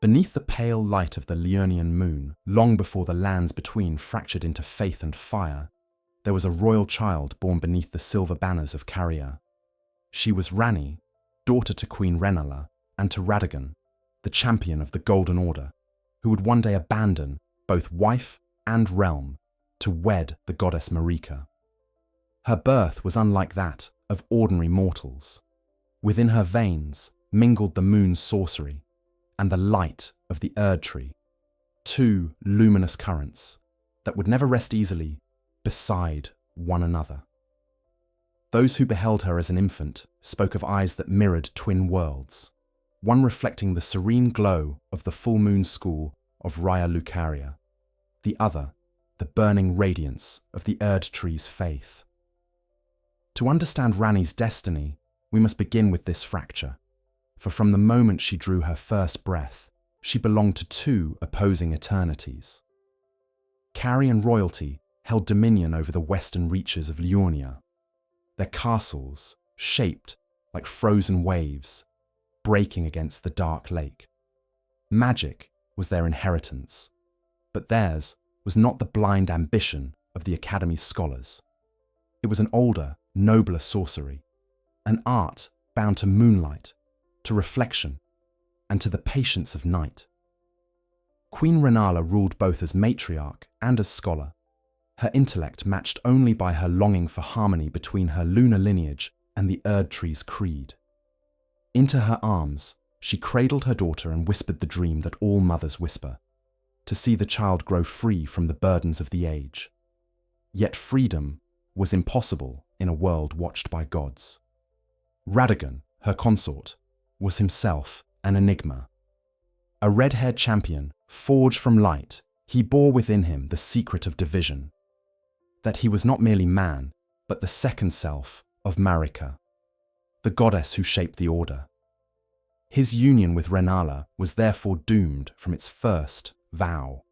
Beneath the pale light of the Liurnian moon, long before the lands between fractured into faith and fire, there was a royal child born beneath the silver banners of Carian. She was Ranni, daughter to Queen Renala and to Radagon, the champion of the Golden Order, who would one day abandon both wife and realm to wed the goddess Marika. Her birth was unlike that of ordinary mortals. Within her veins mingled the moon's sorcery and the light of the Erd tree, two luminous currents that would never rest easily beside one another. Those who beheld her as an infant spoke of eyes that mirrored twin worlds, one reflecting the serene glow of the full moon school of Raya Lucaria, the other the burning radiance of the Erd tree's faith. To understand Ranni's destiny, we must begin with this fracture, for from the moment she drew her first breath, she belonged to two opposing eternities. Carian royalty held dominion over the western reaches of Liurnia, their castles shaped like frozen waves, breaking against the dark lake. Magic was their inheritance, but theirs was not the blind ambition of the Academy's scholars. It was an older, nobler sorcery, an art bound to moonlight, to reflection, and to the patience of night. Queen Renala ruled both as matriarch and as scholar, her intellect matched only by her longing for harmony between her lunar lineage and the Erd tree's creed. Into her arms, she cradled her daughter and whispered the dream that all mothers whisper, to see the child grow free from the burdens of the age. Yet freedom was impossible in a world watched by gods. Radagon, her consort, was himself an enigma. A red-haired champion, forged from light, he bore within him the secret of division, that he was not merely man, but the second self of Marika, the goddess who shaped the order. His union with Renala was therefore doomed from its first vow.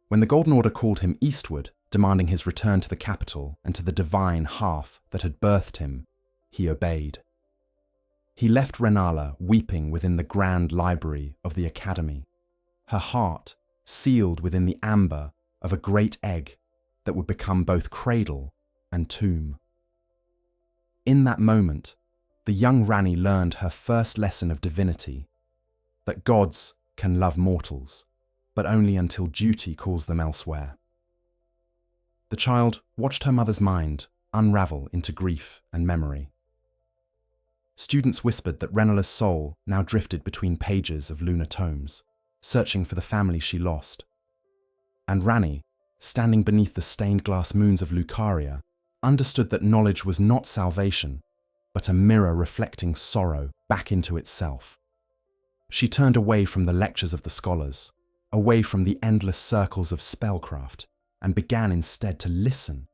When the Golden Order called him eastward, demanding his return to the capital and to the divine half that had birthed him, he obeyed. He left Renala weeping within the grand library of the Academy, her heart sealed within the amber of a great egg that would become both cradle and tomb. In that moment, the young Ranni learned her first lesson of divinity, that gods can love mortals, but only until duty calls them elsewhere. The child watched her mother's mind unravel into grief and memory. Students whispered that Renala's soul now drifted between pages of lunar tomes, searching for the family she lost. And Ranni, standing beneath the stained glass moons of Lucaria, understood that knowledge was not salvation, but a mirror reflecting sorrow back into itself. She turned away from the lectures of the scholars, away from the endless circles of spellcraft, and began instead to listen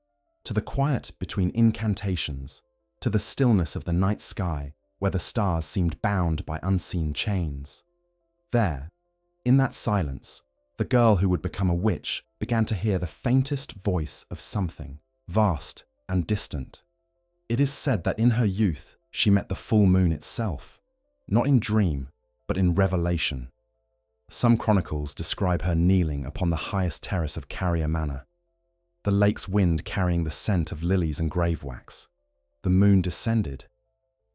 to the quiet between incantations, to the stillness of the night sky where the stars seemed bound by unseen chains. There, in that silence, the girl who would become a witch began to hear the faintest voice of something, vast and distant. It is said that in her youth she met the full moon itself, not in dream, but in revelation. Some chronicles describe her kneeling upon the highest terrace of Carian Manor, the lake's wind carrying the scent of lilies and grave wax. The moon descended,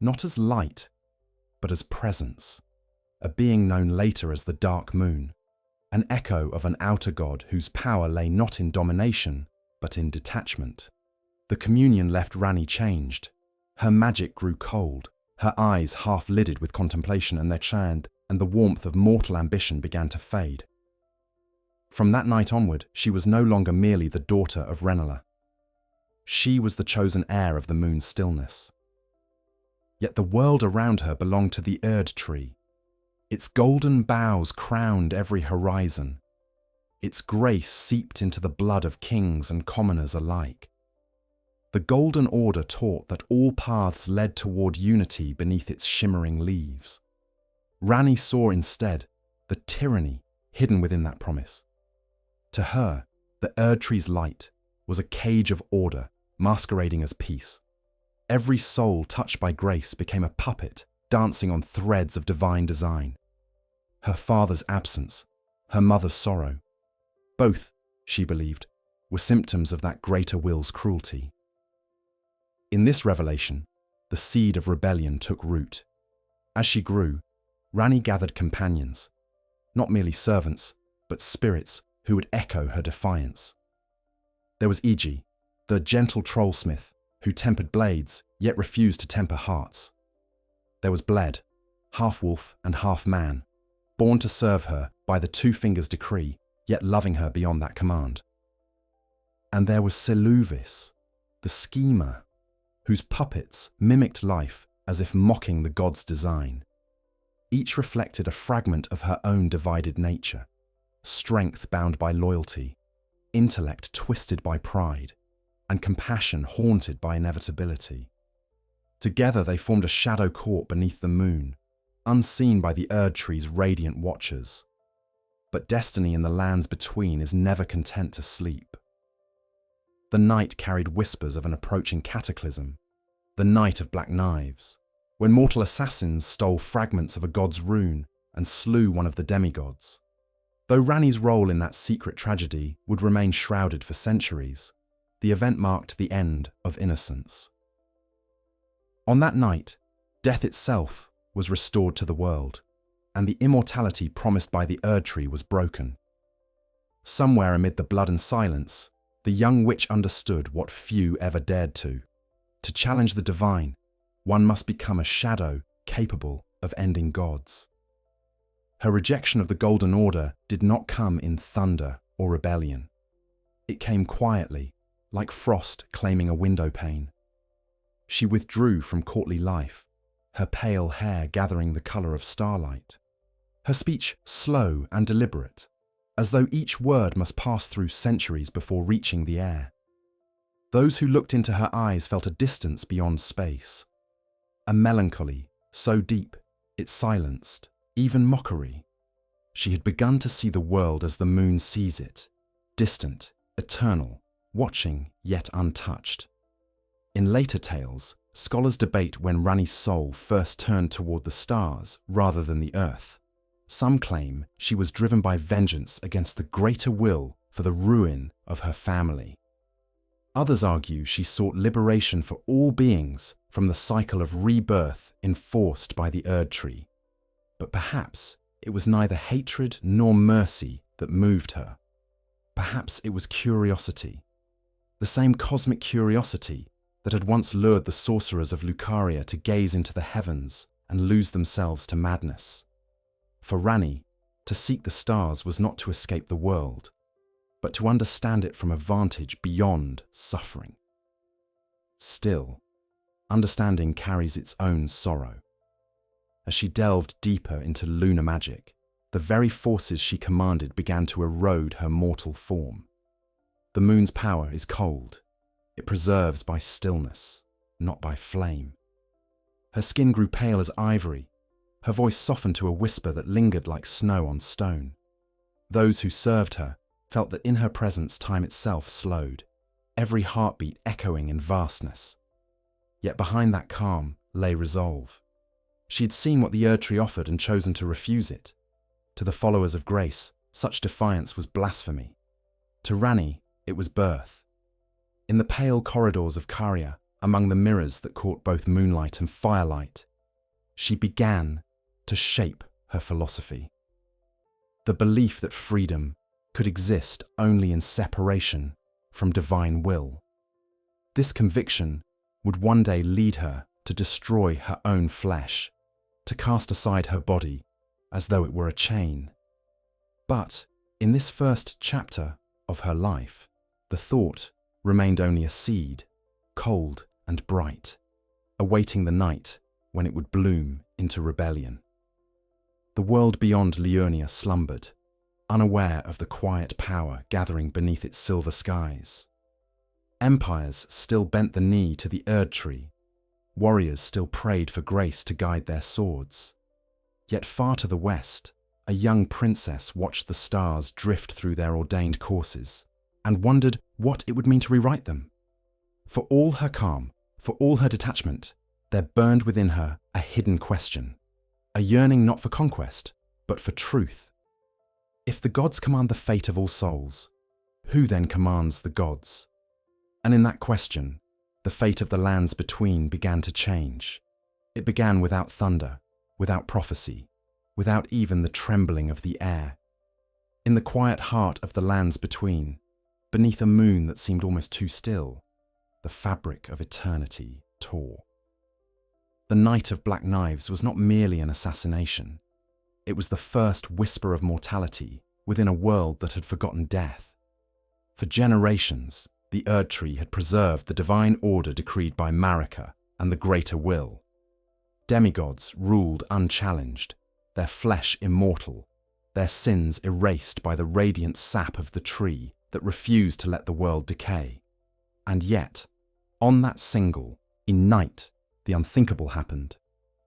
not as light, but as presence, a being known later as the Dark Moon, an echo of an outer god whose power lay not in domination, but in detachment. The communion left Ranni changed. Her magic grew cold, her eyes half-lidded with contemplation and the warmth of mortal ambition began to fade. From that night onward, she was no longer merely the daughter of Renala. She was the chosen heir of the moon's stillness. Yet the world around her belonged to the Erd tree. Its golden boughs crowned every horizon. Its grace seeped into the blood of kings and commoners alike. The Golden Order taught that all paths led toward unity beneath its shimmering leaves. Ranni saw instead the tyranny hidden within that promise. To her, the Erd tree's light was a cage of order masquerading as peace. Every soul touched by grace became a puppet dancing on threads of divine design. her father's absence, her mother's sorrow. Both, she believed, were symptoms of that greater will's cruelty. In this revelation, the seed of rebellion took root. As she grew, Ranni gathered companions, not merely servants, but spirits who would echo her defiance. There was Iji, the gentle trollsmith who tempered blades yet refused to temper hearts. There was Bled, half-wolf and half-man, born to serve her by the two fingers decree, yet loving her beyond that command. And there was Seluvis, the schemer, whose puppets mimicked life as if mocking the god's design. Each reflected a fragment of her own divided nature, strength bound by loyalty, intellect twisted by pride, and compassion haunted by inevitability. Together they formed a shadow court beneath the moon, unseen by the Erd Tree's radiant watchers. But destiny in the lands between is never content to sleep. The night carried whispers of an approaching cataclysm, the night of black knives, when mortal assassins stole fragments of a god's rune and slew one of the demigods. Though Ranni's role in that secret tragedy would remain shrouded for centuries, the event marked the end of innocence. On that night, death itself was restored to the world, and the immortality promised by the Erd Tree was broken. Somewhere amid the blood and silence, the young witch understood what few ever dared to. To challenge the divine, one must become a shadow capable of ending gods. Her rejection of the Golden Order did not come in thunder or rebellion. It came quietly, like frost claiming a window pane. She withdrew from courtly life, her pale hair gathering the colour of starlight. Her speech slow and deliberate, as though each word must pass through centuries before reaching the air. Those who looked into her eyes felt a distance beyond space, a melancholy so deep it silenced even mockery. She had begun to see the world as the moon sees it, distant, eternal, watching yet untouched. In later tales, scholars debate when Ranni's soul first turned toward the stars rather than the earth. Some claim she was driven by vengeance against the greater will for the ruin of her family. Others argue she sought liberation for all beings from the cycle of rebirth enforced by the Erd Tree. But perhaps it was neither hatred nor mercy that moved her. Perhaps it was curiosity, the same cosmic curiosity that had once lured the sorcerers of Lucaria to gaze into the heavens and lose themselves to madness. For Ranni, to seek the stars was not to escape the world, but to understand it from a vantage beyond suffering. Still, understanding carries its own sorrow. As she delved deeper into lunar magic, the very forces she commanded began to erode her mortal form. The moon's power is cold. It preserves by stillness, not by flame. Her skin grew pale as ivory, her voice softened to a whisper that lingered like snow on stone. Those who served her felt that in her presence time itself slowed, every heartbeat echoing in vastness. Yet behind that calm lay resolve. She had seen what the Erd Tree offered and chosen to refuse it. To the followers of grace, such defiance was blasphemy. To Ranni, it was birth. In the pale corridors of Carian, among the mirrors that caught both moonlight and firelight, she began to shape her philosophy. The belief that freedom could exist only in separation from divine will. This conviction would one day lead her to destroy her own flesh, to cast aside her body as though it were a chain. But in this first chapter of her life, the thought remained only a seed, cold and bright, awaiting the night when it would bloom into rebellion. The world beyond Liurnia slumbered, unaware of the quiet power gathering beneath its silver skies. Empires still bent the knee to the Erd Tree. Warriors still prayed for grace to guide their swords. Yet far to the west, a young princess watched the stars drift through their ordained courses and wondered what it would mean to rewrite them. For all her calm, for all her detachment, there burned within her a hidden question, a yearning not for conquest, but for truth. If the gods command the fate of all souls, who then commands the gods? And in that question, the fate of the lands between began to change. It began without thunder, without prophecy, without even the trembling of the air. In the quiet heart of the lands between, beneath a moon that seemed almost too still, the fabric of eternity tore. The Night of Black Knives was not merely an assassination. It was the first whisper of mortality within a world that had forgotten death. For generations, the Erd Tree had preserved the divine order decreed by Marika and the greater will. Demigods ruled unchallenged, their flesh immortal, their sins erased by the radiant sap of the tree that refused to let the world decay. And yet, on that single, in night, the unthinkable happened.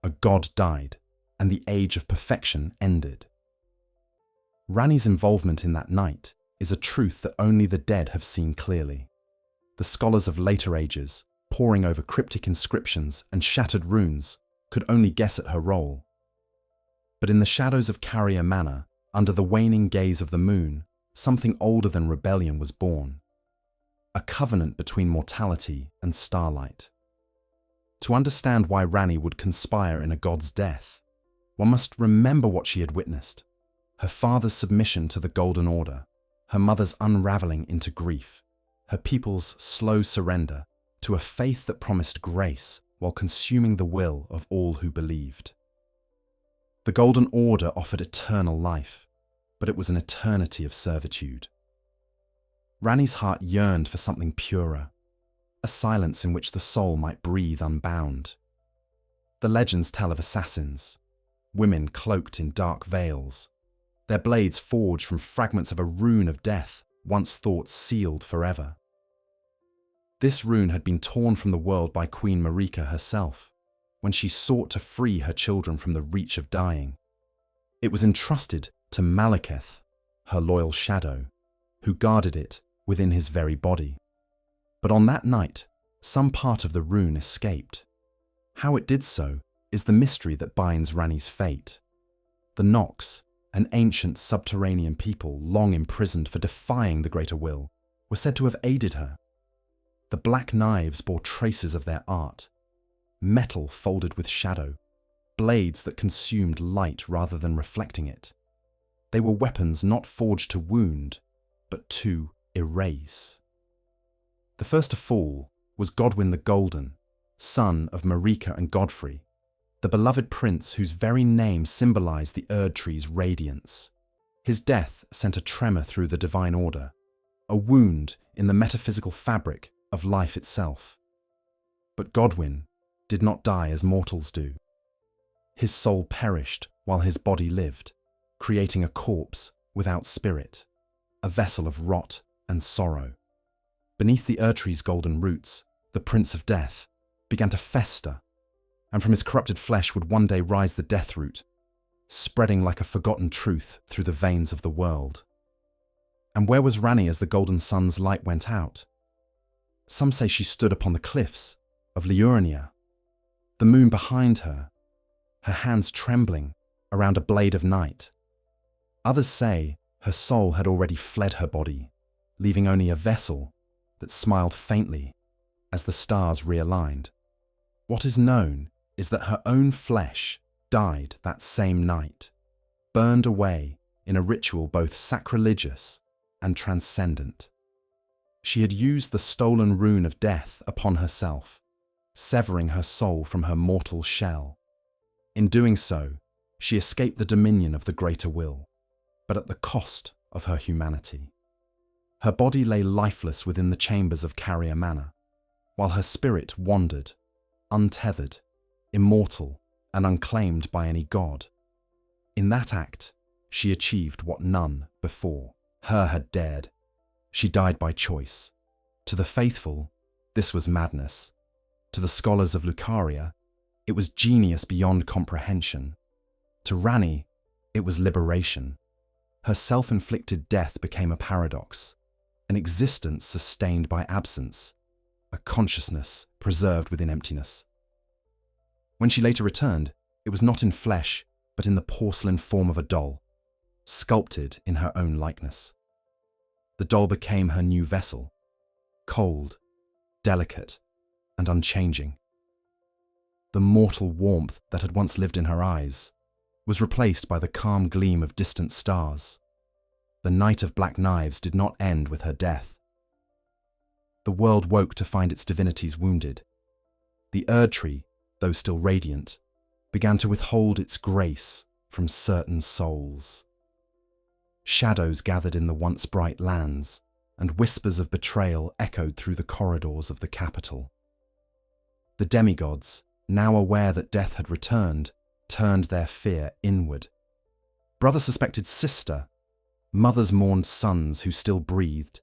A god died, and the age of perfection ended. Ranni's involvement in that night is a truth that only the dead have seen clearly. The scholars of later ages, poring over cryptic inscriptions and shattered runes, could only guess at her role. But in the shadows of Carian Manor, under the waning gaze of the moon, something older than rebellion was born. A covenant between mortality and starlight. To understand why Ranni would conspire in a god's death, one must remember what she had witnessed. Her father's submission to the Golden Order, her mother's unraveling into grief, her people's slow surrender to a faith that promised grace while consuming the will of all who believed. The Golden Order offered eternal life, but it was an eternity of servitude. Ranni's heart yearned for something purer, a silence in which the soul might breathe unbound. The legends tell of assassins, women cloaked in dark veils, their blades forged from fragments of a rune of death once thought sealed forever. This rune had been torn from the world by Queen Marika herself, when she sought to free her children from the reach of dying. It was entrusted to Malekith, her loyal shadow, who guarded it within his very body. But on that night, some part of the rune escaped. How it did so is the mystery that binds Ranni's fate. The Nox, an ancient subterranean people long imprisoned for defying the greater will, were said to have aided her. The Black Knives bore traces of their art, metal folded with shadow, blades that consumed light rather than reflecting it. They were weapons not forged to wound, but to erase. The first to fall was Godwyn the Golden, son of Marika and Godfrey, the beloved prince whose very name symbolized the Erd Tree's radiance. His death sent a tremor through the divine order, a wound in the metaphysical fabric of life itself. But Godwyn did not die as mortals do. His soul perished while his body lived, creating a corpse without spirit, a vessel of rot and sorrow. Beneath the Erd Tree's golden roots, the Prince of Death began to fester, and from his corrupted flesh would one day rise the death root, spreading like a forgotten truth through the veins of the world. And where was Ranni as the golden sun's light went out? Some say she stood upon the cliffs of Liurnia, the moon behind her, her hands trembling around a blade of night. Others say her soul had already fled her body, leaving only a vessel that smiled faintly as the stars realigned. What is known is that her own flesh died that same night, burned away in a ritual both sacrilegious and transcendent. She had used the stolen rune of death upon herself, severing her soul from her mortal shell. In doing so, she escaped the dominion of the greater will, but at the cost of her humanity. Her body lay lifeless within the chambers of Carian Manor, while her spirit wandered, untethered, immortal, and unclaimed by any god. In that act, she achieved what none before her had dared. She died by choice. To the faithful, this was madness. To the scholars of Lucaria, it was genius beyond comprehension. To Ranni, it was liberation. Her self-inflicted death became a paradox, an existence sustained by absence, a consciousness preserved within emptiness. When she later returned, it was not in flesh, but in the porcelain form of a doll, sculpted in her own likeness. The doll became her new vessel, cold, delicate, and unchanging. The mortal warmth that had once lived in her eyes was replaced by the calm gleam of distant stars. The night of black knives did not end with her death. The world woke to find its divinities wounded. The Erd tree, though still radiant, began to withhold its grace from certain souls. Shadows gathered in the once bright lands, and whispers of betrayal echoed through the corridors of the capital. The demigods, now aware that death had returned, turned their fear inward. Brother suspected sister, mothers mourned sons who still breathed.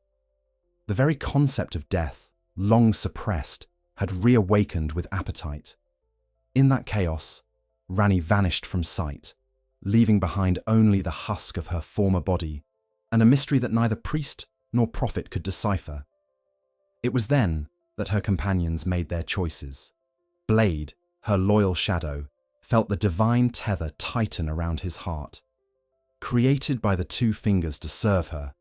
The very concept of death, long suppressed, had reawakened with appetite. In that chaos, Ranni vanished from sight, leaving behind only the husk of her former body and a mystery that neither priest nor prophet could decipher. It was then that her companions made their choices. Blade, her loyal shadow, felt the divine tether tighten around his heart. Created by the two fingers to serve her,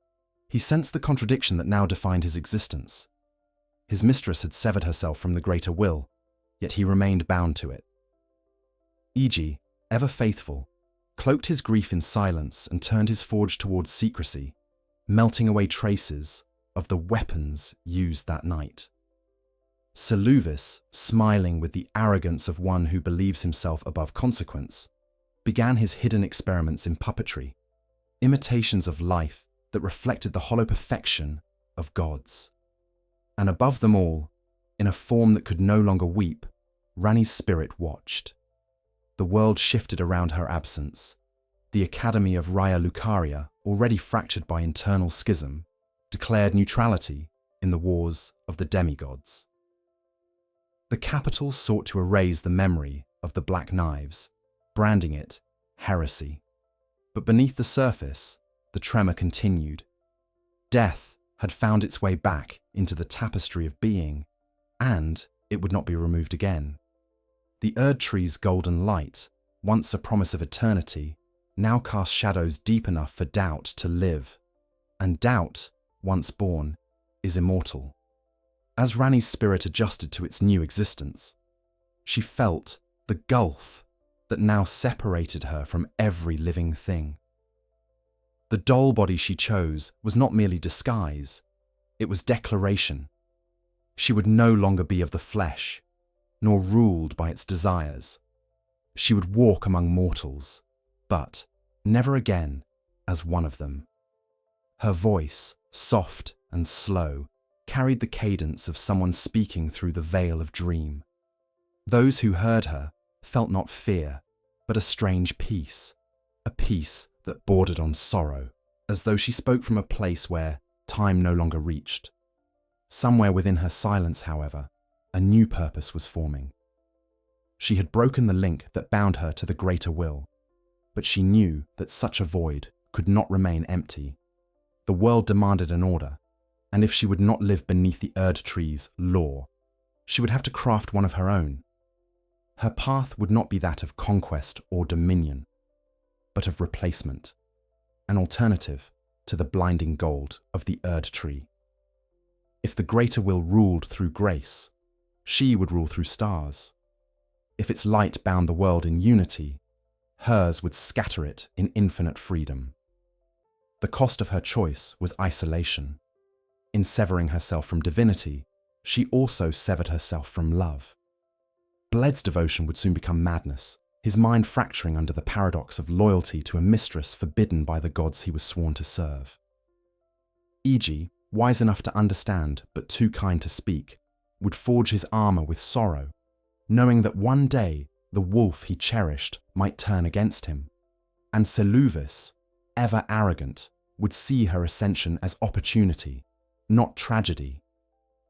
he sensed the contradiction that now defined his existence. His mistress had severed herself from the greater will, yet he remained bound to it. Iji, ever faithful, cloaked his grief in silence and turned his forge towards secrecy, melting away traces of the weapons used that night. Seluvis, smiling with the arrogance of one who believes himself above consequence, began his hidden experiments in puppetry, imitations of life that reflected the hollow perfection of gods. And above them all, in a form that could no longer weep, Ranni's spirit watched. The world shifted around her absence. The Academy of Raya Lucaria, already fractured by internal schism, declared neutrality in the wars of the demigods. The capital sought to erase the memory of the Black Knives, branding it heresy. But beneath the surface, the tremor continued. Death had found its way back into the tapestry of being, and it would not be removed again. The Erd tree's golden light, once a promise of eternity, now cast shadows deep enough for doubt to live. And doubt, once born, is immortal. As Ranni's spirit adjusted to its new existence, she felt the gulf that now separated her from every living thing. The doll body she chose was not merely disguise, it was declaration. She would no longer be of the flesh, nor ruled by its desires. She would walk among mortals, but never again as one of them. Her voice, soft and slow, carried the cadence of someone speaking through the veil of dream. Those who heard her felt not fear, but a strange peace, a peace that bordered on sorrow, as though she spoke from a place where time no longer reached. Somewhere within her silence, however, a new purpose was forming. She had broken the link that bound her to the greater will, but she knew that such a void could not remain empty. The world demanded an order, and if she would not live beneath the Erd tree's law, she would have to craft one of her own. Her path would not be that of conquest or dominion, but of replacement, an alternative to the blinding gold of the Erd tree. If the greater will ruled through grace, she would rule through stars. If its light bound the world in unity, hers would scatter it in infinite freedom. The cost of her choice was isolation. In severing herself from divinity, she also severed herself from love. Bled's devotion would soon become madness, his mind fracturing under the paradox of loyalty to a mistress forbidden by the gods he was sworn to serve. Iji, wise enough to understand but too kind to speak, would forge his armor with sorrow, knowing that one day the wolf he cherished might turn against him, and Seluvis, ever arrogant, would see her ascension as opportunity, not tragedy.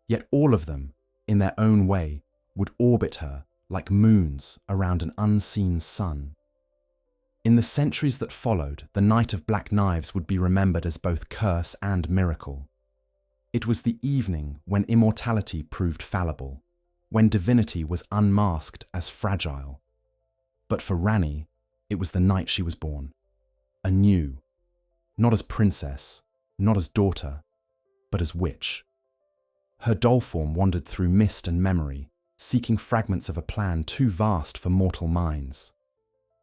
Yet all of them, in their own way, would orbit her like moons around an unseen sun. In the centuries that followed, the Night of Black Knives would be remembered as both curse and miracle. It was the evening when immortality proved fallible, when divinity was unmasked as fragile. But for Ranni, It was the night she was born. Anew. Not as princess, not as daughter, but as witch. Her doll form wandered through mist and memory, seeking fragments of a plan too vast for mortal minds.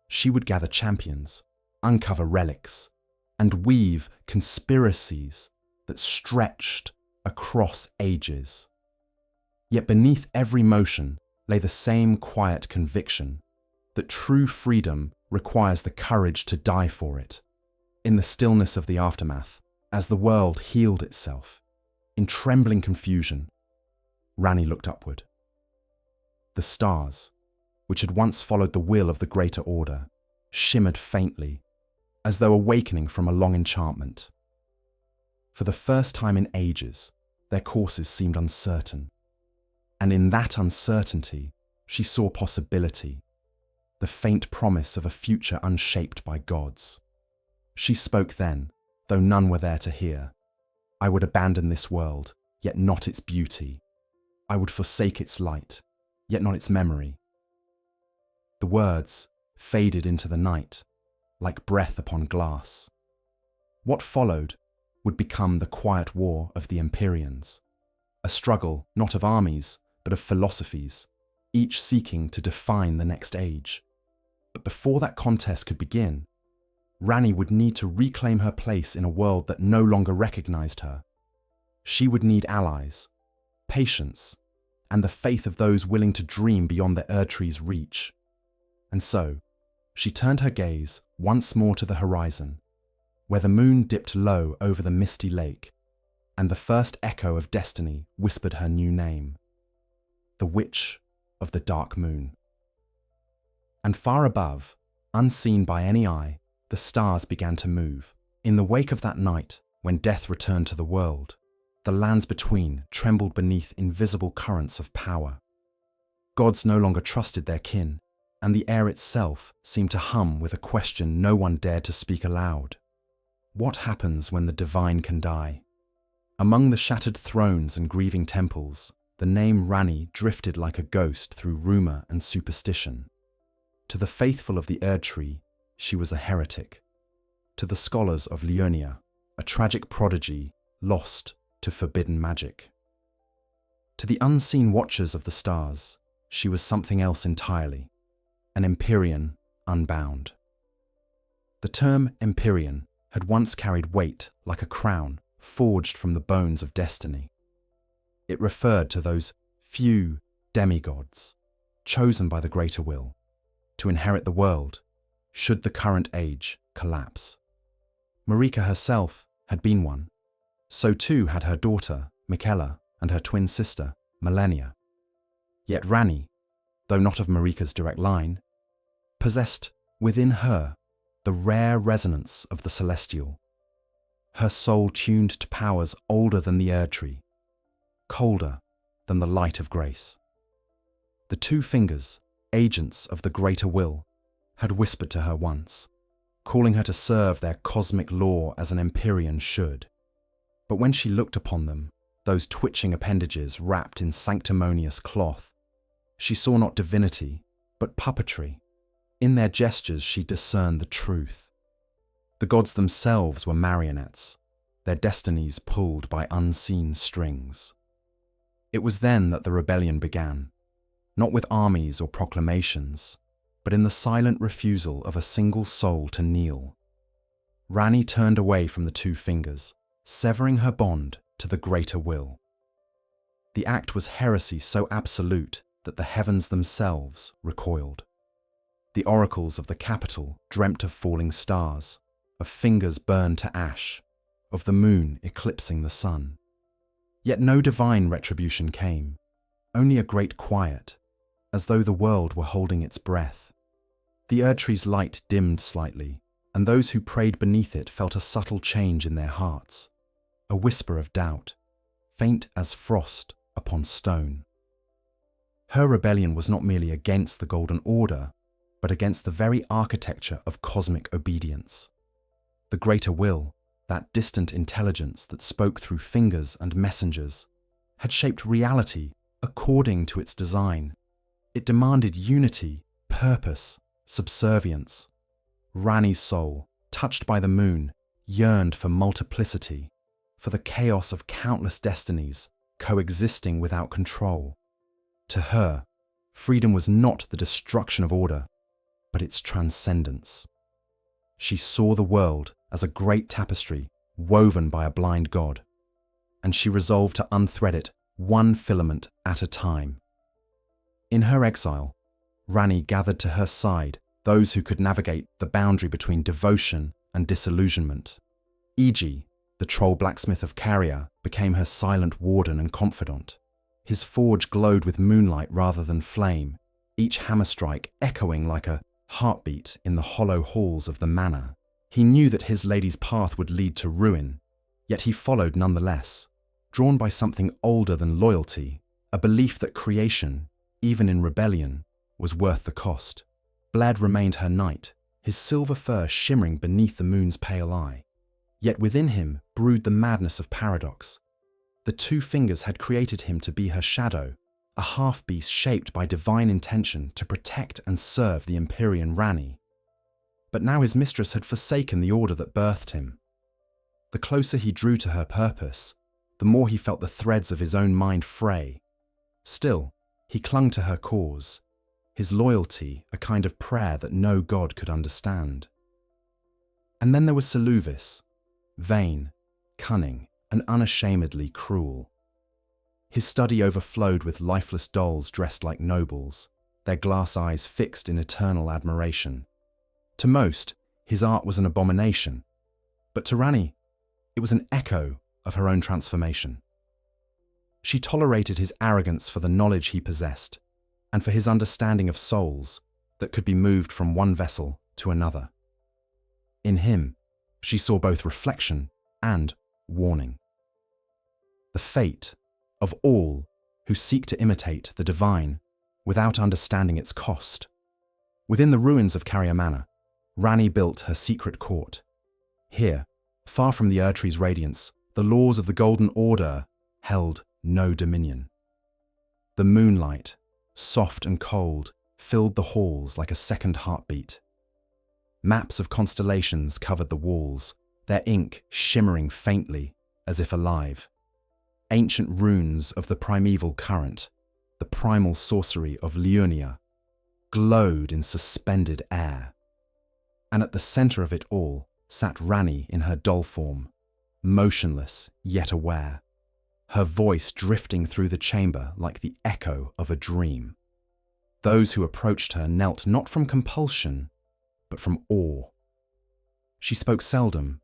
She would gather champions, uncover relics, and weave conspiracies that stretched across ages. Yet beneath every motion lay the same quiet conviction that true freedom requires the courage to die for it. In the stillness of the aftermath, as the world healed itself, in trembling confusion, Ranni looked upward. The stars, which had once followed the will of the greater order, shimmered faintly, as though awakening from a long enchantment. For the first time in ages, their courses seemed uncertain. And in that uncertainty, she saw possibility, the faint promise of a future unshaped by gods. She spoke then, though none were there to hear. I would abandon this world, yet not its beauty. I would forsake its light, yet not its memory. The words faded into the night, like breath upon glass. What followed would become the quiet war of the Empyreans, a struggle not of armies, but of philosophies, each seeking to define the next age. But before that contest could begin, Ranni would need to reclaim her place in a world that no longer recognized her. She would need allies, patience, and the faith of those willing to dream beyond the Erdtree's reach. And so, she turned her gaze once more to the horizon, where the moon dipped low over the misty lake, and the first echo of destiny whispered her new name, the Witch of the Dark Moon. And far above, unseen by any eye, the stars began to move. In the wake of that night, when death returned to the world, the lands between trembled beneath invisible currents of power. Gods no longer trusted their kin, and the air itself seemed to hum with a question no one dared to speak aloud. What happens when the divine can die? Among the shattered thrones and grieving temples, the name Ranni drifted like a ghost through rumour and superstition. To the faithful of the Erdtree, she was a heretic. To the scholars of Liurnia, a tragic prodigy lost to forbidden magic. To the unseen watchers of the stars, she was something else entirely, an Empyrean unbound. The term Empyrean had once carried weight like a crown forged from the bones of destiny. It referred to those few demigods chosen by the greater will to inherit the world should the current age collapse. Marika herself had been one. So too had her daughter, Michaela, and her twin sister, Malenia. Yet Ranni, though not of Marika's direct line, possessed within her the rare resonance of the celestial. Her soul tuned to powers older than the Erdtree, colder than the light of grace. The two fingers, agents of the greater will, had whispered to her once, calling her to serve their cosmic law as an Empyrean should. But when she looked upon them, those twitching appendages wrapped in sanctimonious cloth, she saw not divinity, but puppetry. In their gestures she discerned the truth. The gods themselves were marionettes, their destinies pulled by unseen strings. It was then that the rebellion began, not with armies or proclamations, but in the silent refusal of a single soul to kneel. Ranni turned away from the two fingers, severing her bond to the greater will. The act was heresy so absolute that the heavens themselves recoiled. The oracles of the capital dreamt of falling stars, of fingers burned to ash, of the moon eclipsing the sun. Yet no divine retribution came, only a great quiet, as though the world were holding its breath. The Erdtree's light dimmed slightly, and those who prayed beneath it felt a subtle change in their hearts, a whisper of doubt, faint as frost upon stone. Her rebellion was not merely against the Golden Order, but against the very architecture of cosmic obedience. The greater will, that distant intelligence that spoke through fingers and messengers, had shaped reality according to its design. It demanded unity, purpose, subservience. Ranni's soul, touched by the moon, yearned for multiplicity, for the chaos of countless destinies coexisting without control. To her, freedom was not the destruction of order, but its transcendence. She saw the world as a great tapestry woven by a blind god, and she resolved to unthread it one filament at a time. In her exile, Ranni gathered to her side those who could navigate the boundary between devotion and disillusionment. E.g., the troll blacksmith of Carian became her silent warden and confidant. His forge glowed with moonlight rather than flame, each hammer strike echoing like a heartbeat in the hollow halls of the manor. He knew that his lady's path would lead to ruin, yet he followed nonetheless, drawn by something older than loyalty, a belief that creation, even in rebellion, was worth the cost. Bled remained her knight, his silver fur shimmering beneath the moon's pale eye. Yet within him brewed the madness of paradox. The two fingers had created him to be her shadow, a half-beast shaped by divine intention to protect and serve the Empyrean Ranni. But now his mistress had forsaken the order that birthed him. The closer he drew to her purpose, the more he felt the threads of his own mind fray. Still, he clung to her cause, his loyalty a kind of prayer that no god could understand. And then there was Seluvis, vain, cunning, and unashamedly cruel. His study overflowed with lifeless dolls dressed like nobles, their glass eyes fixed in eternal admiration. To most, his art was an abomination, but to Ranni, it was an echo of her own transformation. She tolerated his arrogance for the knowledge he possessed, and for his understanding of souls that could be moved from one vessel to another. In him, she saw both reflection and warning. The fate of all who seek to imitate the divine without understanding its cost. Within the ruins of Carian Manor, Ranni built her secret court. Here, far from the Erdtree's radiance, the laws of the Golden Order held no dominion. The moonlight, soft and cold, filled the halls like a second heartbeat. Maps of constellations covered the walls, their ink shimmering faintly as if alive. Ancient runes of the primeval current, the primal sorcery of Liurnia, glowed in suspended air. And at the center of it all sat Ranni in her doll form, motionless yet aware, her voice drifting through the chamber like the echo of a dream. Those who approached her knelt not from compulsion, but from awe. She spoke seldom,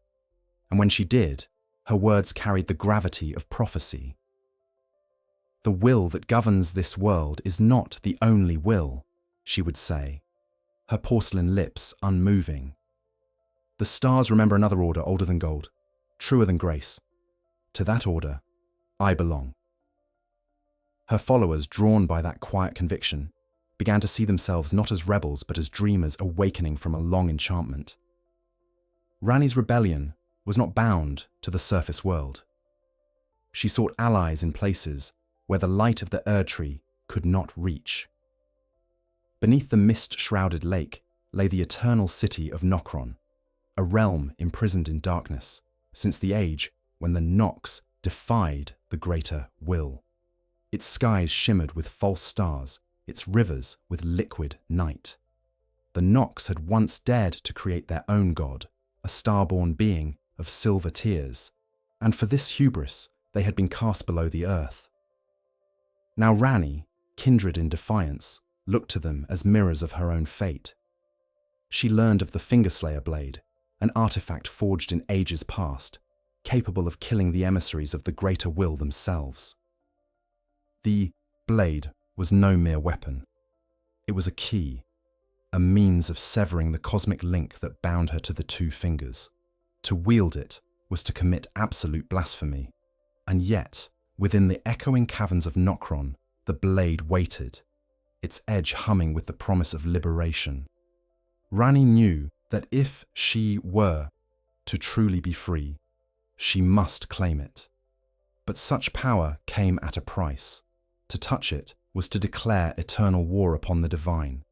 and when she did, her words carried the gravity of prophecy. The will that governs this world is not the only will, she would say, her porcelain lips unmoving. The stars remember another order older than gold, truer than grace. To that order, I belong. Her followers, drawn by that quiet conviction, began to see themselves not as rebels but as dreamers awakening from a long enchantment. Ranni's rebellion was not bound to the surface world. She sought allies in places where the light of the Erdtree could not reach. Beneath the mist-shrouded lake lay the eternal city of Nokron, a realm imprisoned in darkness since the age when the Nox defied the greater will. Its skies shimmered with false stars, its rivers with liquid night. The Nox had once dared to create their own god, a star-born being of silver tears, and for this hubris they had been cast below the earth. Now Ranni, kindred in defiance, looked to them as mirrors of her own fate. She learned of the Fingerslayer blade, an artifact forged in ages past, capable of killing the emissaries of the greater will themselves. The blade was no mere weapon. It was a key, a means of severing the cosmic link that bound her to the two fingers. To wield it was to commit absolute blasphemy, and yet, within the echoing caverns of Nokron, the blade waited, its edge humming with the promise of liberation. Ranni knew that if she were to truly be free, she must claim it. But such power came at a price. To touch it was to declare eternal war upon the divine.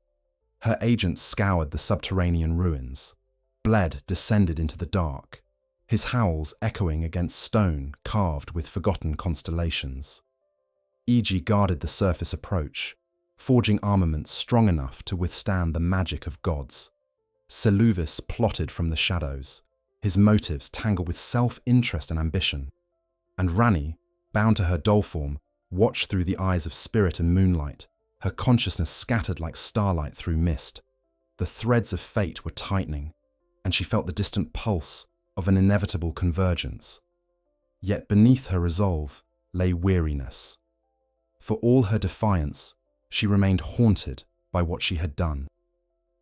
Her agents scoured the subterranean ruins, bled descended into the dark, his howls echoing against stone carved with forgotten constellations. Iji guarded the surface approach, forging armaments strong enough to withstand the magic of gods. Seluvis plotted from the shadows, his motives tangled with self-interest and ambition. And Ranni, bound to her doll form, watched through the eyes of spirit and moonlight, her consciousness scattered like starlight through mist. The threads of fate were tightening, and she felt the distant pulse of an inevitable convergence. Yet beneath her resolve lay weariness. For all her defiance, she remained haunted by what she had done.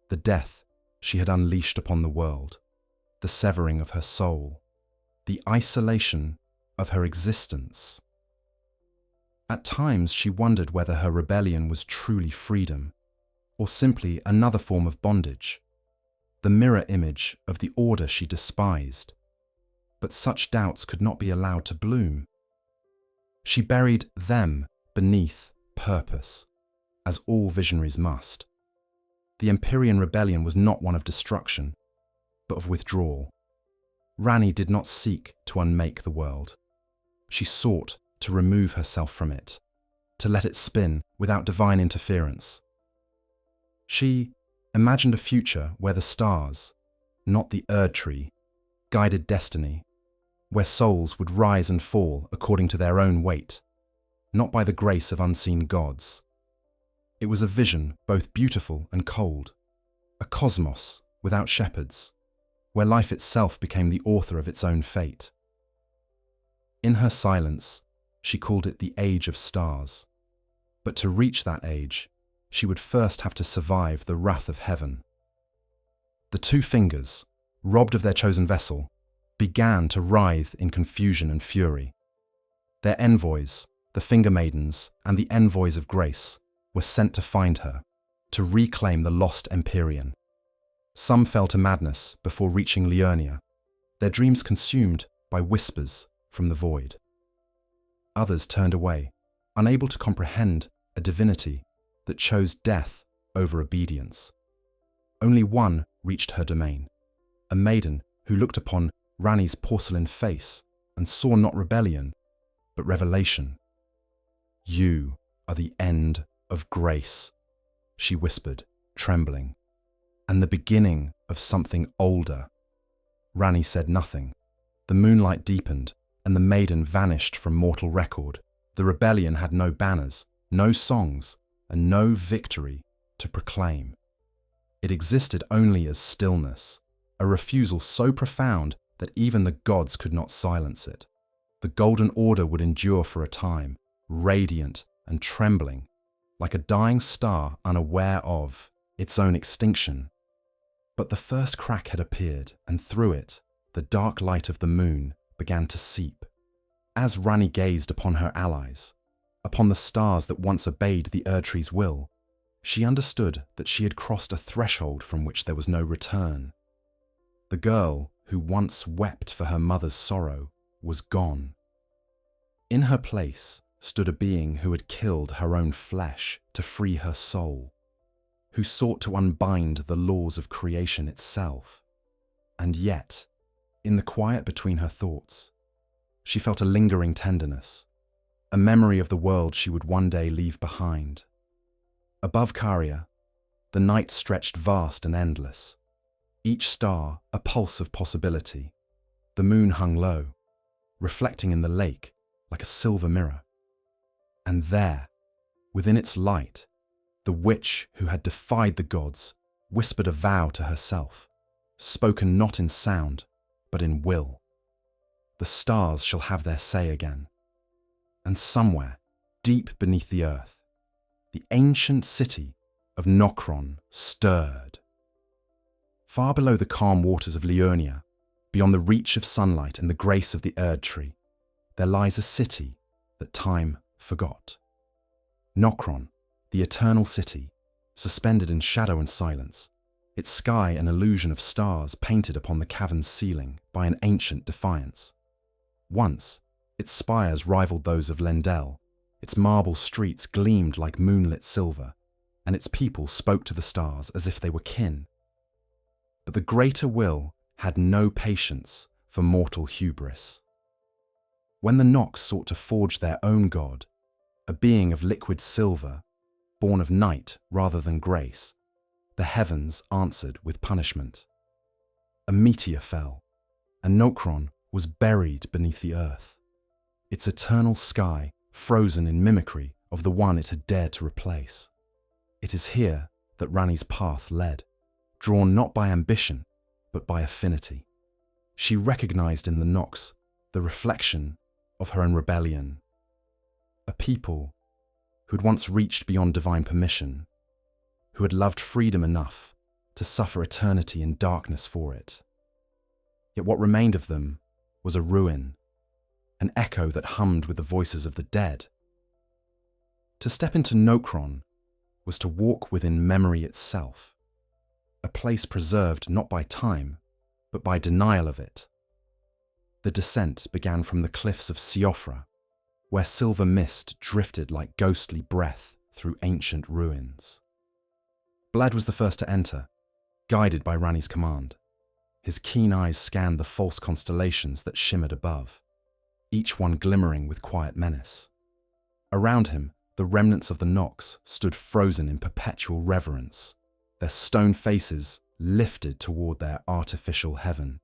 The death she had unleashed upon the world, the severing of her soul, the isolation of her existence. At times she wondered whether her rebellion was truly freedom, or simply another form of bondage, the mirror image of the order she despised. But such doubts could not be allowed to bloom. She buried them beneath purpose, as all visionaries must. The Empyrean rebellion was not one of destruction, but of withdrawal. Ranni did not seek to unmake the world. She sought to remove herself from it, to let it spin without divine interference. She imagined a future where the stars, not the Erd-tree, guided destiny, where souls would rise and fall according to their own weight, not by the grace of unseen gods. It was a vision both beautiful and cold, a cosmos without shepherds, where life itself became the author of its own fate. In her silence, she called it the Age of Stars. But to reach that age, she would first have to survive the wrath of heaven. The two fingers, robbed of their chosen vessel, began to writhe in confusion and fury. Their envoys, the Finger Maidens and the Envoys of Grace, were sent to find her, to reclaim the lost Empyrean. Some fell to madness before reaching Liurnia, their dreams consumed by whispers from the void. Others turned away, unable to comprehend a divinity that chose death over obedience. Only one reached her domain, a maiden who looked upon Ranni's porcelain face and saw not rebellion, but revelation. "You are the end of grace," she whispered, trembling, "and the beginning of something older." Ranni said nothing. The moonlight deepened, and the maiden vanished from mortal record. The rebellion had no banners, no songs, and no victory to proclaim. It existed only as stillness, a refusal so profound that even the gods could not silence it. The Golden Order would endure for a time, radiant and trembling, like a dying star unaware of its own extinction. But the first crack had appeared, and through it, the dark light of the moon began to seep. As Ranni gazed upon her allies, upon the stars that once obeyed the Erd-tree's will, she understood that she had crossed a threshold from which there was no return. The girl who once wept for her mother's sorrow was gone. In her place stood a being who had killed her own flesh to free her soul, who sought to unbind the laws of creation itself. And yet, in the quiet between her thoughts, she felt a lingering tenderness, a memory of the world she would one day leave behind. Above Carian, the night stretched vast and endless, each star a pulse of possibility. The moon hung low, reflecting in the lake like a silver mirror. And there, within its light, the witch who had defied the gods whispered a vow to herself, spoken not in sound, but in will. The stars shall have their say again. And somewhere, deep beneath the earth, the ancient city of Nokron stirred. Far below the calm waters of Liurnia, beyond the reach of sunlight and the grace of the Erd-tree, there lies a city that time forgot. Nokron, the eternal city, suspended in shadow and silence, its sky an illusion of stars painted upon the cavern's ceiling by an ancient defiance. Once, its spires rivaled those of Lendel, its marble streets gleamed like moonlit silver, and its people spoke to the stars as if they were kin. But the greater will had no patience for mortal hubris. When the Nox sought to forge their own god, a being of liquid silver, born of night rather than grace, the heavens answered with punishment. A meteor fell, and Nokron was buried beneath the earth, its eternal sky frozen in mimicry of the one it had dared to replace. It is here that Ranni's path led, drawn not by ambition, but by affinity. She recognized in the Nox the reflection of her own rebellion, a people who'd once reached beyond divine permission, who had loved freedom enough to suffer eternity in darkness for it. Yet what remained of them was a ruin, an echo that hummed with the voices of the dead. To step into Nokron was to walk within memory itself, a place preserved not by time, but by denial of it. The descent began from the cliffs of Siofra, where silver mist drifted like ghostly breath through ancient ruins. Bled was the first to enter, guided by Ranni's command. His keen eyes scanned the false constellations that shimmered above, each one glimmering with quiet menace. Around him, the remnants of the Nox stood frozen in perpetual reverence, their stone faces lifted toward their artificial heaven.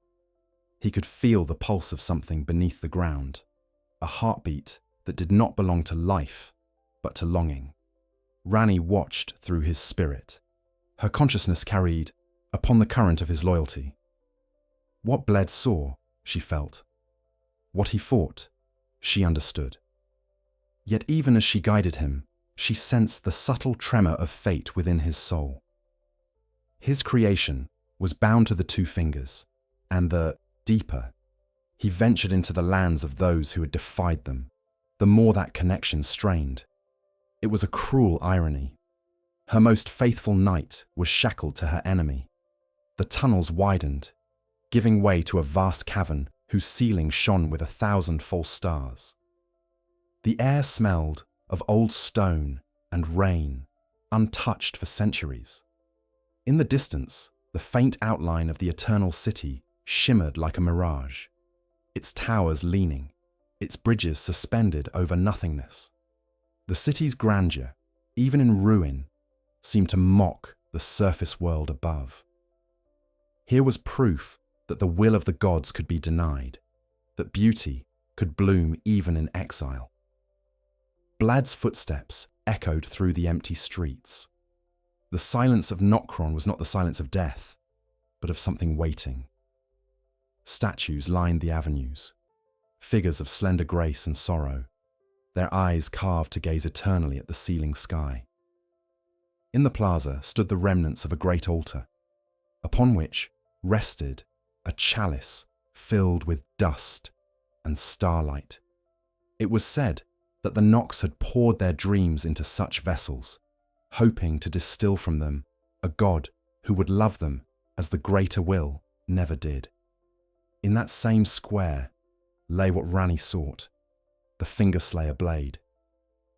He could feel the pulse of something beneath the ground, a heartbeat that did not belong to life, but to longing. Ranni watched through his spirit. Her consciousness carried upon the current of his loyalty. What Bled saw, she felt. What he fought, she understood. Yet even as she guided him, she sensed the subtle tremor of fate within his soul. His creation was bound to the two fingers, and the deeper he ventured into the lands of those who had defied them, the more that connection strained. It was a cruel irony. Her most faithful knight was shackled to her enemy. The tunnels widened, giving way to a vast cavern whose ceiling shone with 1,000 false stars. The air smelled of old stone and rain, untouched for centuries. In the distance, the faint outline of the eternal city shimmered like a mirage, its towers leaning, its bridges suspended over nothingness. The city's grandeur, even in ruin, seemed to mock the surface world above. Here was proof that the will of the gods could be denied, that beauty could bloom even in exile. Blad's footsteps echoed through the empty streets. The silence of Nokron was not the silence of death, but of something waiting. Statues lined the avenues, figures of slender grace and sorrow, their eyes carved to gaze eternally at the ceiling sky. In the plaza stood the remnants of a great altar, upon which rested a chalice filled with dust and starlight. It was said that the Nox had poured their dreams into such vessels, hoping to distill from them a god who would love them as the greater will never did. In that same square lay what Ranni sought, the Fingerslayer blade.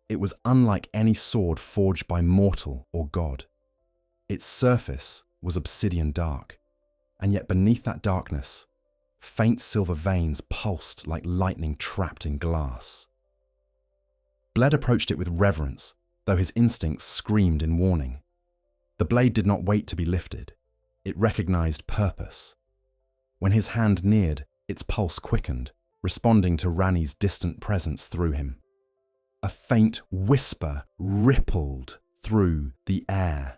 It was unlike any sword forged by mortal or god. Its surface was obsidian dark, and yet beneath that darkness, faint silver veins pulsed like lightning trapped in glass. Bled approached it with reverence, though his instincts screamed in warning. The blade did not wait to be lifted. It recognized purpose. When his hand neared, its pulse quickened, responding to Ranni's distant presence through him. A faint whisper rippled through the air.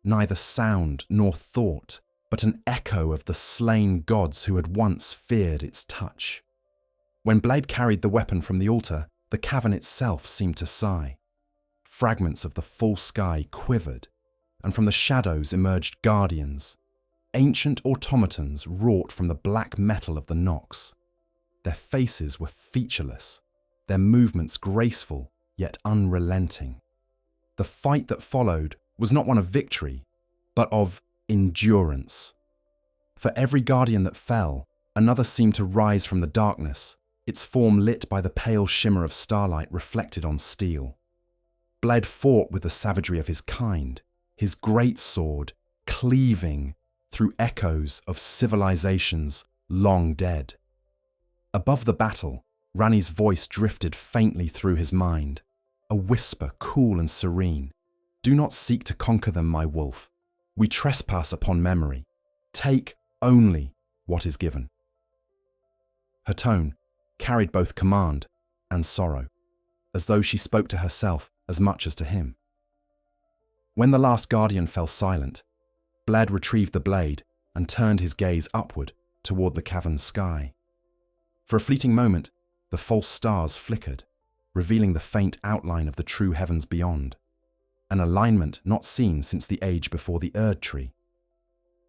Neither sound nor thought, but an echo of the slain gods who had once feared its touch. When Blade carried the weapon from the altar, the cavern itself seemed to sigh. Fragments of the full sky quivered, and from the shadows emerged guardians, ancient automatons wrought from the black metal of the Nox. Their faces were featureless, their movements graceful yet unrelenting. The fight that followed was not one of victory, but of endurance. For every guardian that fell, another seemed to rise from the darkness, its form lit by the pale shimmer of starlight reflected on steel. Bled fought with the savagery of his kind, his great sword cleaving through echoes of civilizations long dead. Above the battle, Ranni's voice drifted faintly through his mind, a whisper cool and serene. "Do not seek to conquer them, my wolf. We trespass upon memory. Take only what is given." Her tone carried both command and sorrow, as though she spoke to herself as much as to him. When the last guardian fell silent, Bled retrieved the blade and turned his gaze upward toward the cavern's sky. For a fleeting moment, the false stars flickered, revealing the faint outline of the true heavens beyond, an alignment not seen since the age before the Erd tree.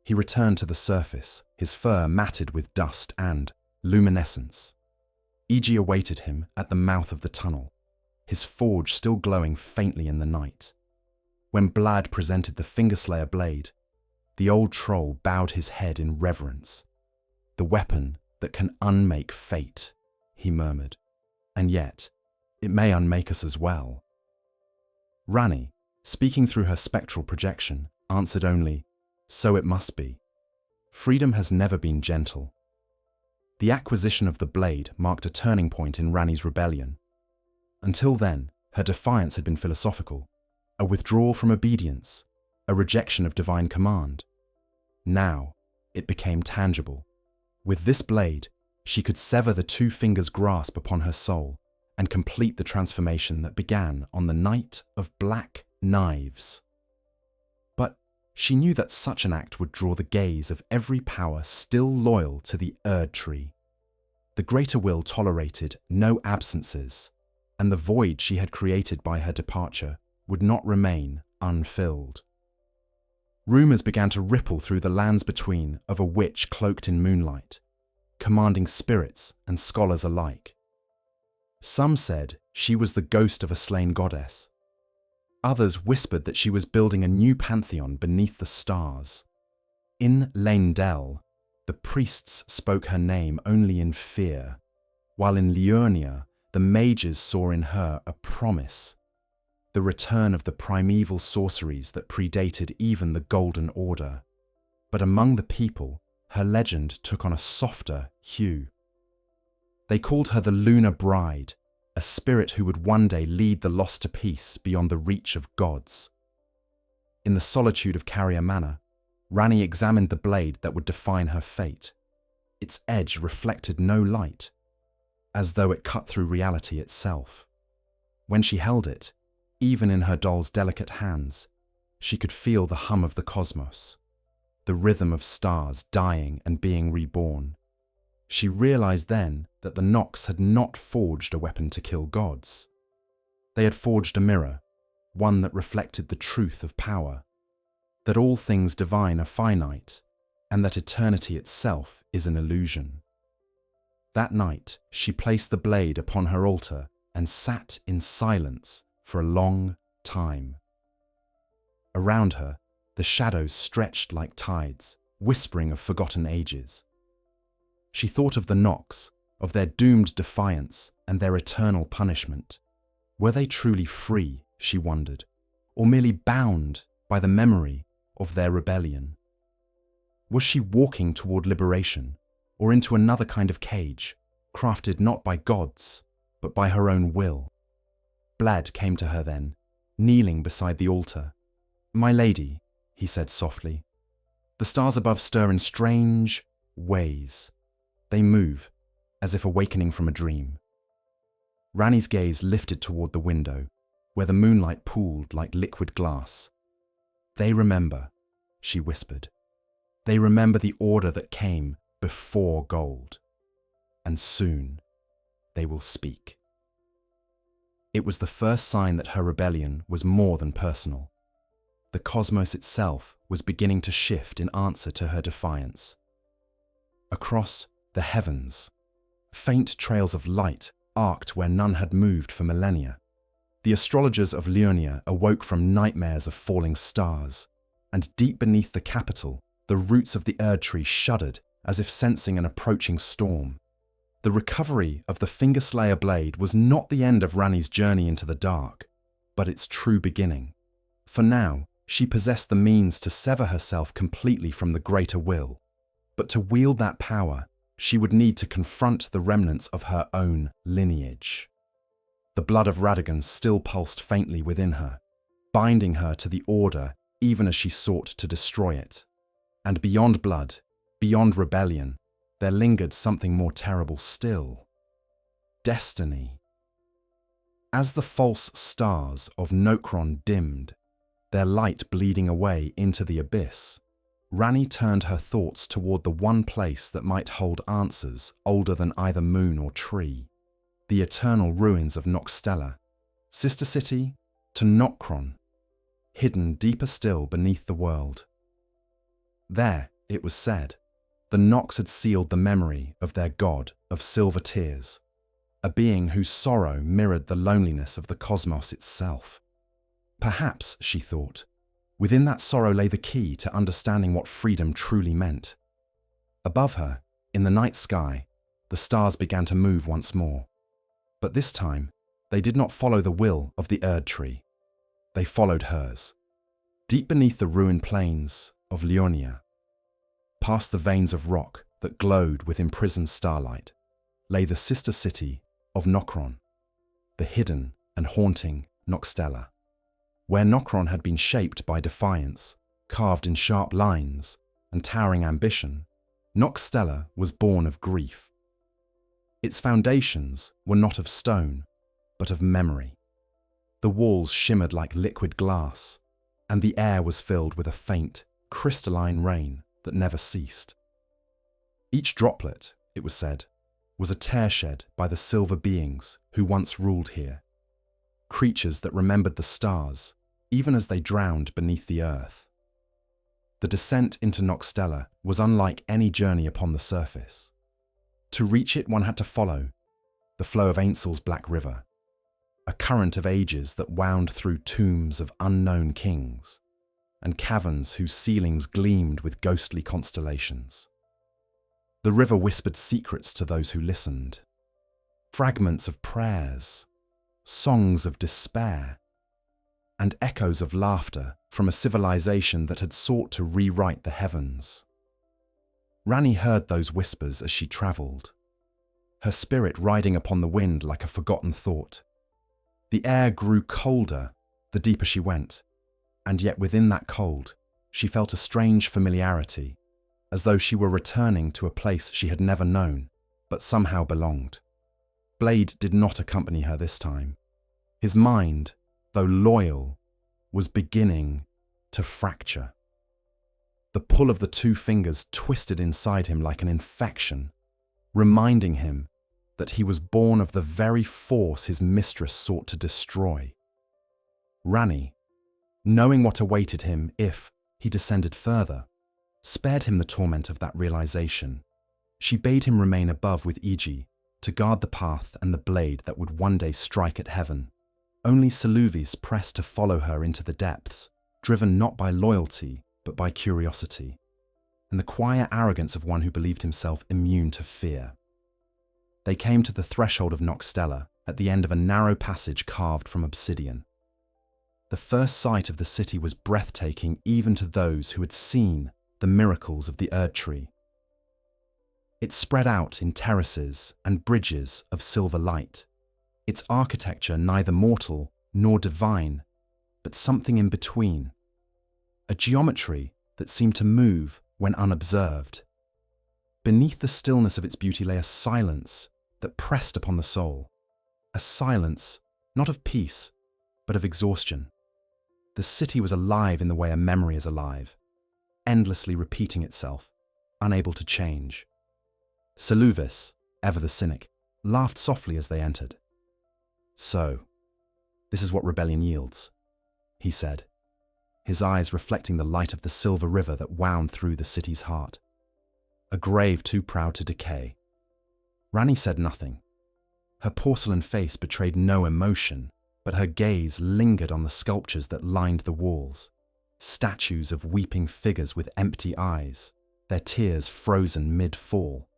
He returned to the surface, his fur matted with dust and luminescence. Iji awaited him at the mouth of the tunnel, his forge still glowing faintly in the night. When Blad presented the Fingerslayer blade, the old troll bowed his head in reverence. "The weapon that can unmake fate," he murmured, "and yet it may unmake us as well." Ranni, speaking through her spectral projection, answered only, "So it must be. Freedom has never been gentle." The acquisition of the blade marked a turning point in Ranni's rebellion. Until then, her defiance had been philosophical, a withdrawal from obedience, a rejection of divine command. Now, it became tangible. With this blade, she could sever the two fingers' grasp upon her soul and complete the transformation that began on the night of Black Knives. But she knew that such an act would draw the gaze of every power still loyal to the Erd tree. The greater will tolerated no absences, and the void she had created by her departure would not remain unfilled. Rumours began to ripple through the lands between of a witch cloaked in moonlight, commanding spirits and scholars alike. Some said she was the ghost of a slain goddess. Others whispered that she was building a new pantheon beneath the stars. In Leyndell, the priests spoke her name only in fear, while in Liurnia, the mages saw in her a promise, the return of the primeval sorceries that predated even the Golden Order. But among the people, her legend took on a softer hue. They called her the Lunar Bride, a spirit who would one day lead the lost to peace beyond the reach of gods. In the solitude of Carian Manor, Ranni examined the blade that would define her fate. Its edge reflected no light, as though it cut through reality itself. When she held it, even in her doll's delicate hands, she could feel the hum of the cosmos, the rhythm of stars dying and being reborn. She realized then that the Nox had not forged a weapon to kill gods. They had forged a mirror, one that reflected the truth of power, that all things divine are finite, and that eternity itself is an illusion. That night, she placed the blade upon her altar and sat in silence for a long time. Around her, the shadows stretched like tides, whispering of forgotten ages. She thought of the Nox, of their doomed defiance and their eternal punishment. Were they truly free, she wondered, or merely bound by the memory of their rebellion? Was she walking toward liberation, or into another kind of cage, crafted not by gods, but by her own will? Blad came to her then, kneeling beside the altar. "My lady," he said softly, "the stars above stir in strange ways. They move, as if awakening from a dream." Ranni's gaze lifted toward the window, where the moonlight pooled like liquid glass. "They remember," she whispered. "They remember the order that came before gold. And soon they will speak." It was the first sign that her rebellion was more than personal. The cosmos itself was beginning to shift in answer to her defiance. Across the heavens, faint trails of light arced where none had moved for millennia. The astrologers of Liurnia awoke from nightmares of falling stars, and deep beneath the capital, the roots of the Erd tree shuddered as if sensing an approaching storm. The recovery of the Fingerslayer blade was not the end of Ranni's journey into the dark, but its true beginning. For now, She possessed the means to sever herself completely from the greater will, but to wield that power, she would need to confront the remnants of her own lineage. The blood of Radagon still pulsed faintly within her, binding her to the Order even as she sought to destroy it. And beyond blood, beyond rebellion, there lingered something more terrible still. Destiny. As the false stars of Nokron dimmed, their light bleeding away into the abyss, Ranni turned her thoughts toward the one place that might hold answers older than either moon or tree, the eternal ruins of Nokstella, sister city to Nokron, hidden deeper still beneath the world. There, it was said, the Nox had sealed the memory of their god of silver tears, a being whose sorrow mirrored the loneliness of the cosmos itself. Perhaps, she thought, within that sorrow lay the key to understanding what freedom truly meant. Above her, in the night sky, the stars began to move once more. But this time, they did not follow the will of the Erd tree. They followed hers. Deep beneath the ruined plains of Liurnia, past the veins of rock that glowed with imprisoned starlight, lay the sister city of Nokron, the hidden and haunting Nokstella. Where Nokron had been shaped by defiance, carved in sharp lines, and towering ambition, Nokstella was born of grief. Its foundations were not of stone, but of memory. The walls shimmered like liquid glass, and the air was filled with a faint, crystalline rain that never ceased. Each droplet, it was said, was a tear shed by the silver beings who once ruled here, creatures that remembered the stars, even as they drowned beneath the earth. The descent into Nokstella was unlike any journey upon the surface. To reach it, one had to follow the flow of Ainsel's Black River, a current of ages that wound through tombs of unknown kings and caverns whose ceilings gleamed with ghostly constellations. The river whispered secrets to those who listened, fragments of prayers, songs of despair, and echoes of laughter from a civilization that had sought to rewrite the heavens. Ranni heard those whispers as she travelled, her spirit riding upon the wind like a forgotten thought. The air grew colder the deeper she went, and yet within that cold, she felt a strange familiarity, as though she were returning to a place she had never known, but somehow belonged. Blade did not accompany her this time. His mind, though loyal, was beginning to fracture. The pull of the two fingers twisted inside him like an infection, reminding him that he was born of the very force his mistress sought to destroy. Ranni, knowing what awaited him if he descended further, spared him the torment of that realization. She bade him remain above with Iji, to guard the path and the blade that would one day strike at heaven. Only Seluvis pressed to follow her into the depths, driven not by loyalty, but by curiosity, and the quiet arrogance of one who believed himself immune to fear. They came to the threshold of Nokstella at the end of a narrow passage carved from obsidian. The first sight of the city was breathtaking even to those who had seen the miracles of the Erd tree. It spread out in terraces and bridges of silver light, its architecture neither mortal nor divine, but something in between, a geometry that seemed to move when unobserved. Beneath the stillness of its beauty lay a silence that pressed upon the soul, a silence not of peace, but of exhaustion. The city was alive in the way a memory is alive, endlessly repeating itself, unable to change. Seluvis, ever the cynic, laughed softly as they entered. "So, this is what rebellion yields," he said, his eyes reflecting the light of the silver river that wound through the city's heart. A grave too proud to decay. Ranni said nothing. Her porcelain face betrayed no emotion, but her gaze lingered on the sculptures that lined the walls, statues of weeping figures with empty eyes, their tears frozen mid-fall.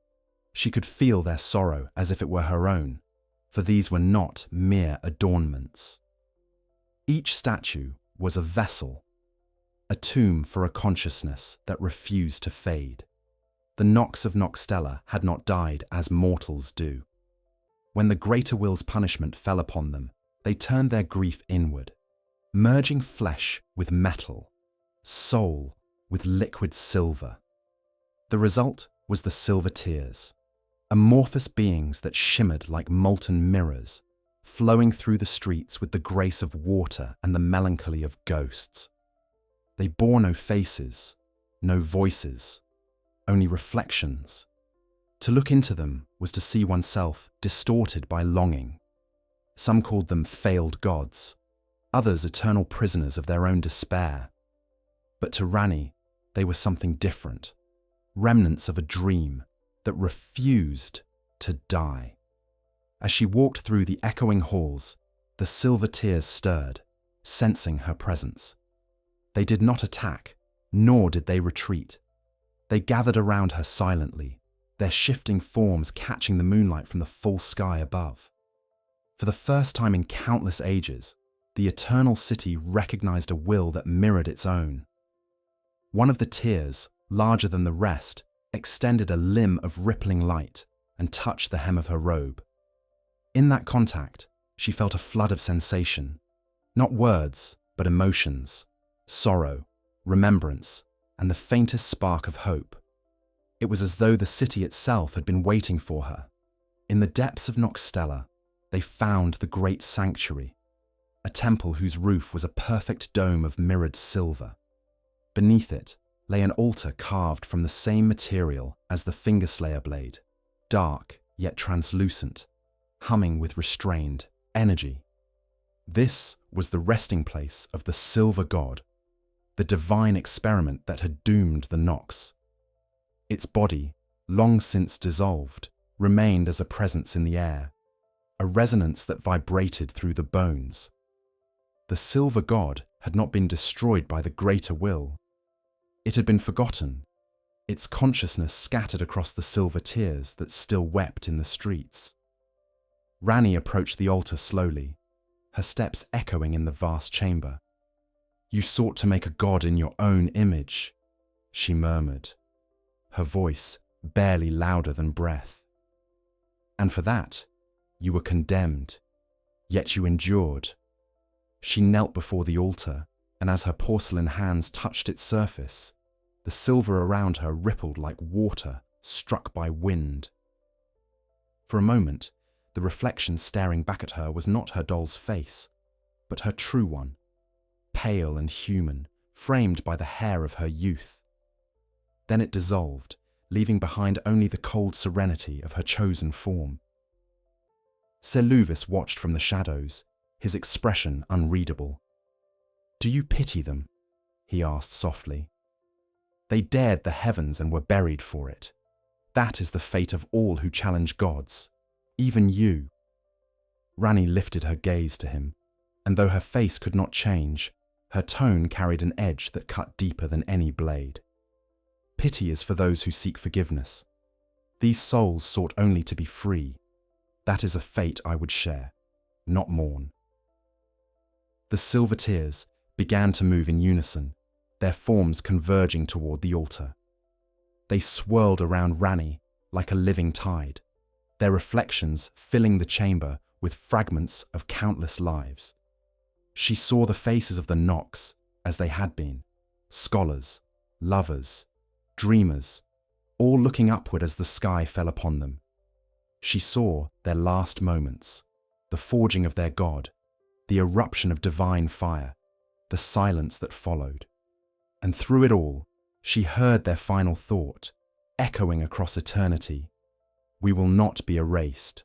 She could feel their sorrow as if it were her own, for these were not mere adornments. Each statue was a vessel, a tomb for a consciousness that refused to fade. The Nox of Noxtella had not died as mortals do. When the greater will's punishment fell upon them, they turned their grief inward, merging flesh with metal, soul with liquid silver. The result was the Silver Tears, amorphous beings that shimmered like molten mirrors, flowing through the streets with the grace of water and the melancholy of ghosts. They bore no faces, no voices, only reflections. To look into them was to see oneself distorted by longing. Some called them failed gods, others eternal prisoners of their own despair. But to Ranni, they were something different, remnants of a dream that refused to die. As she walked through the echoing halls, the Silver Tears stirred, sensing her presence. They did not attack, nor did they retreat. They gathered around her silently, their shifting forms catching the moonlight from the full sky above. For the first time in countless ages, the Eternal City recognized a will that mirrored its own. One of the tears, larger than the rest, extended a limb of rippling light and touched the hem of her robe. In that contact, she felt a flood of sensation, not words, but emotions, sorrow, remembrance, and the faintest spark of hope. It was as though the city itself had been waiting for her. In the depths of Noxtella, they found the great sanctuary, a temple whose roof was a perfect dome of mirrored silver. Beneath it lay an altar carved from the same material as the Fingerslayer blade, dark yet translucent, humming with restrained energy. This was the resting place of the Silver God, the divine experiment that had doomed the Nox. Its body, long since dissolved, remained as a presence in the air, a resonance that vibrated through the bones. The Silver God had not been destroyed by the greater will. It had been forgotten, its consciousness scattered across the Silver Tears that still wept in the streets. Ranni approached the altar slowly, her steps echoing in the vast chamber. "You sought to make a god in your own image," she murmured, her voice barely louder than breath. "And for that, you were condemned, yet you endured." She knelt before the altar, and as her porcelain hands touched its surface, the silver around her rippled like water struck by wind. For a moment, the reflection staring back at her was not her doll's face, but her true one, pale and human, framed by the hair of her youth. Then it dissolved, leaving behind only the cold serenity of her chosen form. Sir Luvis watched from the shadows, his expression unreadable. "Do you pity them?" he asked softly. "They dared the heavens and were buried for it. That is the fate of all who challenge gods, even you." Ranni lifted her gaze to him, and though her face could not change, her tone carried an edge that cut deeper than any blade. "Pity is for those who seek forgiveness. These souls sought only to be free. That is a fate I would share, not mourn." The Silver Tears began to move in unison, their forms converging toward the altar. They swirled around Ranni like a living tide, their reflections filling the chamber with fragments of countless lives. She saw the faces of the Nox as they had been, scholars, lovers, dreamers, all looking upward as the sky fell upon them. She saw their last moments, the forging of their god, the eruption of divine fire, the silence that followed. And through it all, she heard their final thought, echoing across eternity: "We will not be erased."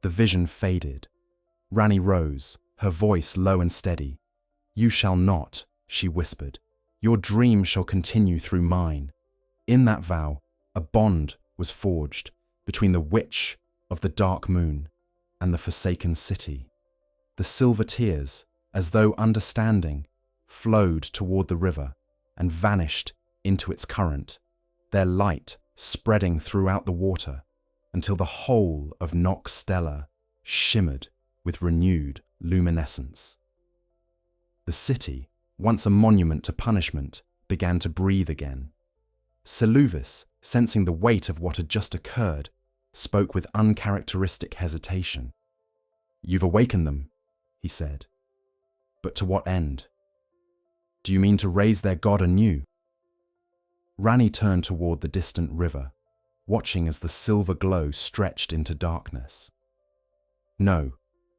The vision faded. Ranni rose, her voice low and steady. "You shall not," she whispered. "Your dream shall continue through mine." In that vow, a bond was forged between the Witch of the Dark Moon and the Forsaken City. The Silver Tears, as though understanding, flowed toward the river and vanished into its current, their light spreading throughout the water until the whole of Noxtella shimmered with renewed luminescence. The city once a monument to punishment, began to breathe again. Seluvis, sensing the weight of what had just occurred, spoke with uncharacteristic hesitation. "You've awakened them," he said. "But to what end? Do you mean to raise their god anew?" Ranni turned toward the distant river, watching as the silver glow stretched into darkness. "No,"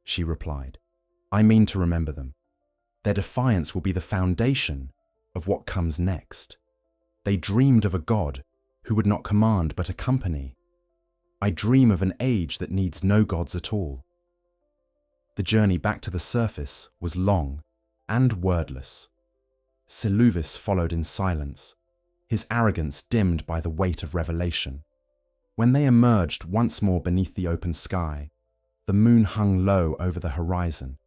she replied. "I mean to remember them. Their defiance will be the foundation of what comes next. They dreamed of a god who would not command but accompany. I dream of an age that needs no gods at all." The journey back to the surface was long and wordless. Seluvis followed in silence, his arrogance dimmed by the weight of revelation. When they emerged once more beneath the open sky, the moon hung low over the horizon,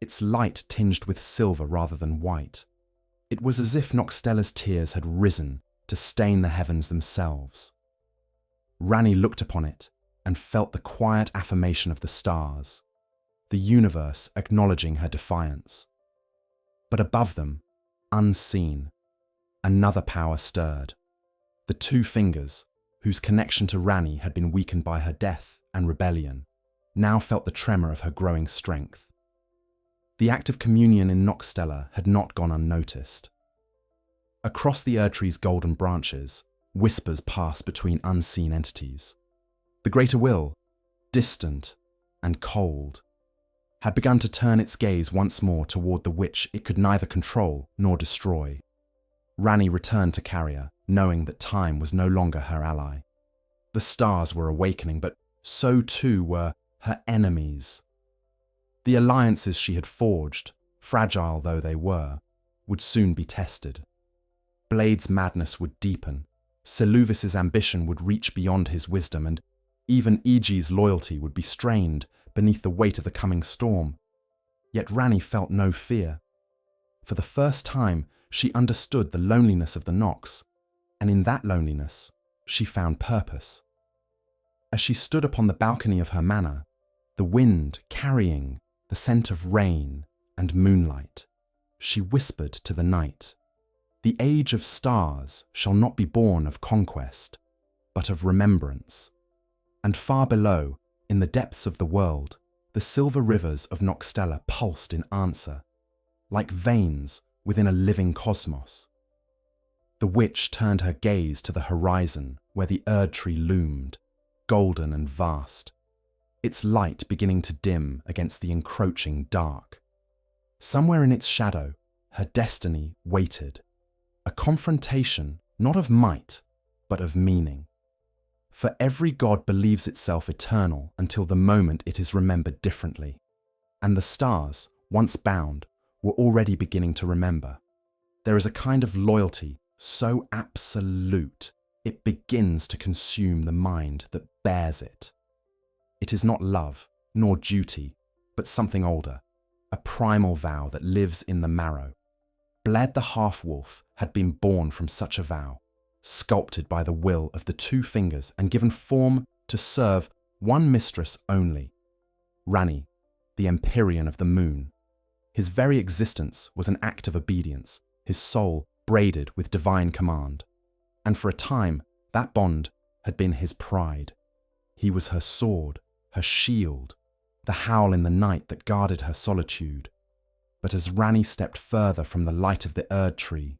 its light tinged with silver rather than white. It was as if Noxtella's tears had risen to stain the heavens themselves. Ranni looked upon it and felt the quiet affirmation of the stars, the universe acknowledging her defiance. But above them, unseen, another power stirred. The two fingers, whose connection to Ranni had been weakened by her death and rebellion, now felt the tremor of her growing strength. The act of communion in Noxtella had not gone unnoticed. Across the Erdtree's golden branches, whispers passed between unseen entities. The greater will, distant and cold, had begun to turn its gaze once more toward the witch it could neither control nor destroy. Ranni returned to Carian, knowing that time was no longer her ally. The stars were awakening, but so too were her enemies. The alliances she had forged, fragile though they were, would soon be tested. Blade's madness would deepen, Seluvis's ambition would reach beyond his wisdom, and even Egi's loyalty would be strained beneath the weight of the coming storm. Yet Ranni felt no fear. For the first time, she understood the loneliness of the Nox, and in that loneliness, she found purpose. As she stood upon the balcony of her manor, the wind carrying the scent of rain and moonlight, she whispered to the night, "The age of stars shall not be born of conquest, but of remembrance." And far below, in the depths of the world, the silver rivers of Noxtella pulsed in answer, like veins within a living cosmos. The witch turned her gaze to the horizon where the Erdtree loomed, golden and vast, its light beginning to dim against the encroaching dark. Somewhere in its shadow, her destiny waited, a confrontation not of might, but of meaning. For every god believes itself eternal until the moment it is remembered differently, and the stars, once bound, were already beginning to remember. There is a kind of loyalty so absolute it begins to consume the mind that bears it. It is not love, nor duty, but something older, a primal vow that lives in the marrow. Bled the half-wolf had been born from such a vow, sculpted by the will of the two fingers and given form to serve one mistress only, Ranni, the Empyrean of the moon. His very existence was an act of obedience, his soul braided with divine command. And for a time, that bond had been his pride. He was her sword, her shield, the howl in the night that guarded her solitude. But as Ranni stepped further from the light of the Erdtree,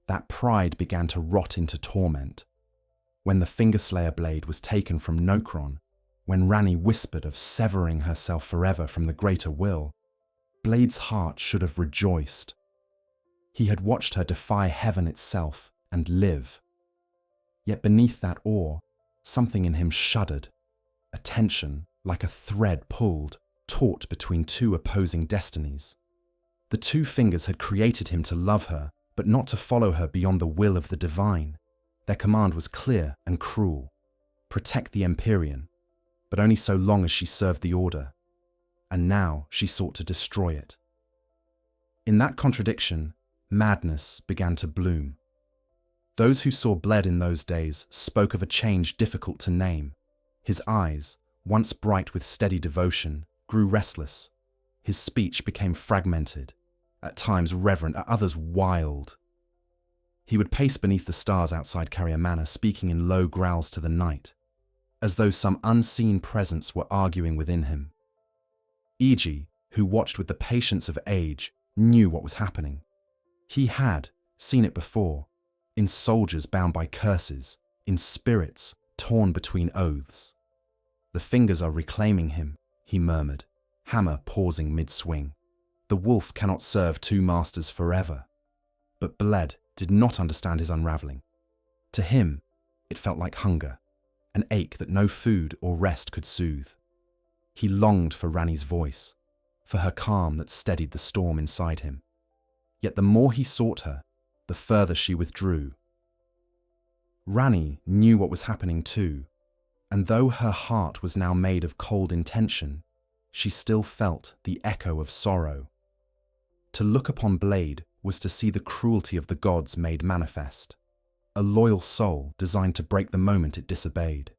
that pride began to rot into torment. When the Fingerslayer blade was taken from Nokron, when Ranni whispered of severing herself forever from the greater will, Blade's heart should have rejoiced. He had watched her defy heaven itself and live. Yet beneath that awe, something in him shuddered, a tension like a thread pulled, taut between two opposing destinies. The two fingers had created him to love her, but not to follow her beyond the will of the divine. Their command was clear and cruel. Protect the Empyrean, but only so long as she served the Order. And now she sought to destroy it. In that contradiction, madness began to bloom. Those who saw Bled in those days spoke of a change difficult to name. His eyes, once bright with steady devotion, grew restless. His speech became fragmented, at times reverent, at others wild. He would pace beneath the stars outside Carian Manor, speaking in low growls to the night, as though some unseen presence were arguing within him. Iji, who watched with the patience of age, knew what was happening. He had seen it before, in soldiers bound by curses, in spirits torn between oaths. "The fingers are reclaiming him," he murmured, hammer pausing mid-swing. "The wolf cannot serve two masters forever." But Bled did not understand his unraveling. To him, it felt like hunger, an ache that no food or rest could soothe. He longed for Ranni's voice, for her calm that steadied the storm inside him. Yet the more he sought her, the further she withdrew. Ranni knew what was happening too, and though her heart was now made of cold intention, she still felt the echo of sorrow. To look upon Blade was to see the cruelty of the gods made manifest, a loyal soul designed to break the moment it disobeyed.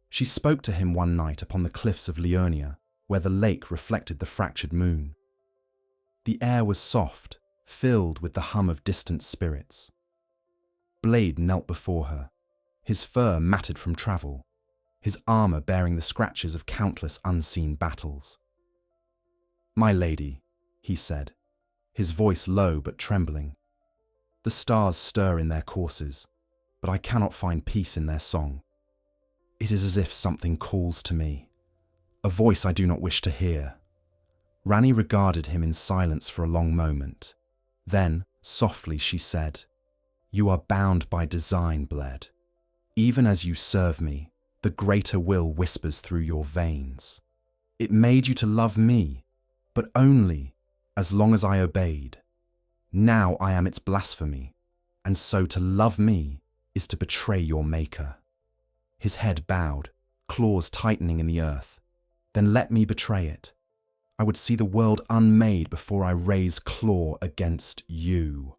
She spoke to him one night upon the cliffs of Liurnia, where the lake reflected the fractured moon. The air was soft, filled with the hum of distant spirits. Blade knelt before her, his fur matted from travel, his armor bearing the scratches of countless unseen battles. "My lady," he said, his voice low but trembling. "The stars stir in their courses, but I cannot find peace in their song. It is as if something calls to me, a voice I do not wish to hear." Ranni regarded him in silence for a long moment. Then, softly, she said, "You are bound by design, Bled. Even as you serve me, the greater will whispers through your veins. It made you to love me, but only as long as I obeyed. Now I am its blasphemy, and so to love me is to betray your maker." His head bowed, claws tightening in the earth. "Then let me betray it. I would see the world unmade before I raise claw against you."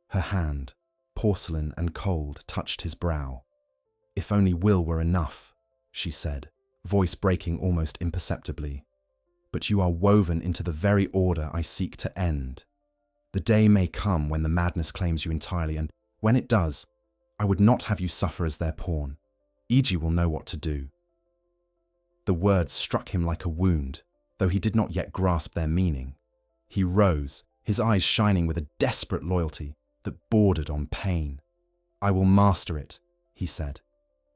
Her hand, porcelain and cold, touched his brow. "If only will were enough," she said, voice breaking almost imperceptibly. "But you are woven into the very order I seek to end. The day may come when the madness claims you entirely, and when it does, I would not have you suffer as their pawn. Iji will know what to do." The words struck him like a wound, though he did not yet grasp their meaning. He rose, his eyes shining with a desperate loyalty that bordered on pain. "I will master it," he said.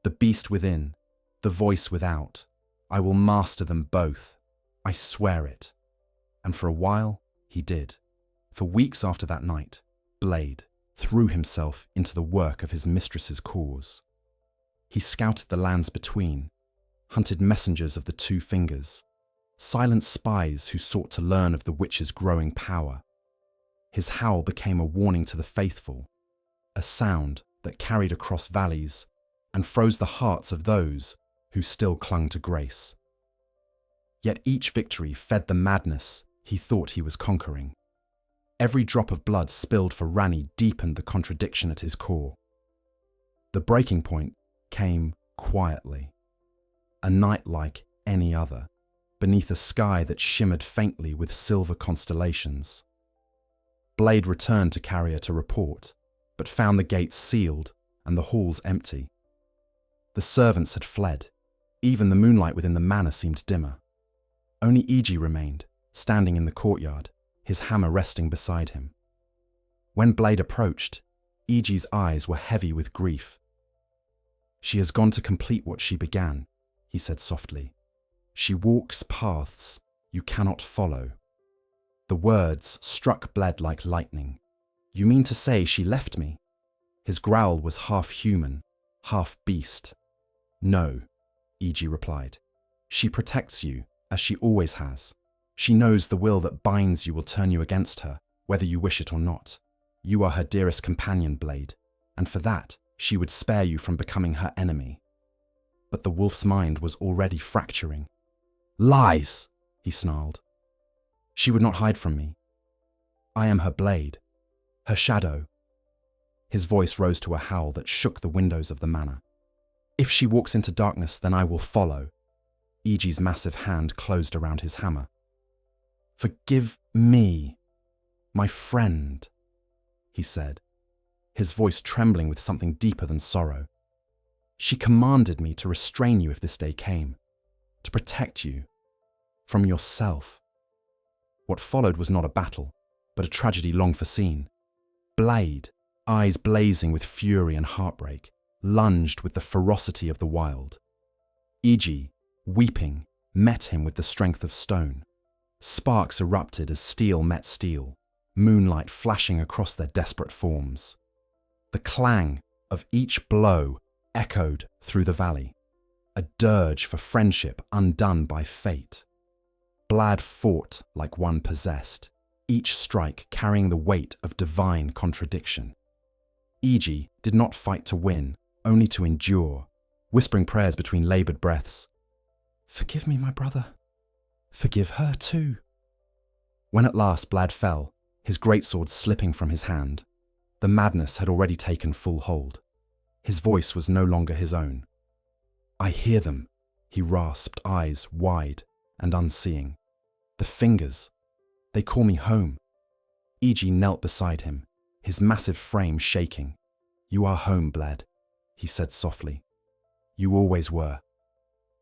"The beast within, the voice without. I will master them both. I swear it." And for a while, he did. For weeks after that night, Blade threw himself into the work of his mistress's cause. He scouted the lands between, hunted messengers of the Two Fingers, silent spies who sought to learn of the witch's growing power. His howl became a warning to the faithful, a sound that carried across valleys and froze the hearts of those who still clung to grace. Yet each victory fed the madness he thought he was conquering. Every drop of blood spilled for Ranni deepened the contradiction at his core. The breaking point came quietly, a night like any other, beneath a sky that shimmered faintly with silver constellations. Blade returned to Carian to report, but found the gates sealed and the halls empty. The servants had fled. Even the moonlight within the manor seemed dimmer. Only Iji remained, standing in the courtyard, his hammer resting beside him. When Blade approached, Iji's eyes were heavy with grief. "She has gone to complete what she began," he said softly. "She walks paths you cannot follow." The words struck Bled like lightning. "You mean to say she left me?" His growl was half human, half beast. "No," Iji replied. "She protects you, as she always has. She knows the will that binds you will turn you against her, whether you wish it or not. You are her dearest companion, Blade, and for that, she would spare you from becoming her enemy." But the wolf's mind was already fracturing. "Lies!" he snarled. "She would not hide from me. I am her blade, her shadow." His voice rose to a howl that shook the windows of the manor. "If she walks into darkness, then I will follow." Iji's massive hand closed around his hammer. "Forgive me," My friend, he said, his voice trembling with something deeper than sorrow. She commanded me to restrain you if this day came, to protect you from yourself. What followed was not a battle, but a tragedy long foreseen. Blade, eyes blazing with fury and heartbreak, lunged with the ferocity of the wild. Iji, weeping, met him with the strength of stone. Sparks erupted as steel met steel, moonlight flashing across their desperate forms. The clang of each blow echoed through the valley, a dirge for friendship undone by fate. Blad fought like one possessed, each strike carrying the weight of divine contradiction. Iji did not fight to win, only to endure, whispering prayers between laboured breaths. Forgive me, my brother. Forgive her too. When at last Blad fell, his greatsword slipping from his hand, the madness had already taken full hold. His voice was no longer his own. I hear them, he rasped, eyes wide and unseeing. The fingers, they call me home. Iji knelt beside him, his massive frame shaking. You are home, Blad, he said softly. You always were.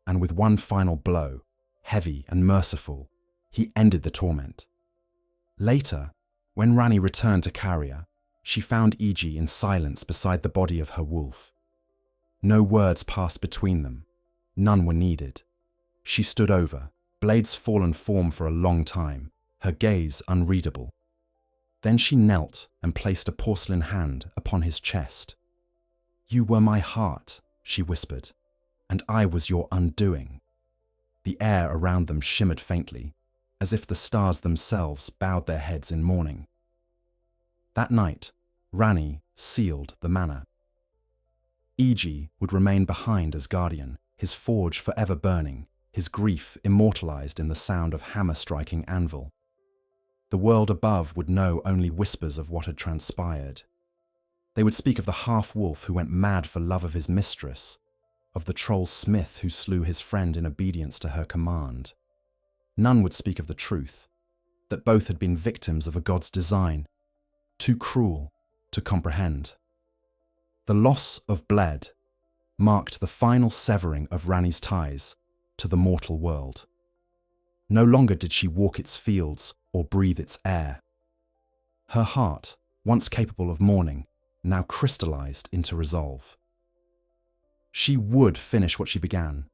And with one final blow, heavy and merciful, he ended the torment. Later, when Ranni returned to Carian, she found Iji in silence beside the body of her wolf. No words passed between them. None were needed. She stood over, Blade's fallen form for a long time, her gaze unreadable. Then she knelt and placed a porcelain hand upon his chest. You were my heart, she whispered, and I was your undoing. The air around them shimmered faintly, as if the stars themselves bowed their heads in mourning. That night, Ranni sealed the manor. Iji would remain behind as guardian, his forge forever burning, his grief immortalized in the sound of hammer-striking anvil. The world above would know only whispers of what had transpired. They would speak of the half-wolf who went mad for love of his mistress, of the troll smith who slew his friend in obedience to her command. None would speak of the truth, that both had been victims of a god's design, too cruel to comprehend. The loss of Bled marked the final severing of Ranni's ties to the mortal world. No longer did she walk its fields or breathe its air. Her heart, once capable of mourning, now crystallized into resolve. She would finish what she began,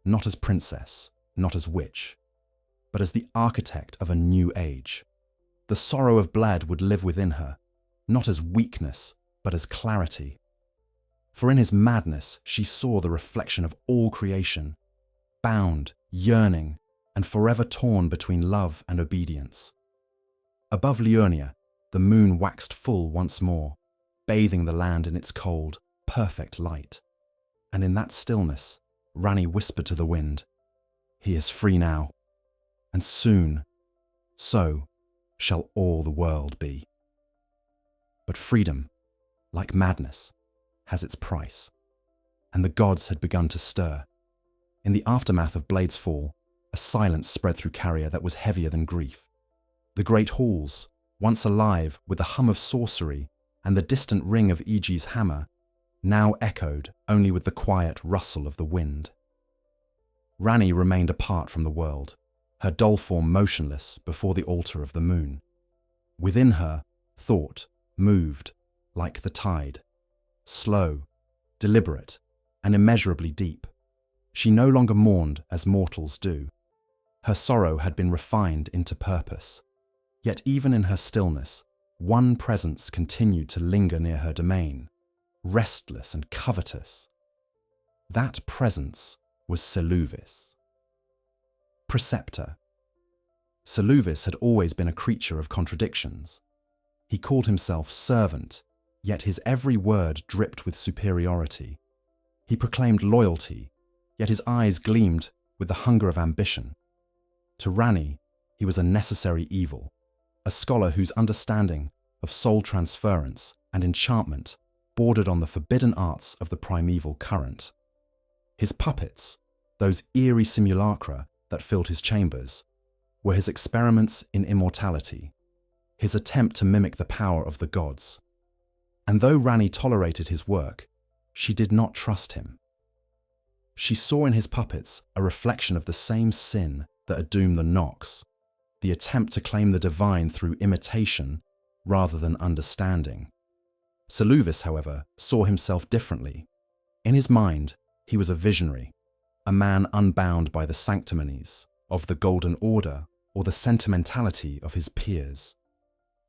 not as princess, not as witch, but as the architect of a new age. The sorrow of Bled would live within her, not as weakness, but as clarity. For in his madness she saw the reflection of all creation, bound, yearning, and forever torn between love and obedience. Above Liurnia, the moon waxed full once more, bathing the land in its cold, perfect light. And in that stillness, Ranni whispered to the wind, He is free now, and soon, so shall all the world be. But freedom, like madness, has its price, and the gods had begun to stir. In the aftermath of Blade's fall, a silence spread through Carian that was heavier than grief. The great halls, once alive with the hum of sorcery and the distant ring of Iji's hammer, now echoed only with the quiet rustle of the wind. Ranni remained apart from the world, her doll form motionless before the altar of the moon. Within her, thought moved like the tide, slow, deliberate, and immeasurably deep. She no longer mourned as mortals do. Her sorrow had been refined into purpose. Yet even in her stillness, one presence continued to linger near her domain, restless and covetous. That presence was Seluvis. Preceptor. Seluvis had always been a creature of contradictions. He called himself servant, yet his every word dripped with superiority. He proclaimed loyalty, yet his eyes gleamed with the hunger of ambition. To Ranni, he was a necessary evil, a scholar whose understanding of soul transference and enchantment bordered on the forbidden arts of the primeval current. His puppets, those eerie simulacra that filled his chambers, were his experiments in immortality. his attempt to mimic the power of the gods. And though Ranni tolerated his work, she did not trust him. She saw in his puppets a reflection of the same sin that had doomed the Nox, the attempt to claim the divine through imitation rather than understanding. Seluvis, however, saw himself differently. In his mind, he was a visionary, a man unbound by the sanctimonies of the Golden Order or the sentimentality of his peers.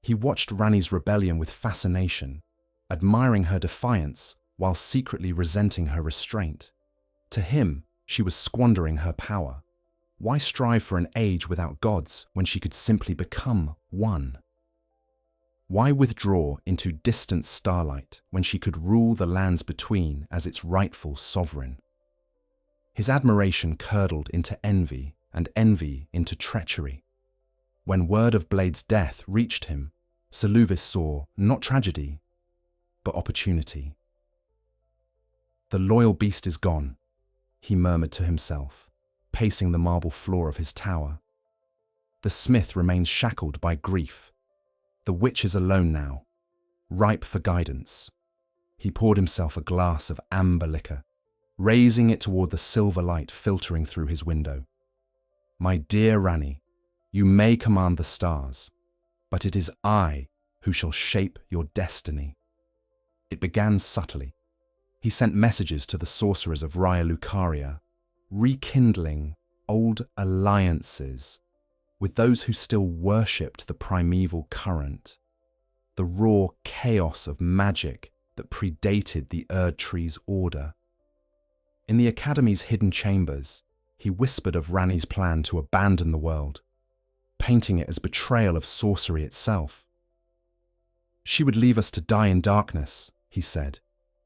He watched Ranni's rebellion with fascination, admiring her defiance while secretly resenting her restraint. To him, she was squandering her power. Why strive for an age without gods when she could simply become one? Why withdraw into distant starlight when she could rule the lands between as its rightful sovereign? His admiration curdled into envy and envy into treachery. When word of Blade's death reached him, Seluvis saw not tragedy, but opportunity. "The loyal beast is gone," he murmured to himself, pacing the marble floor of his tower. "The smith remains shackled by grief. The witch is alone now, ripe for guidance." He poured himself a glass of amber liquor, raising it toward the silver light filtering through his window. "My dear Ranni, you may command the stars, but it is I who shall shape your destiny." It began subtly. He sent messages to the sorcerers of Raya Lucaria, rekindling old alliances with those who still worshipped the primeval current, the raw chaos of magic that predated the Erd Tree's order. In the Academy's hidden chambers, he whispered of Ranni's plan to abandon the world, painting it as betrayal of sorcery itself. "She would leave us to die in darkness," he said,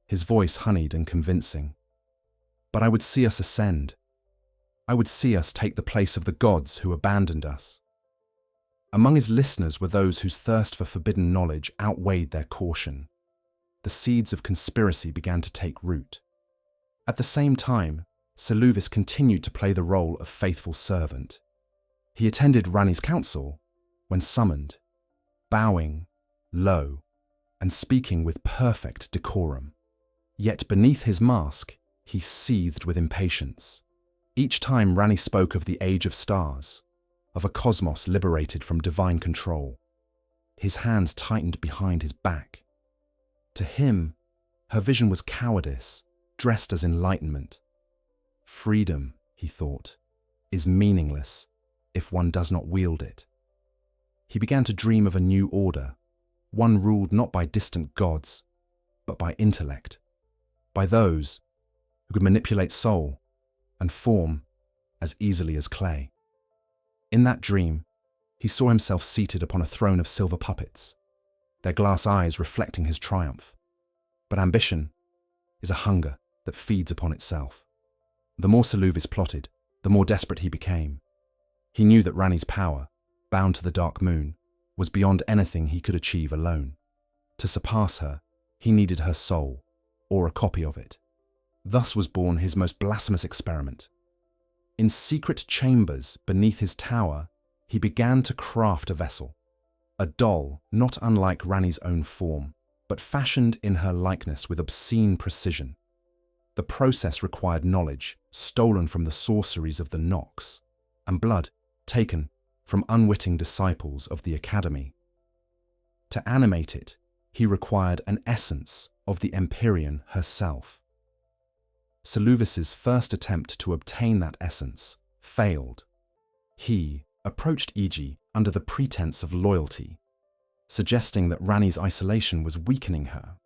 his voice honeyed and convincing. "But I would see us ascend. I would see us take the place of the gods who abandoned us." Among his listeners were those whose thirst for forbidden knowledge outweighed their caution. The seeds of conspiracy began to take root. At the same time, Seluvis continued to play the role of faithful servant. He attended Ranni's council when summoned, bowing low and speaking with perfect decorum. Yet beneath his mask, he seethed with impatience. Each time Ranni spoke of the age of stars, of a cosmos liberated from divine control, his hands tightened behind his back. To him, her vision was cowardice, dressed as enlightenment. Freedom, he thought, is meaningless if one does not wield it. He began to dream of a new order, one ruled not by distant gods, but by intellect, by those who could manipulate soul and form as easily as clay. In that dream, he saw himself seated upon a throne of silver puppets, their glass eyes reflecting his triumph. But ambition is a hunger that feeds upon itself. The more Seluvis plotted, the more desperate he became. He knew that Ranni's power, bound to the dark moon, was beyond anything he could achieve alone. To surpass her, he needed her soul, or a copy of it. Thus was born his most blasphemous experiment. In secret chambers beneath his tower, he began to craft a vessel, a doll not unlike Ranni's own form, but fashioned in her likeness with obscene precision. The process required knowledge stolen from the sorceries of the Nox, and blood taken from unwitting disciples of the Academy. To animate it, he required an essence of the Empyrean herself. Seluvis's first attempt to obtain that essence failed. He approached Iji under the pretense of loyalty, suggesting that Ranni's isolation was weakening her.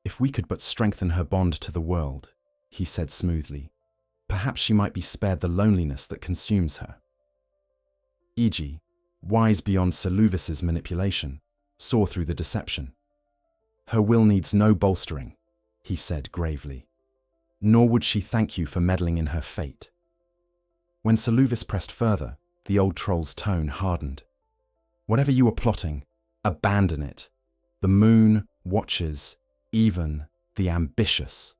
"If we could but strengthen her bond to the world," he said smoothly, "perhaps she might be spared the loneliness that consumes her." Iji, wise beyond Seluvis's manipulation, saw through the deception. "Her will needs no bolstering," he said gravely, "nor would she thank you for meddling in her fate." When Seluvis pressed further, the old troll's tone hardened. "Whatever you are plotting, abandon it. The moon watches even the ambitious."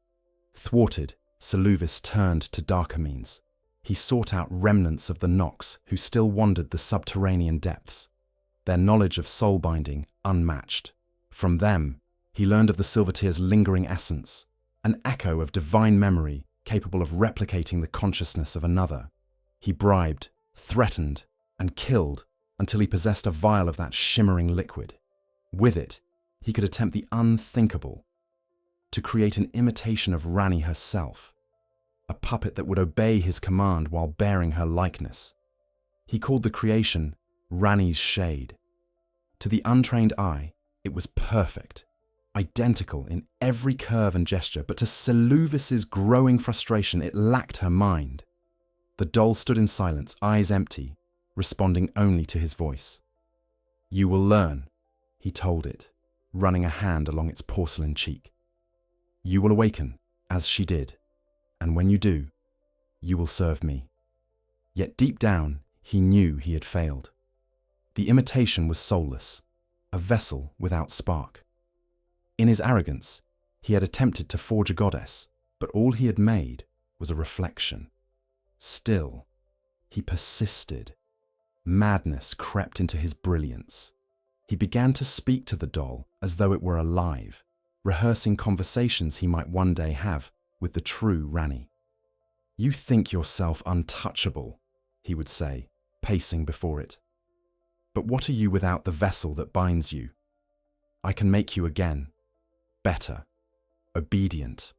Thwarted, Seluvis turned to darker means. He sought out remnants of the Nox who still wandered the subterranean depths. their knowledge of soul binding unmatched. From them, he learned of the Silvertear's lingering essence, an echo of divine memory capable of replicating the consciousness of another. He bribed, threatened, and killed until he possessed a vial of that shimmering liquid. With it, he could attempt the unthinkable, to create an imitation of Ranni herself, a puppet that would obey his command while bearing her likeness. He called the creation Ranni's Shade. To the untrained eye, it was perfect, identical in every curve and gesture, but to Seluvis's growing frustration, it lacked her mind. The doll stood in silence, eyes empty, responding only to his voice. "You will learn," he told it, running a hand along its porcelain cheek. "You will awaken, as she did, and when you do, you will serve me." Yet deep down, he knew he had failed. The imitation was soulless, a vessel without spark. In his arrogance, he had attempted to forge a goddess, but all he had made was a reflection. Still, he persisted. Madness crept into his brilliance. He began to speak to the doll as though it were alive, rehearsing conversations he might one day have with the true Ranni. "You think yourself untouchable," he would say, pacing before it. "But what are you without the vessel that binds you? I can make you again, better, obedient."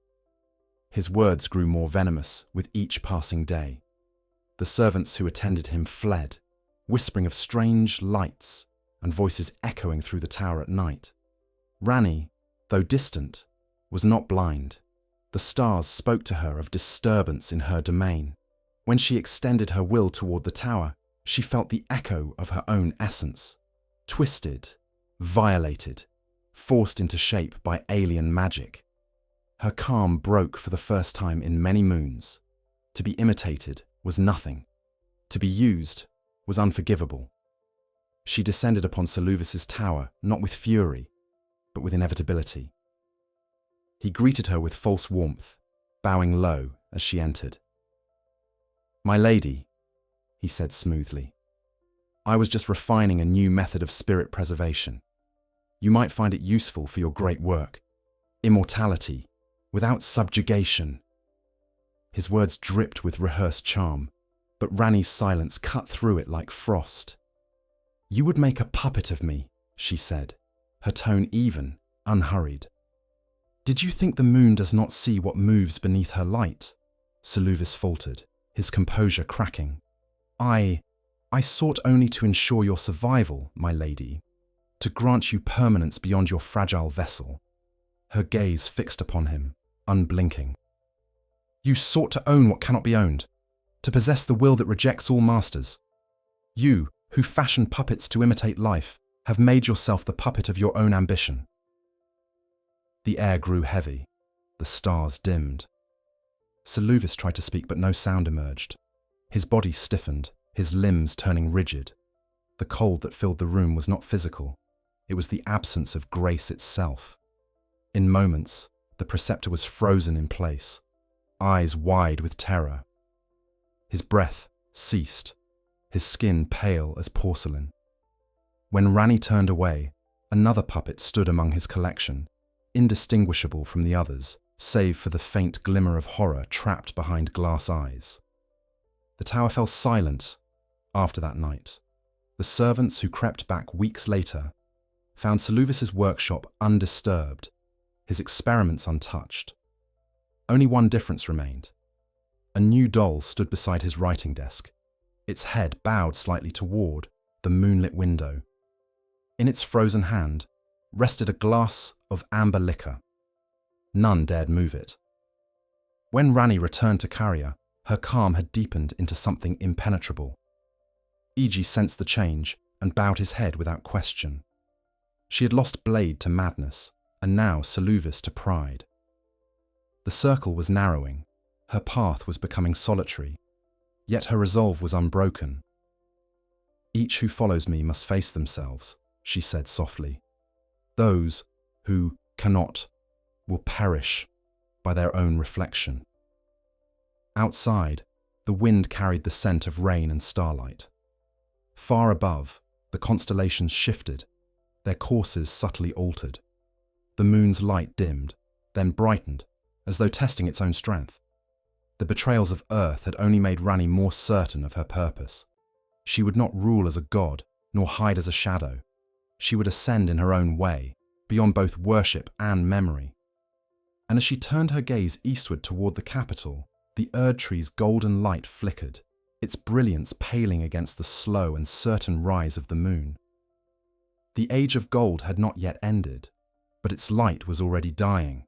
His words grew more venomous with each passing day. The servants who attended him fled, whispering of strange lights and voices echoing through the tower at night. Ranni, though distant, was not blind. The stars spoke to her of disturbance in her domain. When she extended her will toward the tower, she felt the echo of her own essence, twisted, violated, forced into shape by alien magic. Her calm broke for the first time in many moons. To be imitated was nothing. To be used was unforgivable. She descended upon Seluvis's tower, not with fury, but with inevitability. He greeted her with false warmth, bowing low as she entered. "My lady," he said smoothly, "I was just refining a new method of spirit preservation. You might find it useful for your great work. Immortality, without subjugation." His words dripped with rehearsed charm, but Ranni's silence cut through it like frost. "You would make a puppet of me," she said, her tone even, unhurried. "Did you think the moon does not see what moves beneath her light?" Seluvis faltered, his composure cracking. I sought only to ensure your survival, my lady, to grant you permanence beyond your fragile vessel." Her gaze fixed upon him, unblinking. "You sought to own what cannot be owned, to possess the will that rejects all masters. You, who fashion puppets to imitate life, have made yourself the puppet of your own ambition." The air grew heavy. The stars dimmed. Seluvis tried to speak, but no sound emerged. His body stiffened, his limbs turning rigid. The cold that filled the room was not physical. It was the absence of grace itself. In moments, the preceptor was frozen in place, eyes wide with terror. His breath ceased, his skin pale as porcelain. When Ranni turned away, another puppet stood among his collection, indistinguishable from the others, save for the faint glimmer of horror trapped behind glass eyes. The tower fell silent after that night. The servants who crept back weeks later found Seluvis's workshop undisturbed, his experiments untouched. Only one difference remained. A new doll stood beside his writing desk, its head bowed slightly toward the moonlit window. In its frozen hand rested a glass of amber liquor. None dared move it. When Ranni returned to Carian, her calm had deepened into something impenetrable. Iji sensed the change and bowed his head without question. She had lost Blade to madness, and now Seluvis to pride. The circle was narrowing, her path was becoming solitary, yet her resolve was unbroken. "Each who follows me must face themselves," she said softly. "Those who cannot will perish by their own reflection." Outside, the wind carried the scent of rain and starlight. Far above, the the constellations shifted, their courses subtly altered. The moon's light dimmed, then brightened, as though testing its own strength. The betrayals of Earth had only made Ranni more certain of her purpose. She would not rule as a god, nor hide as a shadow. She would ascend in her own way, beyond both worship and memory. And as she turned her gaze eastward toward the capital, the Erd tree's golden light flickered, its brilliance paling against the slow and certain rise of the moon. The age of gold had not yet ended, but its light was already dying.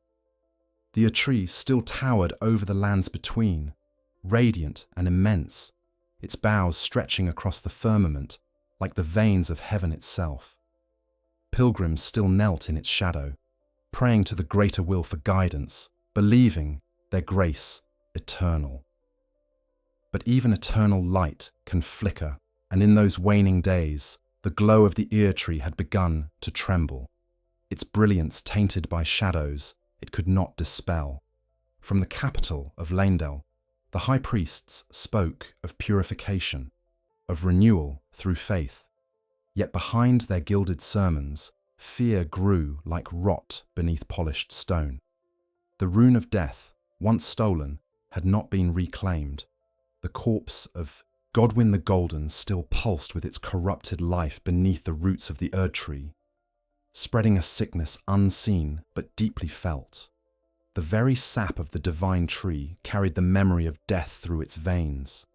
The Erd tree still towered over the lands between, radiant and immense, its boughs stretching across the firmament like the veins of heaven itself. Pilgrims still knelt in its shadow, praying to the greater will for guidance, believing their grace eternal. But even eternal light can flicker, and in those waning days, the glow of the Erd tree had begun to tremble. Its brilliance tainted by shadows it could not dispel. From the capital of Leyndell, the high priests spoke of purification, of renewal through faith. Yet behind their gilded sermons, fear grew like rot beneath polished stone. The rune of death, once stolen, had not been reclaimed. The corpse of Godwyn the Golden still pulsed with its corrupted life beneath the roots of the Erd tree, spreading a sickness unseen but deeply felt. The very sap of the divine tree carried the memory of death through its veins,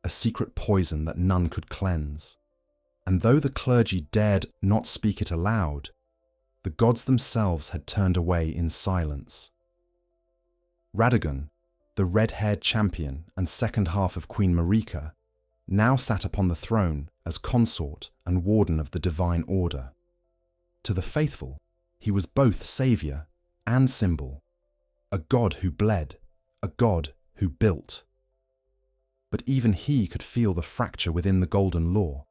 a secret poison that none could cleanse. And though the clergy dared not speak it aloud, the gods themselves had turned away in silence. Radagon, the red-haired champion and second half of Queen Marika, now sat upon the throne as consort and warden of the divine order. To the faithful, he was both saviour and symbol, a god who bled, a god who built. But even he could feel the fracture within the golden law.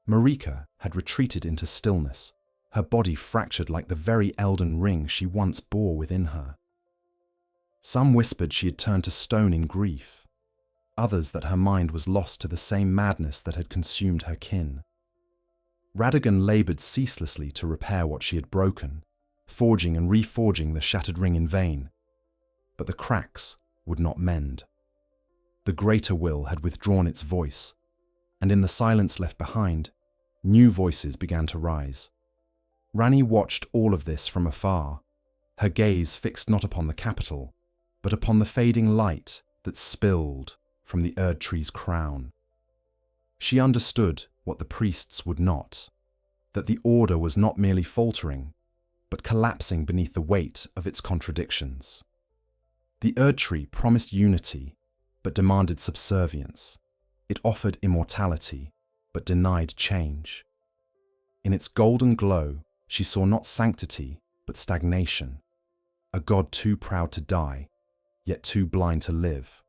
Marika had retreated into stillness, her body fractured like the very Elden Ring she once bore within her. Some whispered she had turned to stone in grief, others that her mind was lost to the same madness that had consumed her kin. Radagon laboured ceaselessly to repair what she had broken, forging and reforging the shattered ring in vain. But the cracks would not mend. The greater will had withdrawn its voice, and in the silence left behind, new voices began to rise. Ranni watched all of this from afar, her gaze fixed not upon the capital, but upon the fading light that spilled from the Erd tree's crown. She understood what the priests would not, that the order was not merely faltering, but collapsing beneath the weight of its contradictions. The Erd tree promised unity, but demanded subservience. It offered immortality, but denied change. In its golden glow, she saw not sanctity, but stagnation. A god too proud to die, yet too blind to live.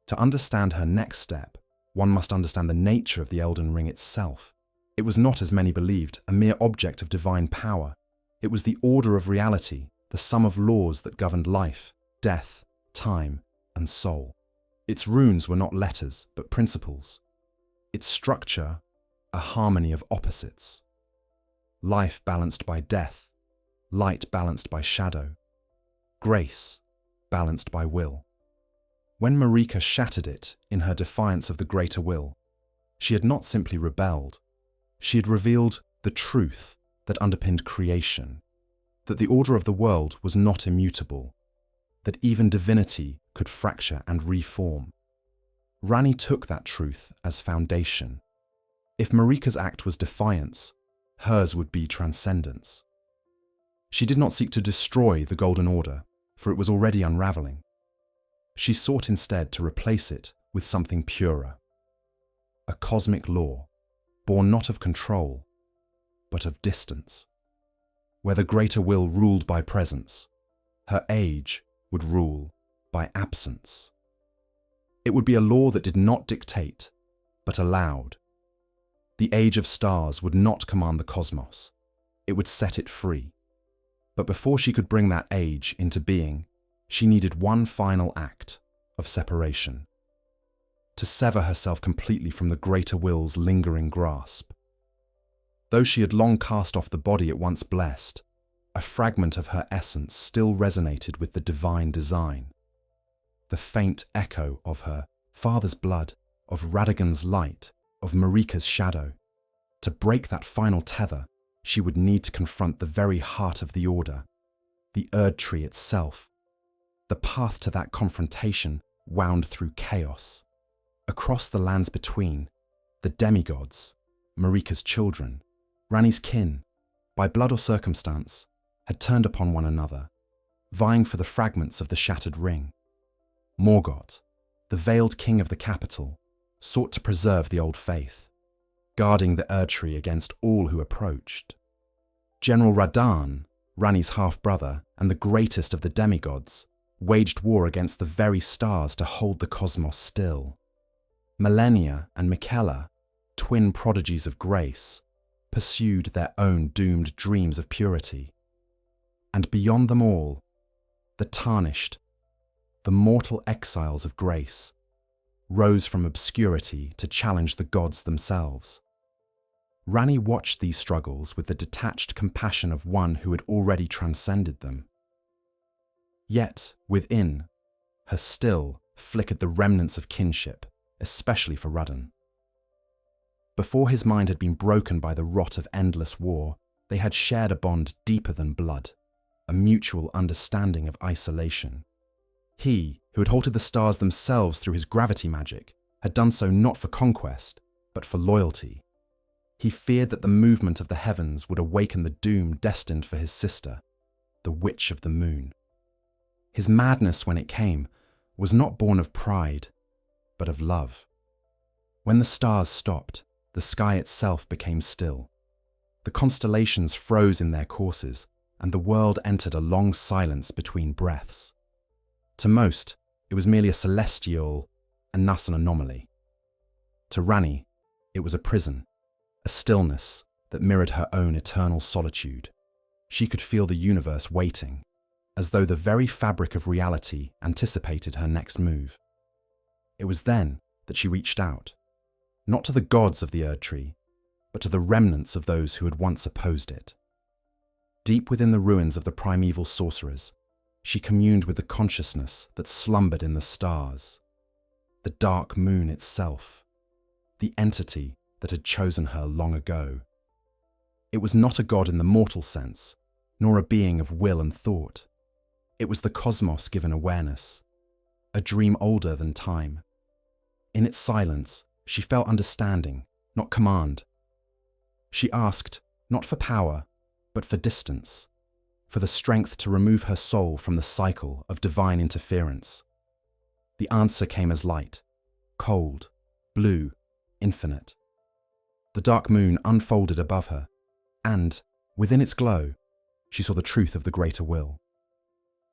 To understand her next step, one must understand the nature of the Elden Ring itself. It was not, as many believed, a mere object of divine power. It was the order of reality, the sum of laws that governed life, death, time, and soul. Its runes were not letters, but principles. Its structure, a harmony of opposites. Life balanced by death, light balanced by shadow, grace balanced by will. When Marika shattered it in her defiance of the greater will, she had not simply rebelled. She had revealed the truth that underpinned creation, that the order of the world was not immutable, that even divinity could fracture and reform. Ranni took that truth as foundation. If Marika's act was defiance, hers would be transcendence. She did not seek to destroy the Golden Order, for it was already unraveling. She sought instead to replace it with something purer. A cosmic law, born not of control, but of distance. Where the greater will ruled by presence, her age would rule by absence. It would be a law that did not dictate, but allowed. The age of stars would not command the cosmos. It would set it free. But before she could bring that age into being, she needed one final act of separation. To sever herself completely from the greater will's lingering grasp. Though she had long cast off the body it once blessed, a fragment of her essence still resonated with the divine design. The faint echo of her father's blood, of Radagon's light, of Marika's shadow. To break that final tether, she would need to confront the very heart of the Order, the Erd Tree itself. The path to that confrontation wound through chaos. Across the lands between, the demigods, Marika's children, Ranni's kin, by blood or circumstance, had turned upon one another, vying for the fragments of the shattered ring. Morgoth, the veiled king of the capital, sought to preserve the old faith, guarding the Erd Tree against all who approached. General Radahn, Ranni's half-brother and the greatest of the demigods, waged war against the very stars to hold the cosmos still. Malenia and Miquella, twin prodigies of grace, pursued their own doomed dreams of purity. And beyond them all, the tarnished, the mortal exiles of grace, rose from obscurity to challenge the gods themselves. Ranni watched these struggles with the detached compassion of one who had already transcended them. Yet, within, her still flickered the remnants of kinship, especially for Radahn. Before his mind had been broken by the rot of endless war, they had shared a bond deeper than blood, a mutual understanding of isolation. He, who had halted the stars themselves through his gravity magic, had done so not for conquest, but for loyalty. He feared that the movement of the heavens would awaken the doom destined for his sister, the Witch of the Moon. His madness, when it came, was not born of pride, but of love. When the stars stopped, the sky itself became still. The constellations froze in their courses, and the world entered a long silence between breaths. To most, it was merely a celestial, and thus an anomaly. To Ranni, it was a prison, a stillness that mirrored her own eternal solitude. She could feel the universe waiting, as though the very fabric of reality anticipated her next move. It was then that she reached out, not to the gods of the Erd Tree, but to the remnants of those who had once opposed it. Deep within the ruins of the primeval sorcerers, she communed with the consciousness that slumbered in the stars, the dark moon itself, the entity that had chosen her long ago. It was not a god in the mortal sense, nor a being of will and thought. It was the cosmos given awareness, a dream older than time. In its silence, she felt understanding, not command. She asked, not for power, but for distance, for the strength to remove her soul from the cycle of divine interference. The answer came as light, cold, blue, infinite. The dark moon unfolded above her, and, within its glow, she saw the truth of the greater will.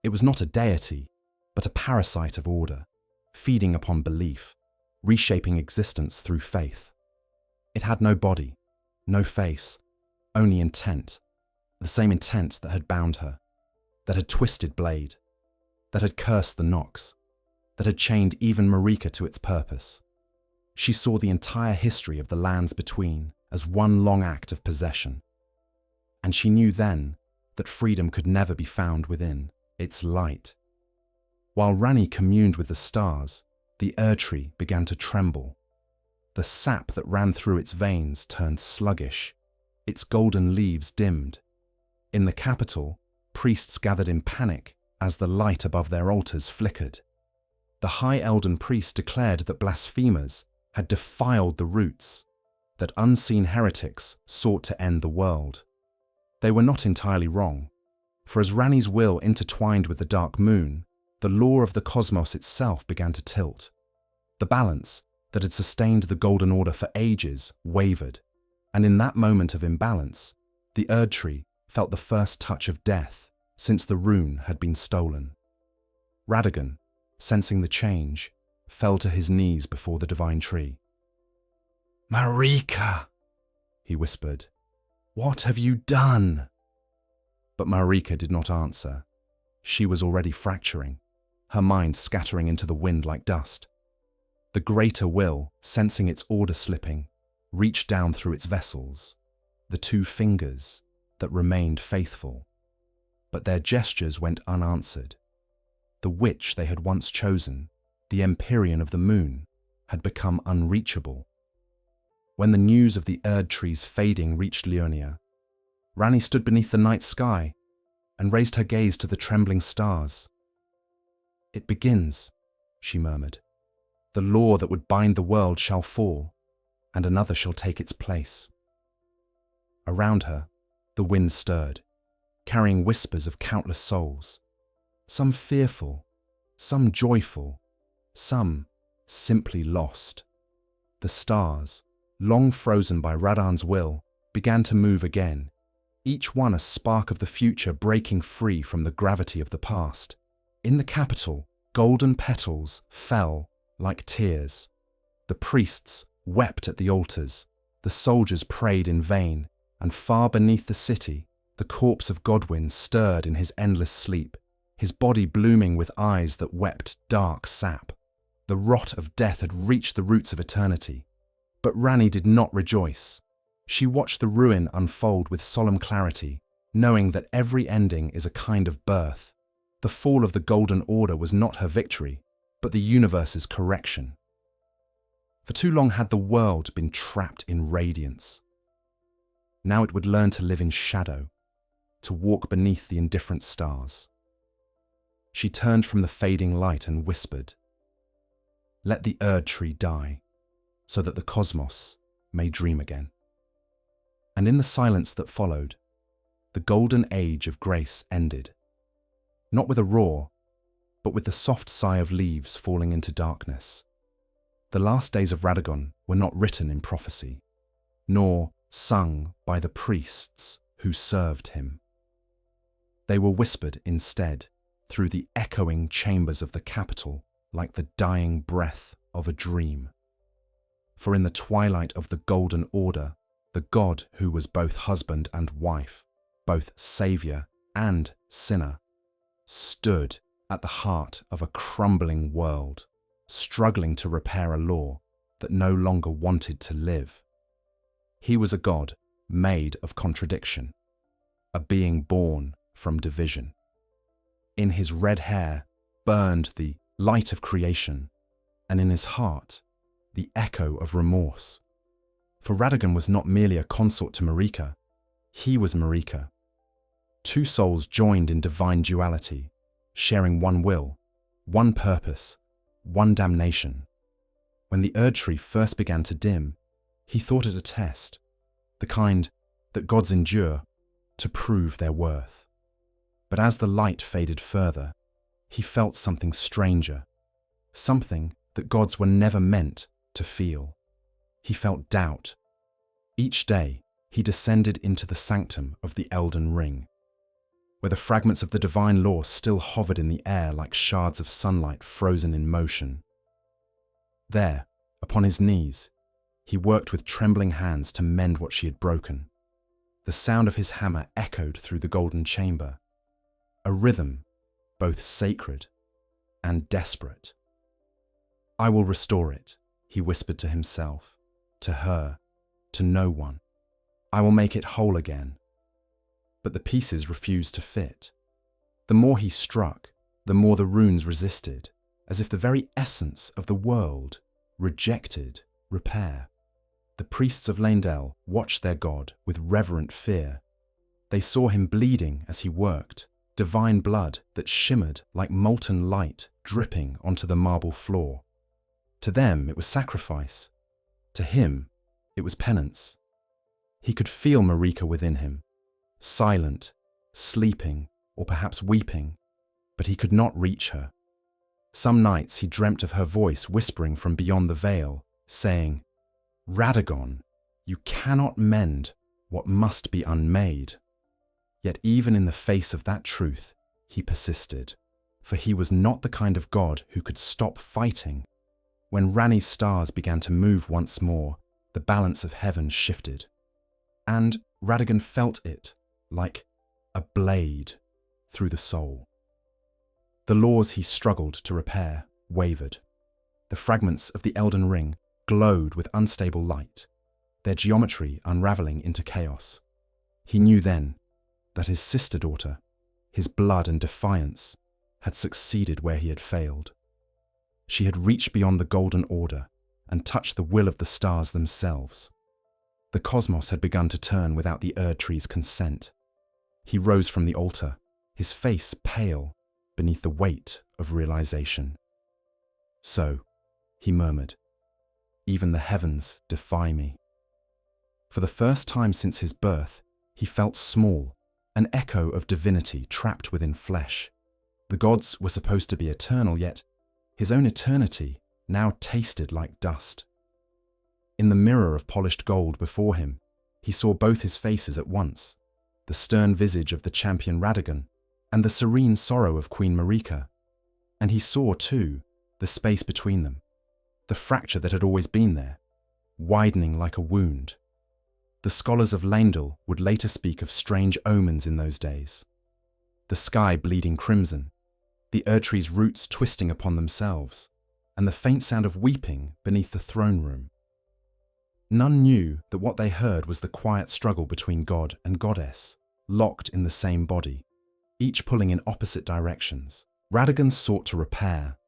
It was not a deity, but a parasite of order, feeding upon belief, reshaping existence through faith. It had no body, no face, only intent, the same intent that had bound her, that had twisted Blade, that had cursed the Nox, that had chained even Marika to its purpose. She saw the entire history of the lands between as one long act of possession. And she knew then that freedom could never be found within its light. While Ranni communed with the stars, the Erd Tree began to tremble. The sap that ran through its veins turned sluggish. Its golden leaves dimmed. In the capital, priests gathered in panic as the light above their altars flickered. The High Elden priest declared that blasphemers had defiled the roots, that unseen heretics sought to end the world. They were not entirely wrong, for as Ranni's will intertwined with the dark moon, the law of the cosmos itself began to tilt. The balance that had sustained the Golden Order for ages wavered, and in that moment of imbalance, the Erd Tree felt the first touch of death since the rune had been stolen. Radagon, sensing the change, fell to his knees before the divine tree. "Marika," he whispered, "what have you done?" But Marika did not answer. She was already fracturing, her mind scattering into the wind like dust. The greater will, sensing its order slipping, reached down through its vessels, the two fingers that remained faithful. But their gestures went unanswered. The witch they had once chosen, the Empyrean of the moon, had become unreachable. When the news of the Erd tree's fading reached Liurnia, Ranni stood beneath the night sky and raised her gaze to the trembling stars. "It begins," she murmured. "The law that would bind the world shall fall, and another shall take its place." Around her, the wind stirred, carrying whispers of countless souls, some fearful, some joyful, some simply lost. The stars, long frozen by Radahns's will, began to move again, each one a spark of the future breaking free from the gravity of the past. In the capital, golden petals fell like tears. The priests wept at the altars, the soldiers prayed in vain, and far beneath the city, the corpse of Godwyn stirred in his endless sleep, his body blooming with eyes that wept dark sap. The rot of death had reached the roots of eternity. But Ranni did not rejoice. She watched the ruin unfold with solemn clarity, knowing that every ending is a kind of birth. The fall of the Golden Order was not her victory, but the universe's correction. For too long had the world been trapped in radiance. Now it would learn to live in shadow, to walk beneath the indifferent stars. She turned from the fading light and whispered, "Let the Erd tree die, so that the cosmos may dream again." And in the silence that followed, the golden age of grace ended, not with a roar, but with the soft sigh of leaves falling into darkness. The last days of Radagon were not written in prophecy, nor sung by the priests who served him. They were whispered instead through the echoing chambers of the capital like the dying breath of a dream. For in the twilight of the Golden Order, the God who was both husband and wife, both saviour and sinner, stood at the heart of a crumbling world, struggling to repair a law that no longer wanted to live. He was a God made of contradiction, a being born from division. In his red hair burned the light of creation, and in his heart the echo of remorse. For Radagon was not merely a consort to Marika, he was Marika. Two souls joined in divine duality, sharing one will, one purpose, one damnation. When the Erd tree first began to dim, he thought it a test, the kind that gods endure to prove their worth. But as the light faded further, he felt something stranger, something that gods were never meant to feel. He felt doubt. Each day, he descended into the sanctum of the Elden Ring, where the fragments of the divine law still hovered in the air like shards of sunlight frozen in motion. There, upon his knees, he worked with trembling hands to mend what she had broken. The sound of his hammer echoed through the golden chamber, a rhythm both sacred and desperate. "I will restore it," he whispered to himself, to her, to no one. "I will make it whole again." But the pieces refused to fit. The more he struck, the more the runes resisted, as if the very essence of the world rejected repair. The priests of Leyndell watched their god with reverent fear. They saw him bleeding as he worked, divine blood that shimmered like molten light dripping onto the marble floor. To them, it was sacrifice. To him, it was penance. He could feel Marika within him, silent, sleeping, or perhaps weeping, but he could not reach her. Some nights he dreamt of her voice whispering from beyond the veil, saying, "Radagon, you cannot mend what must be unmade." Yet even in the face of that truth, he persisted, for he was not the kind of god who could stop fighting. When Ranni's stars began to move once more, the balance of heaven shifted, and Radagon felt it like a blade through the soul. The laws he struggled to repair wavered. The fragments of the Elden Ring glowed with unstable light. their geometry unraveling into chaos. He knew then that his sister-daughter, his blood and defiance, had succeeded where he had failed. She had reached beyond the Golden Order and touched the will of the stars themselves. The cosmos had begun to turn without the Erdtree's consent. He rose from the altar, his face pale beneath the weight of realization. "So," he murmured, "even the heavens defy me." For the first time since his birth, he felt small, an echo of divinity trapped within flesh. The gods were supposed to be eternal, yet his own eternity now tasted like dust. In the mirror of polished gold before him, he saw both his faces at once, the stern visage of the champion Radagon and the serene sorrow of Queen Marika. And he saw, too, the space between them, the fracture that had always been there, widening like a wound. The scholars of Leyndell would later speak of strange omens in those days. The sky bleeding crimson, the Erdtree's roots twisting upon themselves, and the faint sound of weeping beneath the throne room. None knew that what they heard was the quiet struggle between god and goddess, locked in the same body, each pulling in opposite directions. Radagon sought to repair,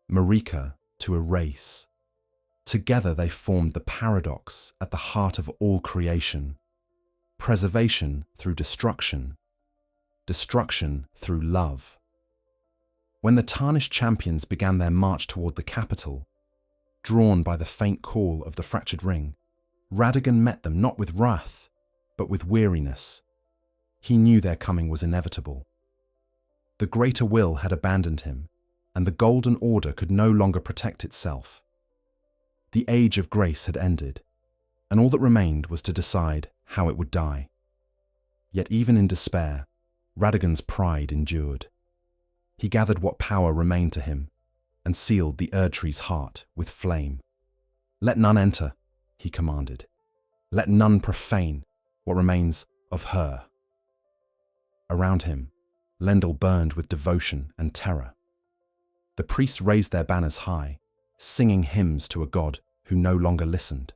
Marika to erase. Together they formed the paradox at the heart of all creation: preservation through destruction, destruction through love. When the tarnished champions began their march toward the capital, drawn by the faint call of the fractured ring, Radagon met them not with wrath, but with weariness. He knew their coming was inevitable. The greater will had abandoned him, and the Golden Order could no longer protect itself. The age of grace had ended, and all that remained was to decide how it would die. Yet even in despair, Radagon's pride endured. He gathered what power remained to him, and sealed the Erdtree's heart with flame. "Let none enter," he commanded. "Let none profane what remains of her." Around him, Leyndell burned with devotion and terror. The priests raised their banners high, singing hymns to a god who no longer listened.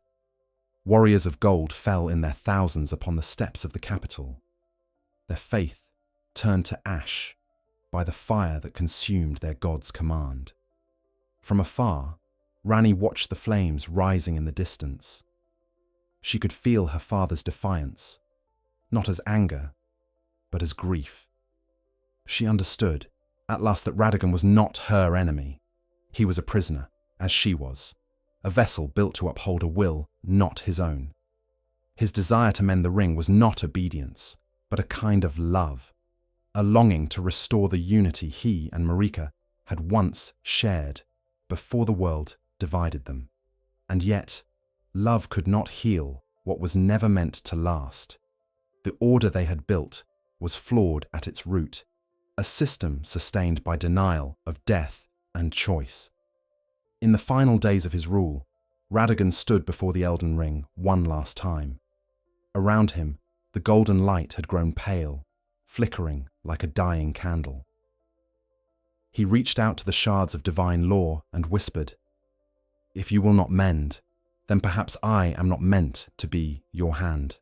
Warriors of gold fell in their thousands upon the steps of the capital. Their faith turned to ash by the fire that consumed their god's command. From afar, Ranni watched the flames rising in the distance. She could feel her father's defiance, not as anger, but as grief. She understood, at last, that Radagon was not her enemy. He was a prisoner, as she was, a vessel built to uphold a will not his own. His desire to mend the ring was not obedience, but a kind of love, a longing to restore the unity he and Marika had once shared before the world divided them. And yet, love could not heal what was never meant to last. The order they had built was flawed at its root, a system sustained by denial of death and choice. In the final days of his rule, Radagon stood before the Elden Ring one last time. Around him, the golden light had grown pale, flickering like a dying candle. He reached out to the shards of divine law and whispered, "If you will not mend, then perhaps I am not meant to be your hand."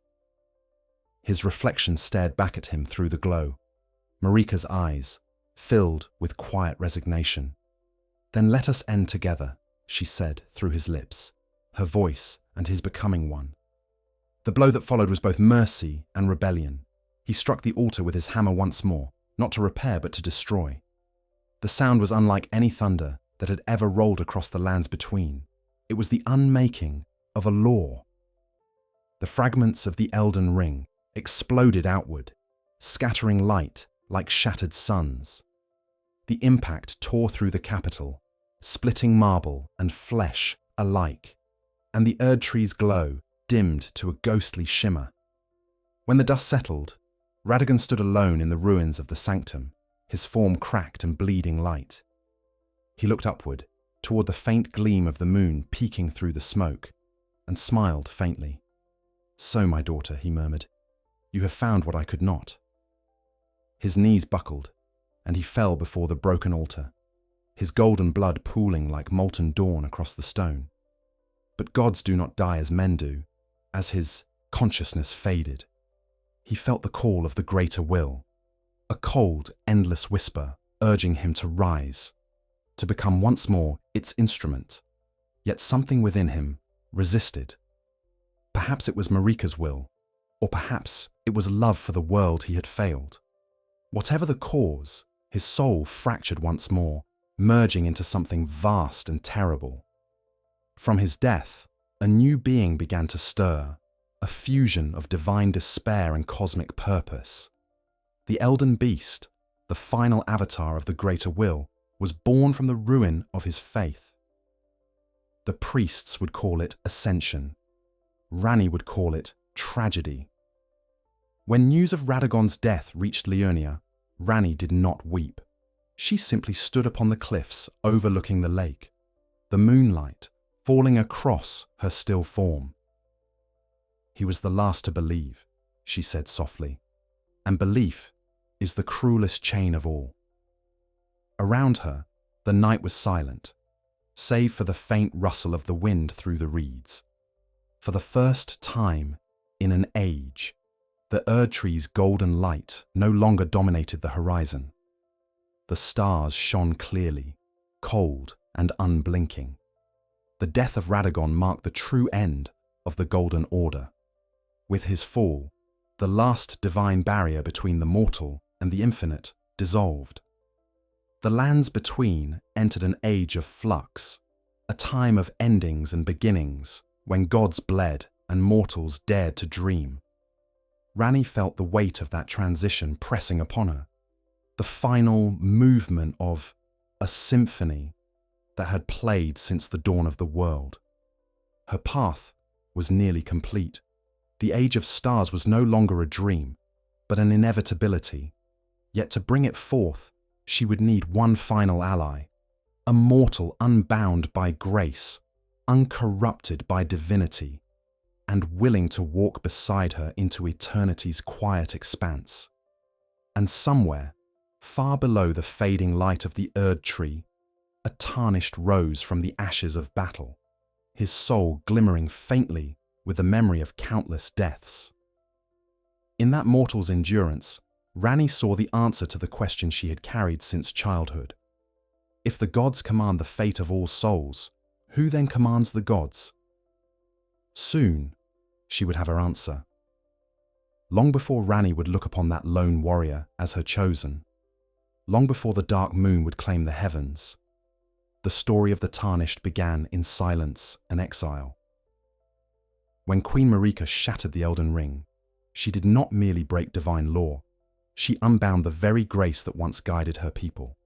His reflection stared back at him through the glow, Marika's eyes filled with quiet resignation. "Then let us end together," she said through his lips, her voice and his becoming one. The blow that followed was both mercy and rebellion. He struck the altar with his hammer once more, not to repair but to destroy. The sound was unlike any thunder that had ever rolled across the lands between. It was the unmaking of a law. The fragments of the Elden Ring exploded outward, scattering light like shattered suns. The impact tore through the capital, splitting marble and flesh alike, and the Erdtree's glow dimmed to a ghostly shimmer. When the dust settled, Radagon stood alone in the ruins of the sanctum, his form cracked and bleeding light. He looked upward, toward the faint gleam of the moon peeking through the smoke, and smiled faintly. "So, my daughter," he murmured, "you have found what I could not." His knees buckled, and he fell before the broken altar, his golden blood pooling like molten dawn across the stone. But gods do not die as men do. As his consciousness faded, he felt the call of the greater will, a cold, endless whisper urging him to rise, to become once more its instrument. Yet something within him resisted. Perhaps it was Marika's will, or perhaps it was love for the world he had failed. Whatever the cause, his soul fractured once more, merging into something vast and terrible. From his death, a new being began to stir, a fusion of divine despair and cosmic purpose. The Elden Beast, the final avatar of the greater will, was born from the ruin of his faith. The priests would call it ascension. Ranni would call it tragedy. When news of Radagon's death reached Liurnia, Ranni did not weep. She simply stood upon the cliffs overlooking the lake, the moonlight falling across her still form. "He was the last to believe," she said softly, "and belief is the cruelest chain of all." Around her, the night was silent, save for the faint rustle of the wind through the reeds. For the first time in an age, the Erd-tree's golden light no longer dominated the horizon. The stars shone clearly, cold and unblinking. The death of Radagon marked the true end of the Golden Order. With his fall, the last divine barrier between the mortal and the infinite dissolved. The lands between entered an age of flux, a time of endings and beginnings, when gods bled and mortals dared to dream. Ranni felt the weight of that transition pressing upon her, the final movement of a symphony that had played since the dawn of the world. Her path was nearly complete. The Age of Stars was no longer a dream, but an inevitability. Yet to bring it forth, she would need one final ally, a mortal unbound by grace, uncorrupted by divinity, and willing to walk beside her into eternity's quiet expanse. And somewhere, far below the fading light of the Erd-tree, a tarnished rose from the ashes of battle, his soul glimmering faintly with the memory of countless deaths. In that mortal's endurance, Ranni saw the answer to the question she had carried since childhood. If the gods command the fate of all souls, who then commands the gods? Soon, she would have her answer. Long before Ranni would look upon that lone warrior as her chosen, long before the dark moon would claim the heavens, the story of the Tarnished began in silence and exile. When Queen Marika shattered the Elden Ring, she did not merely break divine law, she unbound the very grace that once guided her people.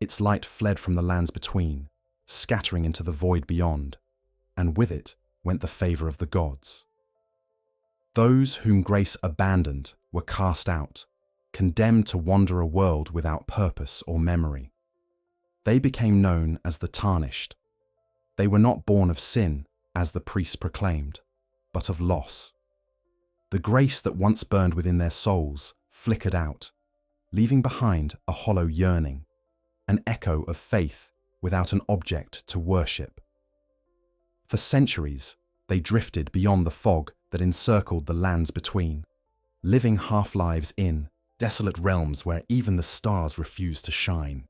Its light fled from the lands between, scattering into the void beyond, and with it went the favor of the gods. Those whom grace abandoned were cast out, condemned to wander a world without purpose or memory. They became known as the Tarnished. They were not born of sin, as the priests proclaimed, but of loss. The grace that once burned within their souls flickered out, leaving behind a hollow yearning, an echo of faith without an object to worship. For centuries, they drifted beyond the fog that encircled the lands between, living half-lives in desolate realms where even the stars refused to shine.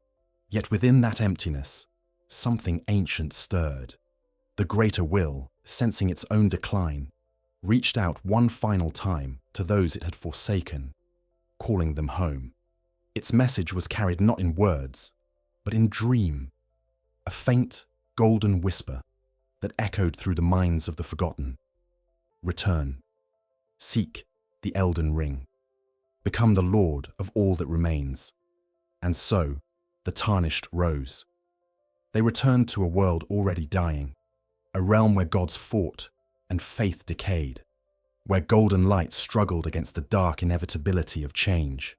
Yet within that emptiness, something ancient stirred. The greater will, sensing its own decline, reached out one final time to those it had forsaken, calling them home. Its message was carried not in words, but in dream, a faint, golden whisper that echoed through the minds of the forgotten. Return. Seek the Elden Ring. Become the lord of all that remains. And so, the Tarnished rose. They returned to a world already dying, a realm where gods fought and faith decayed, where golden light struggled against the dark inevitability of change.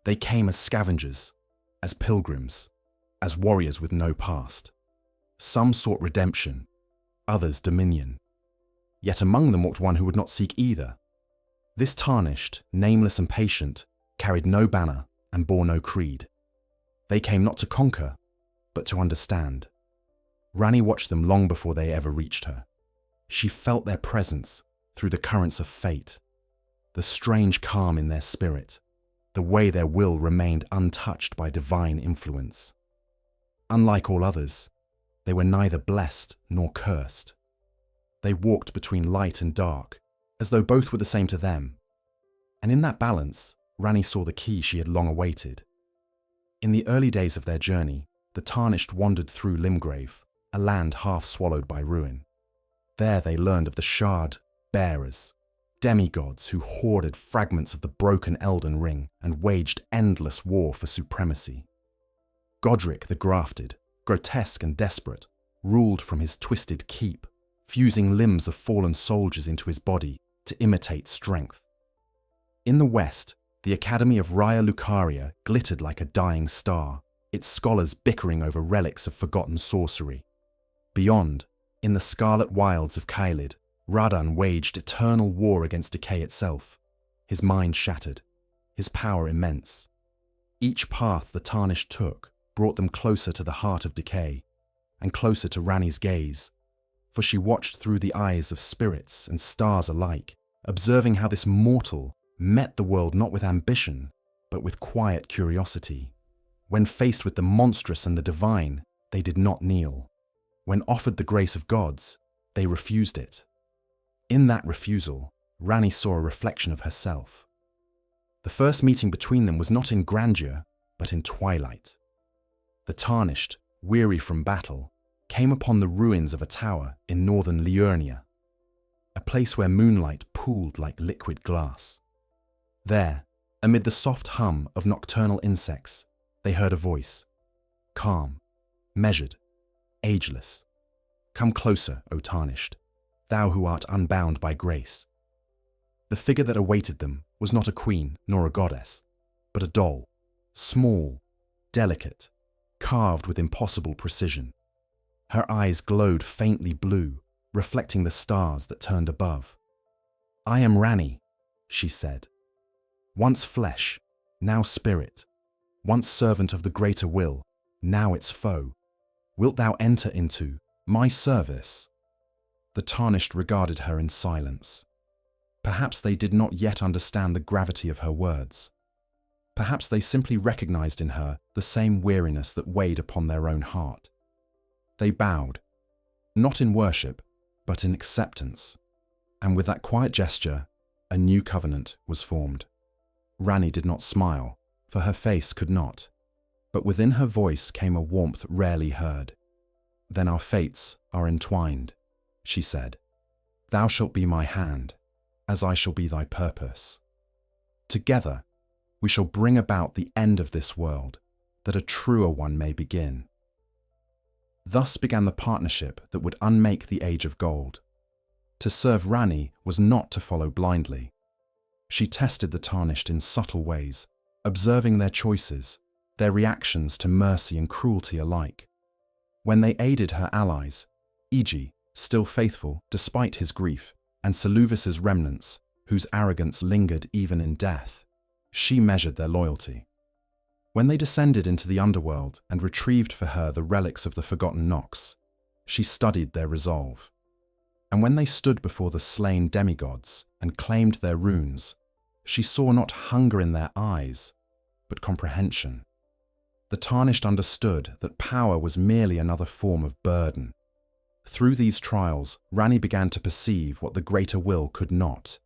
They came as scavengers, as pilgrims, as warriors with no past. Some sought redemption, others dominion. Yet among them walked one who would not seek either. This Tarnished, nameless and patient, carried no banner and bore no creed. They came not to conquer, but to understand. Ranni watched them long before they ever reached her. She felt their presence through the currents of fate, the strange calm in their spirit, the way their will remained untouched by divine influence. Unlike all others, they were neither blessed nor cursed. They walked between light and dark, as though both were the same to them. And in that balance, Ranni saw the key she had long awaited. In the early days of their journey, the Tarnished wandered through Limgrave, a land half swallowed by ruin. There they learned of the Shard Bearers, demigods who hoarded fragments of the broken Elden Ring and waged endless war for supremacy. Godric the Grafted, grotesque and desperate, ruled from his twisted keep, fusing limbs of fallen soldiers into his body to imitate strength. In the west, the Academy of Raya Lucaria glittered like a dying star, its scholars bickering over relics of forgotten sorcery. Beyond, in the scarlet wilds of Caelid, Radahn waged eternal war against decay itself, his mind shattered, his power immense. Each path the Tarnished took brought them closer to the heart of decay, and closer to Ranni's gaze, for she watched through the eyes of spirits and stars alike, observing how this mortal met the world not with ambition, but with quiet curiosity. When faced with the monstrous and the divine, they did not kneel. When offered the grace of gods, they refused it. In that refusal, Ranni saw a reflection of herself. The first meeting between them was not in grandeur, but in twilight. The Tarnished, weary from battle, came upon the ruins of a tower in northern Liurnia, a place where moonlight pooled like liquid glass. There, amid the soft hum of nocturnal insects, they heard a voice, calm, measured, ageless. Come closer, O Tarnished, thou who art unbound by grace. The figure that awaited them was not a queen nor a goddess, but a doll, small, delicate, carved with impossible precision. Her eyes glowed faintly blue, reflecting the stars that turned above. I am Ranni, she said. Once flesh, now spirit, once servant of the greater will, now its foe. Wilt thou enter into my service? The Tarnished regarded her in silence. Perhaps they did not yet understand the gravity of her words. Perhaps they simply recognized in her the same weariness that weighed upon their own heart. They bowed, not in worship, but in acceptance, and with that quiet gesture, a new covenant was formed. Ranni did not smile, for her face could not, but within her voice came a warmth rarely heard. Then our fates are entwined, she said. Thou shalt be my hand, as I shall be thy purpose. Together, we shall bring about the end of this world, that a truer one may begin. Thus began the partnership that would unmake the Age of Gold. To serve Ranni was not to follow blindly. She tested the Tarnished in subtle ways, observing their choices, their reactions to mercy and cruelty alike. When they aided her allies, Iji, still faithful despite his grief, and Seluvis's remnants, whose arrogance lingered even in death, she measured their loyalty. When they descended into the underworld and retrieved for her the relics of the forgotten Nox, she studied their resolve. And when they stood before the slain demigods and claimed their runes, she saw not hunger in their eyes, but comprehension. The Tarnished understood that power was merely another form of burden. Through these trials, Ranni began to perceive what the greater will could not,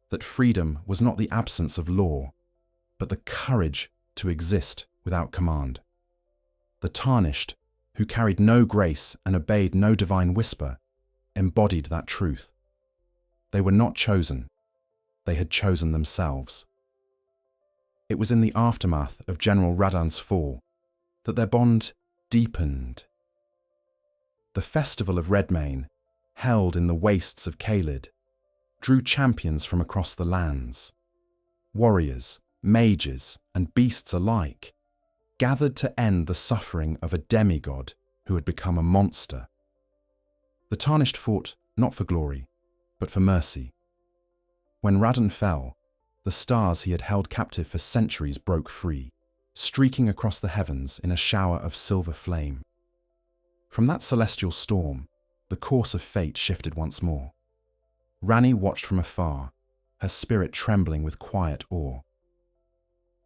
that freedom was not the absence of law, but the courage to exist without command. The Tarnished, who carried no grace and obeyed no divine whisper, embodied that truth. They were not chosen. They had chosen themselves. It was in the aftermath of General Radahn's fall that their bond deepened. The Festival of Redmane, held in the wastes of Caelid, drew champions from across the lands. Warriors, mages, and beasts alike gathered to end the suffering of a demigod who had become a monster. The Tarnished fought not for glory, but for mercy. When Radahn fell, the stars he had held captive for centuries broke free, streaking across the heavens in a shower of silver flame. From that celestial storm, the course of fate shifted once more. Ranni watched from afar, her spirit trembling with quiet awe.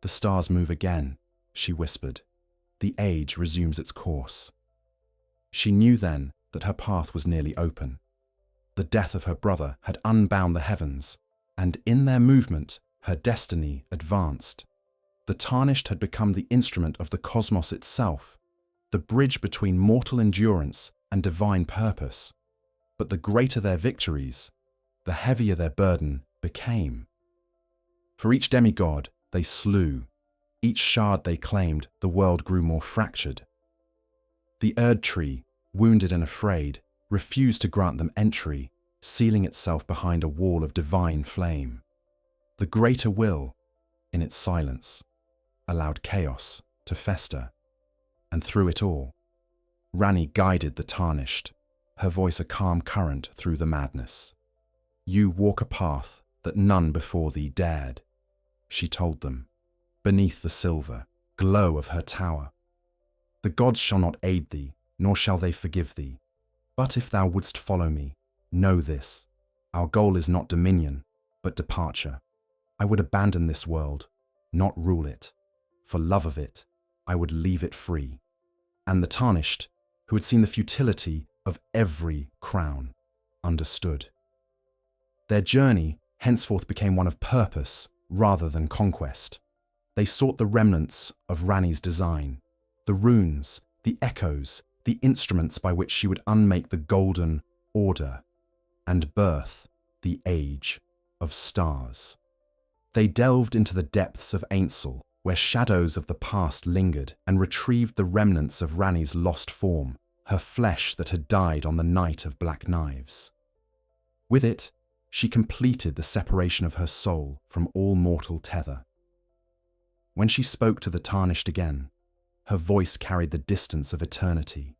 "The stars move again," she whispered. "The age resumes its course." She knew then that her path was nearly open. The death of her brother had unbound the heavens, and in their movement, her destiny advanced. The Tarnished had become the instrument of the cosmos itself, the bridge between mortal endurance and divine purpose. But the greater their victories, the heavier their burden became. For each demigod they slew, each shard they claimed, the world grew more fractured. The Erd Tree, wounded and afraid, refused to grant them entry, sealing itself behind a wall of divine flame. The greater will, in its silence, allowed chaos to fester. And through it all, Ranni guided the Tarnished, her voice a calm current through the madness. "You walk a path that none before thee dared," she told them, beneath the silver glow of her tower. "The gods shall not aid thee, nor shall they forgive thee. But if thou wouldst follow me, know this, our goal is not dominion, but departure. I would abandon this world, not rule it. For love of it, I would leave it free." And the Tarnished, who had seen the futility of every crown, understood. Their journey henceforth became one of purpose rather than conquest. They sought the remnants of Ranni's design, the runes, the echoes, the instruments by which she would unmake the golden order and birth the age of stars. They delved into the depths of Ainsel, where shadows of the past lingered, and retrieved the remnants of Ranni's lost form, her flesh that had died on the night of Black Knives. With it, she completed the separation of her soul from all mortal tether. When she spoke to the Tarnished again, her voice carried the distance of eternity.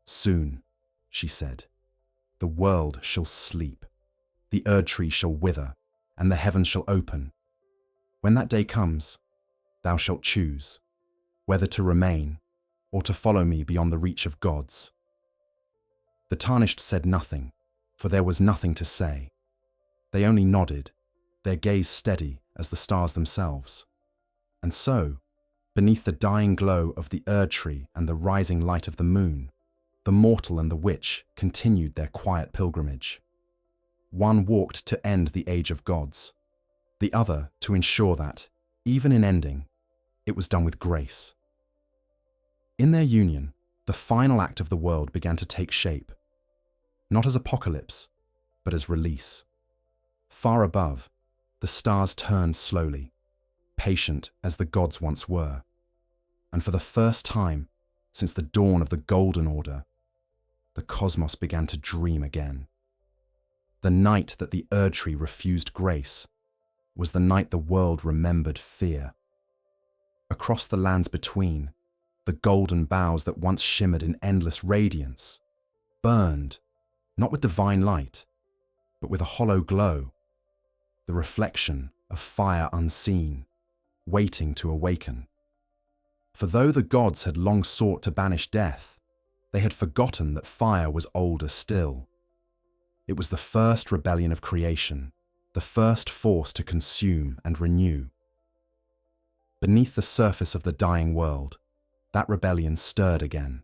"Soon," she said, "the world shall sleep, the Erd Tree shall wither, and the heavens shall open. When that day comes, thou shalt choose whether to remain or to follow me beyond the reach of gods." The Tarnished said nothing, for there was nothing to say. They only nodded, their gaze steady as the stars themselves. And so, beneath the dying glow of the Erd Tree and the rising light of the moon, the mortal and the witch continued their quiet pilgrimage. One walked to end the age of gods, the other to ensure that, even in ending, it was done with grace. In their union, the final act of the world began to take shape, not as apocalypse, but as release. Far above, the stars turned slowly, patient as the gods once were, and for the first time since the dawn of the Golden Order, the cosmos began to dream again. The night that the Erd Tree refused grace was the night the world remembered fear. Across the lands between, the golden boughs that once shimmered in endless radiance burned, not with divine light, but with a hollow glow, the reflection of fire unseen, waiting to awaken. For though the gods had long sought to banish death, they had forgotten that fire was older still. It was the first rebellion of creation, the first force to consume and renew. Beneath the surface of the dying world, that rebellion stirred again.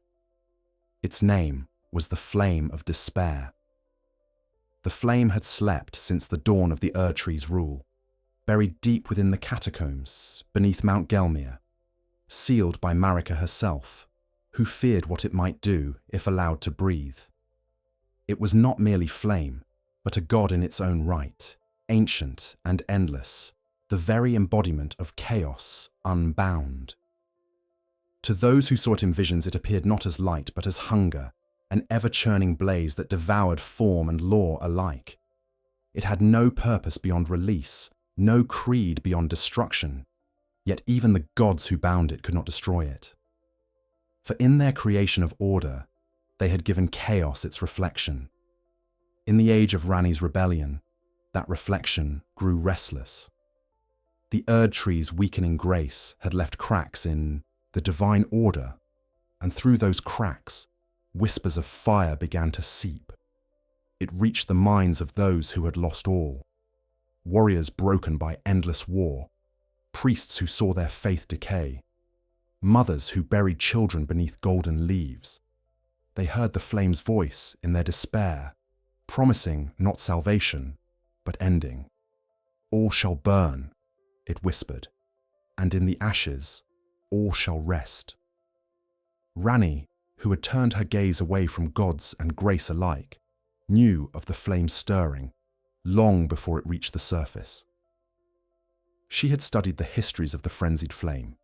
Its name was the Flame of Despair. The flame had slept since the dawn of the Erd Tree's rule, buried deep within the catacombs beneath Mount Gelmir, sealed by Marika herself, who feared what it might do if allowed to breathe. It was not merely flame, but a god in its own right, ancient and endless, the very embodiment of chaos unbound. To those who saw it in visions, it appeared not as light, but as hunger, an ever-churning blaze that devoured form and law alike. It had no purpose beyond release, no creed beyond destruction, yet even the gods who bound it could not destroy it. For in their creation of order, they had given chaos its reflection. In the age of Ranni's rebellion, that reflection grew restless. The Erd Tree's weakening grace had left cracks in the divine order, and through those cracks, whispers of fire began to seep. It reached the minds of those who had lost all. Warriors broken by endless war, priests who saw their faith decay, mothers who buried children beneath golden leaves. They heard the flame's voice in their despair, promising not salvation, but ending. All shall burn, it whispered, and in the ashes all shall rest. Ranni, who had turned her gaze away from gods and grace alike, knew of the flame stirring long before it reached the surface. She had studied the histories of the frenzied flame,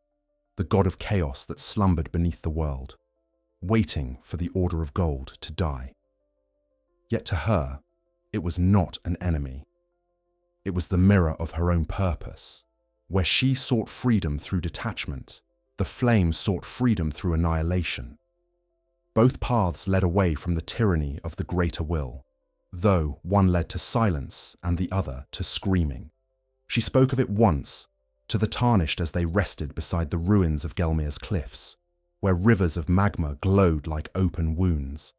the god of chaos that slumbered beneath the world, waiting for the Order of Gold to die. Yet to her, it was not an enemy. It was the mirror of her own purpose. Where she sought freedom through detachment, the flame sought freedom through annihilation. Both paths led away from the tyranny of the greater will, though one led to silence and the other to screaming. She spoke of it once, to the Tarnished as they rested beside the ruins of Gelmir's cliffs, where rivers of magma glowed like open wounds.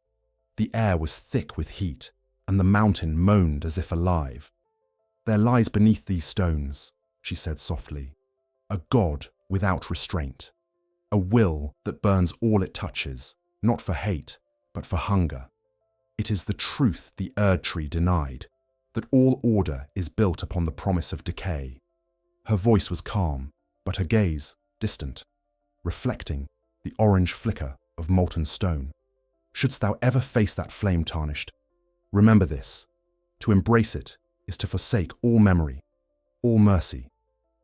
The air was thick with heat, and the mountain moaned as if alive. "There lies beneath these stones," she said softly, "a god without restraint, a will that burns all it touches, not for hate, but for hunger. It is the truth the Erd Tree denied, that all order is built upon the promise of decay." Her voice was calm, but her gaze distant, reflecting the orange flicker of molten stone. "Shouldst thou ever face that flame, Tarnished, remember this: to embrace it is to forsake all memory, all mercy.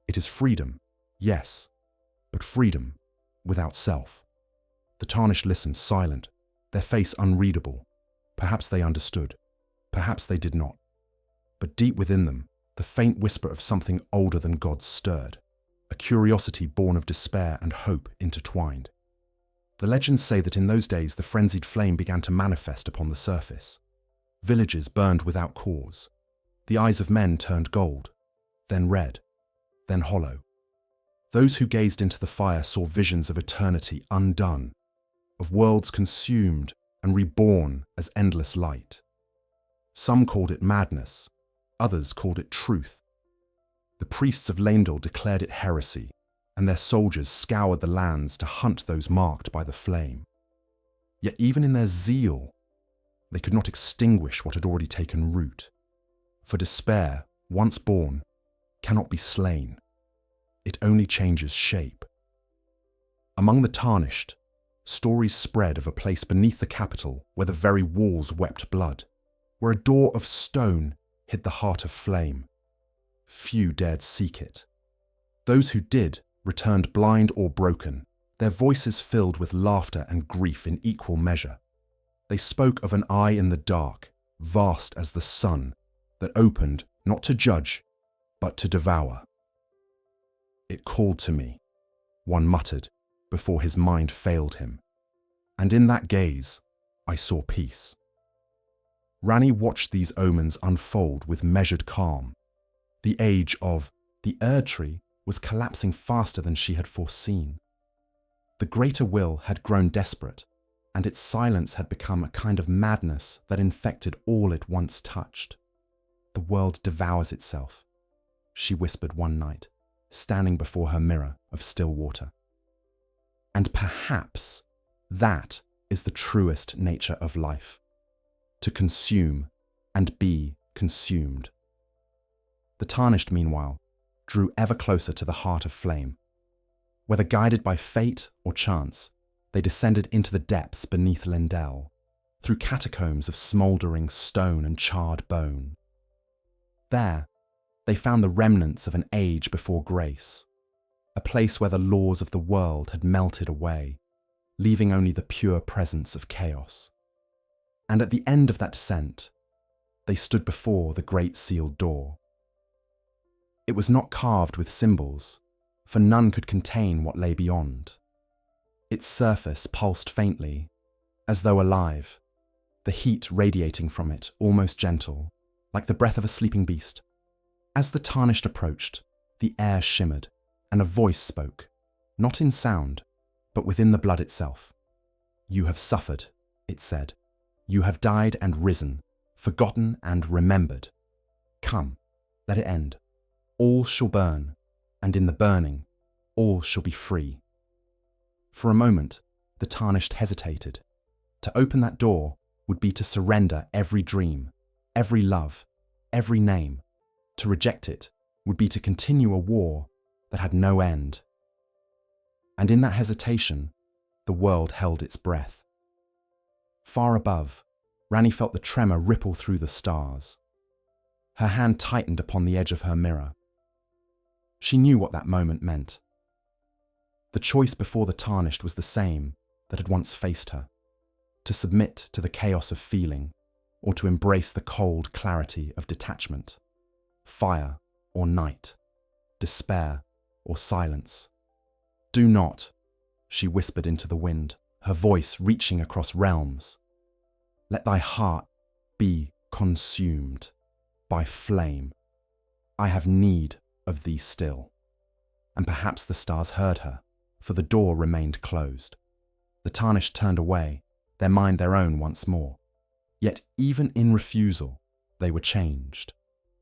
It is freedom, yes, but freedom without self." The Tarnished listened, silent, their face unreadable. Perhaps they understood, perhaps they did not. But deep within them, the faint whisper of something older than gods stirred, a curiosity born of despair and hope intertwined. The legends say that in those days the frenzied flame began to manifest upon the surface. Villages burned without cause. The eyes of men turned gold, then red, then hollow. Those who gazed into the fire saw visions of eternity undone, of worlds consumed and reborn as endless light. Some called it madness, others called it truth. The priests of Leyndell declared it heresy, and their soldiers scoured the lands to hunt those marked by the flame. Yet even in their zeal, they could not extinguish what had already taken root. For despair, once born, cannot be slain. It only changes shape. Among the Tarnished, stories spread of a place beneath the capital where the very walls wept blood, where a door of stone hid the heart of flame. Few dared seek it. Those who did returned blind or broken, their voices filled with laughter and grief in equal measure. They spoke of an eye in the dark, vast as the sun, that opened not to judge, but to devour. "It called to me," one muttered before his mind failed him. "And in that gaze, I saw peace." Ranni watched these omens unfold with measured calm. The age of the Erd Tree was collapsing faster than she had foreseen. The greater will had grown desperate, and its silence had become a kind of madness that infected all it once touched. "The world devours itself," she whispered one night, standing before her mirror of still water. And perhaps that is the truest nature of life, to consume and be consumed. The Tarnished, meanwhile, drew ever closer to the heart of flame. Whether guided by fate or chance, they descended into the depths beneath Leyndell, through catacombs of smouldering stone and charred bone. There, they found the remnants of an age before grace, a place where the laws of the world had melted away, leaving only the pure presence of chaos. And at the end of that descent, they stood before the great sealed door. It was not carved with symbols, for none could contain what lay beyond. Its surface pulsed faintly, as though alive, the heat radiating from it almost gentle, like the breath of a sleeping beast. As the Tarnished approached, the air shimmered, and a voice spoke, not in sound, but within the blood itself. "You have suffered," it said. You have died and risen, forgotten and remembered. Come, let it end. All shall burn, and in the burning, all shall be free. For a moment, the Tarnished hesitated. To open that door would be to surrender every dream, every love, every name. To reject it would be to continue a war that had no end. And in that hesitation, the world held its breath. Far above, Ranni felt the tremor ripple through the stars. Her hand tightened upon the edge of her mirror. She knew what that moment meant. The choice before the Tarnished was the same that had once faced her: to submit to the chaos of feeling, or to embrace the cold clarity of detachment. Fire or night, despair or silence. Do not, she whispered into the wind, her voice reaching across realms. Let thy heart be consumed by flame. I have need of thee still. And perhaps the stars heard her, for the door remained closed. The Tarnished turned away, their mind their own once more. Yet even in refusal, they were changed.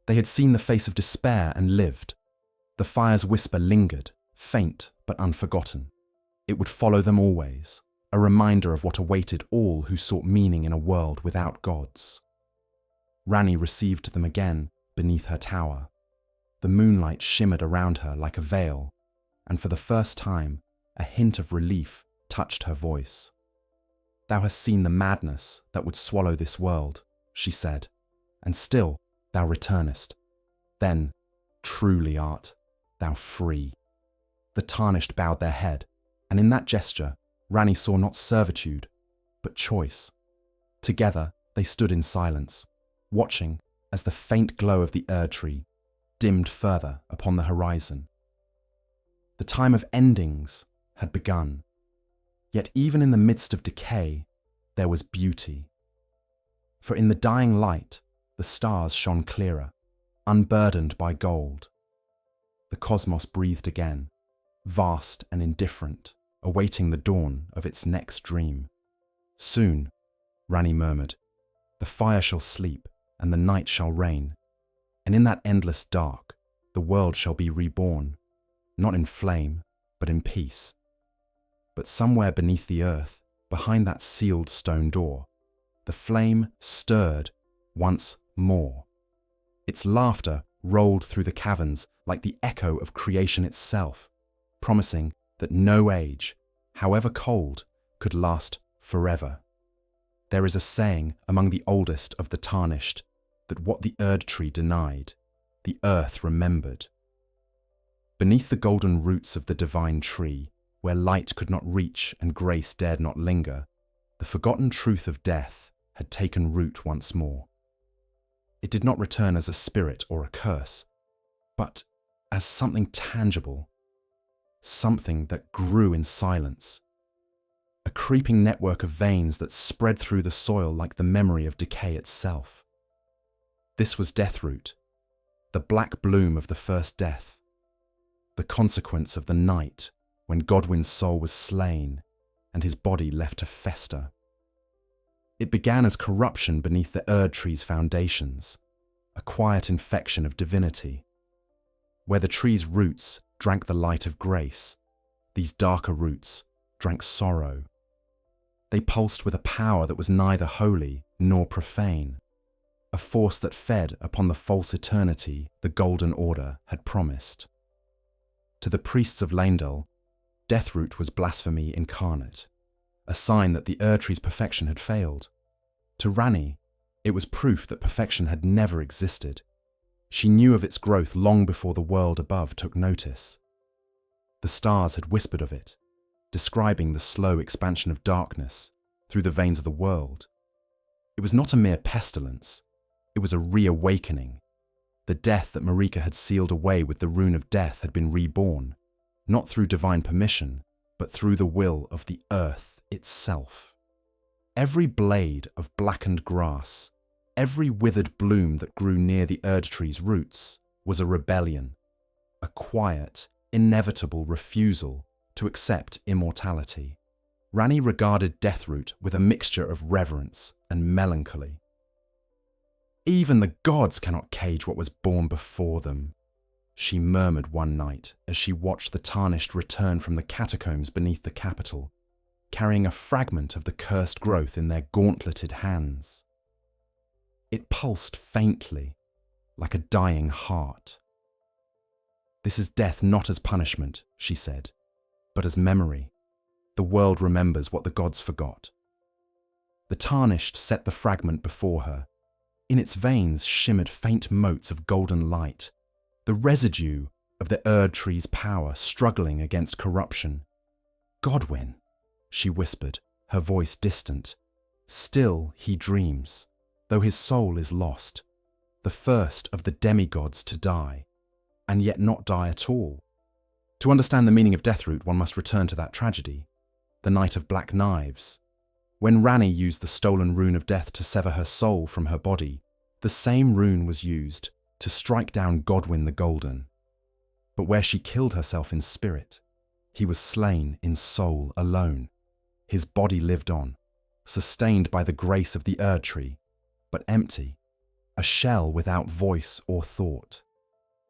They had seen the face of despair and lived. The fire's whisper lingered, faint but unforgotten. It would follow them always, a reminder of what awaited all who sought meaning in a world without gods. Ranni received them again beneath her tower. The moonlight shimmered around her like a veil, and for the first time, a hint of relief touched her voice. Thou hast seen the madness that would swallow this world, she said, and still thou returnest. Then, truly art thou free. The Tarnished bowed their head, and in that gesture, Ranni saw not servitude, but choice. Together, they stood in silence, watching as the faint glow of the Erd-tree dimmed further upon the horizon. The time of endings had begun, yet even in the midst of decay, there was beauty. For in the dying light, the stars shone clearer, unburdened by gold. The cosmos breathed again, vast and indifferent, awaiting the dawn of its next dream. Soon, Ranni murmured, the fire shall sleep and the night shall reign, and in that endless dark, the world shall be reborn, not in flame, but in peace. But somewhere beneath the earth, behind that sealed stone door, the flame stirred once more. Its laughter rolled through the caverns like the echo of creation itself, promising that no age, however cold, could last forever. There is a saying among the oldest of the Tarnished that what the Erd-tree denied, the earth remembered. Beneath the golden roots of the divine tree, where light could not reach and grace dared not linger, the forgotten truth of death had taken root once more. It did not return as a spirit or a curse, but as something tangible, something that grew in silence, a creeping network of veins that spread through the soil like the memory of decay itself. This was Deathroot, the black bloom of the first death, the consequence of the night when Godwyn's soul was slain and his body left to fester. It began as corruption beneath the Erd-tree's foundations, a quiet infection of divinity. Where the tree's roots drank the light of grace, these darker roots drank sorrow. They pulsed with a power that was neither holy nor profane, a force that fed upon the false eternity the Golden Order had promised. To the priests of Leyndell, Deathroot was blasphemy incarnate, a sign that the Erd-tree's perfection had failed. To Ranni, it was proof that perfection had never existed. She knew of its growth long before the world above took notice. The stars had whispered of it, describing the slow expansion of darkness through the veins of the world. It was not a mere pestilence, it was a reawakening. The death that Marika had sealed away with the rune of death had been reborn, not through divine permission, but through the will of the earth itself. Every blade of blackened grass, every withered bloom that grew near the Erd-tree's roots was a rebellion, a quiet, inevitable refusal to accept immortality. Ranni regarded Deathroot with a mixture of reverence and melancholy. "Even the gods cannot cage what was born before them," she murmured one night as she watched the Tarnished return from the catacombs beneath the capital, carrying a fragment of the cursed growth in their gauntleted hands. It pulsed faintly, like a dying heart. "This is death not as punishment," she said, "but as memory. The world remembers what the gods forgot." The Tarnished set the fragment before her. In its veins shimmered faint motes of golden light, the residue of the Erd tree's power struggling against corruption. "Godwyn," she whispered, her voice distant. "Still he dreams, though his soul is lost, the first of the demigods to die, and yet not die at all." To understand the meaning of Deathroot, one must return to that tragedy, the Night of Black Knives. When Ranni used the stolen rune of death to sever her soul from her body, the same rune was used to strike down Godwyn the Golden. But where she killed herself in spirit, he was slain in soul alone. His body lived on, sustained by the grace of the Erd tree, but empty, a shell without voice or thought.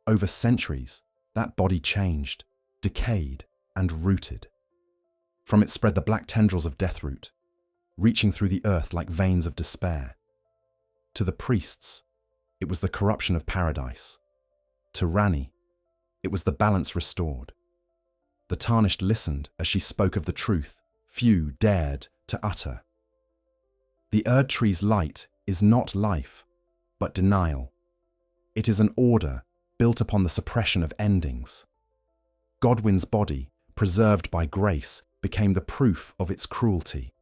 Over centuries, that body changed, decayed, and rooted. From it spread the black tendrils of Deathroot, reaching through the earth like veins of despair. To the priests, it was the corruption of paradise. To Ranni, it was the balance restored. The Tarnished listened as she spoke of the truth few dared to utter. The Erd tree's light is not life, but denial. It is an order built upon the suppression of endings. Godwyn's body, preserved by grace, became the proof of its cruelty.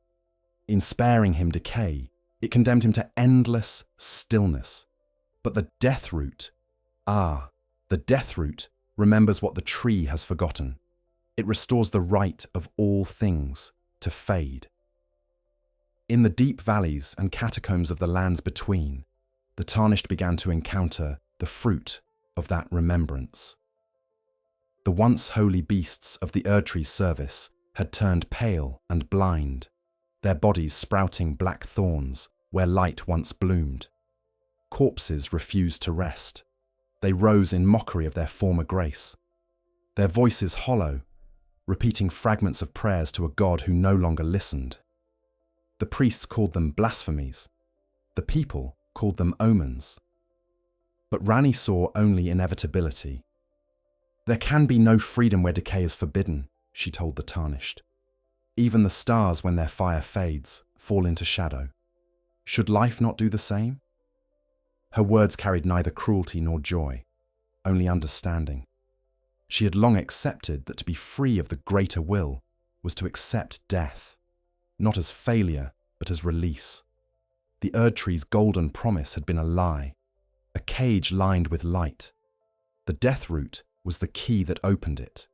In sparing him decay, it condemned him to endless stillness. But the Deathroot, the Deathroot remembers what the tree has forgotten. It restores the right of all things to fade. In the deep valleys and catacombs of the lands between, the Tarnished began to encounter the fruit of that remembrance. The once holy beasts of the Erd tree's service had turned pale and blind, their bodies sprouting black thorns where light once bloomed. Corpses refused to rest. They rose in mockery of their former grace, their voices hollow, repeating fragments of prayers to a god who no longer listened. The priests called them blasphemies. The people called them omens. But Ranni saw only inevitability. "There can be no freedom where decay is forbidden," she told the Tarnished. "Even the stars, when their fire fades, fall into shadow. Should life not do the same?" Her words carried neither cruelty nor joy, only understanding. She had long accepted that to be free of the greater will was to accept death, not as failure, but as release. The Erd tree's golden promise had been a lie, a cage lined with light. The Deathroot was the key that opened it,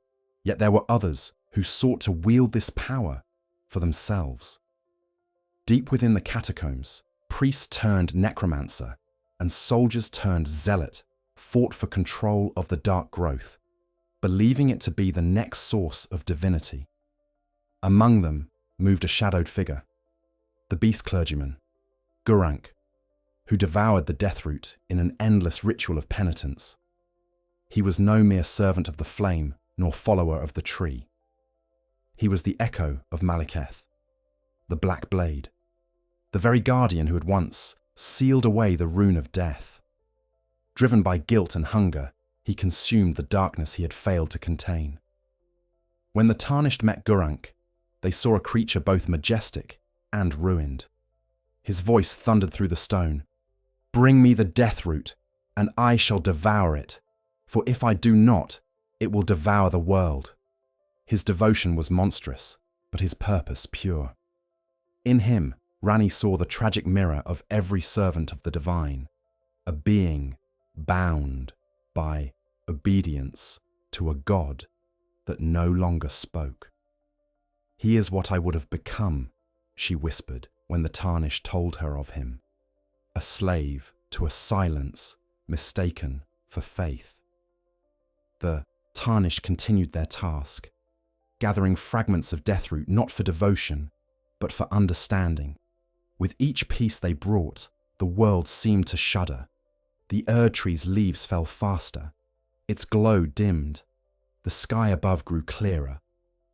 yet there were others who sought to wield this power for themselves. Deep within the catacombs, priests turned necromancer and soldiers turned zealot fought for control of the dark growth, believing it to be the next source of divinity. Among them moved a shadowed figure, the beast clergyman, Gurranq, who devoured the Deathroot in an endless ritual of penitence. He was no mere servant of the flame nor follower of the tree. He was the echo of Malekith, the Black Blade, the very guardian who had once sealed away the rune of death. Driven by guilt and hunger, he consumed the darkness he had failed to contain. When the Tarnished met Gurranq, they saw a creature both majestic and ruined. His voice thundered through the stone. "Bring me the Deathroot, and I shall devour it, for if I do not, it will devour the world." His devotion was monstrous, but his purpose pure. In him, Ranni saw the tragic mirror of every servant of the divine, a being bound by obedience to a god that no longer spoke. "He is what I would have become," she whispered when the Tarnished told her of him, a slave to a silence mistaken for faith. The Tarnished continued their task, gathering fragments of deathroot not for devotion, but for understanding. With each piece they brought, the world seemed to shudder. The Erd tree's leaves fell faster. Its glow dimmed. The sky above grew clearer,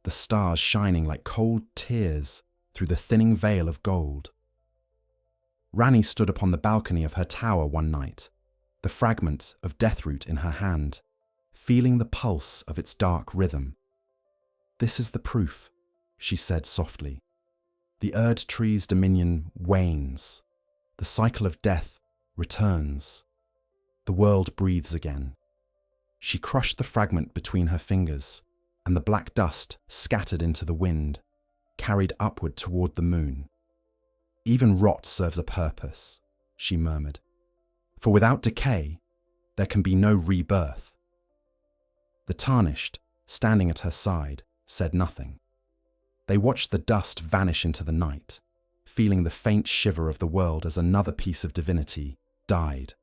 the stars shining like cold tears through the thinning veil of gold. Ranni stood upon the balcony of her tower one night, the fragment of deathroot in her hand, feeling the pulse of its dark rhythm. "This is the proof," she said softly. "The Erd tree's dominion wanes. The cycle of death returns. The world breathes again." She crushed the fragment between her fingers, and the black dust scattered into the wind, carried upward toward the moon. "Even rot serves a purpose," she murmured. "For without decay, there can be no rebirth." The Tarnished, standing at her side, said nothing. They watched the dust vanish into the night, feeling the faint shiver of the world as another piece of divinity died.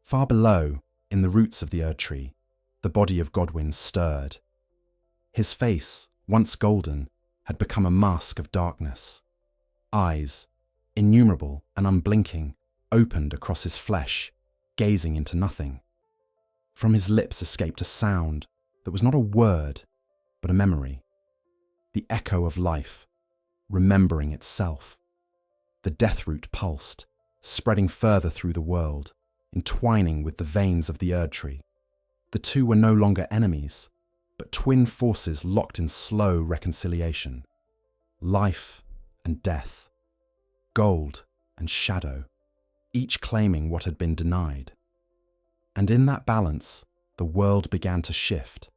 Far below, in the roots of the Erd tree, the body of Godwyn stirred. His face, once golden, had become a mask of darkness. Eyes, innumerable and unblinking, opened across his flesh, gazing into nothing. From his lips escaped a sound that was not a word, but a memory. The echo of life, remembering itself. The deathroot pulsed, spreading further through the world, entwining with the veins of the Erd tree. The two were no longer enemies, but twin forces locked in slow reconciliation. Life and death, gold and shadow, each claiming what had been denied. And in that balance, the world began to shift.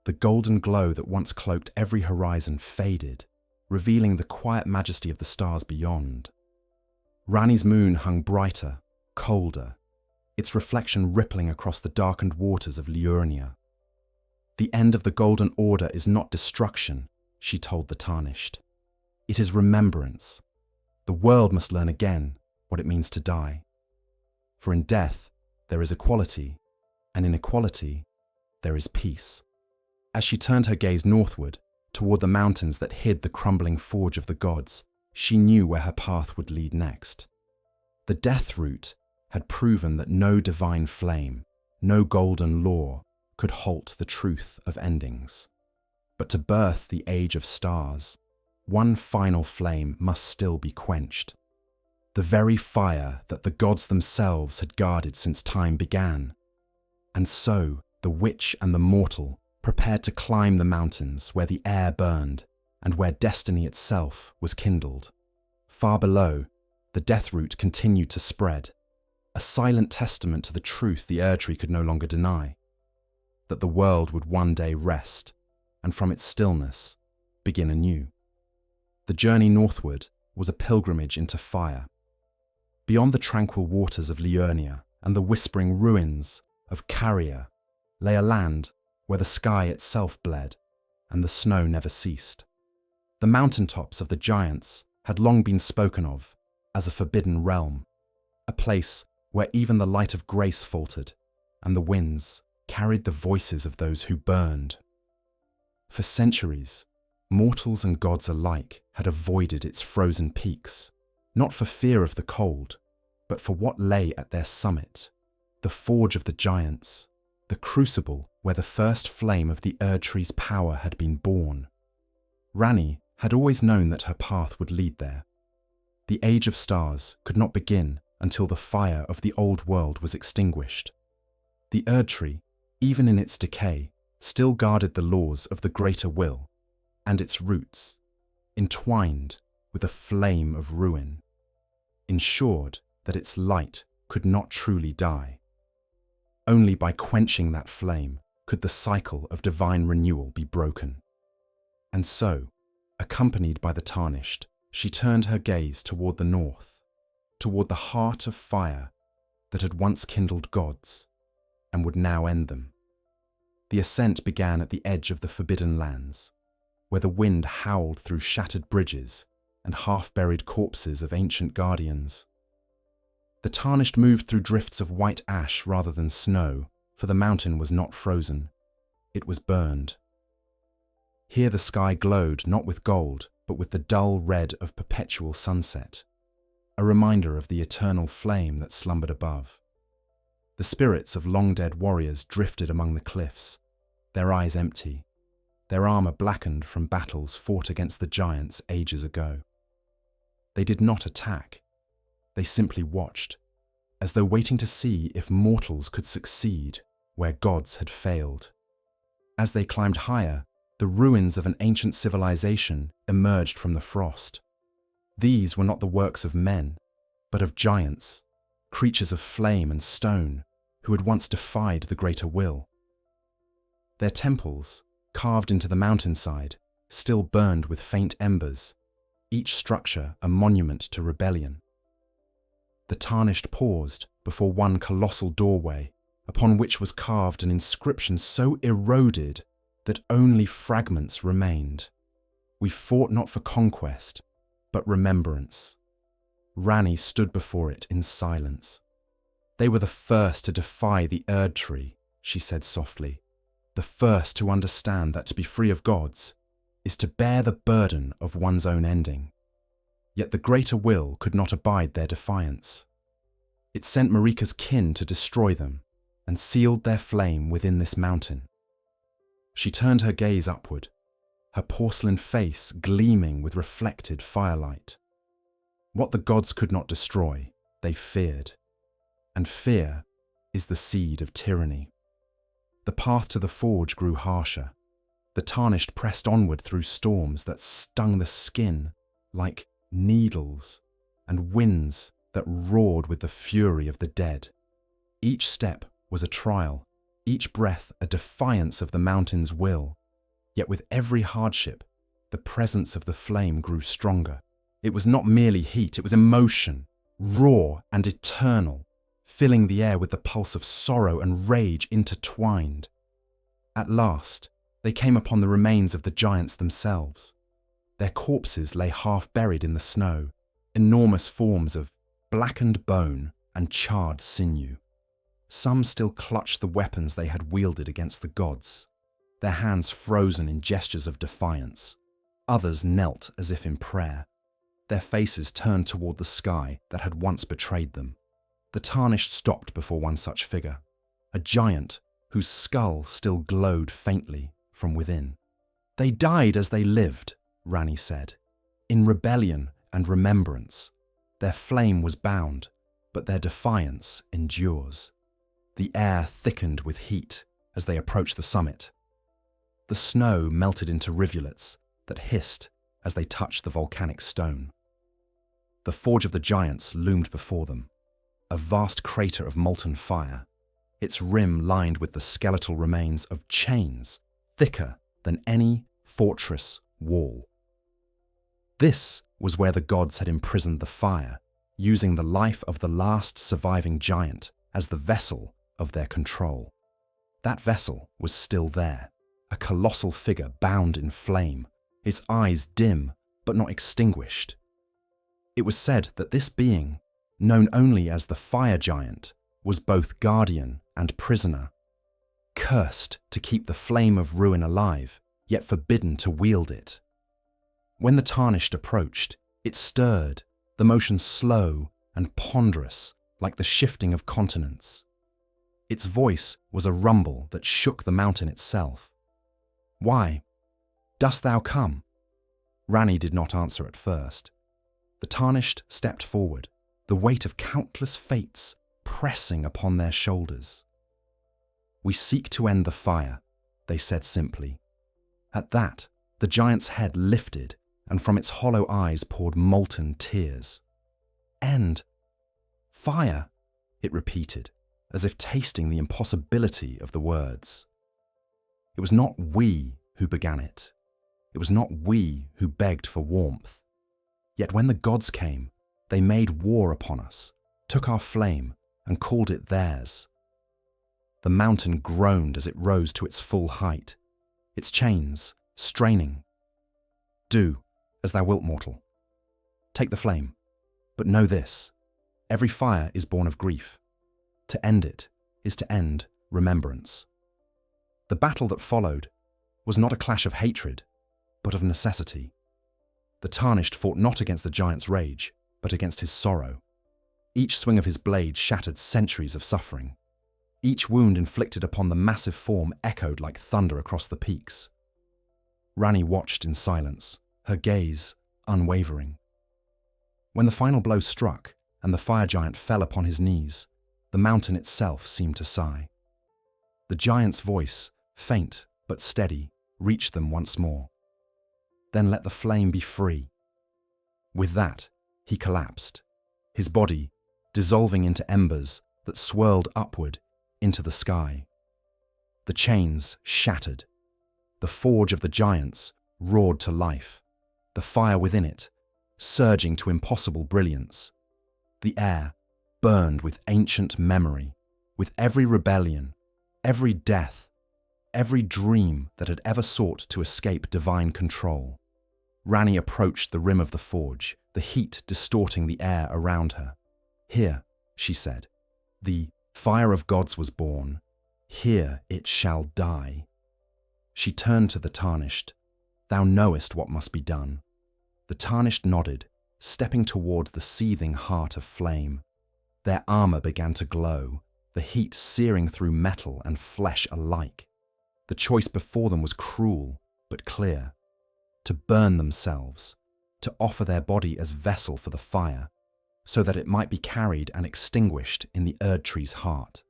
The golden glow that once cloaked every horizon faded, revealing the quiet majesty of the stars beyond. Ranni's moon hung brighter, colder, its reflection rippling across the darkened waters of Liurnia. "The end of the Golden Order is not destruction," she told the Tarnished. "It is remembrance. The world must learn again what it means to die. For in death there is equality, and in equality there is peace." As she turned her gaze northward, toward the mountains that hid the crumbling forge of the gods, she knew where her path would lead next. The death route had proven that no divine flame, no golden law, could halt the truth of endings. But to birth the age of stars, one final flame must still be quenched. The very fire that the gods themselves had guarded since time began. And so the witch and the mortal prepared to climb the mountains where the air burned and where destiny itself was kindled. Far below, the death route continued to spread, a silent testament to the truth the Erd tree could no longer deny, that the world would one day rest, and from its stillness, begin anew. The journey northward was a pilgrimage into fire. Beyond the tranquil waters of Liurnia and the whispering ruins of Carian lay a land where the sky itself bled and the snow never ceased. The mountaintops of the giants had long been spoken of as a forbidden realm, a place where even the light of grace faltered and the winds carried the voices of those who burned. For centuries, mortals and gods alike had avoided its frozen peaks, not for fear of the cold, but for what lay at their summit, the forge of the giants, the crucible where the first flame of the Erd tree's power had been born. Ranni had always known that her path would lead there. The age of stars could not begin until the fire of the old world was extinguished. The Erd tree, even in its decay, still guarded the laws of the greater will, and its roots, entwined with a flame of ruin, ensured that its light could not truly die. Only by quenching that flame could the cycle of divine renewal be broken. And so, accompanied by the Tarnished, she turned her gaze toward the north, toward the heart of fire that had once kindled gods and would now end them. The ascent began at the edge of the Forbidden Lands, where the wind howled through shattered bridges and half-buried corpses of ancient guardians. The Tarnished moved through drifts of white ash rather than snow, for the mountain was not frozen. It was burned. Here the sky glowed not with gold, but with the dull red of perpetual sunset, a reminder of the eternal flame that slumbered above. The spirits of long-dead warriors drifted among the cliffs, their eyes empty, their armor blackened from battles fought against the giants ages ago. They did not attack. They simply watched, as though waiting to see if mortals could succeed where gods had failed. As they climbed higher, the ruins of an ancient civilization emerged from the frost. These were not the works of men, but of giants, creatures of flame and stone, who had once defied the greater will. Their temples, carved into the mountainside, still burned with faint embers, each structure a monument to rebellion. The Tarnished paused before one colossal doorway, upon which was carved an inscription so eroded that only fragments remained. We fought not for conquest, but remembrance. Ranni stood before it in silence. They were the first to defy the Erd Tree, she said softly, the first to understand that to be free of gods is to bear the burden of one's own ending. Yet the greater will could not abide their defiance. It sent Marika's kin to destroy them and sealed their flame within this mountain. She turned her gaze upward, her porcelain face gleaming with reflected firelight. What the gods could not destroy, they feared. And fear is the seed of tyranny. The path to the forge grew harsher. The Tarnished pressed onward through storms that stung the skin like needles and winds that roared with the fury of the dead. Each step was a trial, each breath a defiance of the mountain's will. Yet with every hardship, the presence of the flame grew stronger. It was not merely heat, it was emotion, raw and eternal, filling the air with the pulse of sorrow and rage intertwined. At last, they came upon the remains of the giants themselves. Their corpses lay half buried in the snow, enormous forms of blackened bone and charred sinew. Some still clutched the weapons they had wielded against the gods, their hands frozen in gestures of defiance. Others knelt as if in prayer, their faces turned toward the sky that had once betrayed them. The Tarnished stopped before one such figure, a giant whose skull still glowed faintly from within. They died as they lived, Ranni said, in rebellion and remembrance. Their flame was bound, but their defiance endures. The air thickened with heat as they approached the summit. The snow melted into rivulets that hissed as they touched the volcanic stone. The Forge of the Giants loomed before them, a vast crater of molten fire, its rim lined with the skeletal remains of chains thicker than any fortress wall. This was where the gods had imprisoned the fire, using the life of the last surviving giant as the vessel of their control. That vessel was still there, a colossal figure bound in flame, its eyes dim but not extinguished. It was said that this being, known only as the fire giant, was both guardian and prisoner, cursed to keep the flame of ruin alive, yet forbidden to wield it. When the Tarnished approached, it stirred, the motion slow and ponderous like the shifting of continents. Its voice was a rumble that shook the mountain itself. "Why? Dost thou come?" Ranni did not answer at first. The Tarnished stepped forward, the weight of countless fates pressing upon their shoulders. "We seek to end the fire," they said simply. At that, the giant's head lifted, and from its hollow eyes poured molten tears. "End? Fire?" it repeated, as if tasting the impossibility of the words. It was not we who began it. It was not we who begged for warmth. Yet when the gods came, they made war upon us, took our flame, and called it theirs. The mountain groaned as it rose to its full height, its chains straining. "Do as thou wilt, mortal. Take the flame, but know this, every fire is born of grief. To end it is to end remembrance." The battle that followed was not a clash of hatred, but of necessity. The Tarnished fought not against the giant's rage, but against his sorrow. Each swing of his blade shattered centuries of suffering. Each wound inflicted upon the massive form echoed like thunder across the peaks. Ranni watched in silence, her gaze unwavering. When the final blow struck and the fire giant fell upon his knees, the mountain itself seemed to sigh. The giant's voice, faint but steady, reached them once more. Then let the flame be free. With that, he collapsed, his body dissolving into embers that swirled upward into the sky. The chains shattered. The forge of the giants roared to life, the fire within it surging to impossible brilliance. The air burned with ancient memory, with every rebellion, every death, every dream that had ever sought to escape divine control. Ranni approached the rim of the forge, the heat distorting the air around her. "Here," she said, "the fire of gods was born. Here it shall die." She turned to the Tarnished. "Thou knowest what must be done." The Tarnished nodded, stepping toward the seething heart of flame. Their armor began to glow, the heat searing through metal and flesh alike. The choice before them was cruel, but clear. To burn themselves, to offer their body as vessel for the fire, so that it might be carried and extinguished in the Erdtree's heart.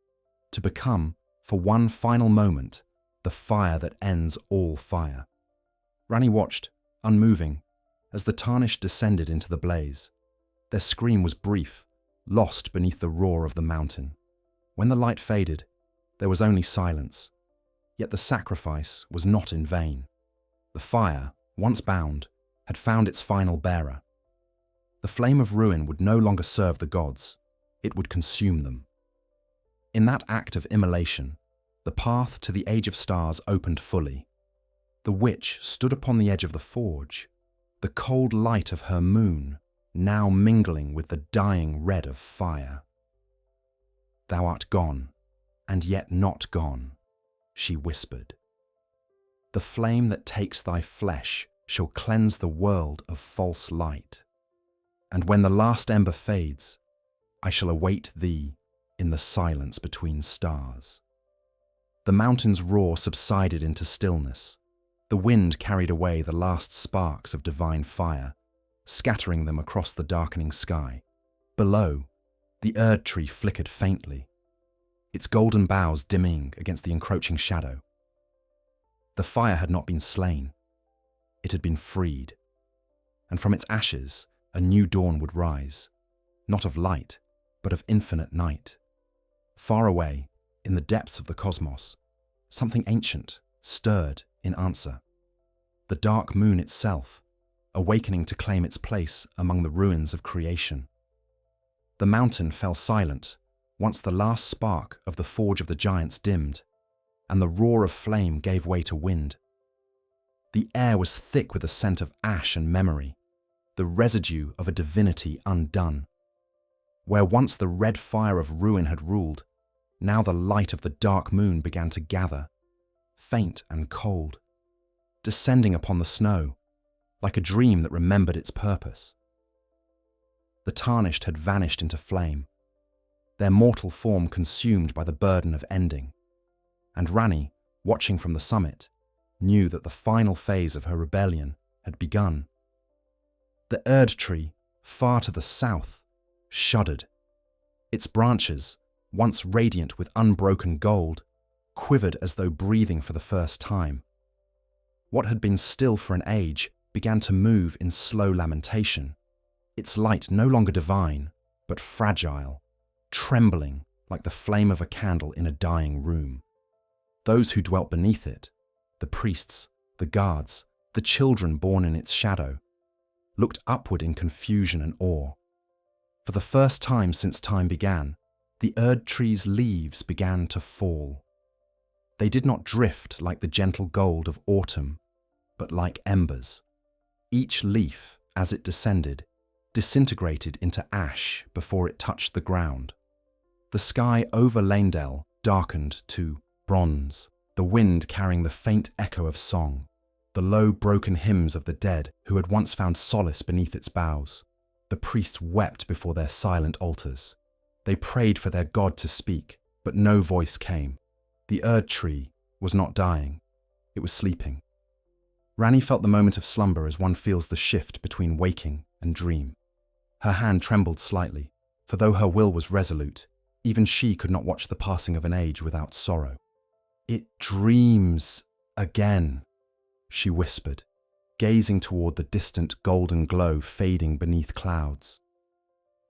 To become, for one final moment, the fire that ends all fire. Ranni watched, unmoving, as the Tarnished descended into the blaze. Their scream was brief, lost beneath the roar of the mountain. When the light faded, there was only silence. Yet the sacrifice was not in vain. The fire, once bound, had found its final bearer. The flame of ruin would no longer serve the gods, it would consume them. In that act of immolation, the path to the Age of Stars opened fully. The witch stood upon the edge of the forge, the cold light of her moon now mingling with the dying red of fire. "Thou art gone, and yet not gone," she whispered. "The flame that takes thy flesh shall cleanse the world of false light. And when the last ember fades, I shall await thee in the silence between stars." The mountain's roar subsided into stillness. The wind carried away the last sparks of divine fire, scattering them across the darkening sky. Below, the Erdtree flickered faintly, its golden boughs dimming against the encroaching shadow. The fire had not been slain. It had been freed. And from its ashes, a new dawn would rise, not of light, but of infinite night. Far away, in the depths of the cosmos, something ancient stirred in answer. The dark moon itself, awakening to claim its place among the ruins of creation. The mountain fell silent once the last spark of the forge of the giants dimmed, and the roar of flame gave way to wind. The air was thick with a scent of ash and memory, the residue of a divinity undone. Where once the red fire of ruin had ruled, now the light of the dark moon began to gather, faint and cold, descending upon the snow, like a dream that remembered its purpose. The Tarnished had vanished into flame, their mortal form consumed by the burden of ending, and Ranni, watching from the summit, knew that the final phase of her rebellion had begun. The Erdtree, far to the south, shuddered. Its branches, once radiant with unbroken gold, quivered as though breathing for the first time. What had been still for an age began to move in slow lamentation, its light no longer divine, but fragile, trembling like the flame of a candle in a dying room. Those who dwelt beneath it, the priests, the guards, the children born in its shadow, looked upward in confusion and awe. For the first time since time began, the Erdtree's leaves began to fall. They did not drift like the gentle gold of autumn, but like embers. Each leaf, as it descended, disintegrated into ash before it touched the ground. The sky over Leyndell darkened to bronze, the wind carrying the faint echo of song. the low, broken hymns of the dead who had once found solace beneath its boughs. The priests wept before their silent altars. They prayed for their god to speak, but no voice came. The Erd tree was not dying. It was sleeping. Ranni felt the moment of slumber as one feels the shift between waking and dream. Her hand trembled slightly, for though her will was resolute, even she could not watch the passing of an age without sorrow. "It dreams again," she whispered, gazing toward the distant golden glow fading beneath clouds.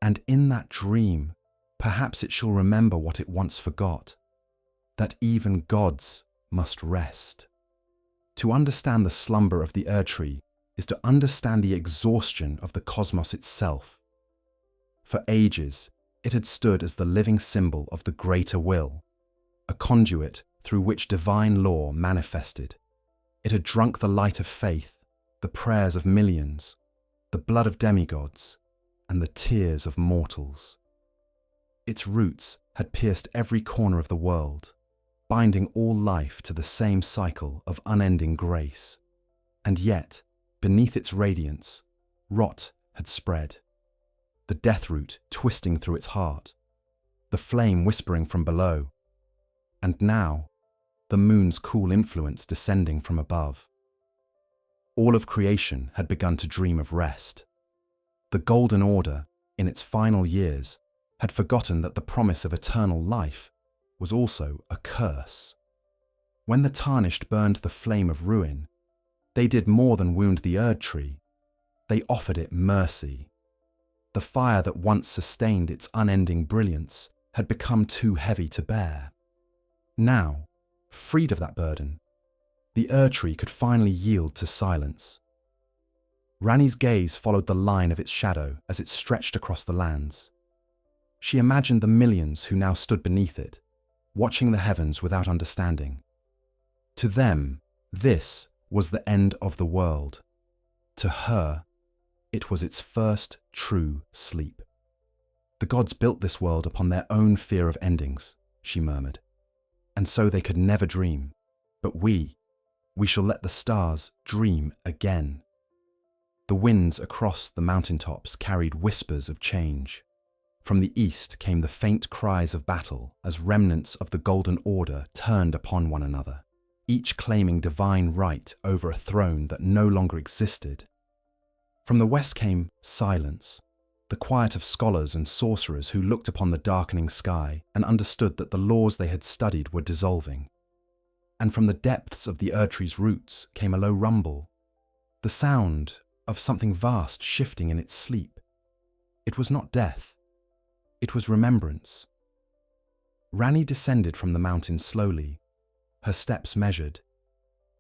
"And in that dream, perhaps it shall remember what it once forgot, that even gods must rest." To understand the slumber of the Erd tree is to understand the exhaustion of the cosmos itself. For ages, it had stood as the living symbol of the greater will, a conduit through which divine law manifested. It had drunk the light of faith, the prayers of millions, the blood of demigods, and the tears of mortals. Its roots had pierced every corner of the world, binding all life to the same cycle of unending grace. And yet, beneath its radiance, rot had spread, the death root twisting through its heart, the flame whispering from below, and now, the moon's cool influence descending from above. All of creation had begun to dream of rest. The Golden Order, in its final years, had forgotten that the promise of eternal life was also a curse. When the Tarnished burned the flame of ruin, they did more than wound the Erd tree. They offered it mercy. The fire that once sustained its unending brilliance had become too heavy to bear. Now, freed of that burden, the Erd tree could finally yield to silence. Ranni's gaze followed the line of its shadow as it stretched across the lands. She imagined the millions who now stood beneath it, watching the heavens without understanding. To them, this was the end of the world. To her, it was its first true sleep. "The gods built this world upon their own fear of endings," she murmured, "and so they could never dream. But we shall let the stars dream again." The winds across the mountaintops carried whispers of change. From the east came the faint cries of battle as remnants of the Golden Order turned upon one another, each claiming divine right over a throne that no longer existed. From the west came silence, the quiet of scholars and sorcerers who looked upon the darkening sky and understood that the laws they had studied were dissolving. And from the depths of the Erd tree's roots came a low rumble, the sound of something vast shifting in its sleep. It was not death. It was remembrance. Ranni descended from the mountain slowly, her steps measured,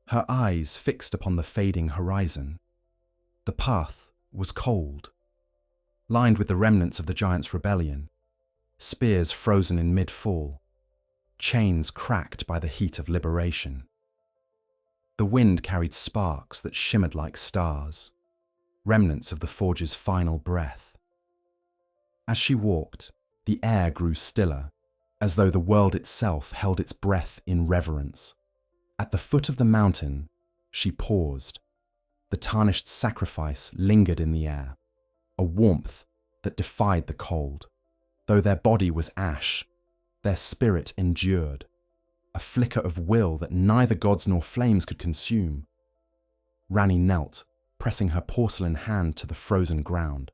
her eyes fixed upon the fading horizon. The path was cold, lined with the remnants of the giants' rebellion, spears frozen in mid-fall, chains cracked by the heat of liberation. The wind carried sparks that shimmered like stars, remnants of the forge's final breath. As she walked, the air grew stiller, as though the world itself held its breath in reverence. At the foot of the mountain, she paused. The Tarnished sacrifice lingered in the air, a warmth that defied the cold. Though their body was ash, their spirit endured, a flicker of will that neither gods nor flames could consume. Ranni knelt, pressing her porcelain hand to the frozen ground.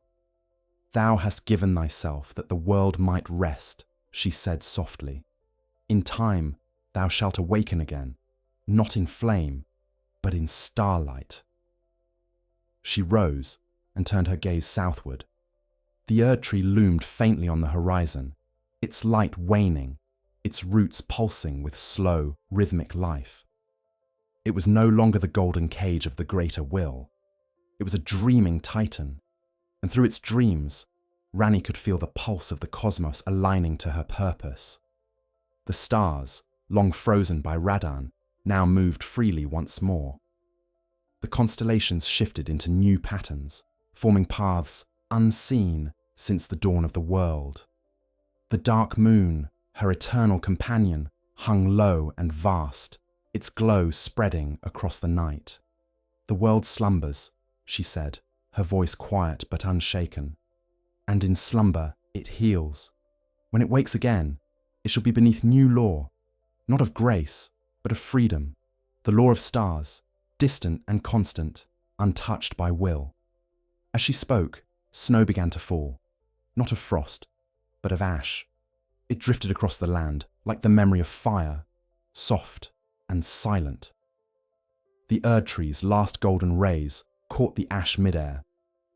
"Thou hast given thyself that the world might rest," she said softly. "In time thou shalt awaken again, not in flame, but in starlight." She rose and turned her gaze southward. The Erd tree loomed faintly on the horizon, its light waning, its roots pulsing with slow, rhythmic life. It was no longer the golden cage of the greater will. It was a dreaming titan, and through its dreams, Ranni could feel the pulse of the cosmos aligning to her purpose. The stars, long frozen by Radan, now moved freely once more. The constellations shifted into new patterns, forming paths unseen since the dawn of the world. The dark moon, her eternal companion, hung low and vast, its glow spreading across the night. "The world slumbers," she said, her voice quiet but unshaken. "And in slumber it heals. When it wakes again, it shall be beneath new law, not of grace, but of freedom, the law of stars, distant and constant, untouched by will." As she spoke, snow began to fall, not of frost, but of ash. It drifted across the land like the memory of fire, soft and silent. The Erd tree's last golden rays caught the ash midair,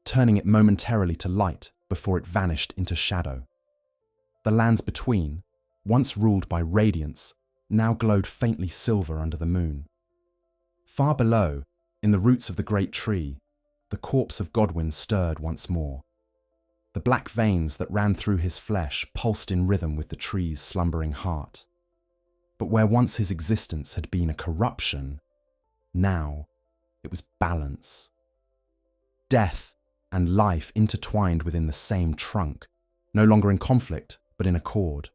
turning it momentarily to light before it vanished into shadow. The lands between, once ruled by radiance, now glowed faintly silver under the moon. Far below, in the roots of the great tree, the corpse of Godwyn stirred once more. The black veins that ran through his flesh pulsed in rhythm with the tree's slumbering heart. But where once his existence had been a corruption, now it was balance. Death and life intertwined within the same trunk, no longer in conflict, but in accord.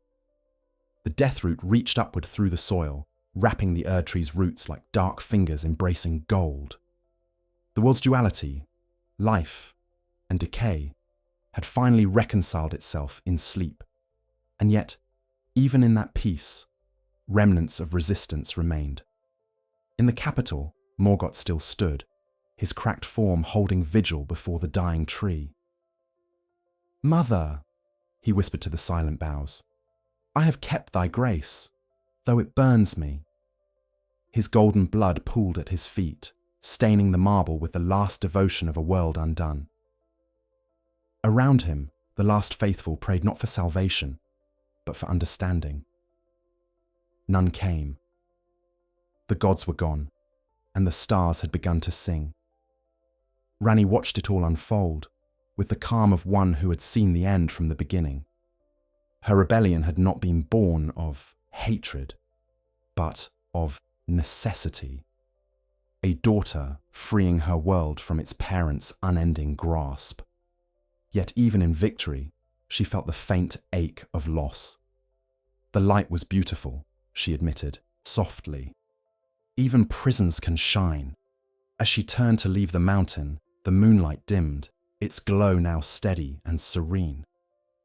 The death root reached upward through the soil, wrapping the Erd tree's roots like dark fingers embracing gold. The world's duality, life and decay, had finally reconciled itself in sleep. And yet, even in that peace, remnants of resistance remained. In the capital, Morgoth still stood, his cracked form holding vigil before the dying tree. "Mother," he whispered to the silent boughs, "I have kept thy grace, though it burns me." His golden blood pooled at his feet, staining the marble with the last devotion of a world undone. Around him, the last faithful prayed not for salvation, but for understanding. None came. The gods were gone, and the stars had begun to sing. Ranni watched it all unfold, with the calm of one who had seen the end from the beginning. Her rebellion had not been born of hatred, but of necessity. A daughter freeing her world from its parents' unending grasp. Yet even in victory, she felt the faint ache of loss. The light was beautiful, she admitted, softly. Even prisons can shine. As she turned to leave the mountain, the moonlight dimmed, its glow now steady and serene.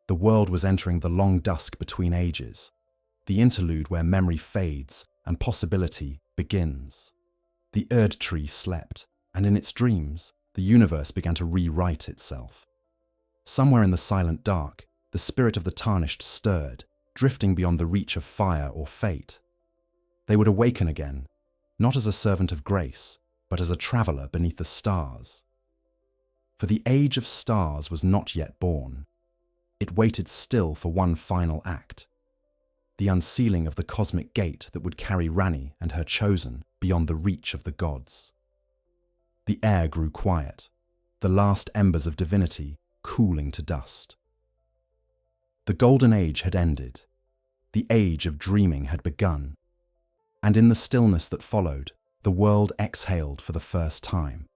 The world was entering the long dusk between ages, the interlude where memory fades and possibility begins. The Erd tree slept, and in its dreams, the universe began to rewrite itself. Somewhere in the silent dark, the spirit of the tarnished stirred, drifting beyond the reach of fire or fate. They would awaken again, not as a servant of grace, but as a traveller beneath the stars. For the age of stars was not yet born. It waited still for one final act, the unsealing of the cosmic gate that would carry Ranni and her chosen beyond the reach of the gods. The air grew quiet, the last embers of divinity cooling to dust. The golden age had ended. The age of dreaming had begun. And in the stillness that followed, the world exhaled for the first time.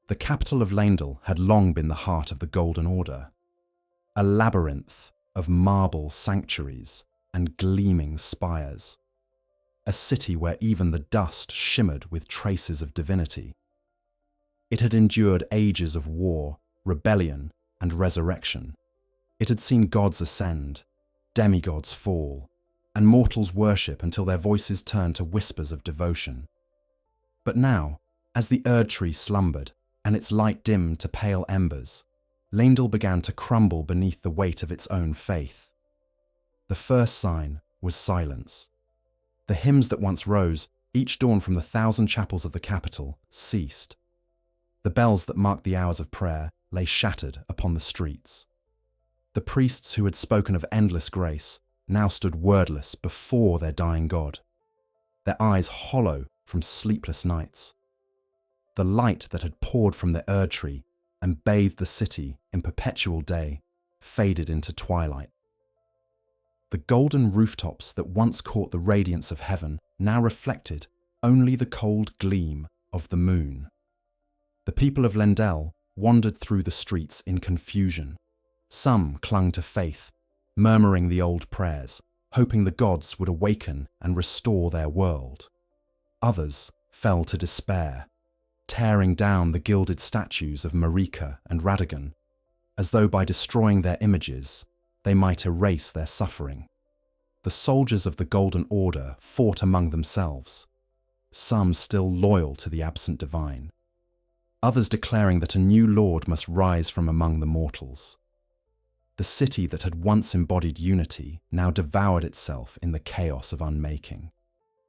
The capital of Leyndell had long been the heart of the Golden Order, a labyrinth of marble sanctuaries and gleaming spires, a city where even the dust shimmered with traces of divinity. It had endured ages of war, rebellion, and resurrection. It had seen gods ascend, demigods fall, and mortals worship until their voices turned to whispers of devotion. But now, as the Erd tree slumbered and its light dimmed to pale embers, Leyndell began to crumble beneath the weight of its own faith. The first sign was silence. The hymns that once rose, each dawn from the 1,000 chapels of the capital, ceased. The bells that marked the hours of prayer lay shattered upon the streets. The priests who had spoken of endless grace now stood wordless before their dying god, their eyes hollow from sleepless nights. The light that had poured from the Erd tree and bathed the city in perpetual day faded into twilight. The golden rooftops that once caught the radiance of heaven now reflected only the cold gleam of the moon. The people of Leyndell wandered through the streets in confusion. Some clung to faith, murmuring the old prayers, hoping the gods would awaken and restore their world. Others fell to despair, tearing down the gilded statues of Marika and Radagon, as though by destroying their images, they might erase their suffering. The soldiers of the Golden Order fought among themselves, some still loyal to the absent divine, others declaring that a new lord must rise from among the mortals. The city that had once embodied unity now devoured itself in the chaos of unmaking.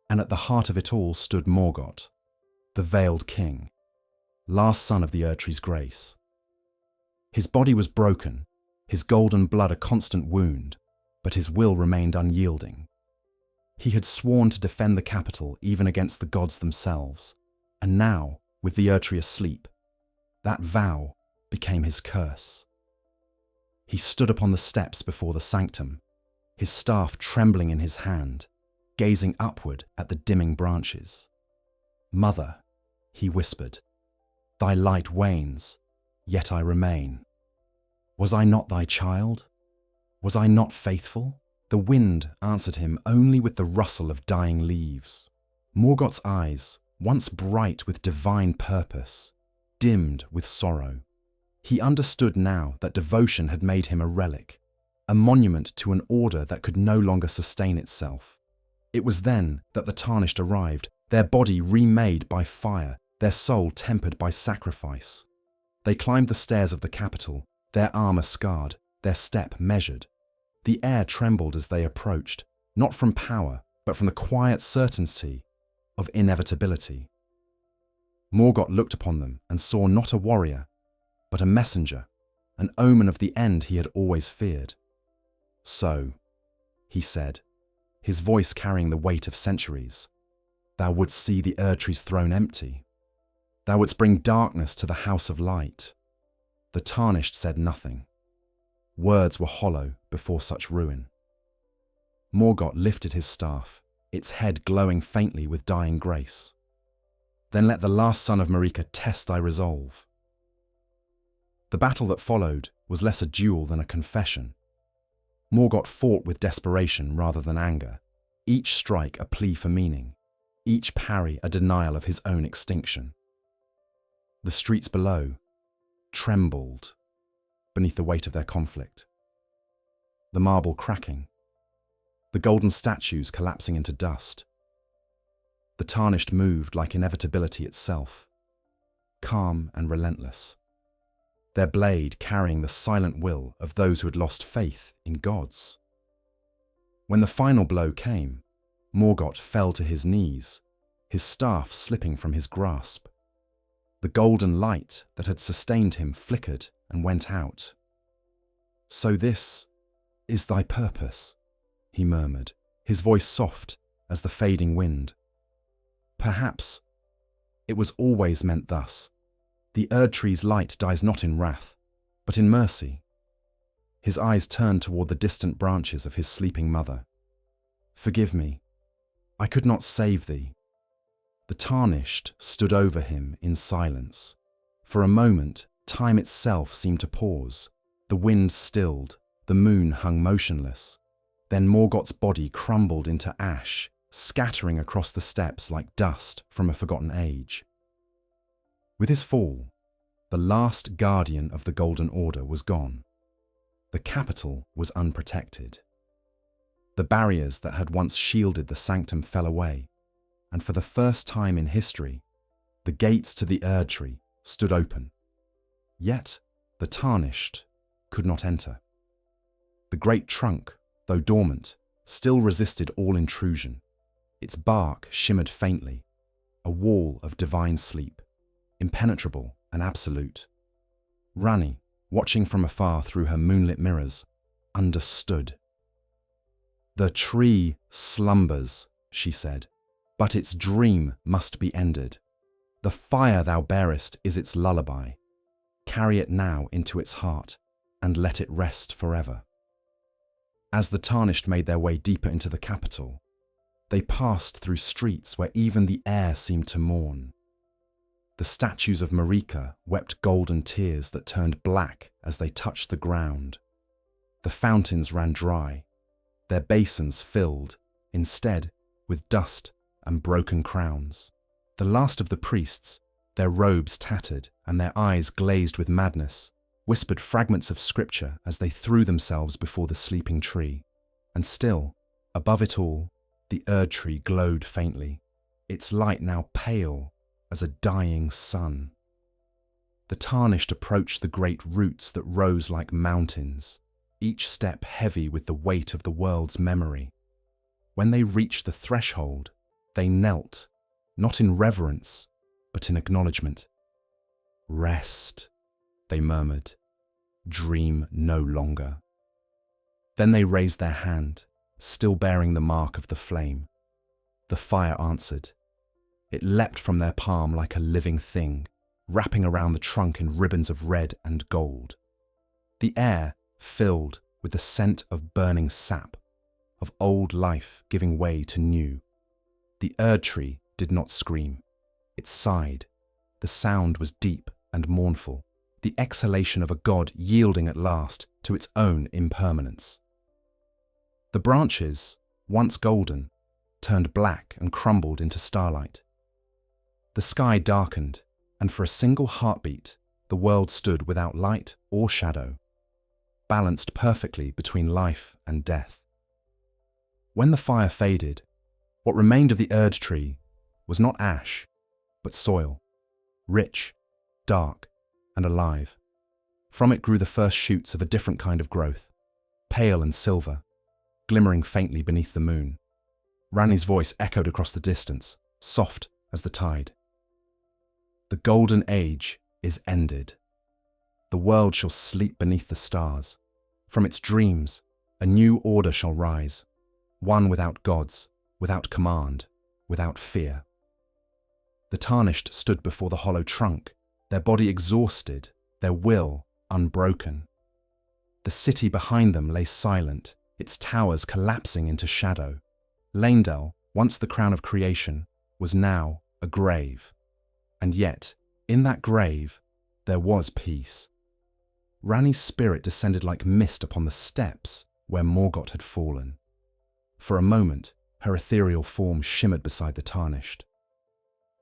And at the heart of it all stood Morgott, the veiled king, last son of the Erdtree's grace. His body was broken, his golden blood a constant wound, but his will remained unyielding. He had sworn to defend the capital even against the gods themselves, and now, with the Erdtree asleep, that vow became his curse. He stood upon the steps before the sanctum, his staff trembling in his hand, gazing upward at the dimming branches. "Mother," he whispered, "thy light wanes, yet I remain. Was I not thy child? Was I not faithful?" The wind answered him only with the rustle of dying leaves. Morgott's eyes, once bright with divine purpose, dimmed with sorrow. He understood now that devotion had made him a relic, a monument to an order that could no longer sustain itself. It was then that the Tarnished arrived, their body remade by fire, their soul tempered by sacrifice. They climbed the stairs of the capital, their armor scarred, their step measured. The air trembled as they approached, not from power, but from the quiet certainty of inevitability. Morgott looked upon them and saw not a warrior, but a messenger, an omen of the end he had always feared. "So," he said, his voice carrying the weight of centuries, "thou wouldst see the Erdtree's throne empty. Thou wouldst bring darkness to the house of light." The Tarnished said nothing. Words were hollow before such ruin. Morgott lifted his staff, its head glowing faintly with dying grace. "Then let the last son of Marika test thy resolve." The battle that followed was less a duel than a confession. Morgott fought with desperation rather than anger, each strike a plea for meaning, each parry a denial of his own extinction. The streets below trembled beneath the weight of their conflict. The marble cracking, the golden statues collapsing into dust. The Tarnished moved like inevitability itself, calm and relentless, their blade carrying the silent will of those who had lost faith in gods. When the final blow came, Morgott fell to his knees, his staff slipping from his grasp. The golden light that had sustained him flickered and went out. "So this is thy purpose," he murmured, his voice soft as the fading wind. "Perhaps it was always meant thus. The Erdtree's light dies not in wrath, but in mercy." His eyes turned toward the distant branches of his sleeping mother. "Forgive me. I could not save thee." The Tarnished stood over him in silence. For a moment, time itself seemed to pause. The wind stilled, the moon hung motionless. Then Morgott's body crumbled into ash, scattering across the steps like dust from a forgotten age. With his fall, the last guardian of the Golden Order was gone. The capital was unprotected. The barriers that had once shielded the sanctum fell away, and for the first time in history, the gates to the Erdtree stood open. Yet the Tarnished could not enter. The great trunk, though dormant, still resisted all intrusion. Its bark shimmered faintly, a wall of divine sleep, impenetrable and absolute. Ranni, watching from afar through her moonlit mirrors, understood. "The tree slumbers," she said, "but its dream must be ended. The fire thou bearest is its lullaby. Carry it now into its heart, and let it rest forever." As the Tarnished made their way deeper into the capital, they passed through streets where even the air seemed to mourn. The statues of Marika wept golden tears that turned black as they touched the ground. The fountains ran dry, their basins filled, instead, with dust and broken crowns. The last of the priests, their robes tattered and their eyes glazed with madness, whispered fragments of scripture as they threw themselves before the sleeping tree. And still, above it all, the Erd tree glowed faintly, its light now pale as a dying sun. The Tarnished approached the great roots that rose like mountains, each step heavy with the weight of the world's memory. When they reached the threshold, they knelt, not in reverence, but in acknowledgement. "Rest," they murmured. "Dream no longer." Then they raised their hand, still bearing the mark of the flame. The fire answered. It leapt from their palm like a living thing, wrapping around the trunk in ribbons of red and gold. The air filled with the scent of burning sap, of old life giving way to new. The Erd tree did not scream. It sighed. The sound was deep and mournful, the exhalation of a god yielding at last to its own impermanence. The branches, once golden, turned black and crumbled into starlight. The sky darkened, and for a single heartbeat, the world stood without light or shadow, balanced perfectly between life and death. When the fire faded, what remained of the Erd tree was not ash, but soil, rich, dark, and alive. From it grew the first shoots of a different kind of growth, pale and silver, glimmering faintly beneath the moon. Ranni's voice echoed across the distance, soft as the tide. "The golden age is ended. The world shall sleep beneath the stars. From its dreams, a new order shall rise, one without gods, without command, without fear." The Tarnished stood before the hollow trunk, their body exhausted, their will unbroken. The city behind them lay silent, its towers collapsing into shadow. Leyndell, once the crown of creation, was now a grave. And yet, in that grave, there was peace. Ranni's spirit descended like mist upon the steps where Morgott had fallen. For a moment, her ethereal form shimmered beside the Tarnished.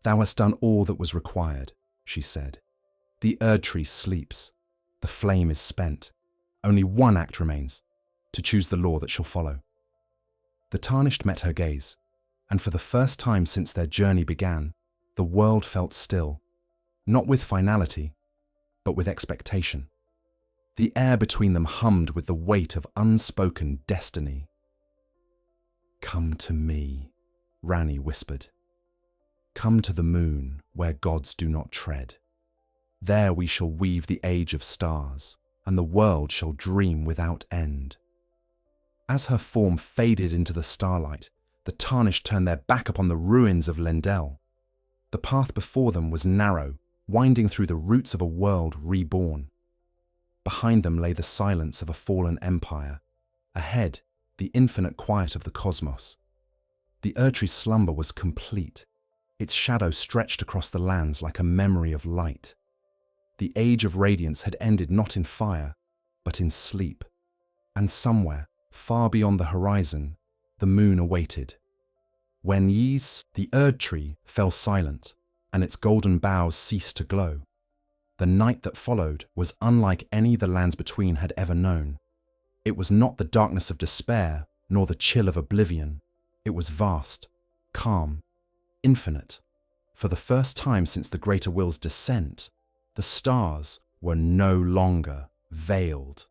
"Thou hast done all that was required," she said. "The Erd tree sleeps. The flame is spent. Only one act remains, to choose the law that shall follow." The Tarnished met her gaze, and for the first time since their journey began, the world felt still, not with finality, but with expectation. The air between them hummed with the weight of unspoken destiny. "Come to me," Ranni whispered. "Come to the moon where gods do not tread. There we shall weave the age of stars, and the world shall dream without end." As her form faded into the starlight, the Tarnished turned their back upon the ruins of Leyndell. The path before them was narrow, winding through the roots of a world reborn. Behind them lay the silence of a fallen empire. Ahead, the infinite quiet of the cosmos. The Erd tree's slumber was complete. Its shadow stretched across the lands like a memory of light. The age of radiance had ended not in fire, but in sleep. And somewhere, far beyond the horizon, the moon awaited. When the Erd tree fell silent, and its golden boughs ceased to glow. The night that followed was unlike any the lands between had ever known. It was not the darkness of despair, nor the chill of oblivion. It was vast, calm, infinite. For the first time since the Greater Will's descent, the stars were no longer veiled.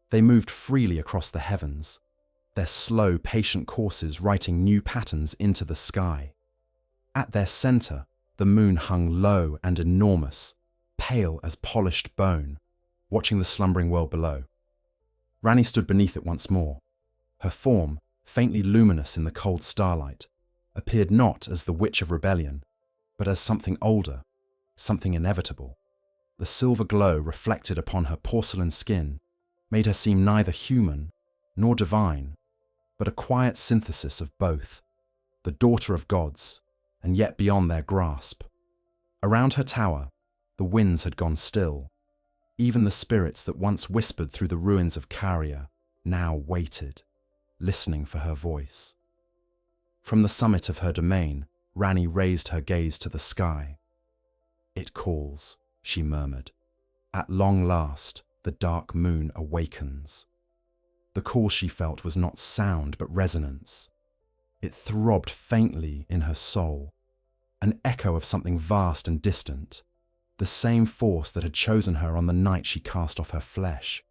They moved freely across the heavens, their slow, patient courses writing new patterns into the sky. At their center, the moon hung low and enormous, pale as polished bone, watching the slumbering world below. Ranni stood beneath it once more. Her form, faintly luminous in the cold starlight, appeared not as the Witch of Rebellion, but as something older, something inevitable. The silver glow reflected upon her porcelain skin made her seem neither human nor divine, but a quiet synthesis of both, the daughter of gods, and yet beyond their grasp. Around her tower, the winds had gone still. Even the spirits that once whispered through the ruins of Carian now waited, listening for her voice. From the summit of her domain, Ranni raised her gaze to the sky. It calls, she murmured. At long last, the dark moon awakens. The call she felt was not sound but resonance. It throbbed faintly in her soul, an echo of something vast and distant, the same force that had chosen her on the night she cast off her flesh.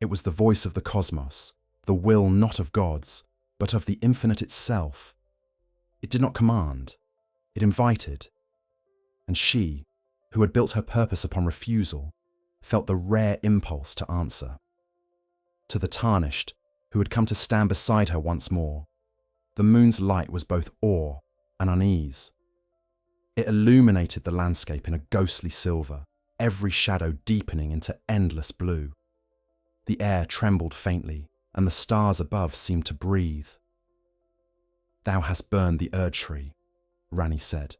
It was the voice of the cosmos, the will not of gods, but of the infinite itself. It did not command, it invited. And she, who had built her purpose upon refusal, felt the rare impulse to answer. To the tarnished, who had come to stand beside her once more, the moon's light was both awe and unease. It illuminated the landscape in a ghostly silver, every shadow deepening into endless blue. The air trembled faintly, and the stars above seemed to breathe. "Thou hast burned the Erd tree," Ranni said,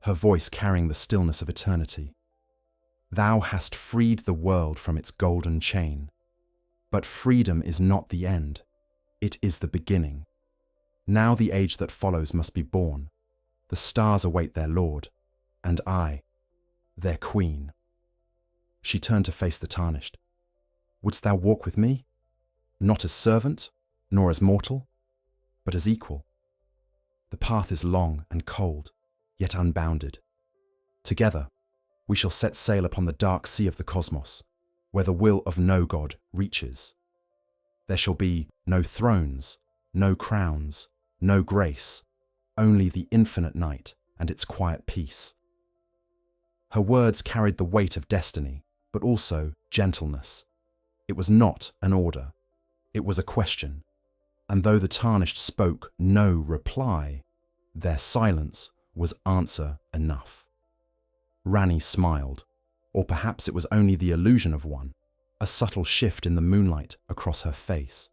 her voice carrying the stillness of eternity. "Thou hast freed the world from its golden chain. But freedom is not the end, it is the beginning. Now the age that follows must be born. The stars await their lord, and I, their queen." She turned to face the tarnished. "Wouldst thou walk with me? Not as servant, nor as mortal, but as equal. The path is long and cold, yet unbounded. Together, we shall set sail upon the dark sea of the cosmos, where the will of no god reaches. There shall be no thrones, no crowns, no grace, only the infinite night and its quiet peace." Her words carried the weight of destiny, but also gentleness. It was not an order, it was a question, and though the tarnished spoke no reply, their silence was answer enough. Ranni smiled, or perhaps it was only the illusion of one, a subtle shift in the moonlight across her face.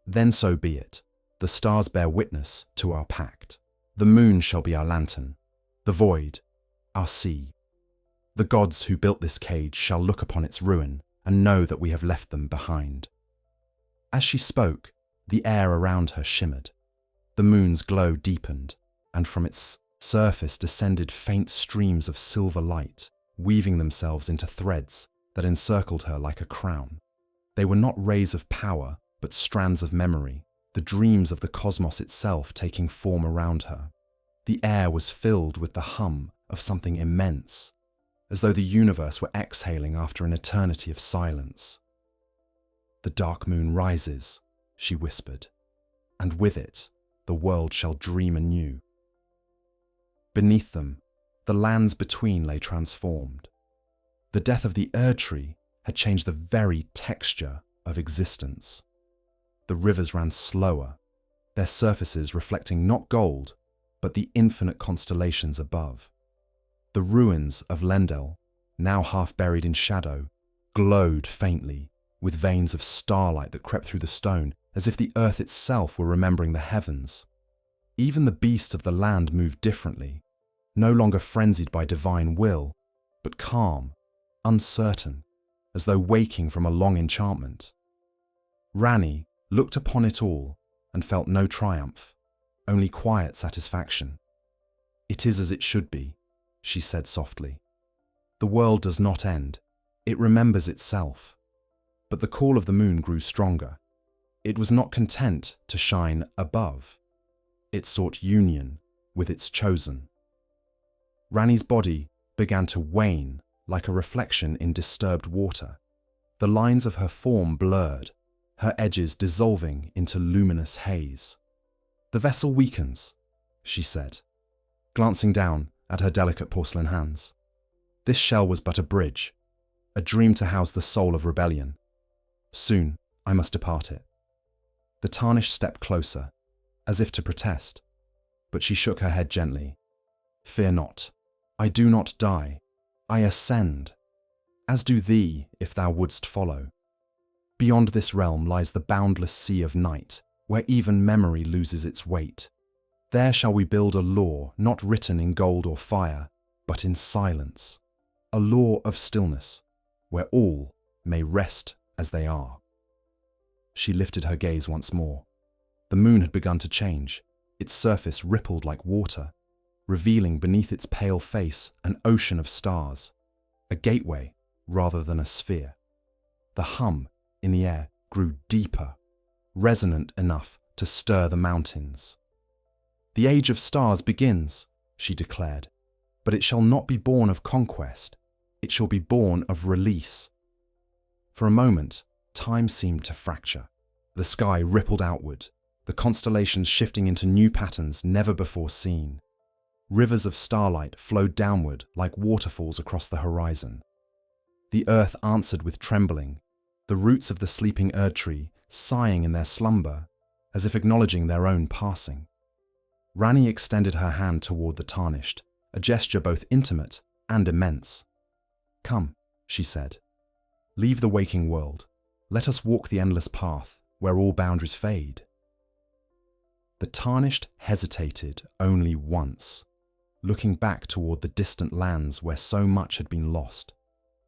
"Then so be it. The stars bear witness to our pact. The moon shall be our lantern, the void, our sea. The gods who built this cage shall look upon its ruin and know that we have left them behind." As she spoke, the air around her shimmered. The moon's glow deepened, and from its surface descended faint streams of silver light, weaving themselves into threads that encircled her like a crown. They were not rays of power, but strands of memory, the dreams of the cosmos itself taking form around her. The air was filled with the hum of something immense, as though the universe were exhaling after an eternity of silence. "The dark moon rises," she whispered, "and with it, the world shall dream anew." Beneath them, the lands between lay transformed. The death of the Erd tree had changed the very texture of existence. The rivers ran slower, their surfaces reflecting not gold, but the infinite constellations above. The ruins of Lendel, now half buried in shadow, glowed faintly, with veins of starlight that crept through the stone, as if the earth itself were remembering the heavens. Even the beasts of the land moved differently, no longer frenzied by divine will, but calm, uncertain, as though waking from a long enchantment. Ranni looked upon it all and felt no triumph, only quiet satisfaction. "It is as it should be," she said softly. "The world does not end, it remembers itself." But the call of the moon grew stronger. It was not content to shine above. It sought union with its chosen. Ranni's body began to wane like a reflection in disturbed water. The lines of her form blurred, her edges dissolving into luminous haze. "The vessel weakens," she said, glancing down at her delicate porcelain hands. "This shell was but a bridge, a dream to house the soul of rebellion. Soon I must depart it." The tarnished stepped closer, as if to protest, but she shook her head gently. "Fear not. I do not die. I ascend, as do thee if thou wouldst follow. Beyond this realm lies the boundless sea of night, where even memory loses its weight. There shall we build a law not written in gold or fire, but in silence. A law of stillness, where all may rest as they are." She lifted her gaze once more. The moon had begun to change. Its surface rippled like water. revealing beneath its pale face an ocean of stars, a gateway rather than a sphere. The hum in the air grew deeper, resonant enough to stir the mountains. "The age of stars begins," she declared, "but it shall not be born of conquest, it shall be born of release." For a moment, time seemed to fracture. The sky rippled outward, the constellations shifting into new patterns never before seen. Rivers of starlight flowed downward like waterfalls across the horizon. The earth answered with trembling, the roots of the sleeping Erd tree sighing in their slumber, as if acknowledging their own passing. Ranni extended her hand toward the tarnished, a gesture both intimate and immense. "Come," she said. "Leave the waking world. Let us walk the endless path where all boundaries fade." The tarnished hesitated only once, looking back toward the distant lands where so much had been lost.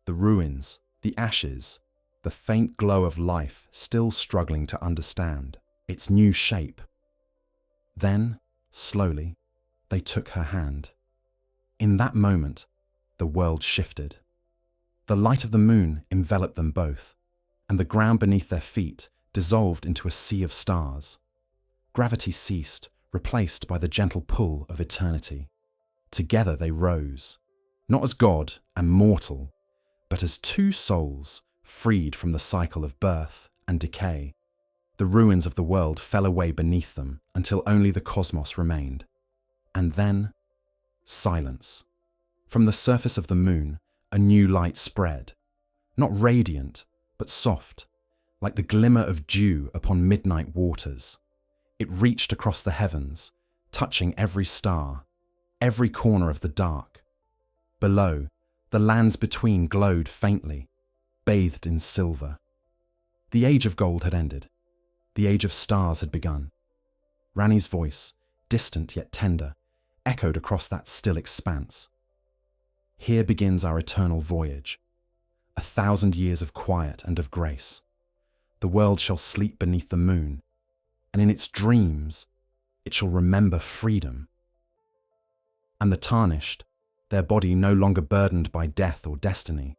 The ruins, the ashes, the faint glow of life still struggling to understand its new shape. Then, slowly, they took her hand. In that moment, the world shifted. The light of the moon enveloped them both, and the ground beneath their feet dissolved into a sea of stars. Gravity ceased, replaced by the gentle pull of eternity. Together they rose, not as God and mortal, but as two souls freed from the cycle of birth and decay. The ruins of the world fell away beneath them until only the cosmos remained. And then, silence. From the surface of the moon, a new light spread, not radiant, but soft, like the glimmer of dew upon midnight waters. It reached across the heavens, touching every star, every corner of the dark. Below, the lands between glowed faintly, bathed in silver. The age of gold had ended. The age of stars had begun. Ranni's voice, distant yet tender, echoed across that still expanse. "Here begins our eternal voyage, 1,000 years of quiet and of grace. The world shall sleep beneath the moon, and in its dreams it shall remember freedom." And the tarnished, their body no longer burdened by death or destiny,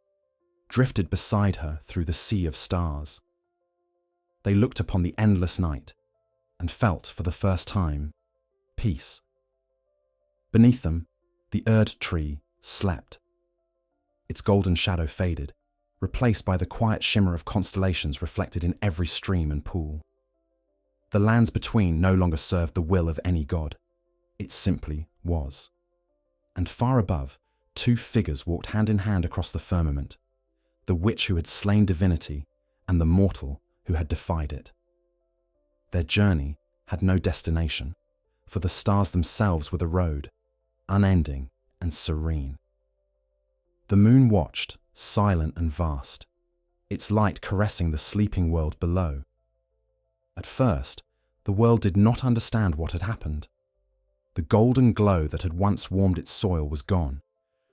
drifted beside her through the sea of stars. They looked upon the endless night and felt, for the first time, peace. Beneath them, the Erd tree slept. Its golden shadow faded, replaced by the quiet shimmer of constellations reflected in every stream and pool. The lands between no longer served the will of any god. It simply was. And far above, two figures walked hand in hand across the firmament, the witch who had slain divinity and the mortal who had defied it. Their journey had no destination, for the stars themselves were the road, unending and serene. The moon watched, silent and vast, its light caressing the sleeping world below. At first, the world did not understand what had happened. The golden glow that had once warmed its soil was gone,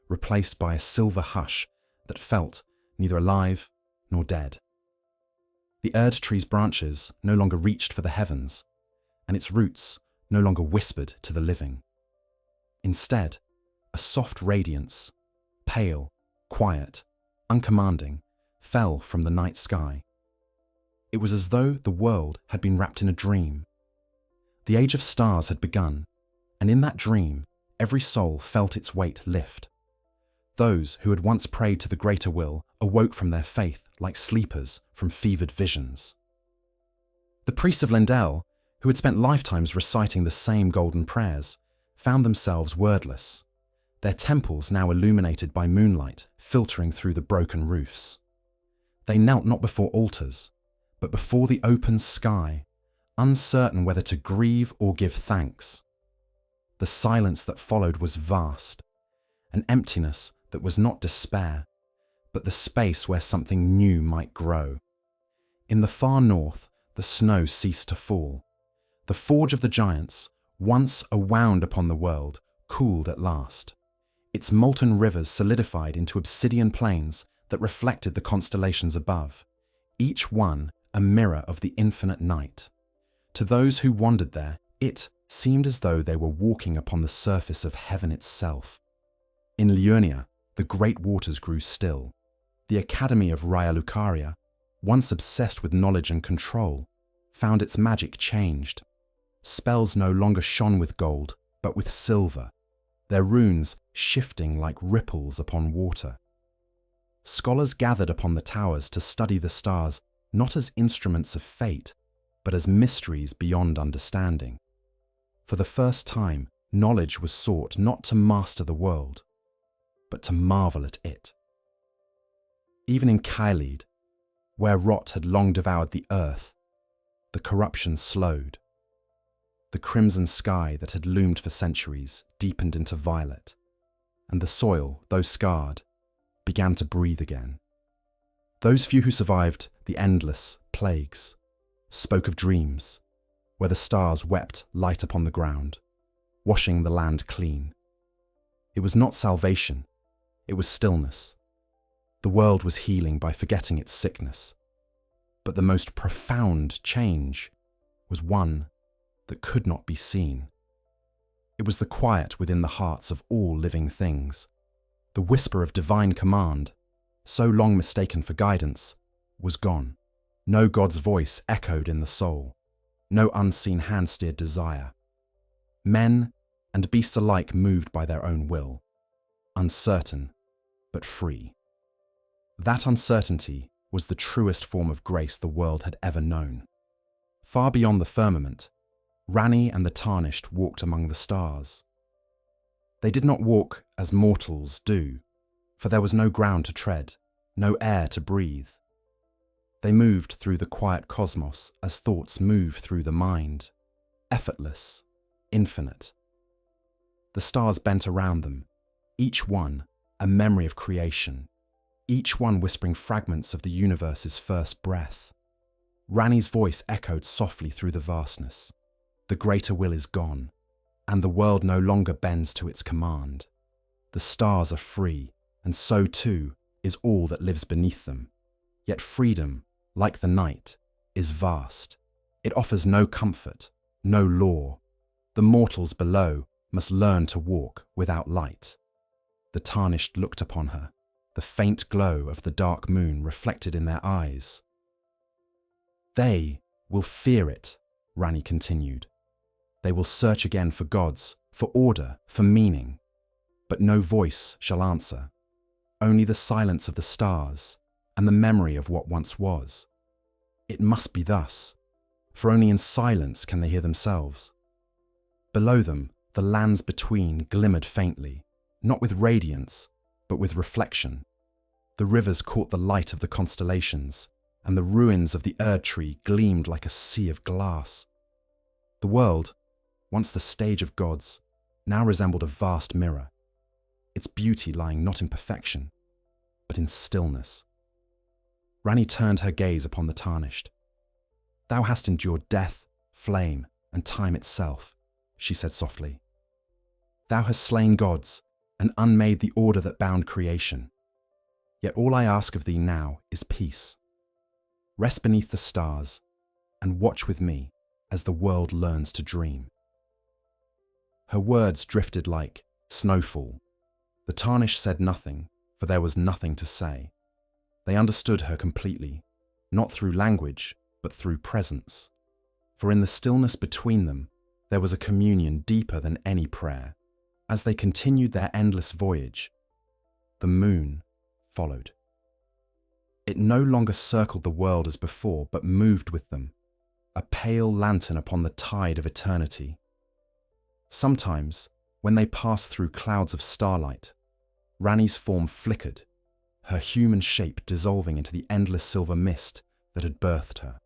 replaced by a silver hush that felt neither alive nor dead. The Erd tree's branches no longer reached for the heavens, and its roots no longer whispered to the living. Instead, a soft radiance, pale, quiet, uncommanding, fell from the night sky. It was as though the world had been wrapped in a dream. The age of stars had begun, and in that dream, every soul felt its weight lift. Those who had once prayed to the greater will awoke from their faith like sleepers from fevered visions. The priests of Lendel, who had spent lifetimes reciting the same golden prayers, found themselves wordless, their temples now illuminated by moonlight filtering through the broken roofs. They knelt not before altars, but before the open sky, uncertain whether to grieve or give thanks. The silence that followed was vast, an emptiness that was not despair, but the space where something new might grow. In the far north, the snow ceased to fall. The forge of the giants, once a wound upon the world, cooled at last. Its molten rivers solidified into obsidian plains that reflected the constellations above, each one a mirror of the infinite night. To those who wandered there, it seemed as though they were walking upon the surface of heaven itself. In Liurnia, the great waters grew still. The Academy of Lucaria, once obsessed with knowledge and control, found its magic changed. Spells no longer shone with gold, but with silver, their runes shifting like ripples upon water. Scholars gathered upon the towers to study the stars not as instruments of fate, but as mysteries beyond understanding. For the first time, knowledge was sought not to master the world, but to marvel at it. Even in Caelid, where rot had long devoured the earth, the corruption slowed. The crimson sky that had loomed for centuries deepened into violet, and the soil, though scarred, began to breathe again. Those few who survived the endless plagues spoke of dreams, where the stars wept light upon the ground, washing the land clean. It was not salvation, it was stillness. The world was healing by forgetting its sickness, but the most profound change was one that could not be seen. It was the quiet within the hearts of all living things. The whisper of divine command, so long mistaken for guidance, was gone. No God's voice echoed in the soul. No unseen hand steered desire. Men and beasts alike moved by their own will, uncertain but free. That uncertainty was the truest form of grace the world had ever known. Far beyond the firmament, Ranni and the Tarnished walked among the stars. They did not walk as mortals do, for there was no ground to tread, no air to breathe. They moved through the quiet cosmos as thoughts move through the mind, effortless, infinite. The stars bent around them, each one a memory of creation, each one whispering fragments of the universe's first breath. Ranni's voice echoed softly through the vastness. The greater will is gone, and the world no longer bends to its command. The stars are free, and so too is all that lives beneath them. Yet freedom, like the night, is vast. It offers no comfort, no law. The mortals below must learn to walk without light. The Tarnished looked upon her, the faint glow of the dark moon reflected in their eyes. They will fear it, Ranni continued. They will search again for gods, for order, for meaning. But no voice shall answer, only the silence of the stars and the memory of what once was. It must be thus, for only in silence can they hear themselves. Below them, the lands between glimmered faintly, not with radiance, but with reflection. The rivers caught the light of the constellations, and the ruins of the Erd tree gleamed like a sea of glass. The world, once the stage of gods, now resembled a vast mirror, its beauty lying not in perfection, but in stillness. Ranni turned her gaze upon the Tarnished. "Thou hast endured death, flame, and time itself," she said softly. "Thou hast slain gods and unmade the order that bound creation. Yet all I ask of thee now is peace. Rest beneath the stars and watch with me as the world learns to dream." Her words drifted like snowfall. The Tarnished said nothing, for there was nothing to say. They understood her completely, not through language, but through presence. For in the stillness between them, there was a communion deeper than any prayer. As they continued their endless voyage, the moon followed. It no longer circled the world as before, but moved with them, a pale lantern upon the tide of eternity. Sometimes, when they passed through clouds of starlight, Ranni's form flickered, her human shape dissolving into the endless silver mist that had birthed her.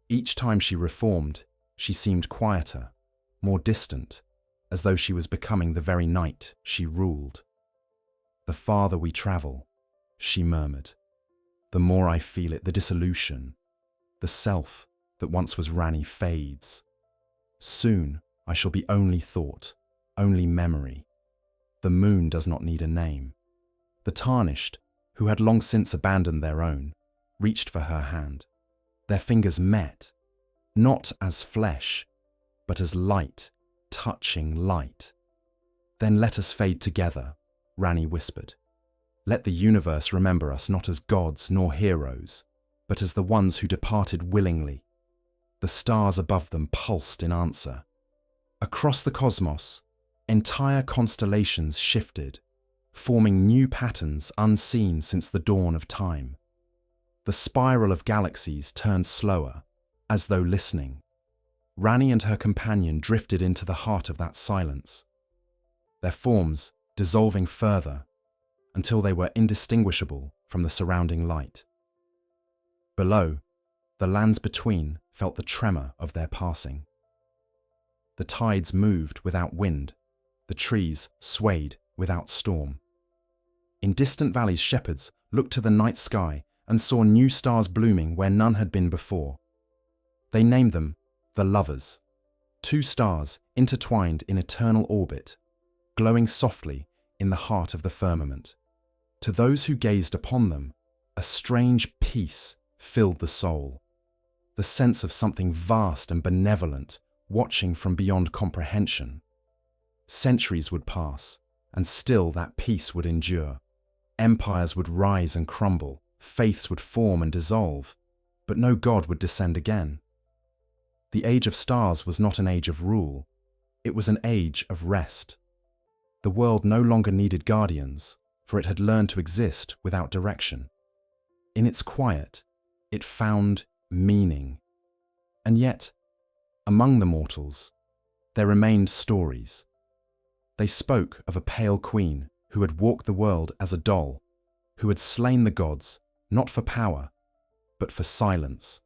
Each time she reformed, she seemed quieter, more distant, as though she was becoming the very night she ruled. "The farther we travel," she murmured, "the more I feel it, the dissolution. The self that once was Ranni fades. Soon I shall be only thought, only memory. The moon does not need a name." The Tarnished, who had long since abandoned their own, reached for her hand. Their fingers met, not as flesh, but as light, touching light. "Then let us fade together," Ranni whispered. "Let the universe remember us not as gods nor heroes, but as the ones who departed willingly." The stars above them pulsed in answer. Across the cosmos, entire constellations shifted, forming new patterns unseen since the dawn of time. The spiral of galaxies turned slower, as though listening. Ranni and her companion drifted into the heart of that silence, their forms dissolving further until they were indistinguishable from the surrounding light. Below, the lands between felt the tremor of their passing. The tides moved without wind, the trees swayed without storm. In distant valleys, shepherds looked to the night sky and saw new stars blooming where none had been before. They named them the Lovers, 2 stars intertwined in eternal orbit, glowing softly in the heart of the firmament. To those who gazed upon them, a strange peace filled the soul, the sense of something vast and benevolent watching from beyond comprehension. Centuries would pass, and still that peace would endure. Empires would rise and crumble, faiths would form and dissolve, but no god would descend again. The age of stars was not an age of rule, it was an age of rest. The world no longer needed guardians, for it had learned to exist without direction. In its quiet, it found meaning. And yet, among the mortals, there remained stories. They spoke of a pale queen who had walked the world as a doll, who had slain the gods, not for power, but for silence.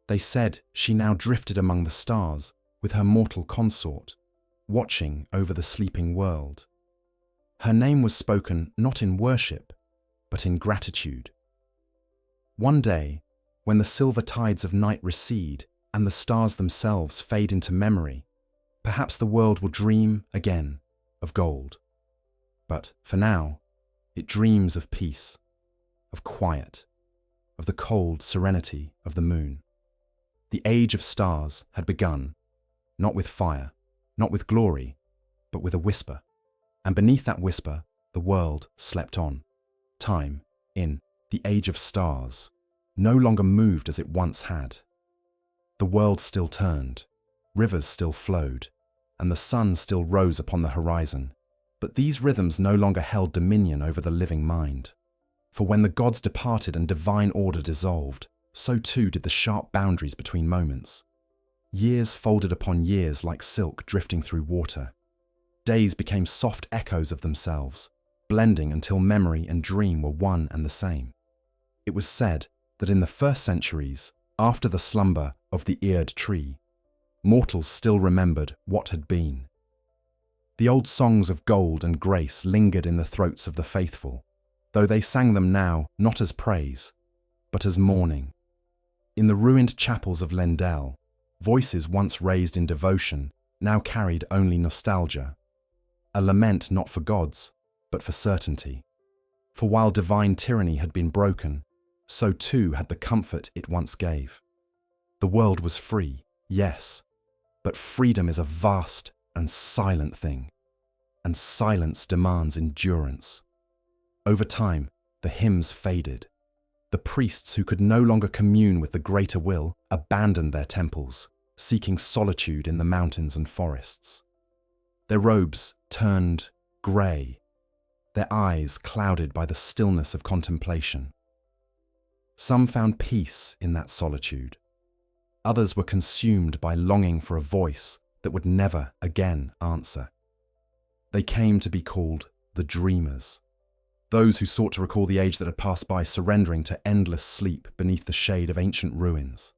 They said she now drifted among the stars with her mortal consort, watching over the sleeping world. Her name was spoken not in worship, but in gratitude. One day, when the silver tides of night recede and the stars themselves fade into memory, perhaps the world will dream again of gold. But for now, it dreams of peace, of quiet, of the cold serenity of the moon. The age of stars had begun, not with fire, not with glory, but with a whisper. And beneath that whisper, the world slept on. Time, in the age of stars, no longer moved as it once had. The world still turned, rivers still flowed, and the sun still rose upon the horizon. But these rhythms no longer held dominion over the living mind. For when the gods departed and divine order dissolved, so too did the sharp boundaries between moments. Years folded upon years like silk drifting through water. Days became soft echoes of themselves, blending until memory and dream were one and the same. It was said that in the first centuries, after the slumber of the eared tree, mortals still remembered what had been. The old songs of gold and grace lingered in the throats of the faithful, though they sang them now not as praise, but as mourning. In the ruined chapels of Lendel, voices once raised in devotion now carried only nostalgia, a lament not for gods, but for certainty. For while divine tyranny had been broken, so too had the comfort it once gave. The world was free, yes, but freedom is a vast and silent thing, and silence demands endurance. Over time, the hymns faded. The priests who could no longer commune with the greater will abandoned their temples, seeking solitude in the mountains and forests. Their robes turned grey, their eyes clouded by the stillness of contemplation. Some found peace in that solitude. Others were consumed by longing for a voice that would never again answer. They came to be called the dreamers, those who sought to recall the age that had passed by, surrendering to endless sleep beneath the shade of ancient ruins.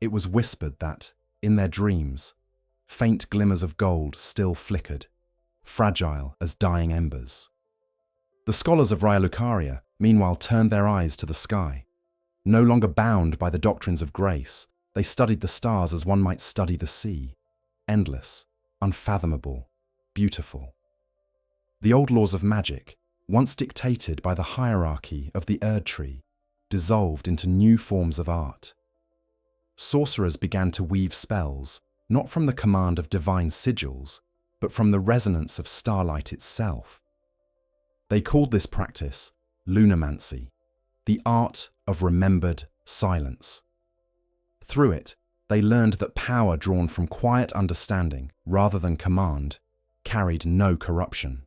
It was whispered that, in their dreams, faint glimmers of gold still flickered, fragile as dying embers. The scholars of Lucaria, meanwhile, turned their eyes to the sky. No longer bound by the doctrines of grace, they studied the stars as one might study the sea, endless, unfathomable, beautiful. The old laws of magic, once dictated by the hierarchy of the Erd tree, dissolved into new forms of art. Sorcerers began to weave spells, not from the command of divine sigils, but from the resonance of starlight itself. They called this practice lunamancy, the art of remembered silence. Through it, they learned that power drawn from quiet understanding rather than command carried no corruption.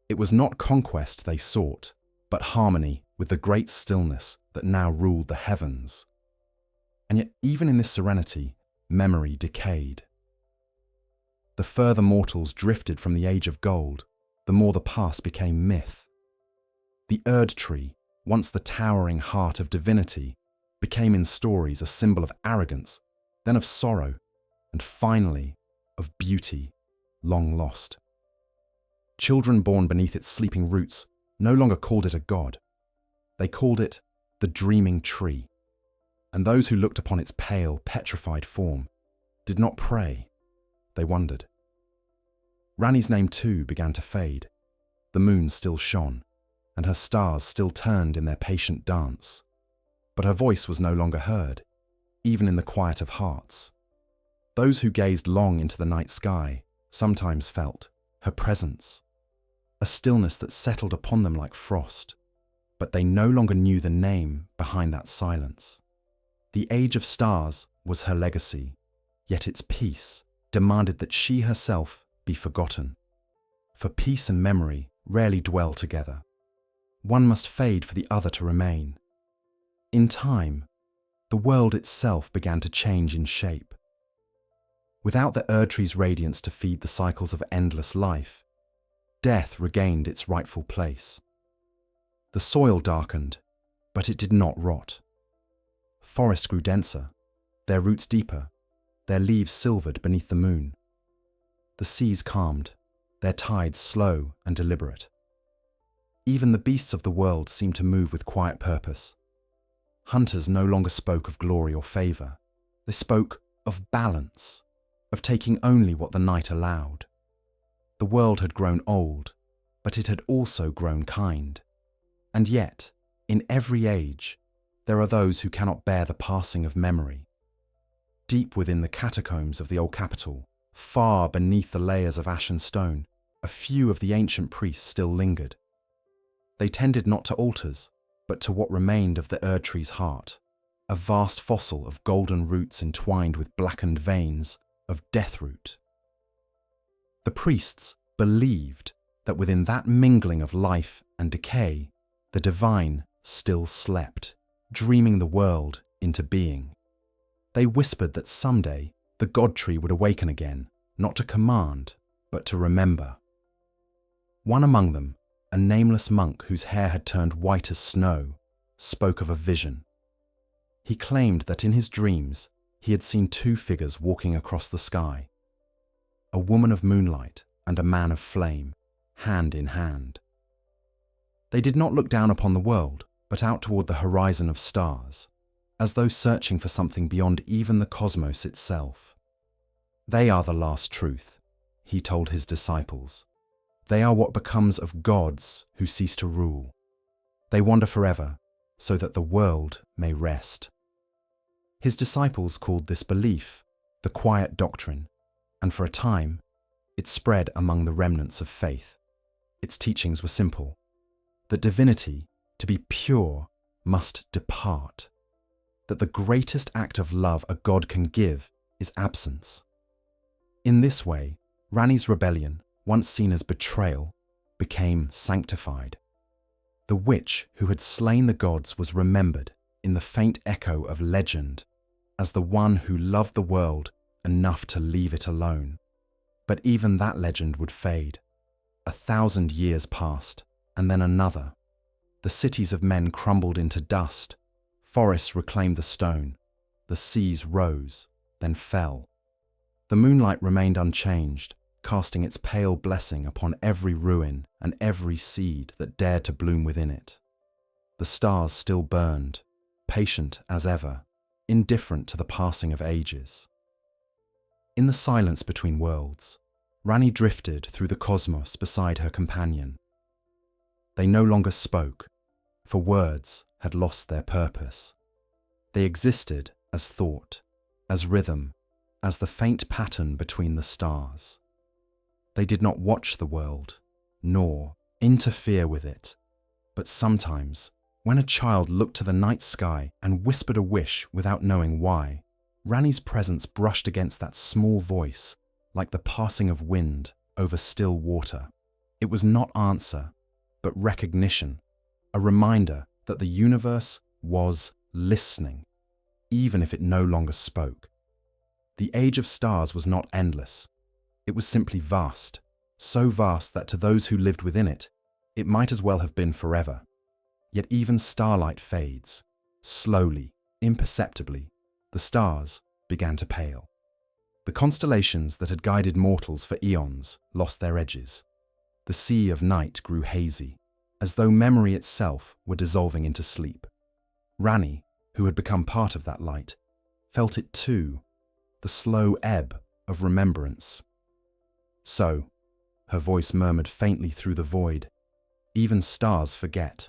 It was not conquest they sought, but harmony with the great stillness that now ruled the heavens. And yet, even in this serenity, memory decayed. The further mortals drifted from the age of gold, the more the past became myth. The Erd tree, once the towering heart of divinity, became in stories a symbol of arrogance, then of sorrow, and finally of beauty, long lost. Children born beneath its sleeping roots no longer called it a god. They called it the dreaming tree. And those who looked upon its pale, petrified form did not pray, they wondered. Ranni's name too began to fade. The moon still shone, and her stars still turned in their patient dance. But her voice was no longer heard, even in the quiet of hearts. Those who gazed long into the night sky sometimes felt her presence, a stillness that settled upon them like frost, but they no longer knew the name behind that silence. The age of stars was her legacy, yet its peace demanded that she herself be forgotten. For peace and memory rarely dwell together. One must fade for the other to remain. In time, the world itself began to change in shape. Without the Erd tree's radiance to feed the cycles of endless life, death regained its rightful place. The soil darkened, but it did not rot. Forests grew denser, their roots deeper, their leaves silvered beneath the moon. The seas calmed, their tides slow and deliberate. Even the beasts of the world seemed to move with quiet purpose. Hunters no longer spoke of glory or favour. They spoke of balance, of taking only what the night allowed. The world had grown old, but it had also grown kind. And yet, in every age, there are those who cannot bear the passing of memory. Deep within the catacombs of the old capital, far beneath the layers of ashen stone, a few of the ancient priests still lingered. They tended not to altars, but to what remained of the Erd tree's heart, a vast fossil of golden roots entwined with blackened veins of death root. The priests believed that within that mingling of life and decay, the divine still slept, dreaming the world into being. They whispered that someday the god tree would awaken again, not to command, but to remember. One among them, a nameless monk whose hair had turned white as snow, spoke of a vision. He claimed that in his dreams he had seen two figures walking across the sky, a woman of moonlight and a man of flame, hand in hand. They did not look down upon the world, but out toward the horizon of stars, as though searching for something beyond even the cosmos itself. They are the last truth, he told his disciples. They are what becomes of gods who cease to rule. They wander forever, so that the world may rest. His disciples called this belief the quiet doctrine, and for a time, it spread among the remnants of faith. Its teachings were simple: that divinity, to be pure, must depart. That the greatest act of love a god can give is absence. In this way, Ranni's rebellion, once seen as betrayal, became sanctified. The witch who had slain the gods was remembered in the faint echo of legend as the one who loved the world enough to leave it alone. But even that legend would fade. 1,000 years passed, and then another. The cities of men crumbled into dust. Forests reclaimed the stone. The seas rose, then fell. The moonlight remained unchanged, casting its pale blessing upon every ruin and every seed that dared to bloom within it. The stars still burned, patient as ever, indifferent to the passing of ages. In the silence between worlds, Ranni drifted through the cosmos beside her companion. They no longer spoke, for words had lost their purpose. They existed as thought, as rhythm, as the faint pattern between the stars. They did not watch the world, nor interfere with it, but sometimes, when a child looked to the night sky and whispered a wish without knowing why, Ranni's presence brushed against that small voice like the passing of wind over still water. It was not answer, but recognition, a reminder that the universe was listening, even if it no longer spoke. The age of stars was not endless. It was simply vast, so vast that to those who lived within it, it might as well have been forever. Yet even starlight fades. Slowly, imperceptibly, the stars began to pale. The constellations that had guided mortals for eons lost their edges. The sea of night grew hazy, as though memory itself were dissolving into sleep. Ranni, who had become part of that light, felt it too, the slow ebb of remembrance. So, her voice murmured faintly through the void, even stars forget.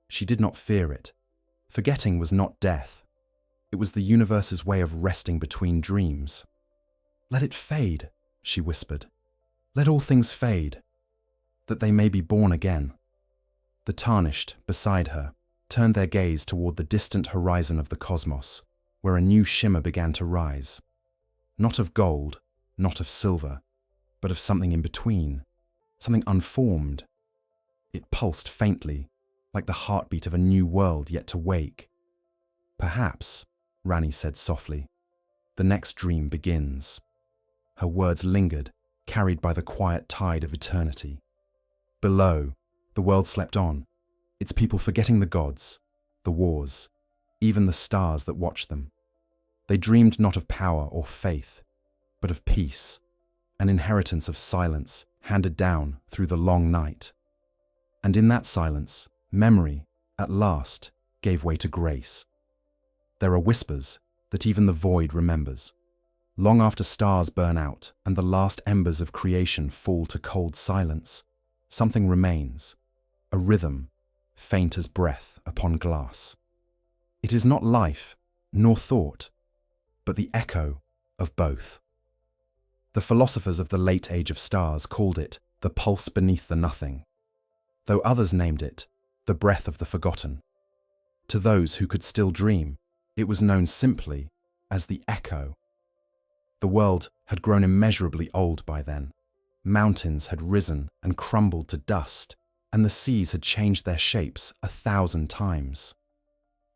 She did not fear it. Forgetting was not death. It was the universe's way of resting between dreams. Let it fade, she whispered. Let all things fade, that they may be born again. The tarnished, beside her, turned their gaze toward the distant horizon of the cosmos, where a new shimmer began to rise. Not of gold, not of silver, but of something in between, something unformed. It pulsed faintly, like the heartbeat of a new world yet to wake. Perhaps, Ranni said softly, the next dream begins. Her words lingered, carried by the quiet tide of eternity. Below, the world slept on, its people forgetting the gods, the wars, even the stars that watched them. They dreamed not of power or faith, but of peace, an inheritance of silence handed down through the long night. And in that silence, memory, at last, gave way to grace. There are whispers that even the void remembers. Long after stars burn out and the last embers of creation fall to cold silence, something remains, a rhythm, faint as breath upon glass. It is not life, nor thought, but the echo of both. The philosophers of the late age of stars called it the pulse beneath the nothing, though others named it the breath of the forgotten. To those who could still dream, it was known simply as the echo. The world had grown immeasurably old by then. Mountains had risen and crumbled to dust, and the seas had changed their shapes 1,000 times.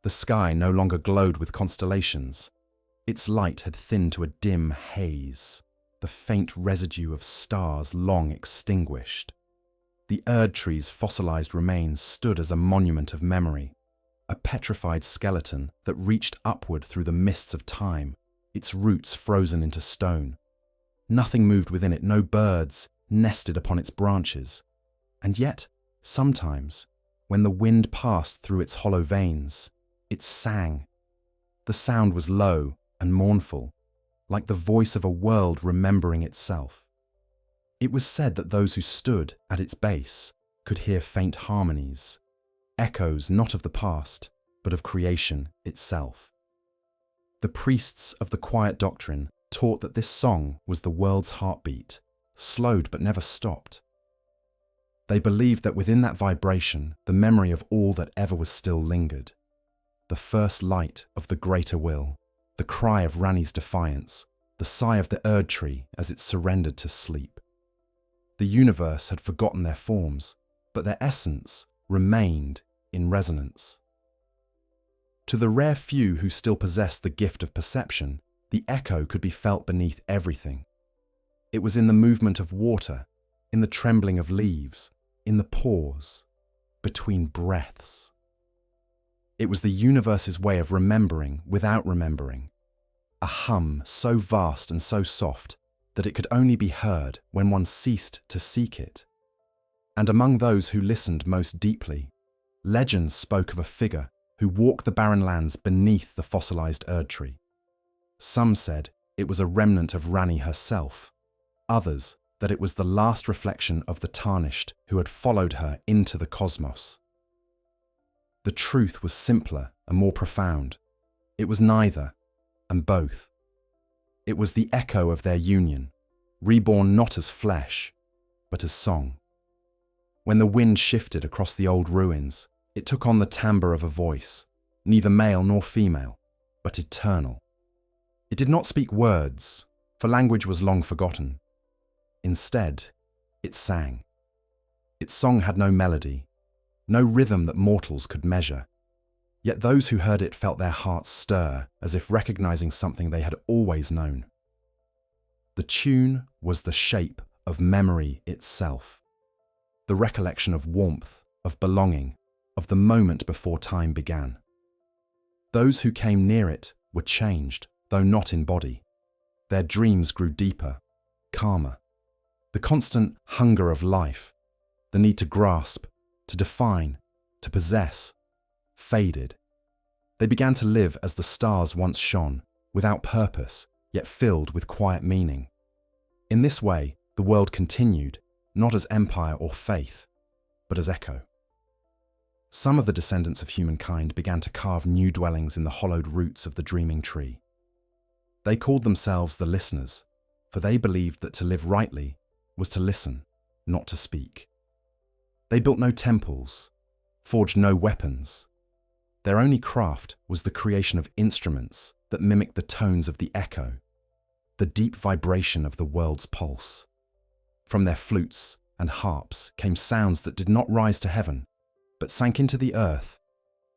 The sky no longer glowed with constellations. Its light had thinned to a dim haze, the faint residue of stars long extinguished. The Erd tree's fossilized remains stood as a monument of memory, a petrified skeleton that reached upward through the mists of time, its roots frozen into stone. Nothing moved within it, no birds nested upon its branches. And yet, sometimes, when the wind passed through its hollow veins, it sang. The sound was low and mournful, like the voice of a world remembering itself. It was said that those who stood at its base could hear faint harmonies, echoes not of the past, but of creation itself. The priests of the quiet doctrine taught that this song was the world's heartbeat, slowed but never stopped. They believed that within that vibration, the memory of all that ever was still lingered. The first light of the greater will, the cry of Ranni's defiance, the sigh of the Erd tree as it surrendered to sleep. The universe had forgotten their forms, but their essence remained in resonance. To the rare few who still possessed the gift of perception, the echo could be felt beneath everything. It was in the movement of water, in the trembling of leaves, in the pause, between breaths. It was the universe's way of remembering without remembering, a hum so vast and so soft that it could only be heard when one ceased to seek it. And among those who listened most deeply, legends spoke of a figure who walked the barren lands beneath the fossilized Erd tree. Some said it was a remnant of Ranni herself, others that it was the last reflection of the tarnished who had followed her into the cosmos. The truth was simpler and more profound. It was neither, and both. It was the echo of their union, reborn not as flesh, but as song. When the wind shifted across the old ruins, it took on the timbre of a voice, neither male nor female, but eternal. It did not speak words, for language was long forgotten. Instead, it sang. Its song had no melody, no rhythm that mortals could measure. Yet those who heard it felt their hearts stir, as if recognizing something they had always known. The tune was the shape of memory itself, the recollection of warmth, of belonging, of the moment before time began. Those who came near it were changed, though not in body. Their dreams grew deeper, calmer. The constant hunger of life, the need to grasp, to define, to possess, faded. They began to live as the stars once shone, without purpose, yet filled with quiet meaning. In this way, the world continued, not as empire or faith, but as echo. Some of the descendants of humankind began to carve new dwellings in the hollowed roots of the dreaming tree. They called themselves the listeners, for they believed that to live rightly was to listen, not to speak. They built no temples, forged no weapons. Their only craft was the creation of instruments that mimicked the tones of the echo, the deep vibration of the world's pulse. From their flutes and harps came sounds that did not rise to heaven, but sank into the earth,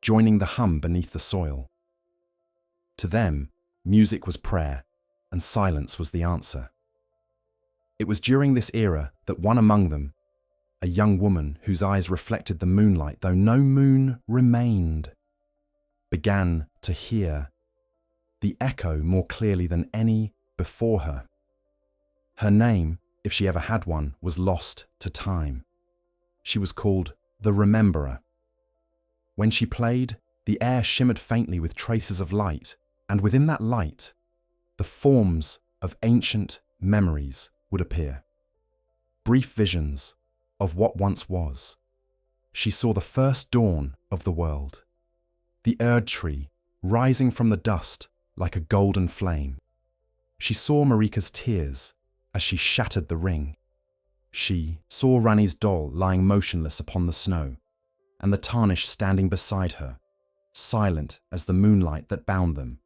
joining the hum beneath the soil. To them, music was prayer, and silence was the answer. It was during this era that one among them, a young woman whose eyes reflected the moonlight though no moon remained, began to hear the echo more clearly than any before her. Her name, if she ever had one, was lost to time. She was called the Rememberer. When she played, the air shimmered faintly with traces of light, and within that light, the forms of ancient memories would appear. Brief visions of what once was. She saw the first dawn of the world. The Erd tree rising from the dust like a golden flame. She saw Marika's tears as she shattered the ring. She saw Ranni's doll lying motionless upon the snow, and the tarnish standing beside her, silent as the moonlight that bound them.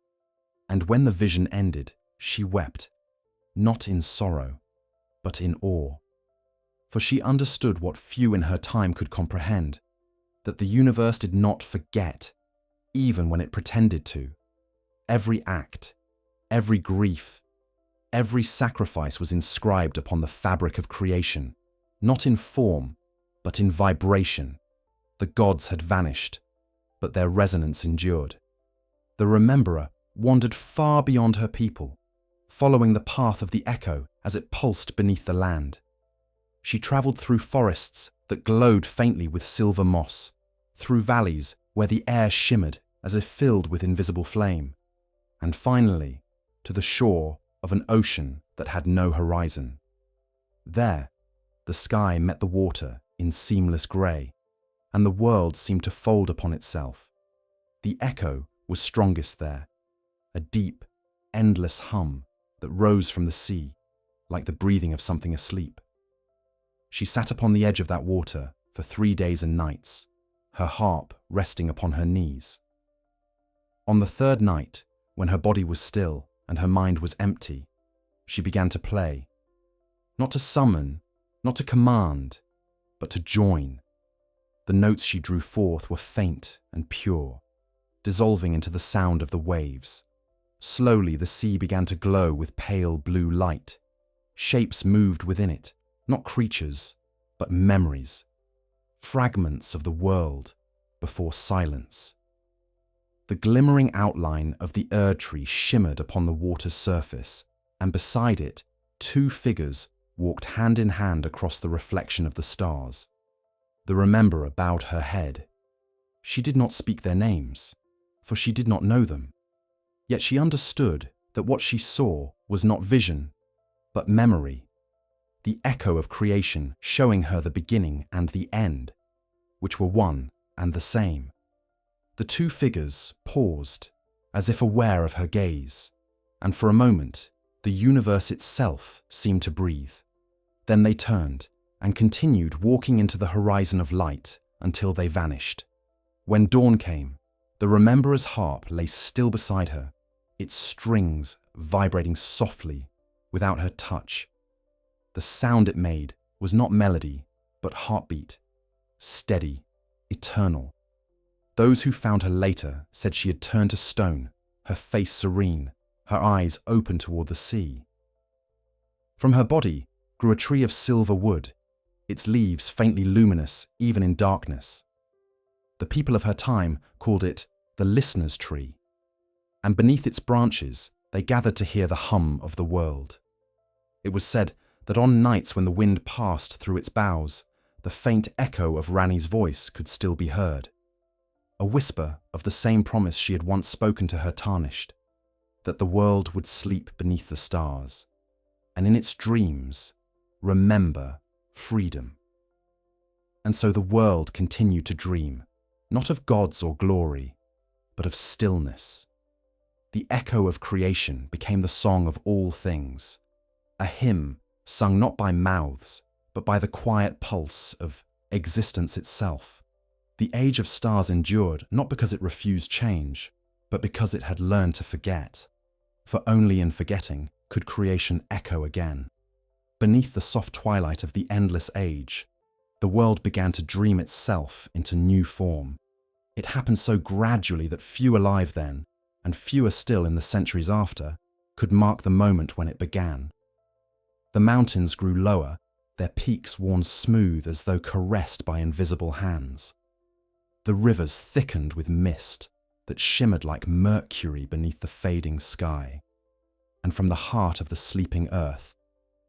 And when the vision ended, she wept, not in sorrow, but in awe. For she understood what few in her time could comprehend, that the universe did not forget, even when it pretended to. Every act, every grief, every sacrifice was inscribed upon the fabric of creation, not in form, but in vibration. The gods had vanished, but their resonance endured. The Rememberer wandered far beyond her people, following the path of the echo as it pulsed beneath the land. She travelled through forests that glowed faintly with silver moss, through valleys where the air shimmered as if filled with invisible flame, and finally to the shore of an ocean that had no horizon. There, the sky met the water in seamless grey, and the world seemed to fold upon itself. The echo was strongest there, a deep, endless hum that rose from the sea, like the breathing of something asleep. She sat upon the edge of that water for 3 days and nights, her harp resting upon her knees. On the third night, when her body was still and her mind was empty, she began to play, not to summon, not to command, but to join. The notes she drew forth were faint and pure, dissolving into the sound of the waves. Slowly the sea began to glow with pale blue light. Shapes moved within it, not creatures, but memories, fragments of the world before silence. The glimmering outline of the Erd tree shimmered upon the water's surface, and beside it, 2 figures walked hand in hand across the reflection of the stars. The Rememberer bowed her head. She did not speak their names, for she did not know them. Yet she understood that what she saw was not vision, but memory, the echo of creation showing her the beginning and the end, which were one and the same. The 2 figures paused, as if aware of her gaze, and for a moment The universe itself seemed to breathe. Then they turned and continued walking into the horizon of light until they vanished. When dawn came, the Rememberer's harp lay still beside her, its strings vibrating softly without her touch. The sound it made was not melody, but heartbeat, steady, eternal. Those who found her later said she had turned to stone, her face serene, her eyes open toward the sea. From her body grew a tree of silver wood, its leaves faintly luminous even in darkness. The people of her time called it the listener's tree, and beneath its branches they gathered to hear the hum of the world. It was said that on nights when the wind passed through its boughs, the faint echo of Ranni's voice could still be heard, a whisper of the same promise she had once spoken to her tarnished, that the world would sleep beneath the stars, and in its dreams remember freedom. And so the world continued to dream, not of gods or glory, but of stillness. The echo of creation became the song of all things, a hymn sung not by mouths, but by the quiet pulse of existence itself. The age of stars endured not because it refused change, but because it had learned to forget. For only in forgetting could creation echo again. Beneath the soft twilight of the endless age, the world began to dream itself into new form. It happened so gradually that few alive then, and fewer still in the centuries after, could mark the moment when it began. The mountains grew lower, their peaks worn smooth as though caressed by invisible hands. The rivers thickened with mist that shimmered like mercury beneath the fading sky. And from the heart of the sleeping earth,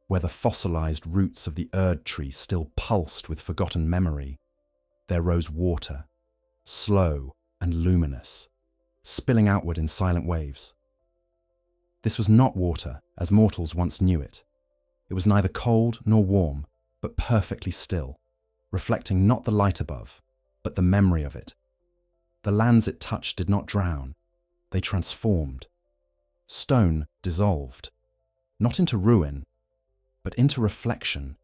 where the fossilized roots of the Erd tree still pulsed with forgotten memory, there rose water, slow and luminous, spilling outward in silent waves. This was not water as mortals once knew it. It was neither cold nor warm, but perfectly still, reflecting not the light above, but the memory of it. The lands it touched did not drown, they transformed. Stone dissolved, not into ruin, but into reflection.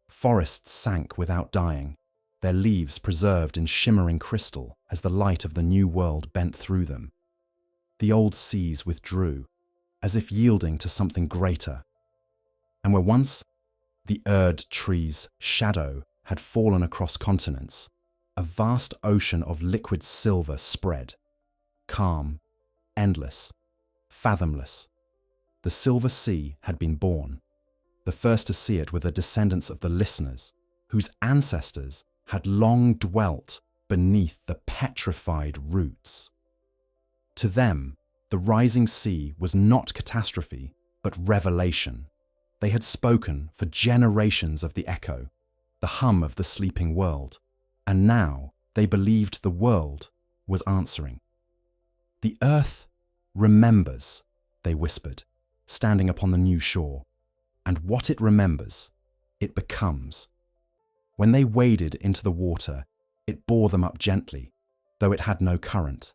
Forests sank without dying, their leaves preserved in shimmering crystal as the light of the new world bent through them. The old seas withdrew, as if yielding to something greater. And where once the Erd tree's shadow had fallen across continents, a vast ocean of liquid silver spread, calm, endless, fathomless. The Silver Sea had been born. The first to see it were the descendants of the listeners, whose ancestors had long dwelt beneath the petrified roots. To them, the rising sea was not catastrophe, but revelation. They had spoken for generations of the echo, the hum of the sleeping world, and now they believed the world was answering. The earth remembers, they whispered, standing upon the new shore, and what it remembers, it becomes. When they waded into the water, it bore them up gently, though it had no current.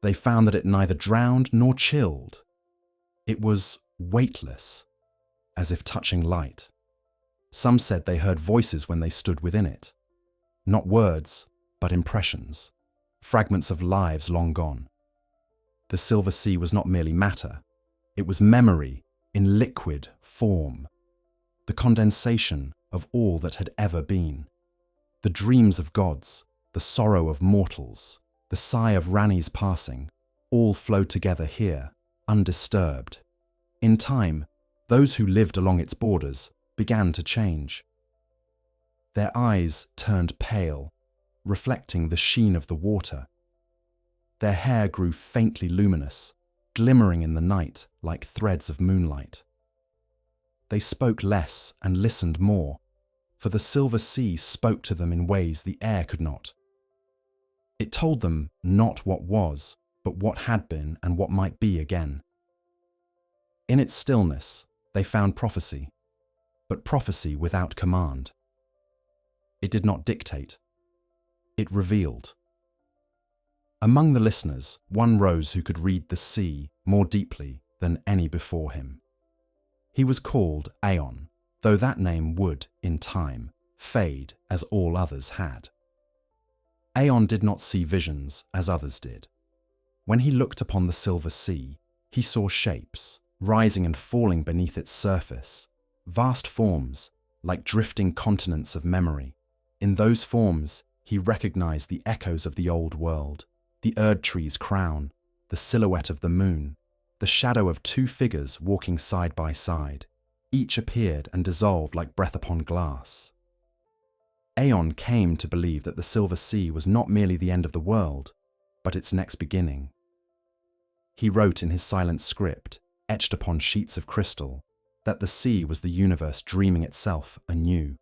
They found that it neither drowned nor chilled. It was weightless, as if touching light. Some said they heard voices when they stood within it. Not words, but impressions, fragments of lives long gone. The Silver Sea was not merely matter, it was memory in liquid form, the condensation of all that had ever been. The dreams of gods, the sorrow of mortals, the sigh of Ranni's passing, all flowed together here, undisturbed. In time, those who lived along its borders began to change. Their eyes turned pale, reflecting the sheen of the water. Their hair grew faintly luminous, glimmering in the night like threads of moonlight. They spoke less and listened more, for the Silver Sea spoke to them in ways the air could not. It told them not what was, but what had been and what might be again. In its stillness, they found prophecy, but prophecy without command. It did not dictate. It revealed. Among the listeners, one rose who could read the sea more deeply than any before him. He was called Aeon, though that name would, in time, fade as all others had. Aeon did not see visions as others did. When he looked upon the silver sea, he saw shapes, rising and falling beneath its surface, vast forms, like drifting continents of memory. In those forms, he recognized the echoes of the old world, the Erd tree's crown, the silhouette of the moon, the shadow of two figures walking side by side. Each appeared and dissolved like breath upon glass. Aeon came to believe that the Silver Sea was not merely the end of the world, but its next beginning. He wrote in his silent script, etched upon sheets of crystal, that the sea was the universe dreaming itself anew.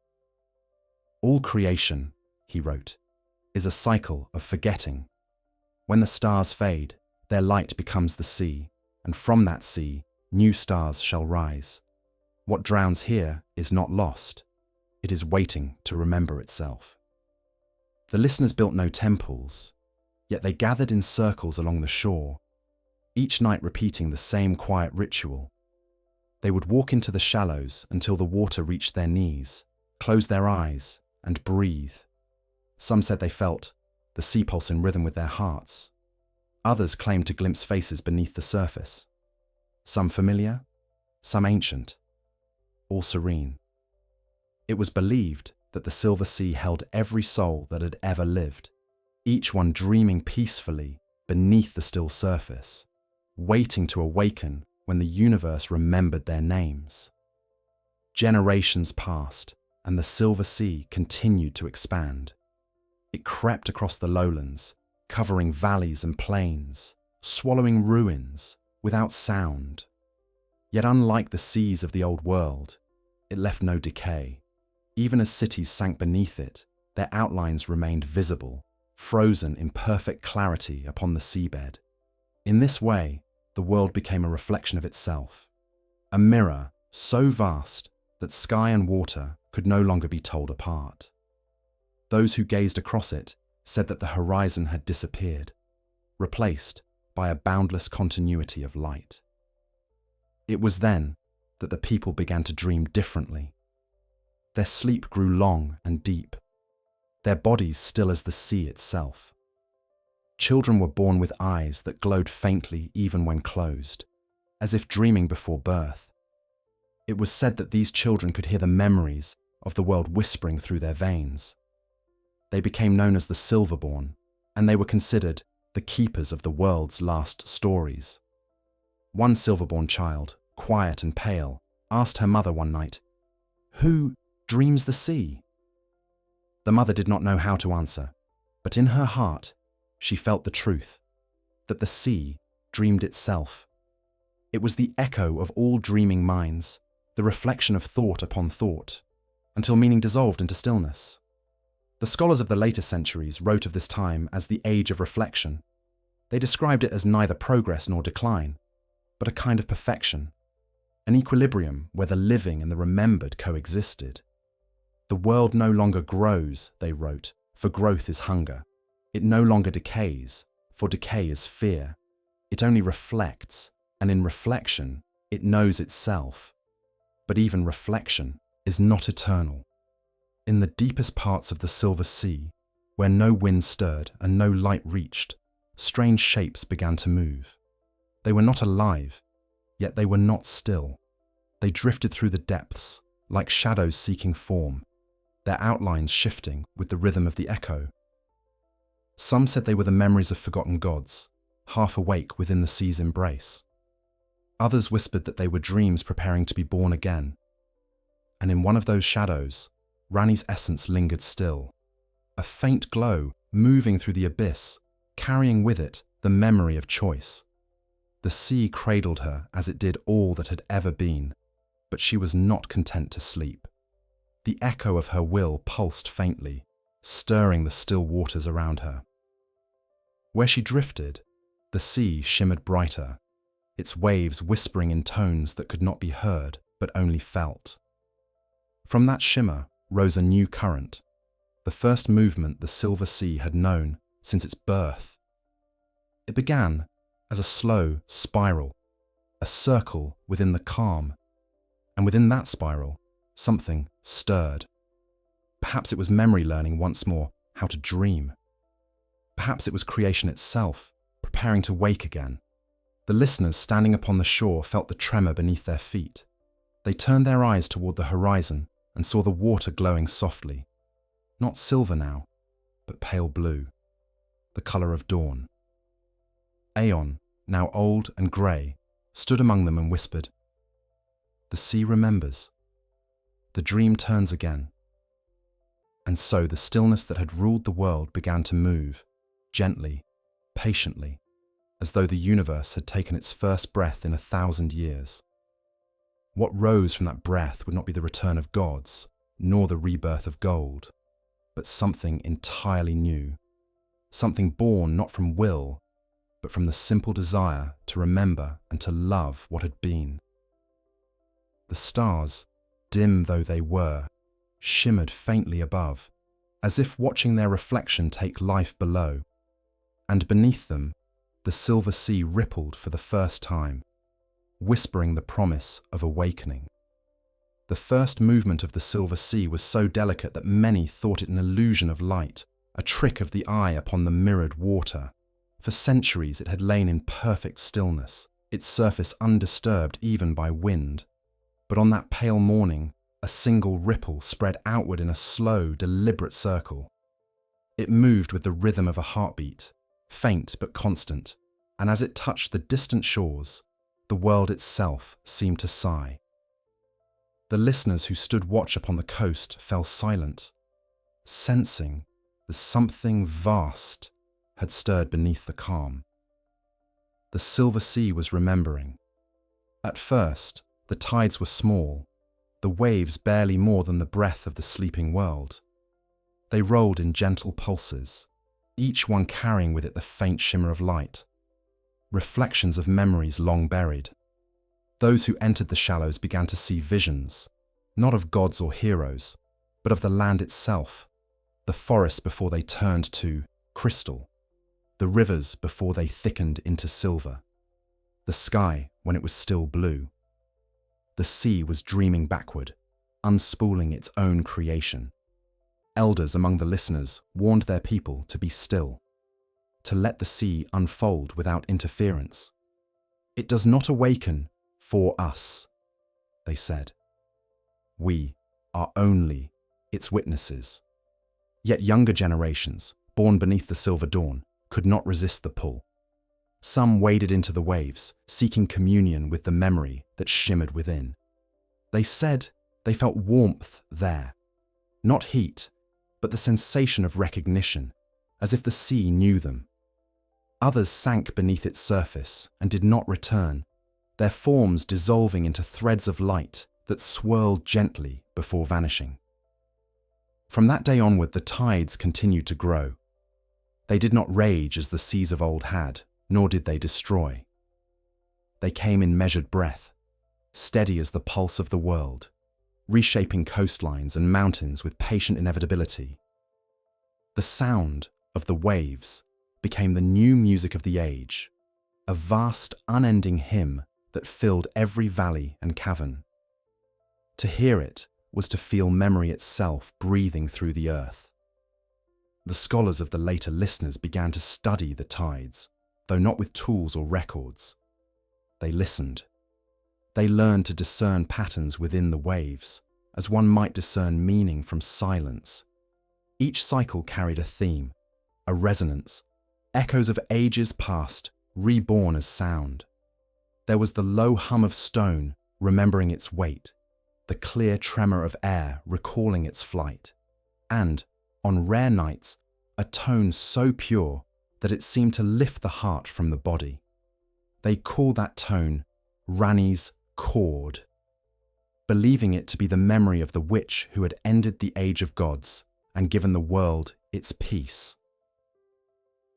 All creation, he wrote, is a cycle of forgetting. When the stars fade, their light becomes the sea, and from that sea, new stars shall rise. What drowns here is not lost. It is waiting to remember itself. The listeners built no temples, yet they gathered in circles along the shore, each night repeating the same quiet ritual. They would walk into the shallows until the water reached their knees, close their eyes, and breathe. Some said they felt the sea pulse in rhythm with their hearts. Others claimed to glimpse faces beneath the surface. Some familiar, some ancient, all serene. It was believed that the Silver Sea held every soul that had ever lived, each one dreaming peacefully beneath the still surface, waiting to awaken when the universe remembered their names. Generations passed, and the Silver Sea continued to expand. It crept across the lowlands, covering valleys and plains, swallowing ruins without sound. Yet unlike the seas of the old world, it left no decay. Even as cities sank beneath it, their outlines remained visible, frozen in perfect clarity upon the seabed. In this way, the world became a reflection of itself, a mirror so vast that sky and water could no longer be told apart. Those who gazed across it said that the horizon had disappeared, replaced by a boundless continuity of light. It was then that the people began to dream differently. Their sleep grew long and deep, their bodies still as the sea itself. Children were born with eyes that glowed faintly even when closed, as if dreaming before birth. It was said that these children could hear the memories of the world whispering through their veins. They became known as the Silverborn, and they were considered the keepers of the world's last stories. One Silverborn child, quiet and pale, asked her mother one night, "Who dreams the sea?" The mother did not know how to answer, but in her heart, she felt the truth, that the sea dreamed itself. It was the echo of all dreaming minds, the reflection of thought upon thought, until meaning dissolved into stillness. The scholars of the later centuries wrote of this time as the age of reflection. They described it as neither progress nor decline, but a kind of perfection, an equilibrium where the living and the remembered coexisted. The world no longer grows, they wrote, for growth is hunger. It no longer decays, for decay is fear. It only reflects, and in reflection, it knows itself. But even reflection is not eternal. In the deepest parts of the Silver Sea, where no wind stirred and no light reached, strange shapes began to move. They were not alive, yet they were not still. They drifted through the depths, like shadows seeking form, their outlines shifting with the rhythm of the echo. Some said they were the memories of forgotten gods, half awake within the sea's embrace. Others whispered that they were dreams preparing to be born again. And in one of those shadows, Ranni's essence lingered still, a faint glow moving through the abyss, carrying with it the memory of choice. The sea cradled her as it did all that had ever been, but she was not content to sleep. The echo of her will pulsed faintly, stirring the still waters around her. Where she drifted, the sea shimmered brighter, its waves whispering in tones that could not be heard but only felt. From that shimmer rose a new current, the first movement the Silver Sea had known since its birth. It began as a slow spiral, a circle within the calm, And within that spiral, something stirred. Perhaps it was memory learning once more how to dream. Perhaps it was creation itself, preparing to wake again. The listeners standing upon the shore felt the tremor beneath their feet. They turned their eyes toward the horizon and saw the water glowing softly. Not silver now, but pale blue, the color of dawn. Aeon, now old and grey, stood among them and whispered, "The sea remembers. The dream turns again." And so the stillness that had ruled the world began to move, gently, patiently, as though the universe had taken its first breath in 1,000 years. What rose from that breath would not be the return of gods, nor the rebirth of gold, but something entirely new, something born not from will, but from the simple desire to remember and to love what had been. The stars, dim though they were, shimmered faintly above, as if watching their reflection take life below, and beneath them, the silver sea rippled for the first time, whispering the promise of awakening. The first movement of the silver sea was so delicate that many thought it an illusion of light, a trick of the eye upon the mirrored water. For centuries it had lain in perfect stillness, its surface undisturbed even by wind. But on that pale morning, a single ripple spread outward in a slow, deliberate circle. It moved with the rhythm of a heartbeat, faint but constant, and as it touched the distant shores, the world itself seemed to sigh. The listeners who stood watch upon the coast fell silent, sensing that something vast had stirred beneath the calm. The silver sea was remembering. At first, the tides were small, the waves barely more than the breath of the sleeping world. They rolled in gentle pulses, each one carrying with it the faint shimmer of light, reflections of memories long buried. Those who entered the shallows began to see visions, not of gods or heroes, but of the land itself, the forests before they turned to crystal, the rivers before they thickened into silver, the sky when it was still blue. The sea was dreaming backward, unspooling its own creation. Elders among the listeners warned their people to be still, to let the sea unfold without interference. "It does not awaken for us," they said. "We are only its witnesses." Yet younger generations, born beneath the silver dawn, could not resist the pull. Some waded into the waves, seeking communion with the memory that shimmered within. They said they felt warmth there, not heat, but the sensation of recognition, as if the sea knew them. Others sank beneath its surface and did not return, their forms dissolving into threads of light that swirled gently before vanishing. From that day onward, the tides continued to grow. They did not rage as the seas of old had, nor did they destroy. They came in measured breath, steady as the pulse of the world, reshaping coastlines and mountains with patient inevitability. The sound of the waves became the new music of the age, a vast, unending hymn that filled every valley and cavern. To hear it was to feel memory itself breathing through the earth. The scholars of the later listeners began to study the tides, though not with tools or records. They listened. They learned to discern patterns within the waves, as one might discern meaning from silence. Each cycle carried a theme, a resonance, echoes of ages past, reborn as sound. There was the low hum of stone, remembering its weight, the clear tremor of air recalling its flight, and, on rare nights, a tone so pure that it seemed to lift the heart from the body. They called that tone Ranni's chord, believing it to be the memory of the witch who had ended the age of gods and given the world its peace.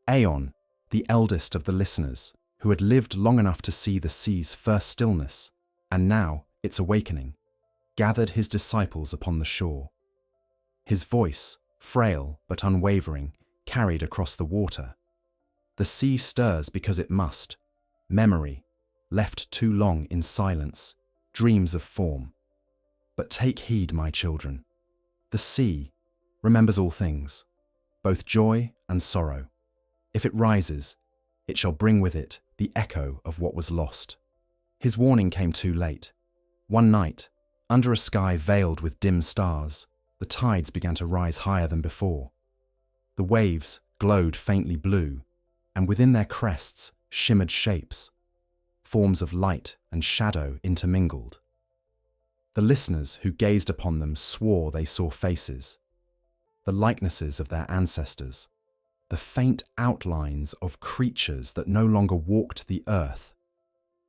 Aeon, the eldest of the listeners, who had lived long enough to see the sea's first stillness, and now its awakening, gathered his disciples upon the shore. His voice, frail but unwavering, carried across the water. The sea stirs because it must. Memory, left too long in silence, dreams of form. But take heed, my children. The sea remembers all things, both joy and sorrow. If it rises, it shall bring with it the echo of what was lost. His warning came too late. One night, under a sky veiled with dim stars, the tides began to rise higher than before. The waves glowed faintly blue, and within their crests shimmered shapes, forms of light and shadow intermingled. The listeners who gazed upon them swore they saw faces, the likenesses of their ancestors, the faint outlines of creatures that no longer walked the earth,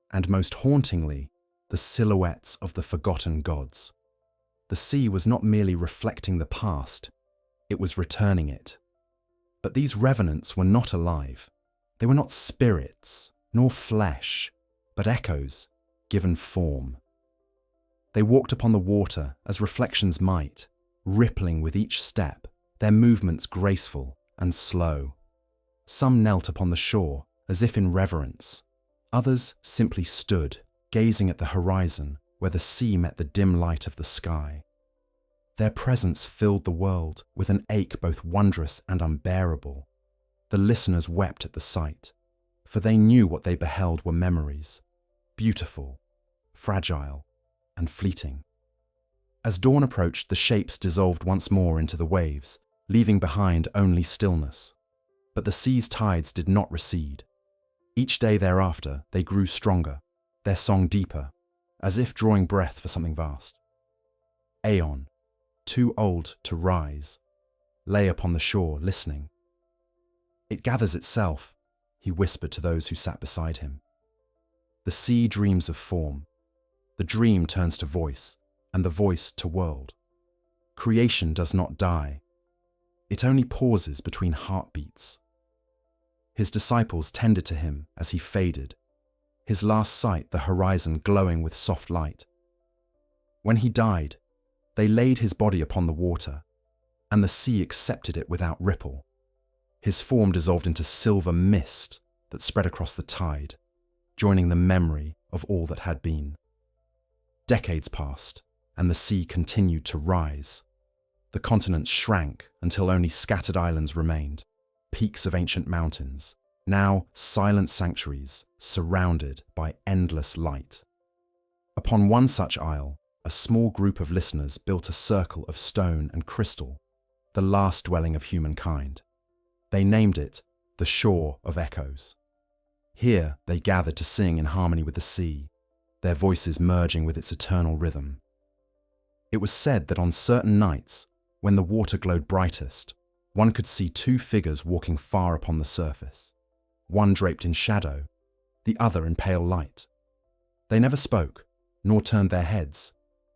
and most hauntingly, the silhouettes of the forgotten gods. The sea was not merely reflecting the past, it was returning it. But these revenants were not alive. They were not spirits, nor flesh, but echoes, given form. They walked upon the water as reflections might, rippling with each step, their movements graceful and slow. Some knelt upon the shore, as if in reverence. Others simply stood, gazing at the horizon where the sea met the dim light of the sky. Their presence filled the world with an ache both wondrous and unbearable. The listeners wept at the sight, for they knew what they beheld were memories, beautiful, fragile, and fleeting. As dawn approached, the shapes dissolved once more into the waves, leaving behind only stillness. But the sea's tides did not recede. Each day thereafter, they grew stronger, their song deeper, as if drawing breath for something vast. Aeon, too old to rise, lay upon the shore listening. "It gathers itself," he whispered to those who sat beside him. The sea dreams of form. The dream turns to voice, and the voice to world. Creation does not die. It only pauses between heartbeats. His disciples tended to him as he faded, his last sight the horizon glowing with soft light. When he died, they laid his body upon the water, and the sea accepted it without ripple. His form dissolved into silver mist that spread across the tide, joining the memory of all that had been. Decades passed, and the sea continued to rise. The continents shrank until only scattered islands remained, peaks of ancient mountains, now silent sanctuaries surrounded by endless light. Upon one such isle, a small group of listeners built a circle of stone and crystal, the last dwelling of humankind. They named it the Shore of Echoes. Here they gathered to sing in harmony with the sea, their voices merging with its eternal rhythm. It was said that on certain nights, when the water glowed brightest, one could see two figures walking far upon the surface, one draped in shadow, the other in pale light. They never spoke, nor turned their heads,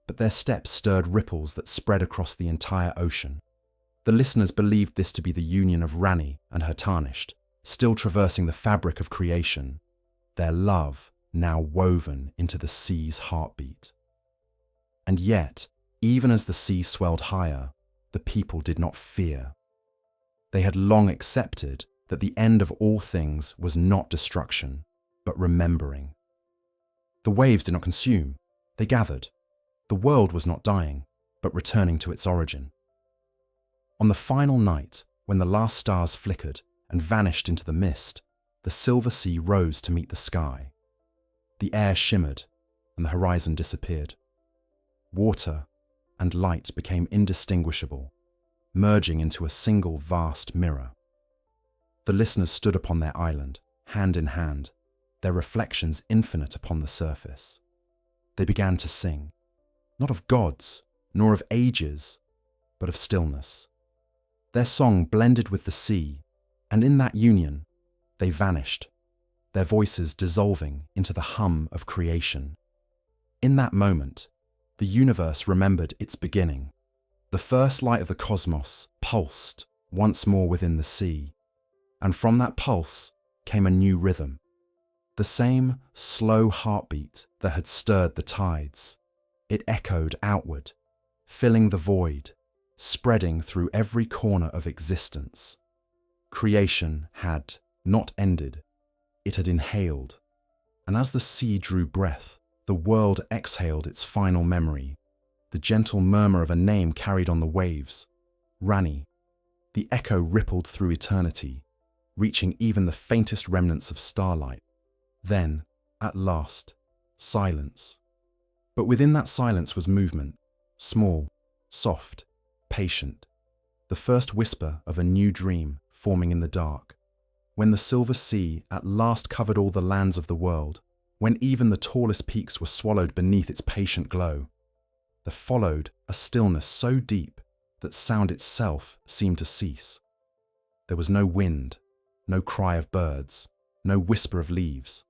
but their steps stirred ripples that spread across the entire ocean. The listeners believed this to be the union of Ranni and her tarnished, still traversing the fabric of creation, their love now woven into the sea's heartbeat. And yet, even as the sea swelled higher, the people did not fear. They had long accepted that the end of all things was not destruction, but remembering. The waves did not consume, they gathered. The world was not dying, but returning to its origin. On the final night, when the last stars flickered and vanished into the mist, the silver sea rose to meet the sky. The air shimmered, and the horizon disappeared. Water and light became indistinguishable, merging into a single vast mirror. The listeners stood upon their island, hand in hand, their reflections infinite upon the surface. They began to sing, not of gods, nor of ages, but of stillness. Their song blended with the sea, and in that union, they vanished, their voices dissolving into the hum of creation. In that moment, the universe remembered its beginning. The first light of the cosmos pulsed once more within the sea, and from that pulse came a new rhythm, the same slow heartbeat that had stirred the tides. It echoed outward, filling the void, spreading through every corner of existence. Creation had not ended, it had inhaled, and as the sea drew breath, the world exhaled its final memory. the gentle murmur of a name carried on the waves. Ranni. The echo rippled through eternity, reaching even the faintest remnants of starlight. Then, at last, silence. But within that silence was movement, small, soft, patient. The first whisper of a new dream forming in the dark. When the silver sea at last covered all the lands of the world, when even the tallest peaks were swallowed beneath its patient glow, there followed a stillness so deep that sound itself seemed to cease. There was no wind, no cry of birds, no whisper of leaves.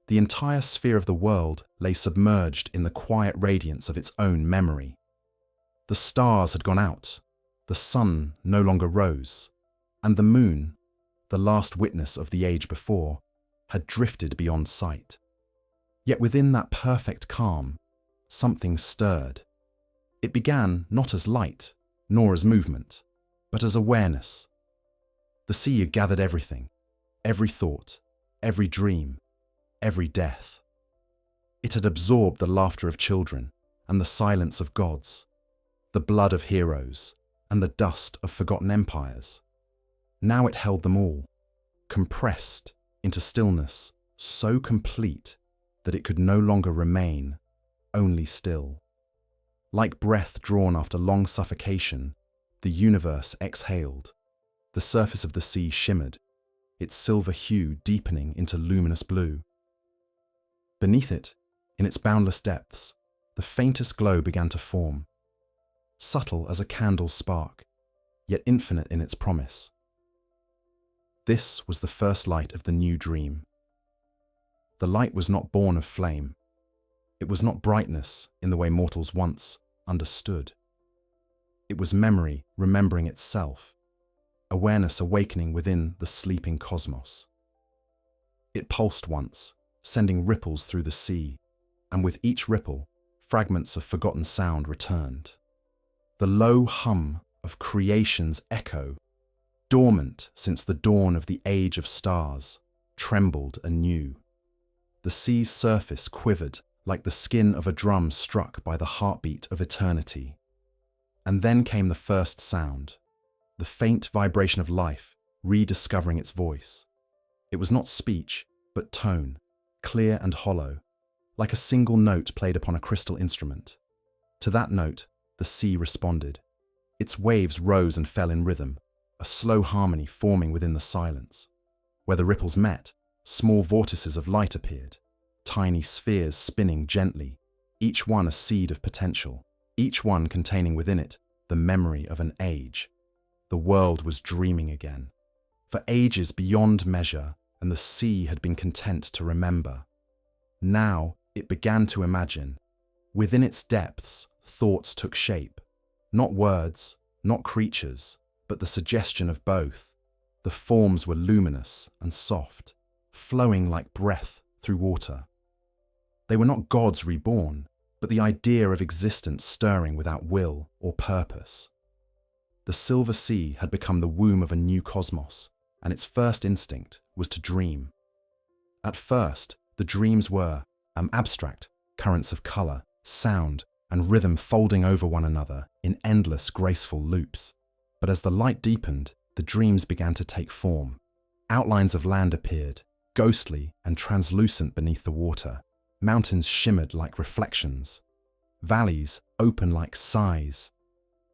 The entire sphere of the world lay submerged in the quiet radiance of its own memory. The stars had gone out, the sun no longer rose, and the moon, the last witness of the age before, had drifted beyond sight. Yet within that perfect calm, something stirred. It began not as light, nor as movement, but as awareness. The sea had gathered everything, every thought, every dream, every death. It had absorbed the laughter of children and the silence of gods, the blood of heroes and the dust of forgotten empires. Now it held them all, compressed into stillness so complete that it could no longer remain, only still. Like breath drawn after long suffocation, the universe exhaled. The surface of the sea shimmered, its silver hue deepening into luminous blue. Beneath it, in its boundless depths, the faintest glow began to form, subtle as a candle's spark, yet infinite in its promise. This was the first light of the new dream. The light was not born of flame. It was not brightness in the way mortals once understood. It was memory remembering itself, awareness awakening within the sleeping cosmos. It pulsed once, sending ripples through the sea, and with each ripple, fragments of forgotten sound returned. The low hum of creation's echo, dormant since the dawn of the age of stars, trembled anew. The sea's surface quivered like the skin of a drum struck by the heartbeat of eternity. And then came the first sound, the faint vibration of life rediscovering its voice. It was not speech, but tone, clear and hollow, like a single note played upon a crystal instrument. To that note, the sea responded. Its waves rose and fell in rhythm, a slow harmony forming within the silence. Where the ripples met, small vortices of light appeared, tiny spheres spinning gently, each one a seed of potential, each one containing within it the memory of an age. The world was dreaming again, for ages beyond measure, and the sea had been content to remember. Now it began to imagine. Within its depths, thoughts took shape, not words, not creatures, but the suggestion of both. The forms were luminous and soft, flowing like breath through water. They were not gods reborn, but the idea of existence stirring without will or purpose. The silver sea had become the womb of a new cosmos, and its first instinct was to dream. At first, the dreams were abstract currents of color, sound, and rhythm folding over one another in endless, graceful loops. But as the light deepened, the dreams began to take form. Outlines of land appeared, ghostly and translucent beneath the water. Mountains shimmered like reflections. Valleys open like sighs.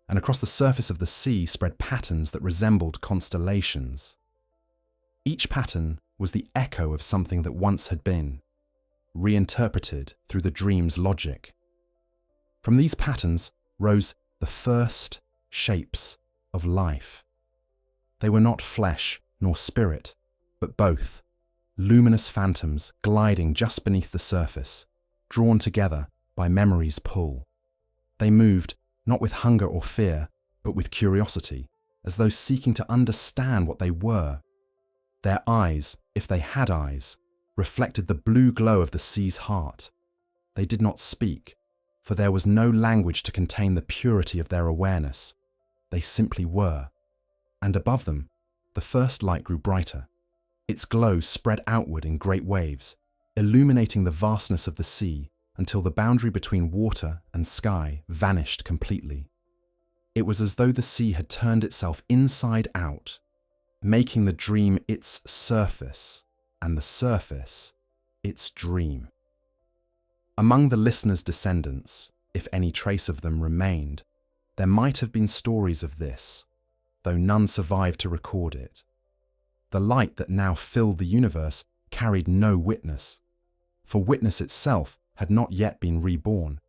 And across the surface of the sea spread patterns that resembled constellations. Each pattern was the echo of something that once had been, reinterpreted through the dream's logic. From these patterns rose the first shapes of life. They were not flesh nor spirit, but both, luminous phantoms gliding just beneath the surface, drawn together by memory's pull. They moved not with hunger or fear, but with curiosity, as though seeking to understand what they were. Their eyes, if they had eyes, reflected the blue glow of the sea's heart. They did not speak, for there was no language to contain the purity of their awareness. They simply were. And above them, the first light grew brighter. Its glow spread outward in great waves, illuminating the vastness of the sea until the boundary between water and sky vanished completely. It was as though the sea had turned itself inside out, making the dream its surface and the surface its dream. Among the listeners' descendants, if any trace of them remained, there might have been stories of this, though none survived to record it. The light that now filled the universe carried no witness, for witness itself had not yet been reborn.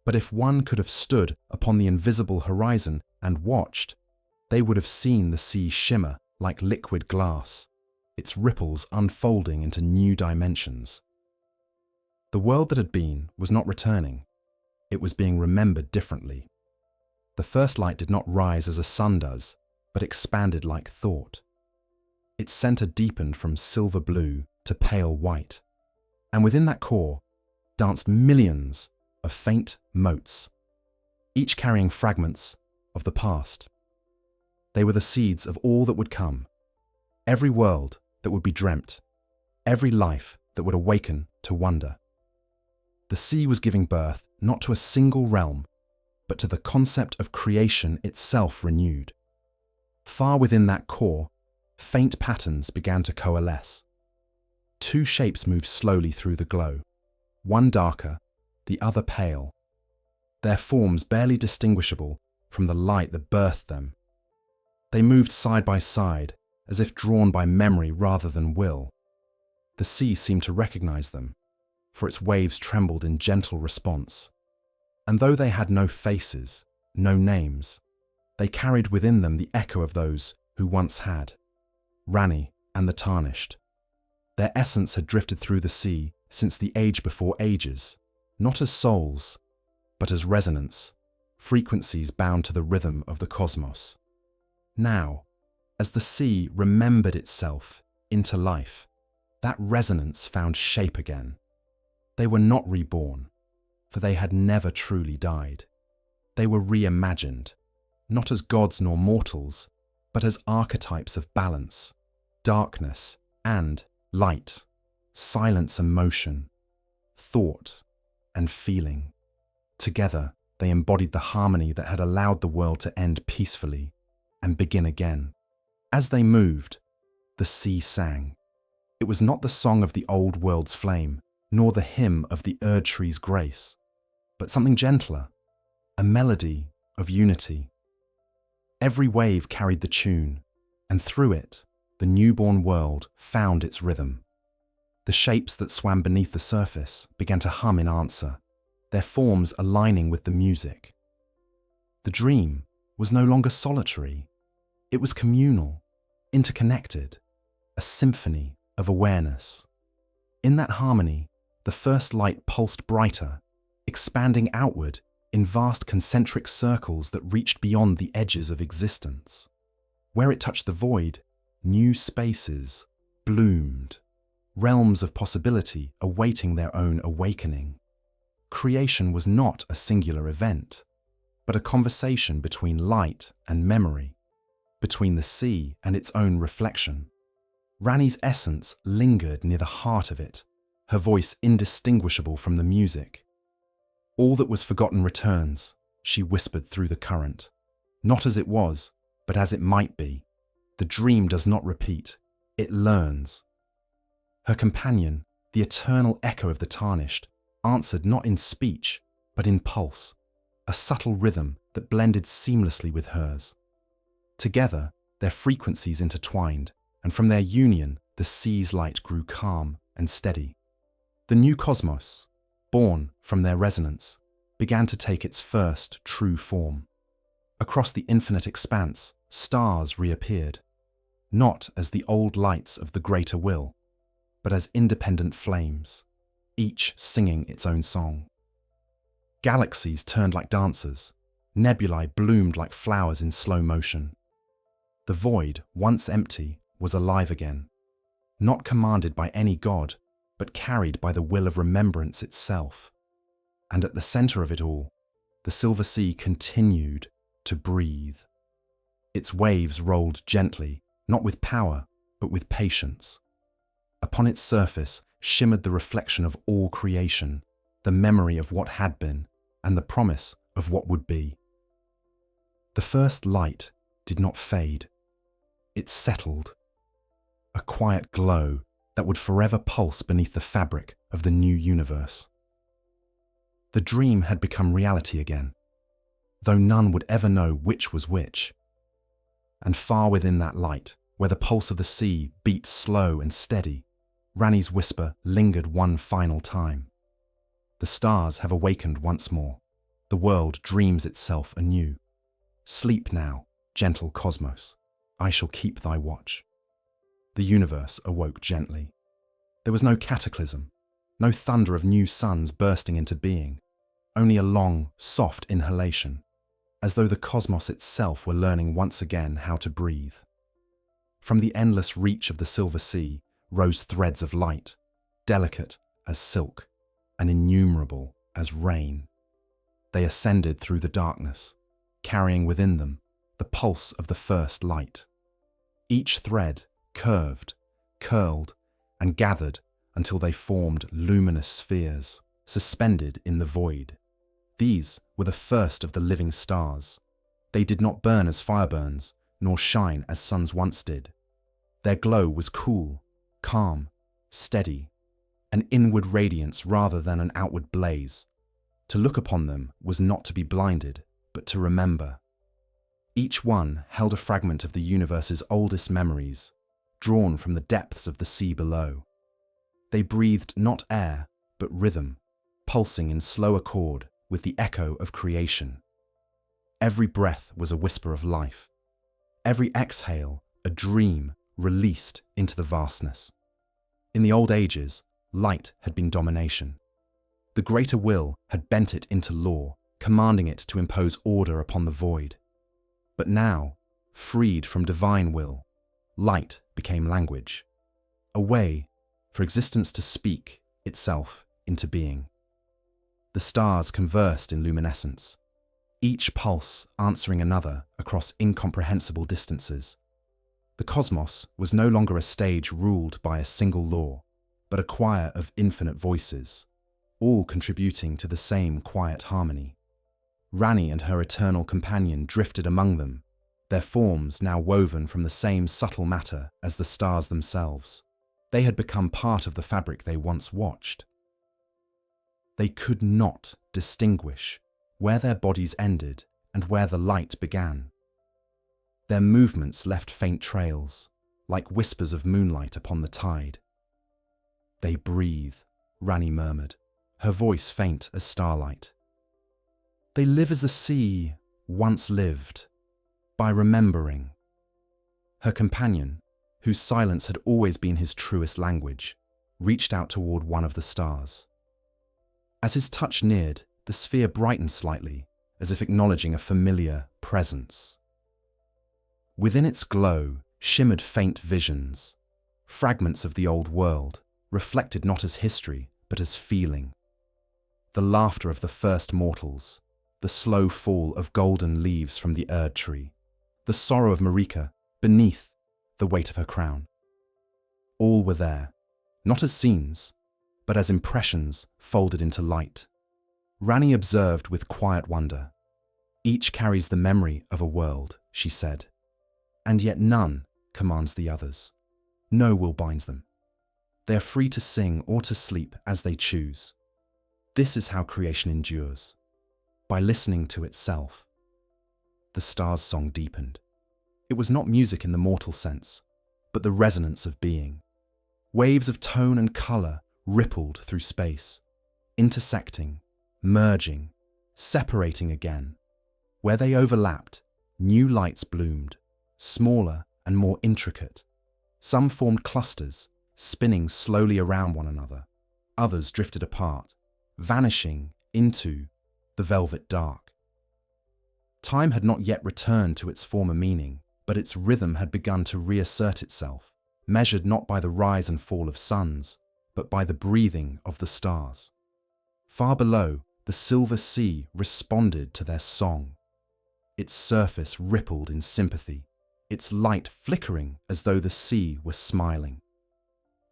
But if one could have stood upon the invisible horizon and watched, they would have seen the sea shimmer like liquid glass, its ripples unfolding into new dimensions. The world that had been was not returning. It was being remembered differently. The first light did not rise as a sun does, but expanded like thought. Its center deepened from silver blue to pale white, and within that core danced millions of faint motes, each carrying fragments of the past. They were the seeds of all that would come, every world that would be dreamt, every life that would awaken to wonder. The sea was giving birth not to a single realm, but to the concept of creation itself renewed. Far within that core, faint patterns began to coalesce. Two shapes moved slowly through the glow, one darker, the other pale, their forms barely distinguishable from the light that birthed them. They moved side by side, as if drawn by memory rather than will. The sea seemed to recognize them, for its waves trembled in gentle response. And though they had no faces, no names, they carried within them the echo of those who once had, Ranni and the Tarnished. Their essence had drifted through the sea since the age before ages, not as souls, but as resonance, frequencies bound to the rhythm of the cosmos. Now, as the sea remembered itself into life, that resonance found shape again. They were not reborn, for they had never truly died. They were reimagined, not as gods nor mortals, but as archetypes of balance, darkness and light, silence and motion, thought and feeling. Together, they embodied the harmony that had allowed the world to end peacefully and begin again. As they moved, the sea sang. It was not the song of the old world's flame, nor the hymn of the Erd tree's grace, but something gentler, a melody of unity. Every wave carried the tune, and through it, the newborn world found its rhythm. The shapes that swam beneath the surface began to hum in answer, their forms aligning with the music. The dream was no longer solitary. It was communal, interconnected, a symphony of awareness. In that harmony, the first light pulsed brighter, expanding outward in vast concentric circles that reached beyond the edges of existence. Where it touched the void, new spaces bloomed, realms of possibility awaiting their own awakening. Creation was not a singular event, but a conversation between light and memory, between the sea and its own reflection. Ranni's essence lingered near the heart of it, her voice indistinguishable from the music. All that was forgotten returns, she whispered through the current. Not as it was, but as it might be. The dream does not repeat, it learns. Her companion, the eternal echo of the Tarnished, answered not in speech, but in pulse, a subtle rhythm that blended seamlessly with hers. Together, their frequencies intertwined, and from their union, the sea's light grew calm and steady. The new cosmos, born from their resonance, began to take its first true form. Across the infinite expanse, stars reappeared, not as the old lights of the greater will, but as independent flames, each singing its own song. Galaxies turned like dancers, nebulae bloomed like flowers in slow motion. The void, once empty, was alive again, not commanded by any god, but carried by the will of remembrance itself. And at the center of it all, the silver sea continued to breathe. Its waves rolled gently, not with power, but with patience. Upon its surface shimmered the reflection of all creation, the memory of what had been, and the promise of what would be. The first light did not fade. It settled, a quiet glow that would forever pulse beneath the fabric of the new universe. The dream had become reality again, though none would ever know which was which. And far within that light, where the pulse of the sea beat slow and steady, Ranni's whisper lingered one final time. The stars have awakened once more. The world dreams itself anew. Sleep now, gentle cosmos. I shall keep thy watch. The universe awoke gently. There was no cataclysm, no thunder of new suns bursting into being, only a long, soft inhalation, as though the cosmos itself were learning once again how to breathe. From the endless reach of the silver sea rose threads of light, delicate as silk and innumerable as rain. They ascended through the darkness, carrying within them the pulse of the first light. Each thread curved, curled, and gathered until they formed luminous spheres, suspended in the void. These were the first of the living stars. They did not burn as fire burns, nor shine as suns once did. Their glow was cool, calm, steady, an inward radiance rather than an outward blaze. To look upon them was not to be blinded, but to remember. Each one held a fragment of the universe's oldest memories, drawn from the depths of the sea below. They breathed not air, but rhythm, pulsing in slow accord with the echo of creation. Every breath was a whisper of life. Every exhale, a dream released into the vastness. In the old ages, light had been domination. The greater will had bent it into law, commanding it to impose order upon the void. But now, freed from divine will, light became language, a way for existence to speak itself into being. The stars conversed in luminescence, each pulse answering another across incomprehensible distances. The cosmos was no longer a stage ruled by a single law, but a choir of infinite voices, all contributing to the same quiet harmony. Ranni and her eternal companion drifted among them, their forms now woven from the same subtle matter as the stars themselves. They had become part of the fabric they once watched. They could not distinguish where their bodies ended and where the light began. Their movements left faint trails, like whispers of moonlight upon the tide. "They breathe," Ranni murmured, her voice faint as starlight. "They live as the sea once lived, by remembering." Her companion, whose silence had always been his truest language, reached out toward one of the stars. As his touch neared, the sphere brightened slightly, as if acknowledging a familiar presence. Within its glow shimmered faint visions, fragments of the old world, reflected not as history, but as feeling. The laughter of the first mortals, the slow fall of golden leaves from the Erd tree, the sorrow of Marika beneath the weight of her crown. All were there, not as scenes, but as impressions folded into light. Ranni observed with quiet wonder. "Each carries the memory of a world," she said, "and yet none commands the others. No will binds them. They are free to sing or to sleep as they choose. This is how creation endures, by listening to itself." The stars' song deepened. It was not music in the mortal sense, but the resonance of being. Waves of tone and color rippled through space, intersecting, merging, separating again. Where they overlapped, new lights bloomed, smaller and more intricate. Some formed clusters, spinning slowly around one another. Others drifted apart, vanishing into the velvet dark. Time had not yet returned to its former meaning, but its rhythm had begun to reassert itself, measured not by the rise and fall of suns, but by the breathing of the stars. Far below, the silver sea responded to their song. Its surface rippled in sympathy, its light flickering as though the sea were smiling.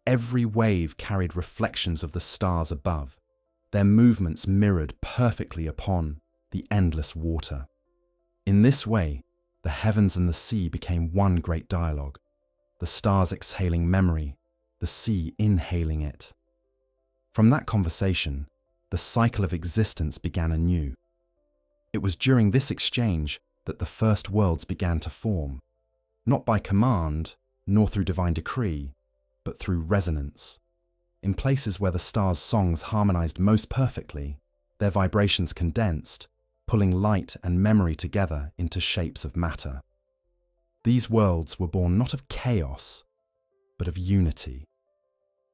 Every wave carried reflections of the stars above, their movements mirrored perfectly upon the endless water. In this way, the heavens and the sea became one great dialogue, the stars exhaling memory, the sea inhaling it. From that conversation, the cycle of existence began anew. It was during this exchange that the first worlds began to form, not by command, nor through divine decree, but through resonance. In places where the stars' songs harmonized most perfectly, their vibrations condensed, pulling light and memory together into shapes of matter. These worlds were born not of chaos, but of unity,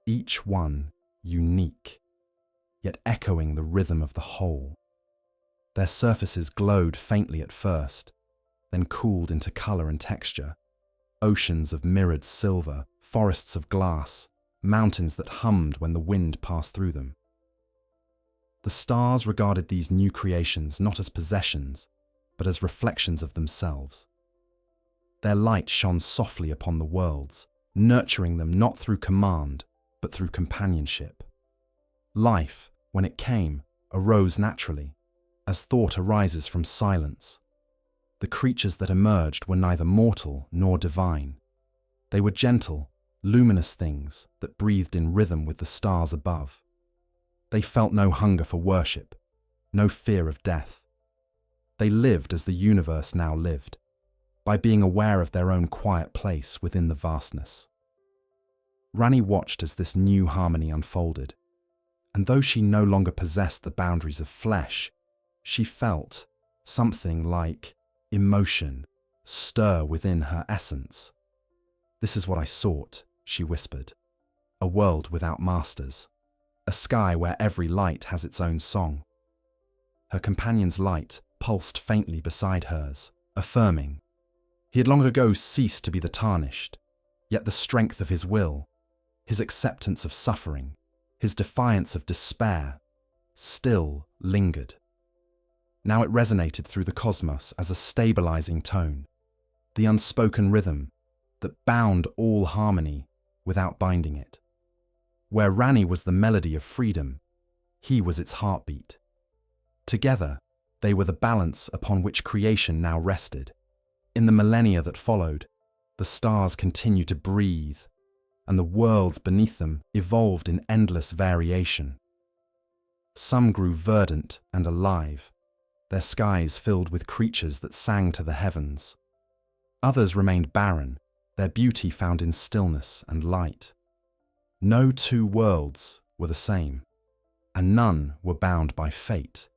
each one unique, yet echoing the rhythm of the whole. Their surfaces glowed faintly at first, then cooled into color and texture, oceans of mirrored silver, forests of glass, mountains that hummed when the wind passed through them. The stars regarded these new creations not as possessions, but as reflections of themselves. Their light shone softly upon the worlds, nurturing them not through command, but through companionship. Life, when it came, arose naturally, as thought arises from silence. The creatures that emerged were neither mortal nor divine. They were gentle, luminous things that breathed in rhythm with the stars above. They felt no hunger for worship, no fear of death. They lived as the universe now lived, by being aware of their own quiet place within the vastness. Ranni watched as this new harmony unfolded, and though she no longer possessed the boundaries of flesh, she felt something like emotion stir within her essence. "This is what I sought," she whispered. "A world without masters. A sky where every light has its own song." Her companion's light pulsed faintly beside hers, affirming. He had long ago ceased to be the tarnished, yet the strength of his will, his acceptance of suffering, his defiance of despair, still lingered. Now it resonated through the cosmos as a stabilizing tone, the unspoken rhythm that bound all harmony without binding it. Where Ranni was the melody of freedom, he was its heartbeat. Together, they were the balance upon which creation now rested. In the millennia that followed, the stars continued to breathe, and the worlds beneath them evolved in endless variation. Some grew verdant and alive, their skies filled with creatures that sang to the heavens. Others remained barren, their beauty found in stillness and light. No two worlds were the same, and none were bound by fate.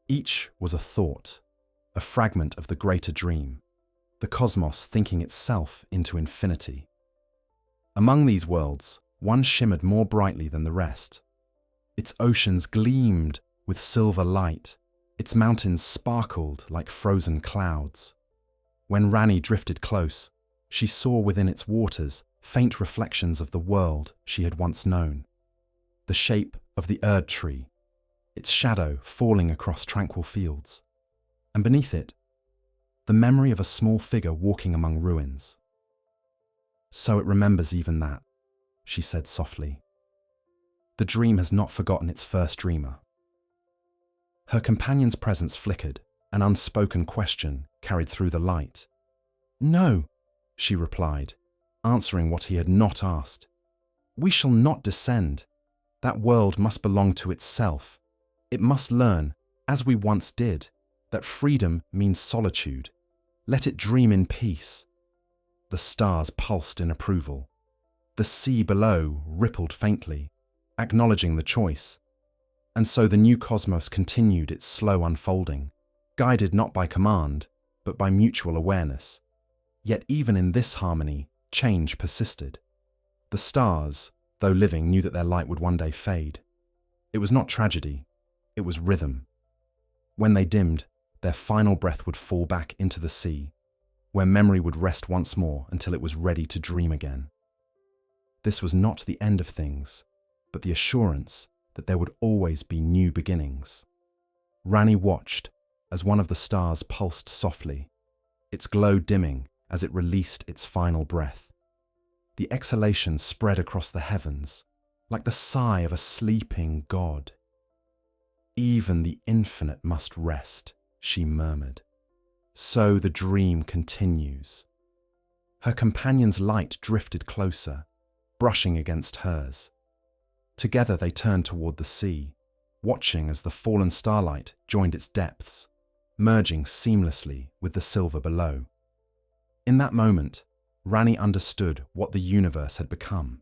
Each was a thought, a fragment of the greater dream, the cosmos thinking itself into infinity. Among these worlds, one shimmered more brightly than the rest. Its oceans gleamed with silver light, its mountains sparkled like frozen clouds. When Ranni drifted close, she saw within its waters faint reflections of the world she had once known. The shape of the Erd tree, its shadow falling across tranquil fields, and beneath it, the memory of a small figure walking among ruins. "So it remembers even that," she said softly. "The dream has not forgotten its first dreamer." Her companion's presence flickered, an unspoken question carried through the light. "No," she replied, answering what he had not asked. "We shall not descend. That world must belong to itself. It must learn, as we once did, that freedom means solitude. Let it dream in peace." The stars pulsed in approval. The sea below rippled faintly, acknowledging the choice. And so the new cosmos continued its slow unfolding, guided not by command, but by mutual awareness. Yet even in this harmony, change persisted. The stars, though living, knew that their light would one day fade. It was not tragedy, it was rhythm. When they dimmed, their final breath would fall back into the sea, where memory would rest once more until it was ready to dream again. This was not the end of things, but the assurance that there would always be new beginnings. Ranni watched as one of the stars pulsed softly, its glow dimming as it released its final breath. The exhalation spread across the heavens, like the sigh of a sleeping god. Even the infinite must rest, she murmured. So the dream continues. Her companion's light drifted closer, brushing against hers. Together they turned toward the sea, watching as the fallen starlight joined its depths, merging seamlessly with the silver below. In that moment, Ranni understood what the universe had become.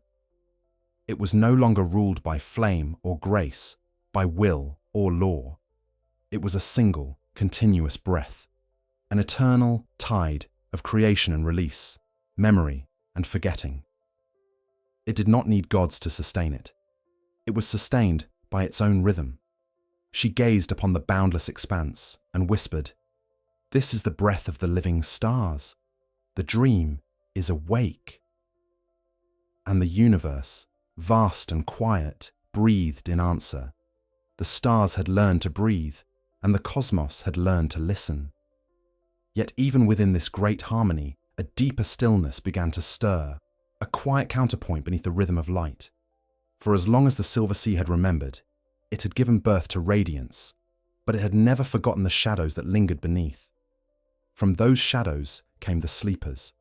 It was no longer ruled by flame or grace, by will or law. It was a single, continuous breath, an eternal tide of creation and release, memory and forgetting. It did not need gods to sustain it. It was sustained by its own rhythm. She gazed upon the boundless expanse and whispered, "This is the breath of the living stars. The dream is awake." And the universe, vast and quiet, breathed in answer. The stars had learned to breathe, and the cosmos had learned to listen. Yet even within this great harmony, a deeper stillness began to stir, a quiet counterpoint beneath the rhythm of light. For as long as the Silver Sea had remembered, it had given birth to radiance, but it had never forgotten the shadows that lingered beneath. From those shadows came the sleepers.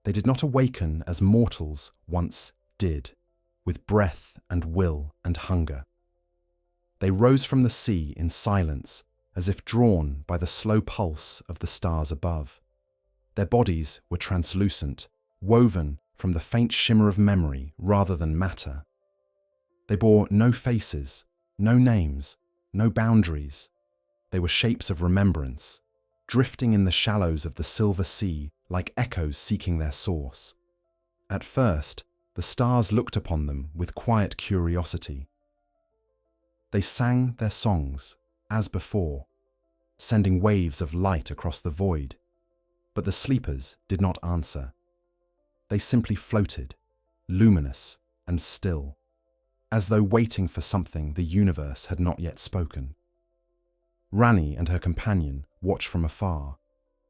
They did not awaken as mortals once did, with breath and will and hunger. They rose from the sea in silence, as if drawn by the slow pulse of the stars above. Their bodies were translucent, woven from the faint shimmer of memory rather than matter. They bore no faces, no names, no boundaries. They were shapes of remembrance, drifting in the shallows of the silver sea like echoes seeking their source. At first, the stars looked upon them with quiet curiosity. They sang their songs, as before, sending waves of light across the void. But the sleepers did not answer. They simply floated, luminous and still, as though waiting for something the universe had not yet spoken. Ranni and her companion watched from afar,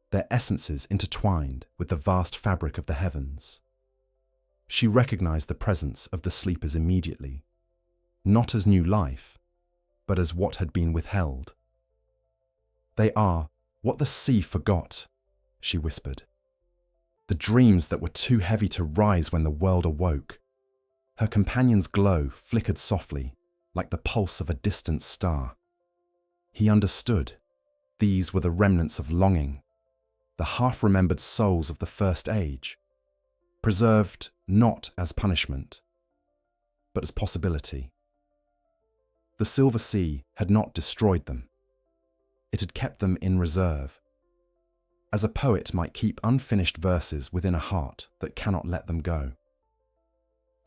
their essences intertwined with the vast fabric of the heavens. She recognized the presence of the sleepers immediately, not as new life, but as what had been withheld. "They are what the sea forgot," she whispered. "The dreams that were too heavy to rise when the world awoke." Her companion's glow flickered softly, like the pulse of a distant star. He understood. These were the remnants of longing, the half-remembered souls of the first age, preserved not as punishment, but as possibility. The Silver Sea had not destroyed them. It had kept them in reserve, as a poet might keep unfinished verses within a heart that cannot let them go.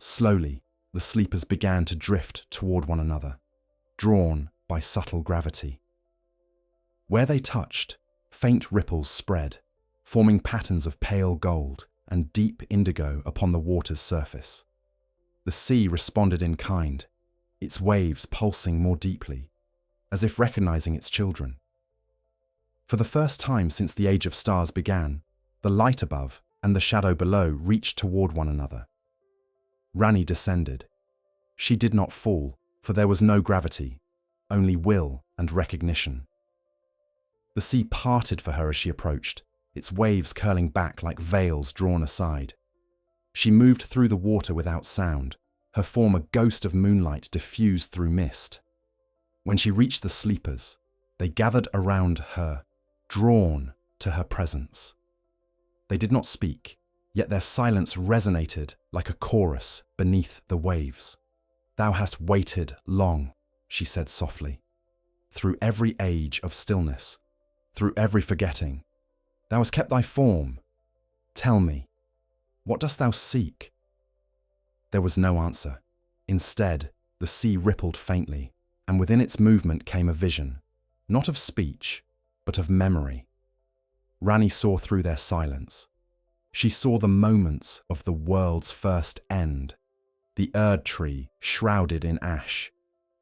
Slowly, the sleepers began to drift toward one another, drawn by subtle gravity. Where they touched, faint ripples spread, forming patterns of pale gold and deep indigo upon the water's surface. The sea responded in kind, its waves pulsing more deeply, as if recognizing its children. For the first time since the Age of Stars began, the light above and the shadow below reached toward one another. Ranni descended. She did not fall, for there was no gravity, only will and recognition. The sea parted for her as she approached, its waves curling back like veils drawn aside. She moved through the water without sound, her form a ghost of moonlight diffused through mist. When she reached the sleepers, they gathered around her, drawn to her presence. They did not speak, yet their silence resonated like a chorus beneath the waves. "Thou hast waited long," she said softly. "Through every age of stillness, through every forgetting, thou hast kept thy form. Tell me, what dost thou seek?" There was no answer. Instead, the sea rippled faintly, and within its movement came a vision, not of speech, but of memory. Ranni saw through their silence. She saw the moments of the world's first end, the Erd tree shrouded in ash,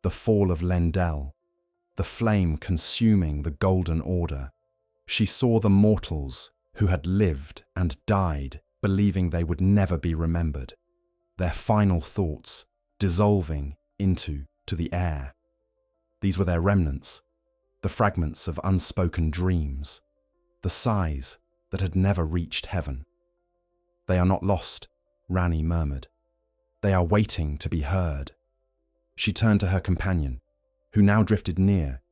the fall of Lendel, the flame consuming the Golden Order. She saw the mortals who had lived and died, believing they would never be remembered, their final thoughts dissolving into the air. These were their remnants, the fragments of unspoken dreams, the sighs that had never reached heaven. "They are not lost," Ranni murmured. "They are waiting to be heard." She turned to her companion, who now drifted near,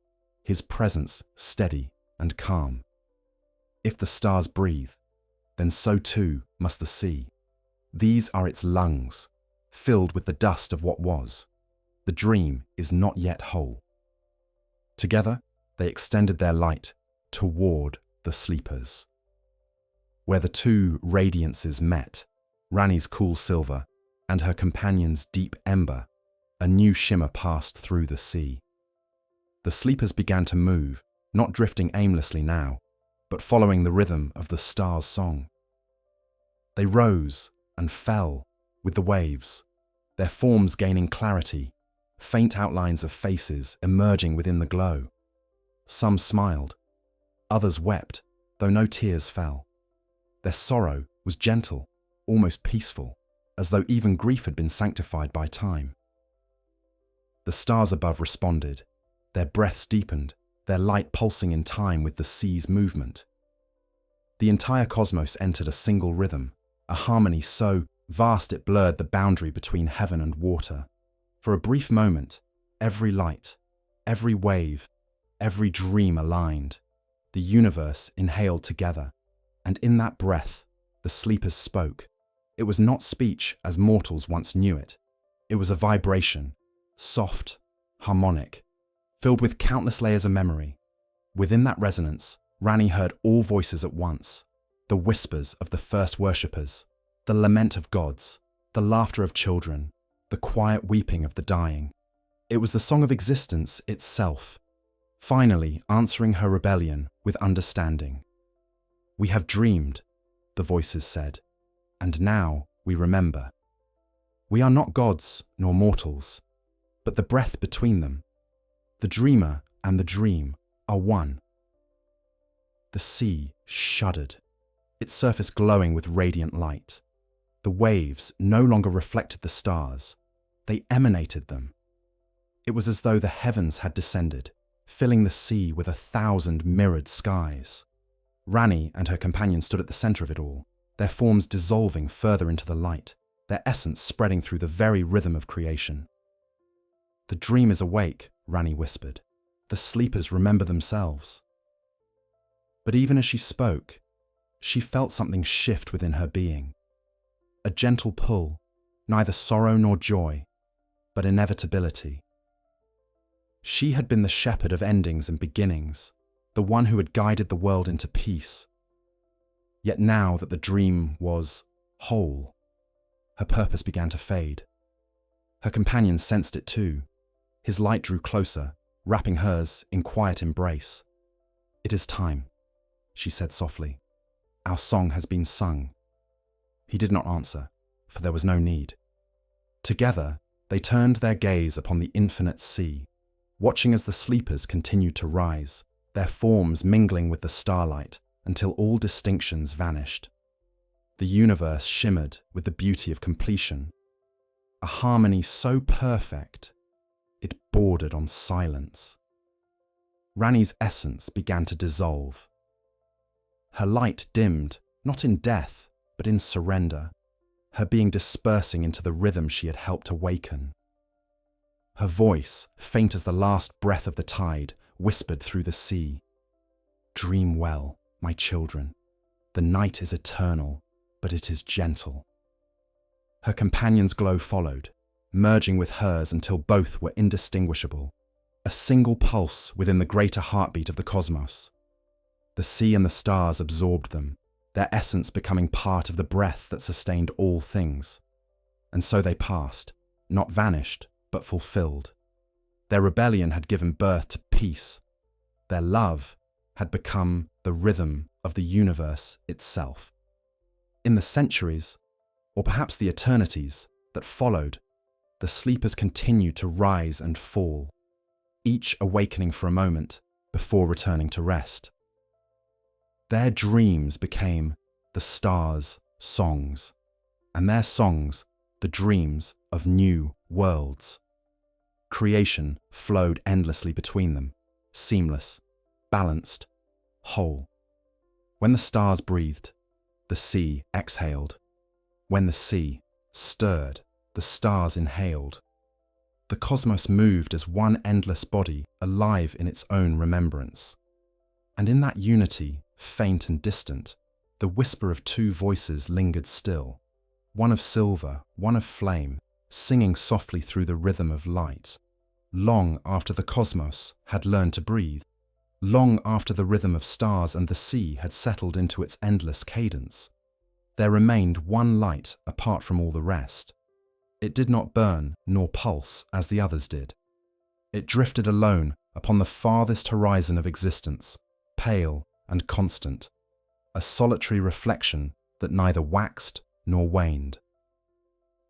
his presence steady and calm. "If the stars breathe, then so too must the sea. These are its lungs, filled with the dust of what was. The dream is not yet whole." Together, they extended their light toward the sleepers. Where the two radiances met, Ranni's cool silver and her companion's deep ember, a new shimmer passed through the sea. The sleepers began to move, not drifting aimlessly now, but following the rhythm of the stars' song. They rose and fell with the waves, their forms gaining clarity, faint outlines of faces emerging within the glow. Some smiled, others wept, though no tears fell. Their sorrow was gentle, almost peaceful, as though even grief had been sanctified by time. The stars above responded, their breaths deepened, their light pulsing in time with the sea's movement. The entire cosmos entered a single rhythm, a harmony so vast it blurred the boundary between heaven and water. For a brief moment, every light, every wave, every dream aligned. The universe inhaled together, and in that breath, the sleepers spoke. It was not speech as mortals once knew it. It was a vibration, soft, harmonic, filled with countless layers of memory. Within that resonance, Ranni heard all voices at once, the whispers of the first worshippers, the lament of gods, the laughter of children, the quiet weeping of the dying. It was the song of existence itself, finally answering her rebellion with understanding. "We have dreamed," the voices said, "and now we remember. We are not gods nor mortals, but the breath between them. The dreamer and the dream are one." The sea shuddered, its surface glowing with radiant light. The waves no longer reflected the stars, they emanated them. It was as though the heavens had descended, filling the sea with 1,000 mirrored skies. Ranni and her companion stood at the center of it all, their forms dissolving further into the light, their essence spreading through the very rhythm of creation. "The dream is awake," Ranni whispered. "The sleepers remember themselves." But even as she spoke, she felt something shift within her being. A gentle pull, neither sorrow nor joy, but inevitability. She had been the shepherd of endings and beginnings, the one who had guided the world into peace. Yet now that the dream was whole, her purpose began to fade. Her companion sensed it too. His light drew closer, wrapping hers in quiet embrace. "It is time," she said softly. "Our song has been sung." He did not answer, for there was no need. Together, they turned their gaze upon the infinite sea, watching as the sleepers continued to rise, their forms mingling with the starlight until all distinctions vanished. The universe shimmered with the beauty of completion, a harmony so perfect it bordered on silence. Ranni's essence began to dissolve. Her light dimmed, not in death, but in surrender, her being dispersing into the rhythm she had helped awaken. Her voice, faint as the last breath of the tide, whispered through the sea. "Dream well, my children. The night is eternal, but it is gentle." Her companion's glow followed, merging with hers until both were indistinguishable, a single pulse within the greater heartbeat of the cosmos. The sea and the stars absorbed them, their essence becoming part of the breath that sustained all things. And so they passed, not vanished, but fulfilled. Their rebellion had given birth to peace. Their love had become the rhythm of the universe itself. In the centuries, or perhaps the eternities, that followed, the sleepers continued to rise and fall, each awakening for a moment before returning to rest. Their dreams became the stars' songs, and their songs the dreams of new worlds. Creation flowed endlessly between them, seamless, balanced, whole. When the stars breathed, the sea exhaled. When the sea stirred, the stars inhaled. The cosmos moved as one endless body, alive in its own remembrance. And in that unity, faint and distant, the whisper of two voices lingered still, one of silver, one of flame, singing softly through the rhythm of light. Long after the cosmos had learned to breathe, long after the rhythm of stars and the sea had settled into its endless cadence, there remained one light apart from all the rest. It did not burn nor pulse as the others did. It drifted alone upon the farthest horizon of existence, pale and constant, a solitary reflection that neither waxed nor waned.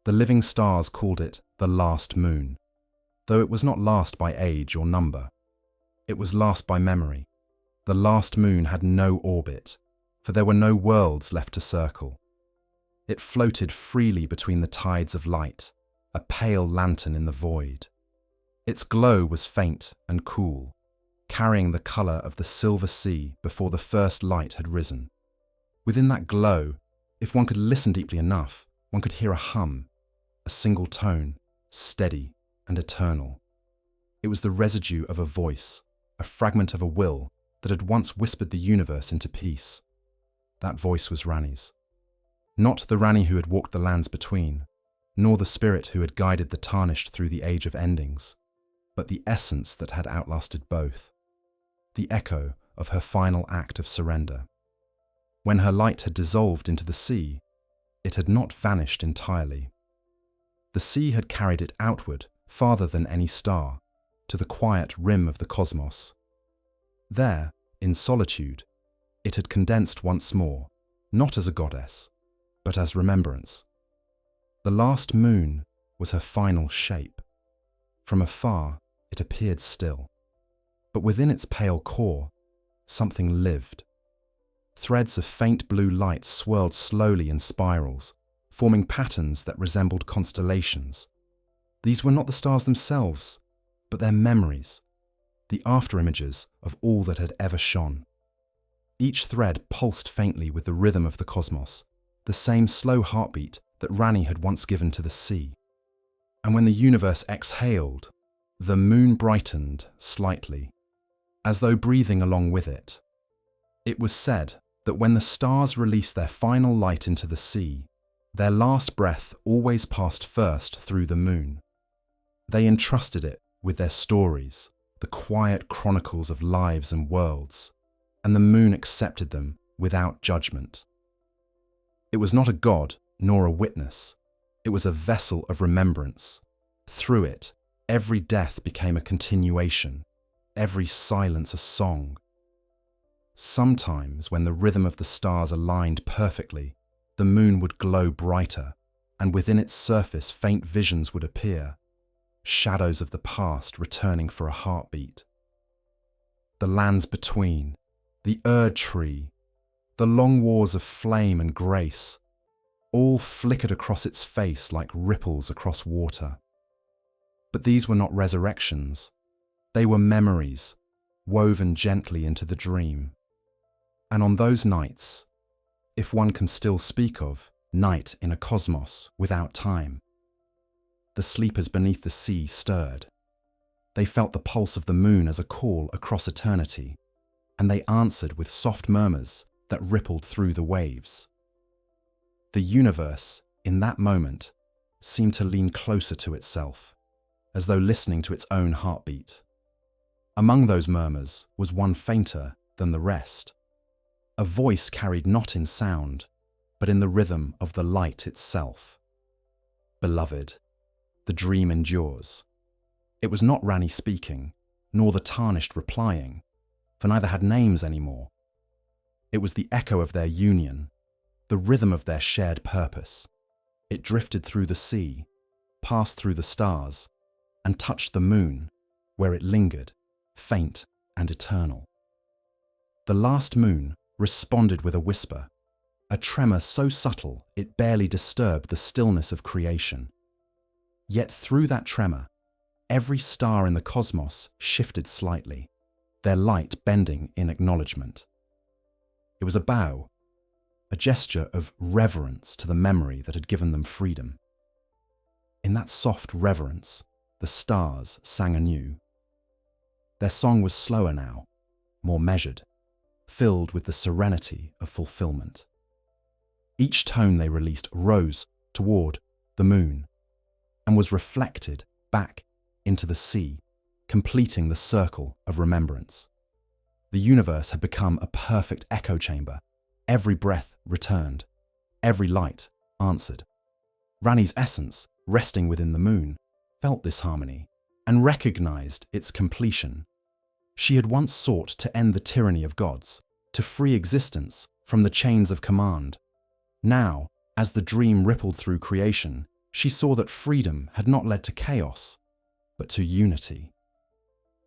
The living stars called it the last moon, though it was not last by age or number. It was last by memory. The last moon had no orbit, for there were no worlds left to circle. It floated freely between the tides of light, a pale lantern in the void. Its glow was faint and cool, carrying the colour of the silver sea before the first light had risen. Within that glow, if one could listen deeply enough, one could hear a hum, a single tone, steady and eternal. It was the residue of a voice, a fragment of a will that had once whispered the universe into peace. That voice was Ranni's. Not the Ranni who had walked the lands between, nor the spirit who had guided the tarnished through the age of endings, but the essence that had outlasted both, the echo of her final act of surrender. When her light had dissolved into the sea, it had not vanished entirely. The sea had carried it outward, farther than any star, to the quiet rim of the cosmos. There, in solitude, it had condensed once more, not as a goddess, but as remembrance. The last moon was her final shape. From afar, it appeared still, but within its pale core, something lived. Threads of faint blue light swirled slowly in spirals, forming patterns that resembled constellations. These were not the stars themselves, but their memories, the afterimages of all that had ever shone. Each thread pulsed faintly with the rhythm of the cosmos, the same slow heartbeat that Ranni had once given to the sea. And when the universe exhaled, the moon brightened slightly, as though breathing along with it. It was said that when the stars released their final light into the sea, their last breath always passed first through the moon. They entrusted it with their stories, the quiet chronicles of lives and worlds, and the moon accepted them without judgment. It was not a god nor a witness. It was a vessel of remembrance. Through it, every death became a continuation, every silence a song. Sometimes, when the rhythm of the stars aligned perfectly, the moon would glow brighter, and within its surface faint visions would appear, shadows of the past returning for a heartbeat. The lands between, the Erd tree, the long wars of flame and grace, all flickered across its face like ripples across water. But these were not resurrections. They were memories, woven gently into the dream. And on those nights, if one can still speak of night in a cosmos without time, the sleepers beneath the sea stirred. They felt the pulse of the moon as a call across eternity, and they answered with soft murmurs that rippled through the waves. The universe, in that moment, seemed to lean closer to itself, as though listening to its own heartbeat. Among those murmurs was one fainter than the rest. A voice carried not in sound, but in the rhythm of the light itself. Beloved, the dream endures. It was not Ranni speaking, nor the tarnished replying, for neither had names anymore. It was the echo of their union, the rhythm of their shared purpose. It drifted through the sea, passed through the stars, and touched the moon, where it lingered, faint and eternal. The last moon responded with a whisper, a tremor so subtle it barely disturbed the stillness of creation. Yet through that tremor, Every star in the cosmos shifted slightly, their light bending in acknowledgement. It was a bow, a gesture of reverence to the memory that had given them freedom. In that soft reverence, the stars sang anew. Their song was slower now, more measured, filled with the serenity of fulfillment. Each tone they released rose toward the moon and was reflected back into the sea, completing the circle of remembrance. The universe had become a perfect echo chamber. Every breath returned, every light answered. Ranni's essence, resting within the moon, felt this harmony and recognized its completion. She had once sought to end the tyranny of gods, to free existence from the chains of command. Now, as the dream rippled through creation, she saw that freedom had not led to chaos, but to unity.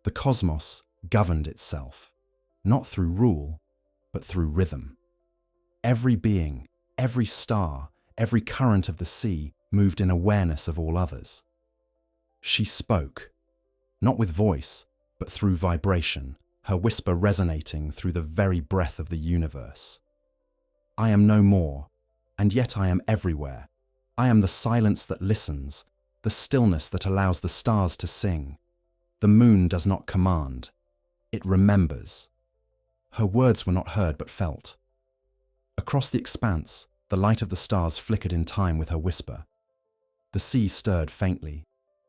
The cosmos governed itself, not through rule, but through rhythm. Every being, every star, every current of the sea moved in awareness of all others. She spoke, not with voice, but through vibration, her whisper resonating through the very breath of the universe. I am no more, and yet I am everywhere. I am the silence that listens, the stillness that allows the stars to sing. The moon does not command, it remembers. Her words were not heard but felt. Across the expanse, the light of the stars flickered in time with her whisper. The sea stirred faintly,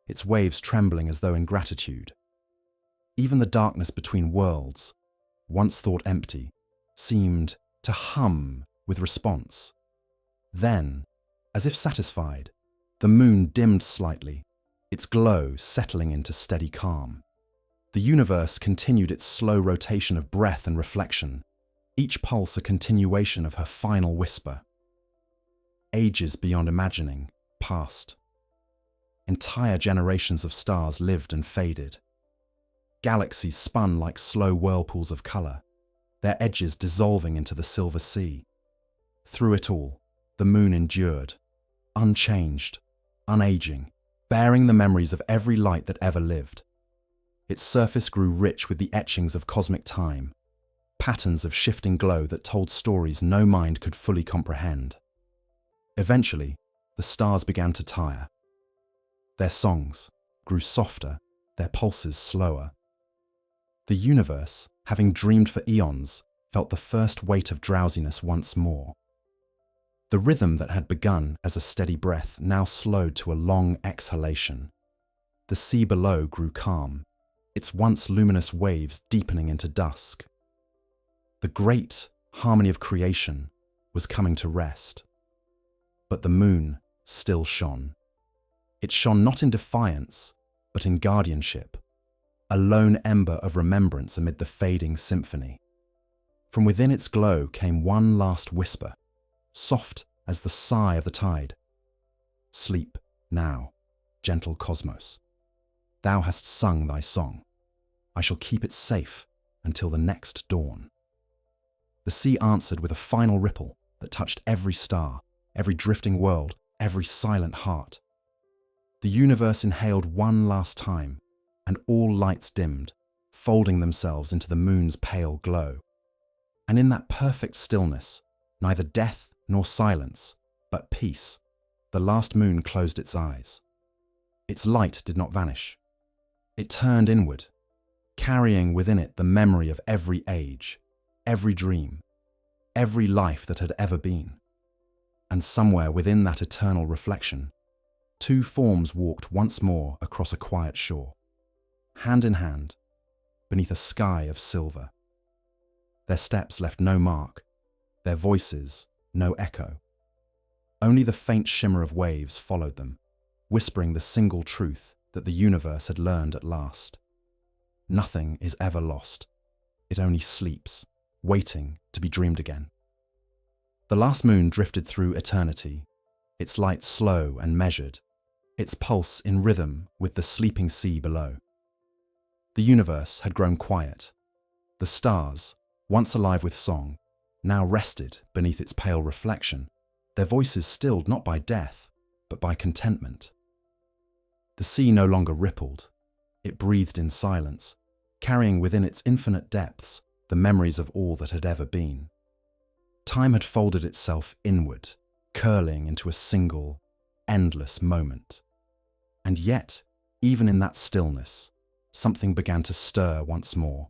its waves trembling as though in gratitude. Even the darkness between worlds, once thought empty, seemed to hum with response. Then, as if satisfied, the moon dimmed slightly, its glow settling into steady calm. The universe continued its slow rotation of breath and reflection, each pulse a continuation of her final whisper. Ages beyond imagining passed. Entire generations of stars lived and faded. Galaxies spun like slow whirlpools of color, their edges dissolving into the silver sea. Through it all, the moon endured, unchanged, unaging, bearing the memories of every light that ever lived. Its surface grew rich with the etchings of cosmic time, patterns of shifting glow that told stories no mind could fully comprehend. Eventually, the stars began to tire. Their songs grew softer, their pulses slower. The universe, having dreamed for eons, felt the first weight of drowsiness once more. The rhythm that had begun as a steady breath now slowed to a long exhalation. The sea below grew calm, its once luminous waves deepening into dusk. The great harmony of creation was coming to rest. But the moon still shone. It shone not in defiance, but in guardianship, a lone ember of remembrance amid the fading symphony. From within its glow came one last whisper, soft as the sigh of the tide. Sleep now, gentle cosmos. Thou hast sung thy song. I shall keep it safe until the next dawn. The sea answered with a final ripple that touched every star, every drifting world, every silent heart. The universe inhaled one last time, and all lights dimmed, folding themselves into the moon's pale glow. And in that perfect stillness, neither death nor silence, but peace, the last moon closed its eyes. Its light did not vanish. It turned inward, carrying within it the memory of every age, every dream, every life that had ever been. And somewhere within that eternal reflection, two forms walked once more across a quiet shore, hand in hand, beneath a sky of silver. Their steps left no mark, their voices no echo. Only the faint shimmer of waves followed them, whispering the single truth that the universe had learned at last. Nothing is ever lost. It only sleeps, waiting to be dreamed again. The last moon drifted through eternity, its light slow and measured, its pulse in rhythm with the sleeping sea below. The universe had grown quiet. The stars, once alive with song, now rested beneath its pale reflection, their voices stilled not by death, but by contentment. The sea no longer rippled, It breathed in silence, carrying within its infinite depths the memories of all that had ever been. Time had folded itself inward, curling into a single, endless moment. And yet, even in that stillness, something began to stir once more.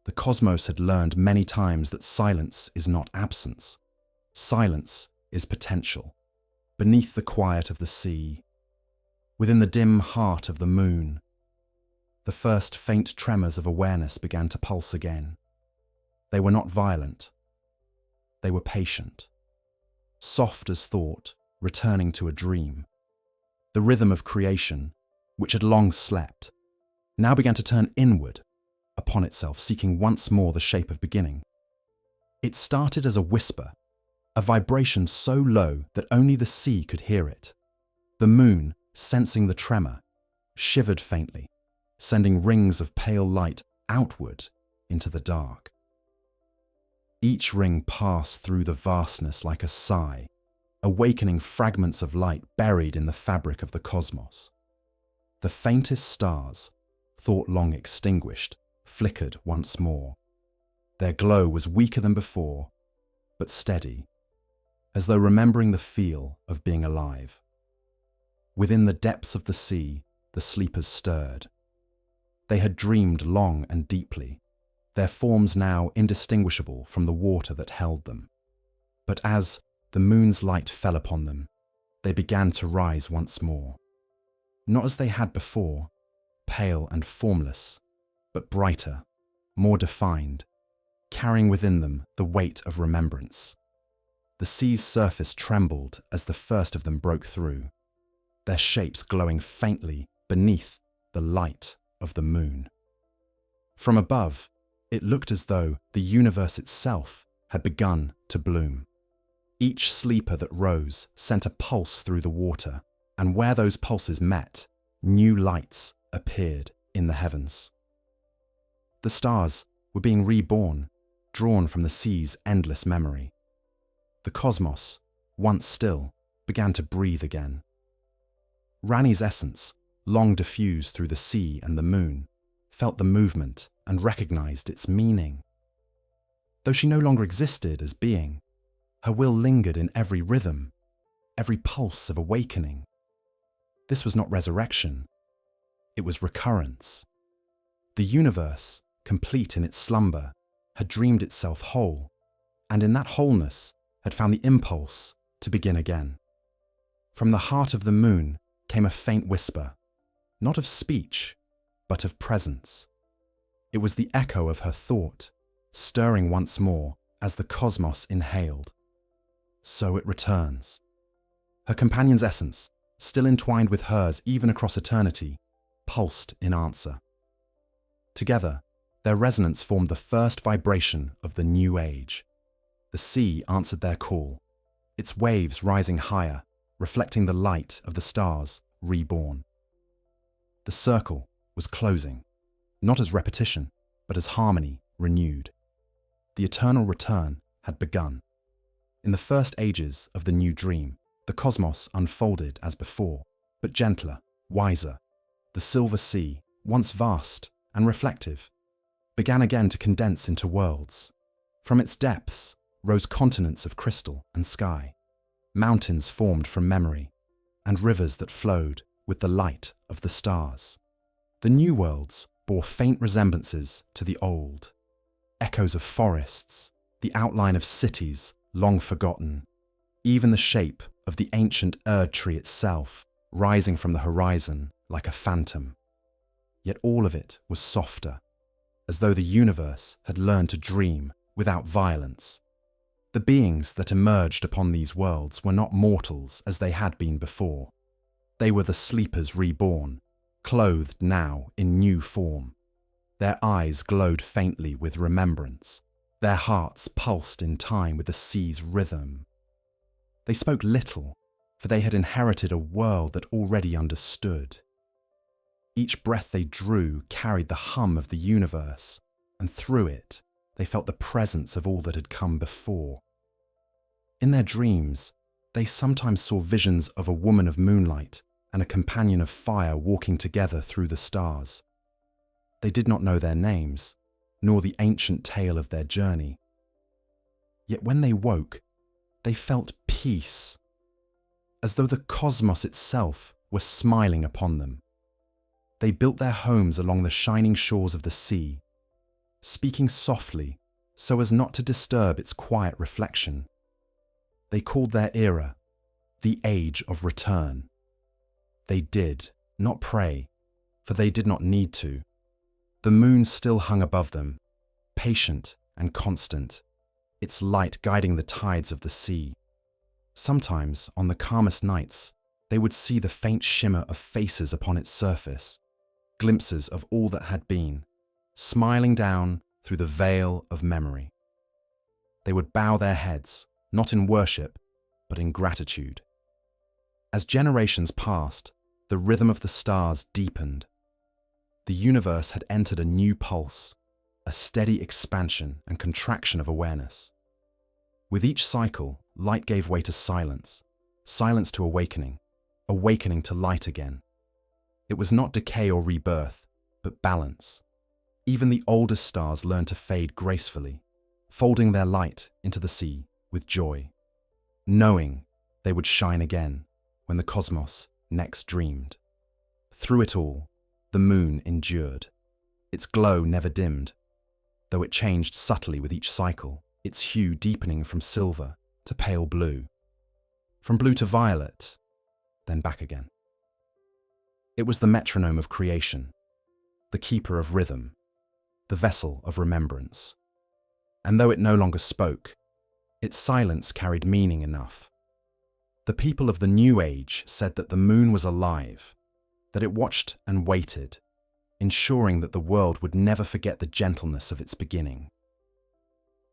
The cosmos had learned many times that silence is not absence. Silence is potential. Beneath the quiet of the sea, within the dim heart of the moon, the first faint tremors of awareness began to pulse again. They were not violent. They were patient, soft as thought, returning to a dream. The rhythm of creation, which had long slept, now began to turn inward upon itself, seeking once more the shape of beginning. It started as a whisper, a vibration so low that only the sea could hear it. The moon, sensing the tremor, shivered faintly, sending rings of pale light outward into the dark. Each ring passed through the vastness like a sigh, awakening fragments of light buried in the fabric of the cosmos. The faintest stars, thought long extinguished, flickered once more. Their glow was weaker than before, but steady, as though remembering the feel of being alive. Within the depths of the sea, the sleepers stirred. They had dreamed long and deeply, their forms now indistinguishable from the water that held them. But as the moon's light fell upon them, they began to rise once more. Not as they had before, pale and formless, but brighter, more defined, carrying within them the weight of remembrance. The sea's surface trembled as the first of them broke through, their shapes glowing faintly beneath the light of the moon. From above, it looked as though the universe itself had begun to bloom. Each sleeper that rose sent a pulse through the water, and where those pulses met, new lights appeared in the heavens. The stars were being reborn, drawn from the sea's endless memory. The cosmos, once still, began to breathe again. Ranni's essence, long diffused through the sea and the moon, felt the movement and recognized its meaning. Though she no longer existed as being, her will lingered in every rhythm, every pulse of awakening. This was not resurrection, it was recurrence. The universe, complete in its slumber, had dreamed itself whole, and in that wholeness had found the impulse to begin again. From the heart of the moon came a faint whisper, not of speech, but of presence. It was the echo of her thought, stirring once more as the cosmos inhaled. So it returns. Her companion's essence, still entwined with hers even across eternity, pulsed in answer. Together, their resonance formed the first vibration of the new age. The sea answered their call, its waves rising higher, reflecting the light of the stars reborn. The circle was closing, not as repetition, but as harmony renewed. The eternal return had begun. In the first ages of the new dream, the cosmos unfolded as before, but gentler, wiser. The silver sea, once vast and reflective, began again to condense into worlds. From its depths rose continents of crystal and sky, mountains formed from memory, and rivers that flowed with the light of the stars. The new worlds bore faint resemblances to the old, echoes of forests, the outline of cities long forgotten, even the shape of the ancient Erd tree itself rising from the horizon like a phantom. Yet all of it was softer, as though the universe had learned to dream without violence. The beings that emerged upon these worlds were not mortals as they had been before. They were the sleepers reborn, clothed now in new form. Their eyes glowed faintly with remembrance. Their hearts pulsed in time with the sea's rhythm. They spoke little, for they had inherited a world that already understood. Each breath they drew carried the hum of the universe, and through it they felt the presence of all that had come before. In their dreams, they sometimes saw visions of a woman of moonlight and a companion of fire walking together through the stars, They did not know their names, nor the ancient tale of their journey. Yet when they woke, they felt peace, as though the cosmos itself were smiling upon them. They built their homes along the shining shores of the sea, speaking softly so as not to disturb its quiet reflection. They called their era the Age of Return. They did not pray, for they did not need to. The moon still hung above them, patient and constant, its light guiding the tides of the sea. Sometimes, on the calmest nights, they would see the faint shimmer of faces upon its surface, glimpses of all that had been, smiling down through the veil of memory. They would bow their heads, not in worship, but in gratitude. As generations passed, the rhythm of the stars deepened. The universe had entered a new pulse, a steady expansion and contraction of awareness. With each cycle, light gave way to silence, silence to awakening, awakening to light again. It was not decay or rebirth, but balance. Even the oldest stars learned to fade gracefully, folding their light into the sea with joy, knowing they would shine again when the cosmos next dreamed. Through it all, the moon endured. Its glow never dimmed, though it changed subtly with each cycle, its hue deepening from silver to pale blue, from blue to violet, then back again. It was the metronome of creation, the keeper of rhythm, the vessel of remembrance. And though it no longer spoke, its silence carried meaning enough. The people of the New Age said that the moon was alive, that it watched and waited, ensuring that the world would never forget the gentleness of its beginning.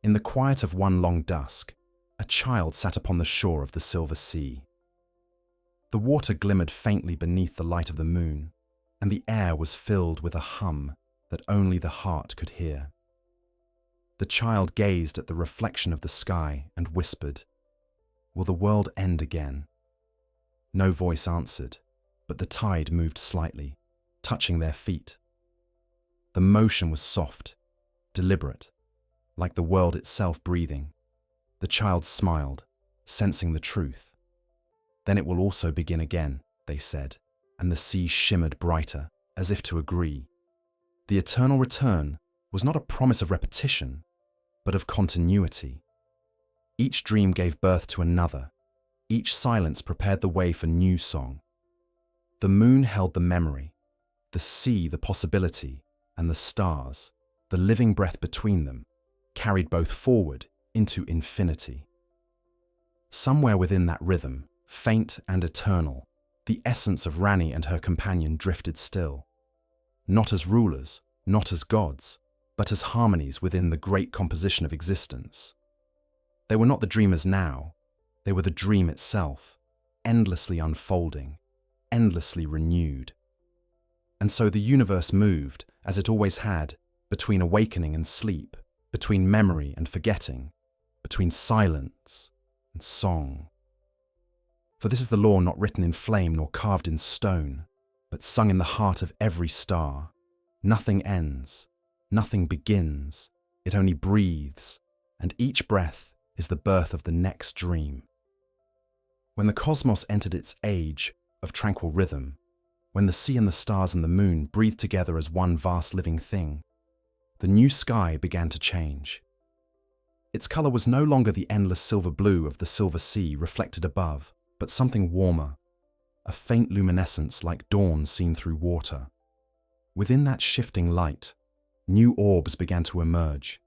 In the quiet of one long dusk, a child sat upon the shore of the silver sea. The water glimmered faintly beneath the light of the moon, and the air was filled with a hum that only the heart could hear. The child gazed at the reflection of the sky and whispered, "Will the world end again?" No voice answered, but the tide moved slightly, touching their feet. The motion was soft, deliberate, like the world itself breathing. The child smiled, sensing the truth. "Then it will also begin again," they said, and the sea shimmered brighter, as if to agree. The eternal return was not a promise of repetition, but of continuity. Each dream gave birth to another. Each silence prepared the way for new song. The moon held the memory, the sea the possibility, and the stars, the living breath between them, carried both forward into infinity. Somewhere within that rhythm, faint and eternal, the essence of Ranni and her companion drifted still, not as rulers, not as gods, but as harmonies within the great composition of existence. They were not the dreamers now, they were the dream itself, endlessly unfolding, endlessly renewed. And so the universe moved, as it always had, between awakening and sleep, between memory and forgetting, between silence and song. For this is the law not written in flame nor carved in stone, but sung in the heart of every star. Nothing ends, nothing begins, it only breathes, and each breath is the birth of the next dream. When the cosmos entered its age of tranquil rhythm, when the sea and the stars and the moon breathed together as one vast living thing, the new sky began to change. Its color was no longer the endless silver blue of the silver sea reflected above, but something warmer, a faint luminescence like dawn seen through water. Within that shifting light, new orbs began to emerge,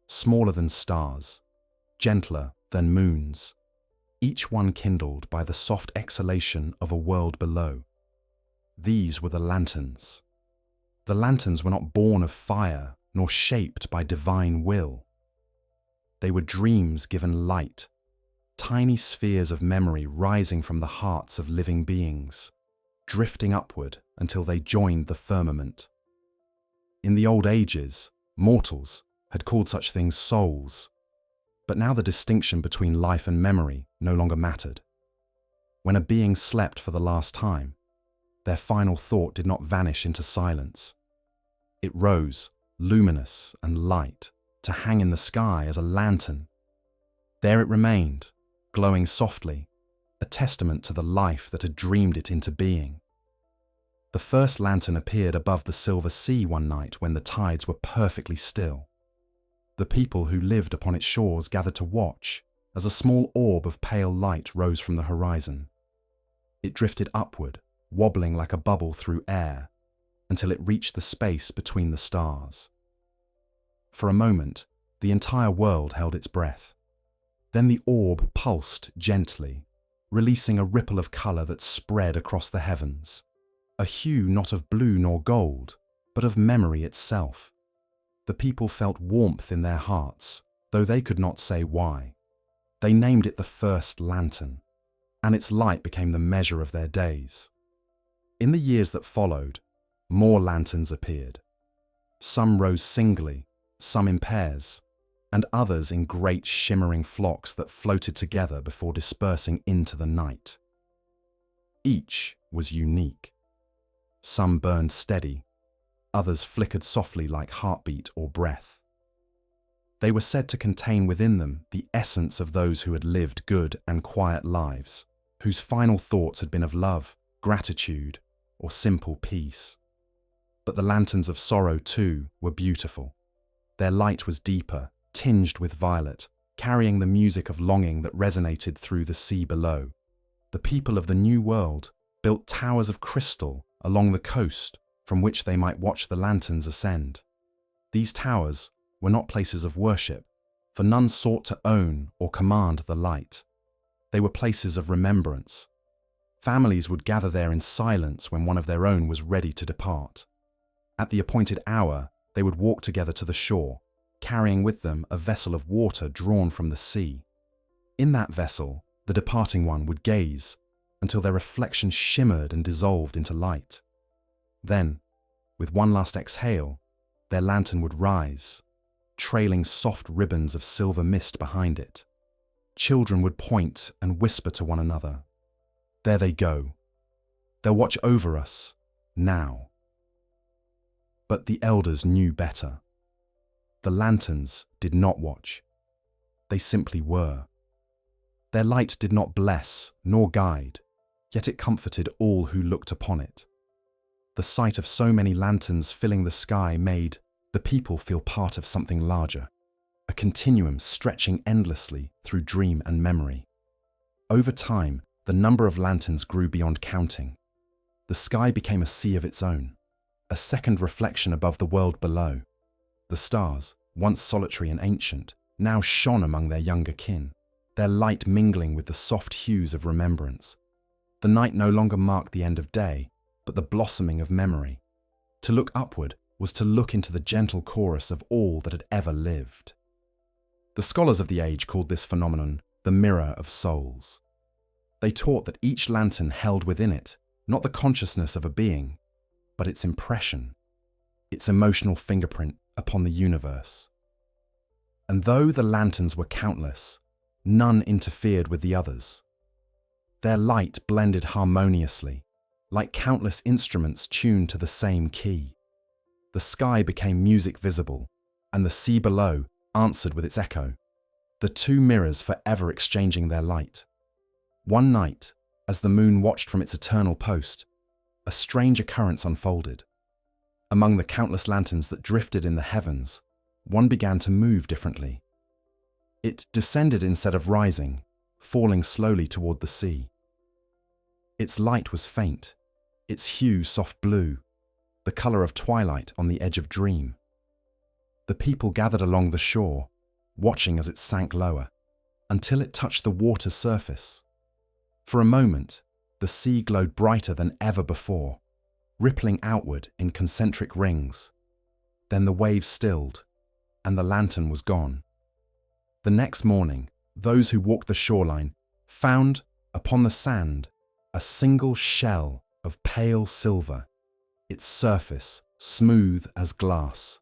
smaller than stars, gentler than moons, each one kindled by the soft exhalation of a world below. These were the lanterns. The lanterns were not born of fire nor shaped by divine will. They were dreams given light, tiny spheres of memory rising from the hearts of living beings, drifting upward until they joined the firmament. In the old ages, mortals had called such things souls, but now the distinction between life and memory no longer mattered. When a being slept for the last time, their final thought did not vanish into silence. It rose, luminous and light, to hang in the sky as a lantern. There it remained, glowing softly, a testament to the life that had dreamed it into being. The first lantern appeared above the silver sea one night when the tides were perfectly still. The people who lived upon its shores gathered to watch as a small orb of pale light rose from the horizon. It drifted upward, wobbling like a bubble through air, until it reached the space between the stars. For a moment, the entire world held its breath. Then the orb pulsed gently, releasing a ripple of color that spread across the heavens, a hue not of blue nor gold, but of memory itself. The people felt warmth in their hearts, though they could not say why. They named it the first lantern, and its light became the measure of their days. In the years that followed, more lanterns appeared. Some rose singly, some in pairs, and others in great shimmering flocks that floated together before dispersing into the night. Each was unique. Some burned steady, others flickered softly like heartbeat or breath. They were said to contain within them the essence of those who had lived good and quiet lives, whose final thoughts had been of love, gratitude, or simple peace. But the lanterns of sorrow, too, were beautiful. Their light was deeper, tinged with violet, carrying the music of longing that resonated through the sea below. The people of the New World built towers of crystal along the coast from which they might watch the lanterns ascend. These towers were not places of worship, for none sought to own or command the light. They were places of remembrance. Families would gather there in silence when one of their own was ready to depart. At the appointed hour, they would walk together to the shore, carrying with them a vessel of water drawn from the sea. In that vessel, the departing one would gaze until their reflection shimmered and dissolved into light. Then, with one last exhale, their lantern would rise, trailing soft ribbons of silver mist behind it. Children would point and whisper to one another, "There they go. They'll watch over us, now." But the elders knew better. The lanterns did not watch. They simply were. Their light did not bless nor guide, yet it comforted all who looked upon it. The sight of so many lanterns filling the sky made the people feel part of something larger, a continuum stretching endlessly through dream and memory. Over time, the number of lanterns grew beyond counting. The sky became a sea of its own, a second reflection above the world below. The stars, once solitary and ancient, now shone among their younger kin, their light mingling with the soft hues of remembrance. The night no longer marked the end of day, but the blossoming of memory. To look upward was to look into the gentle chorus of all that had ever lived. The scholars of the age called this phenomenon the mirror of souls. They taught that each lantern held within it not the consciousness of a being, but its impression, its emotional fingerprint upon the universe. And though the lanterns were countless, none interfered with the others. Their light blended harmoniously, like countless instruments tuned to the same key. The sky became music visible, and the sea below answered with its echo, the two mirrors forever exchanging their light. One night, as the moon watched from its eternal post, a strange occurrence unfolded. Among the countless lanterns that drifted in the heavens, one began to move differently. It descended instead of rising, falling slowly toward the sea. Its light was faint, its hue soft blue, the color of twilight on the edge of dream. The people gathered along the shore, watching as it sank lower, until it touched the water's surface. For a moment, the sea glowed brighter than ever before, rippling outward in concentric rings. Then the waves stilled, and the lantern was gone. The next morning, those who walked the shoreline found, upon the sand, a single shell of pale silver, its surface smooth as glass.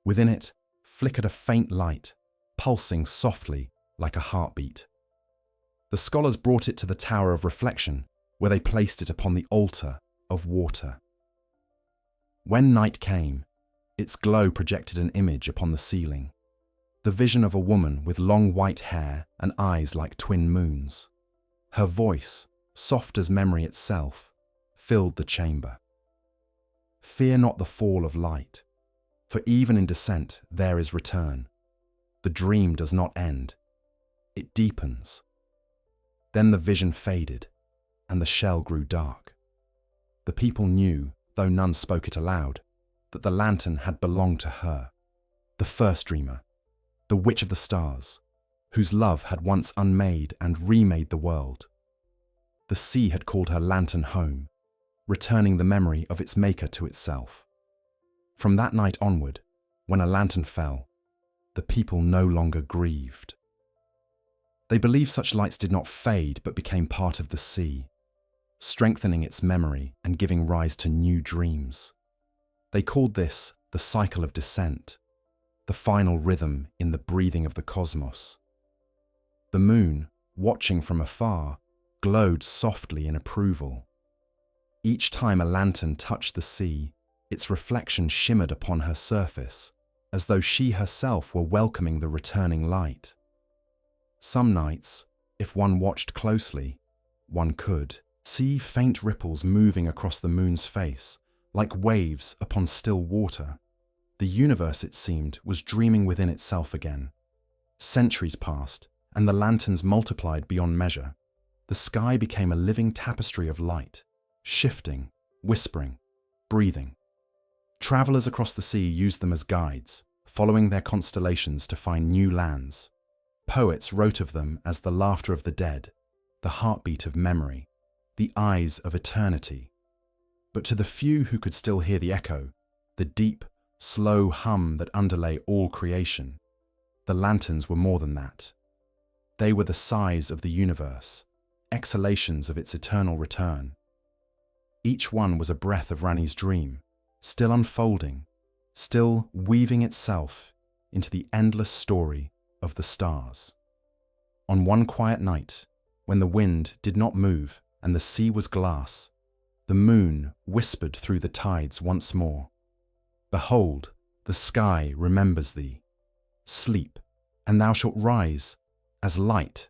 Within it flickered a faint light, pulsing softly like a heartbeat. The scholars brought it to the Tower of Reflection, where they placed it upon the altar of water. When night came, Its glow projected an image upon the ceiling, the vision of a woman with long white hair and eyes like twin moons. Her voice, soft as memory itself, filled the chamber. Fear not the fall of light, for even in descent there is return. The dream does not end, it deepens. Then the vision faded, and the shell grew dark. The people knew, though none spoke it aloud, that the lantern had belonged to her, the first dreamer, the Witch of the Stars, whose love had once unmade and remade the world. The sea had called her lantern home, returning the memory of its maker to itself. From that night onward, when a lantern fell, the people no longer grieved. They believed such lights did not fade but became part of the sea, strengthening its memory and giving rise to new dreams. They called this the cycle of descent, the final rhythm in the breathing of the cosmos. The moon, watching from afar, glowed softly in approval. Each time a lantern touched the sea, its reflection shimmered upon her surface, as though she herself were welcoming the returning light. Some nights, if one watched closely, one could see faint ripples moving across the moon's face, like waves upon still water. The universe, it seemed, was dreaming within itself again. Centuries passed, and the lanterns multiplied beyond measure. The sky became a living tapestry of light, shifting, whispering, breathing. Travelers across the sea used them as guides, following their constellations to find new lands. Poets wrote of them as the laughter of the dead, the heartbeat of memory, the eyes of eternity. But to the few who could still hear the echo, the deep, slow hum that underlay all creation, the lanterns were more than that. They were the sighs of the universe, exhalations of its eternal return. Each one was a breath of Ranni's dream, still unfolding, still weaving itself into the endless story of the stars. On one quiet night, when the wind did not move and the sea was glass, the moon whispered through the tides once more. Behold, the sky remembers thee. Sleep, and thou shalt rise as light.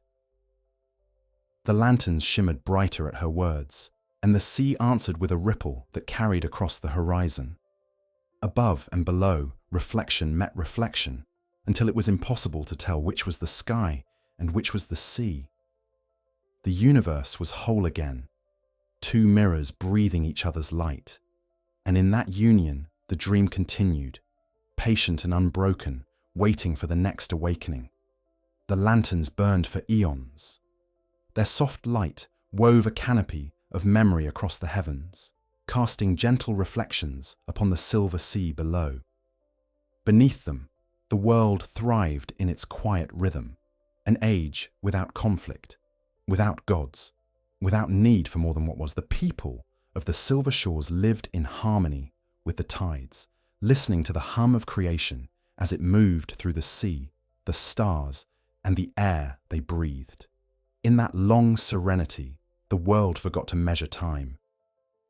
The lanterns shimmered brighter at her words, and the sea answered with a ripple that carried across the horizon. Above and below, reflection met reflection, until it was impossible to tell which was the sky and which was the sea. The universe was whole again, two mirrors breathing each other's light, and in that union the dream continued, patient and unbroken, waiting for the next awakening. The lanterns burned for eons. Their soft light wove a canopy of memory across the heavens, casting gentle reflections upon the silver sea below. Beneath them, the world thrived in its quiet rhythm, an age without conflict, without gods, without need for more than what was. The people of the silver shores lived in harmony with the tides, listening to the hum of creation as it moved through the sea, the stars, and the air they breathed. In that long serenity, the world forgot to measure time.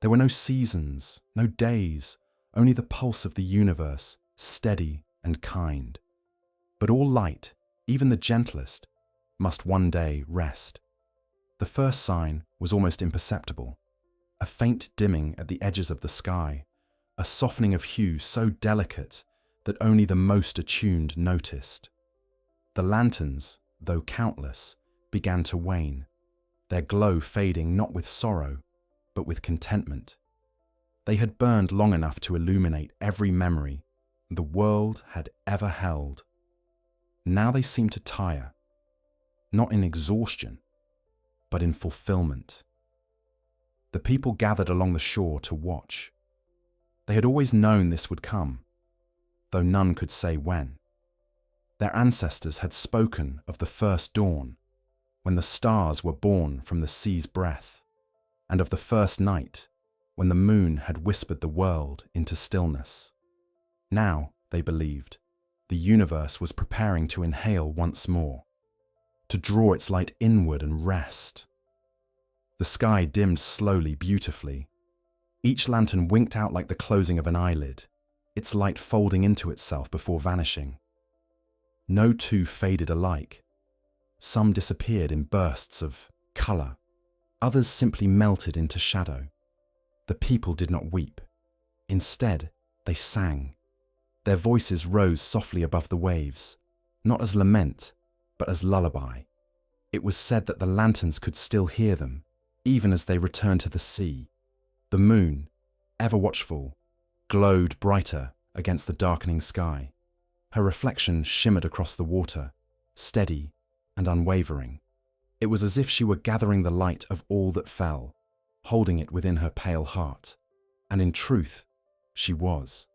There were no seasons, no days, only the pulse of the universe, steady and kind. But all light, even the gentlest, must one day rest. The first sign was almost imperceptible, a faint dimming at the edges of the sky, a softening of hue so delicate that only the most attuned noticed. The lanterns, though countless, began to wane, their glow fading not with sorrow, but with contentment. They had burned long enough to illuminate every memory the world had ever held. Now they seemed to tire, not in exhaustion, but in fulfillment. The people gathered along the shore to watch. They had always known this would come, though none could say when. Their ancestors had spoken of the first dawn, when the stars were born from the sea's breath, and of the first night, when the moon had whispered the world into stillness. Now, they believed, the universe was preparing to inhale once more, to draw its light inward and rest. The sky dimmed slowly, beautifully. Each lantern winked out like the closing of an eyelid, its light folding into itself before vanishing. No two faded alike. Some disappeared in bursts of colour. Others simply melted into shadow. The people did not weep. Instead, they sang. Their voices rose softly above the waves, not as lament, but as lullaby. It was said that the lanterns could still hear them, even as they returned to the sea. The moon, ever watchful, glowed brighter against the darkening sky. Her reflection shimmered across the water, steady and unwavering. It was as if she were gathering the light of all that fell, holding it within her pale heart. And in truth, she was.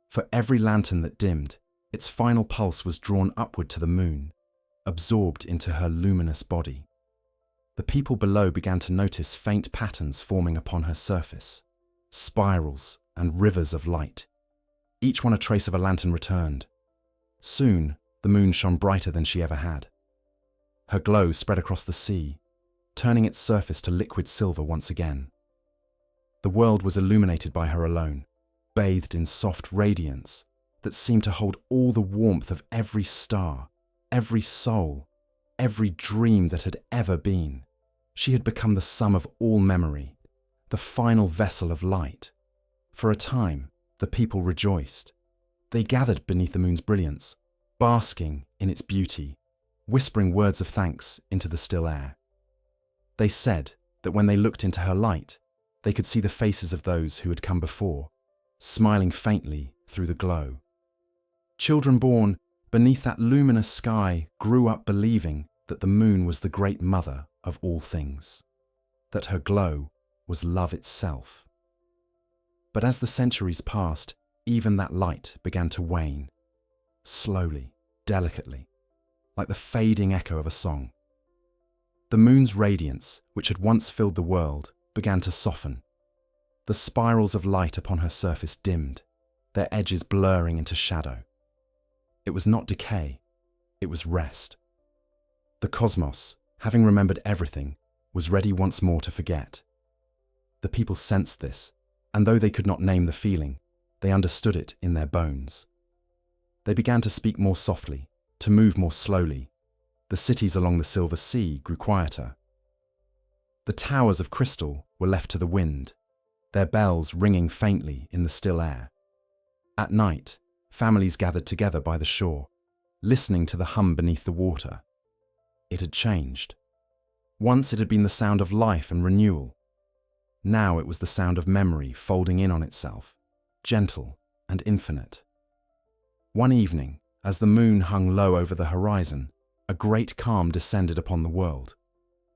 For every lantern that dimmed, its final pulse was drawn upward to the moon, absorbed into her luminous body. The people below began to notice faint patterns forming upon her surface, spirals and rivers of light. Each one a trace of a lantern returned. Soon, the moon shone brighter than she ever had. Her glow spread across the sea, turning its surface to liquid silver once again. The world was illuminated by her alone, bathed in soft radiance that seemed to hold all the warmth of every star, every soul, every dream that had ever been. She had become the sum of all memory, the final vessel of light. For a time, the people rejoiced. They gathered beneath the moon's brilliance, basking in its beauty, whispering words of thanks into the still air. They said that when they looked into her light, they could see the faces of those who had come before, smiling faintly through the glow. Children born beneath that luminous sky grew up believing that the moon was the great mother of all things, that her glow was love itself. But as the centuries passed, even that light began to wane, slowly, delicately, like the fading echo of a song. The moon's radiance, which had once filled the world, began to soften. The spirals of light upon her surface dimmed, their edges blurring into shadow. It was not decay, it was rest. The cosmos, having remembered everything, was ready once more to forget. The people sensed this, and though they could not name the feeling, they understood it in their bones. They began to speak more softly, to move more slowly. The cities along the Silver Sea grew quieter. The towers of crystal were left to the wind, their bells ringing faintly in the still air. At night, families gathered together by the shore, listening to the hum beneath the water. It had changed. Once it had been the sound of life and renewal. Now it was the sound of memory folding in on itself, gentle and infinite. One evening, as the moon hung low over the horizon, a great calm descended upon the world.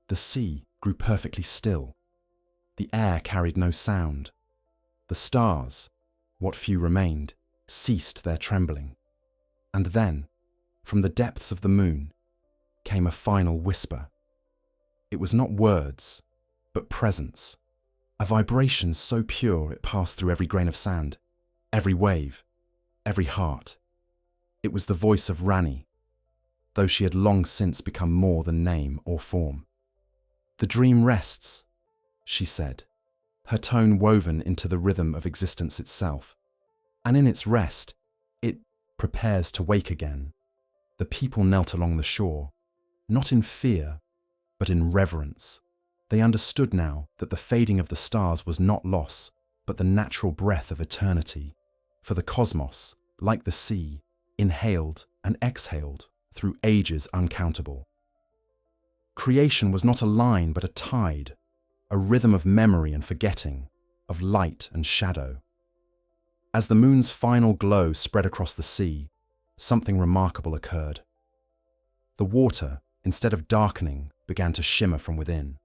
The sea grew perfectly still. The air carried no sound. The stars, what few remained, ceased their trembling. And then, from the depths of the moon, came a final whisper. It was not words, but presence, a vibration so pure it passed through every grain of sand, every wave, every heart. It was the voice of Ranni, though she had long since become more than name or form. "The dream rests," she said, her tone woven into the rhythm of existence itself. And in its rest, it prepares to wake again. The people knelt along the shore, not in fear, but in reverence. They understood now that the fading of the stars was not loss, but the natural breath of eternity. For the cosmos, like the sea, inhaled and exhaled through ages uncountable. Creation was not a line but a tide, a rhythm of memory and forgetting, of light and shadow. As the moon's final glow spread across the sea, something remarkable occurred. The water, instead of darkening, began to shimmer from within.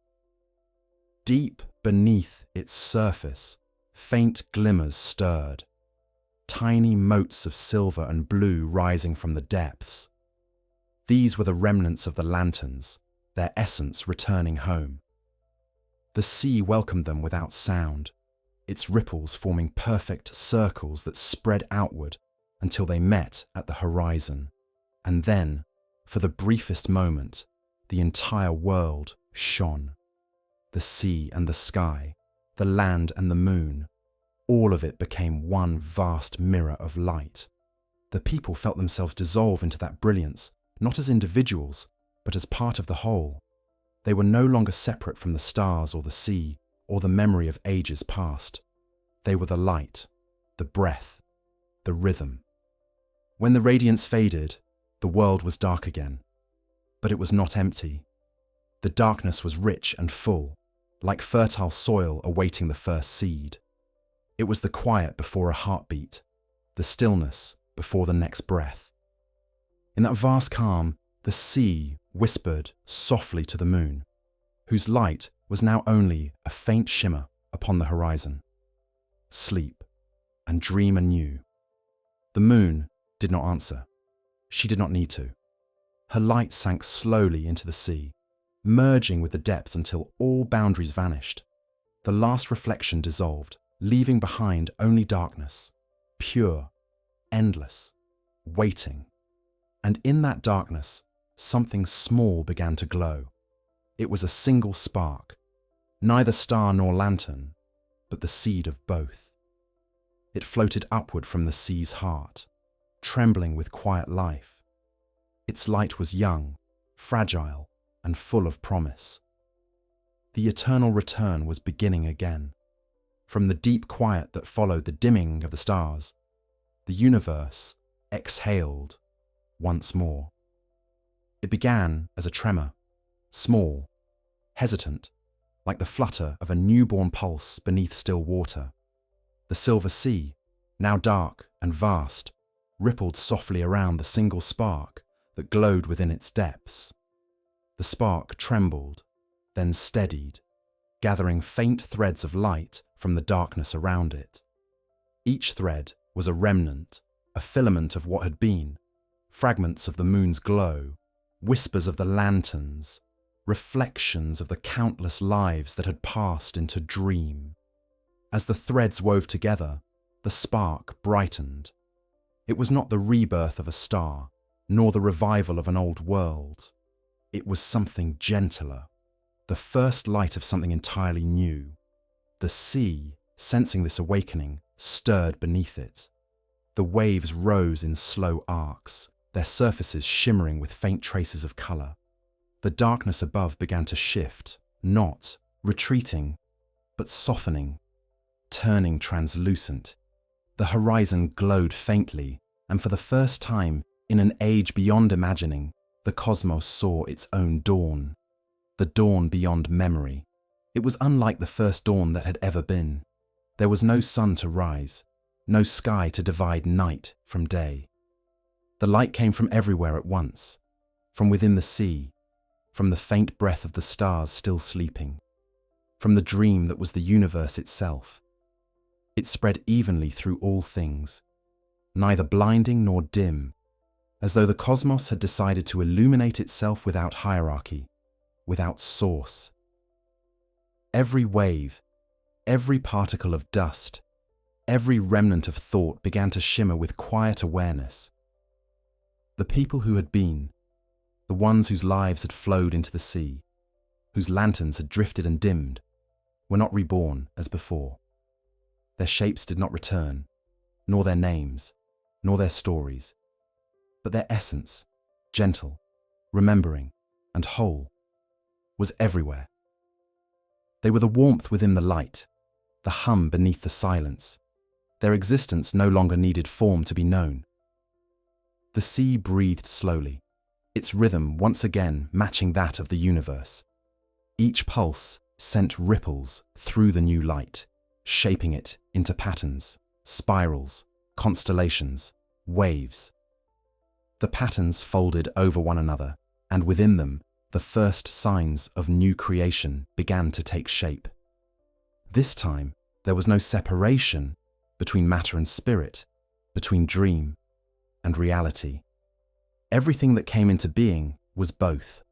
Deep beneath its surface, faint glimmers stirred, tiny motes of silver and blue rising from the depths. These were the remnants of the lanterns, their essence returning home. The sea welcomed them without sound, its ripples forming perfect circles that spread outward until they met at the horizon. And then, for the briefest moment, the entire world shone. The sea and the sky, the land and the moon, All of it became one vast mirror of light. The people felt themselves dissolve into that brilliance, not as individuals, but as part of the whole. They were no longer separate from the stars or the sea or the memory of ages past. They were the light, the breath, the rhythm. When the radiance faded, the world was dark again. But it was not empty. The darkness was rich and full, like fertile soil awaiting the first seed. It was the quiet before a heartbeat, the stillness before the next breath. In that vast calm, the sea whispered softly to the moon, whose light was now only a faint shimmer upon the horizon. Sleep and dream anew. The moon did not answer. She did not need to. Her light sank slowly into the sea, merging with the depths until all boundaries vanished. The last reflection dissolved, leaving behind only darkness, pure, endless, waiting. And in that darkness, something small began to glow. It was a single spark, neither star nor lantern, but the seed of both. It floated upward from the sea's heart, trembling with quiet life. Its light was young, fragile, and full of promise. The eternal return was beginning again. From the deep quiet that followed the dimming of the stars, the universe exhaled once more. It began as a tremor, small, hesitant, like the flutter of a newborn pulse beneath still water. The silver sea, now dark and vast, rippled softly around the single spark that glowed within its depths. The spark trembled, then steadied, gathering faint threads of light from the darkness around it. Each thread was a remnant, a filament of what had been, fragments of the moon's glow, whispers of the lanterns, reflections of the countless lives that had passed into dream. As the threads wove together, the spark brightened. It was not the rebirth of a star, nor the revival of an old world. It was something gentler, the first light of something entirely new. The sea, sensing this awakening, stirred beneath it. The waves rose in slow arcs, their surfaces shimmering with faint traces of colour. The darkness above began to shift, not retreating, but softening, turning translucent. The horizon glowed faintly, and for the first time, in an age beyond imagining, the cosmos saw its own dawn. The dawn beyond memory. It was unlike the first dawn that had ever been. There was no sun to rise, no sky to divide night from day. The light came from everywhere at once, from within the sea, from the faint breath of the stars still sleeping, from the dream that was the universe itself. It spread evenly through all things, neither blinding nor dim, as though the cosmos had decided to illuminate itself without hierarchy, without source. Every wave, every particle of dust, every remnant of thought began to shimmer with quiet awareness. The people who had been, the ones whose lives had flowed into the sea, whose lanterns had drifted and dimmed, were not reborn as before. Their shapes did not return, nor their names, nor their stories, but their essence, gentle, remembering, and whole, was everywhere. They were the warmth within the light, the hum beneath the silence. Their existence no longer needed form to be known. The sea breathed slowly, its rhythm once again matching that of the universe. Each pulse sent ripples through the new light, shaping it into patterns, spirals, constellations, waves. The patterns folded over one another, and within them, the first signs of new creation began to take shape. This time, there was no separation between matter and spirit, between dream and reality. Everything that came into being was both.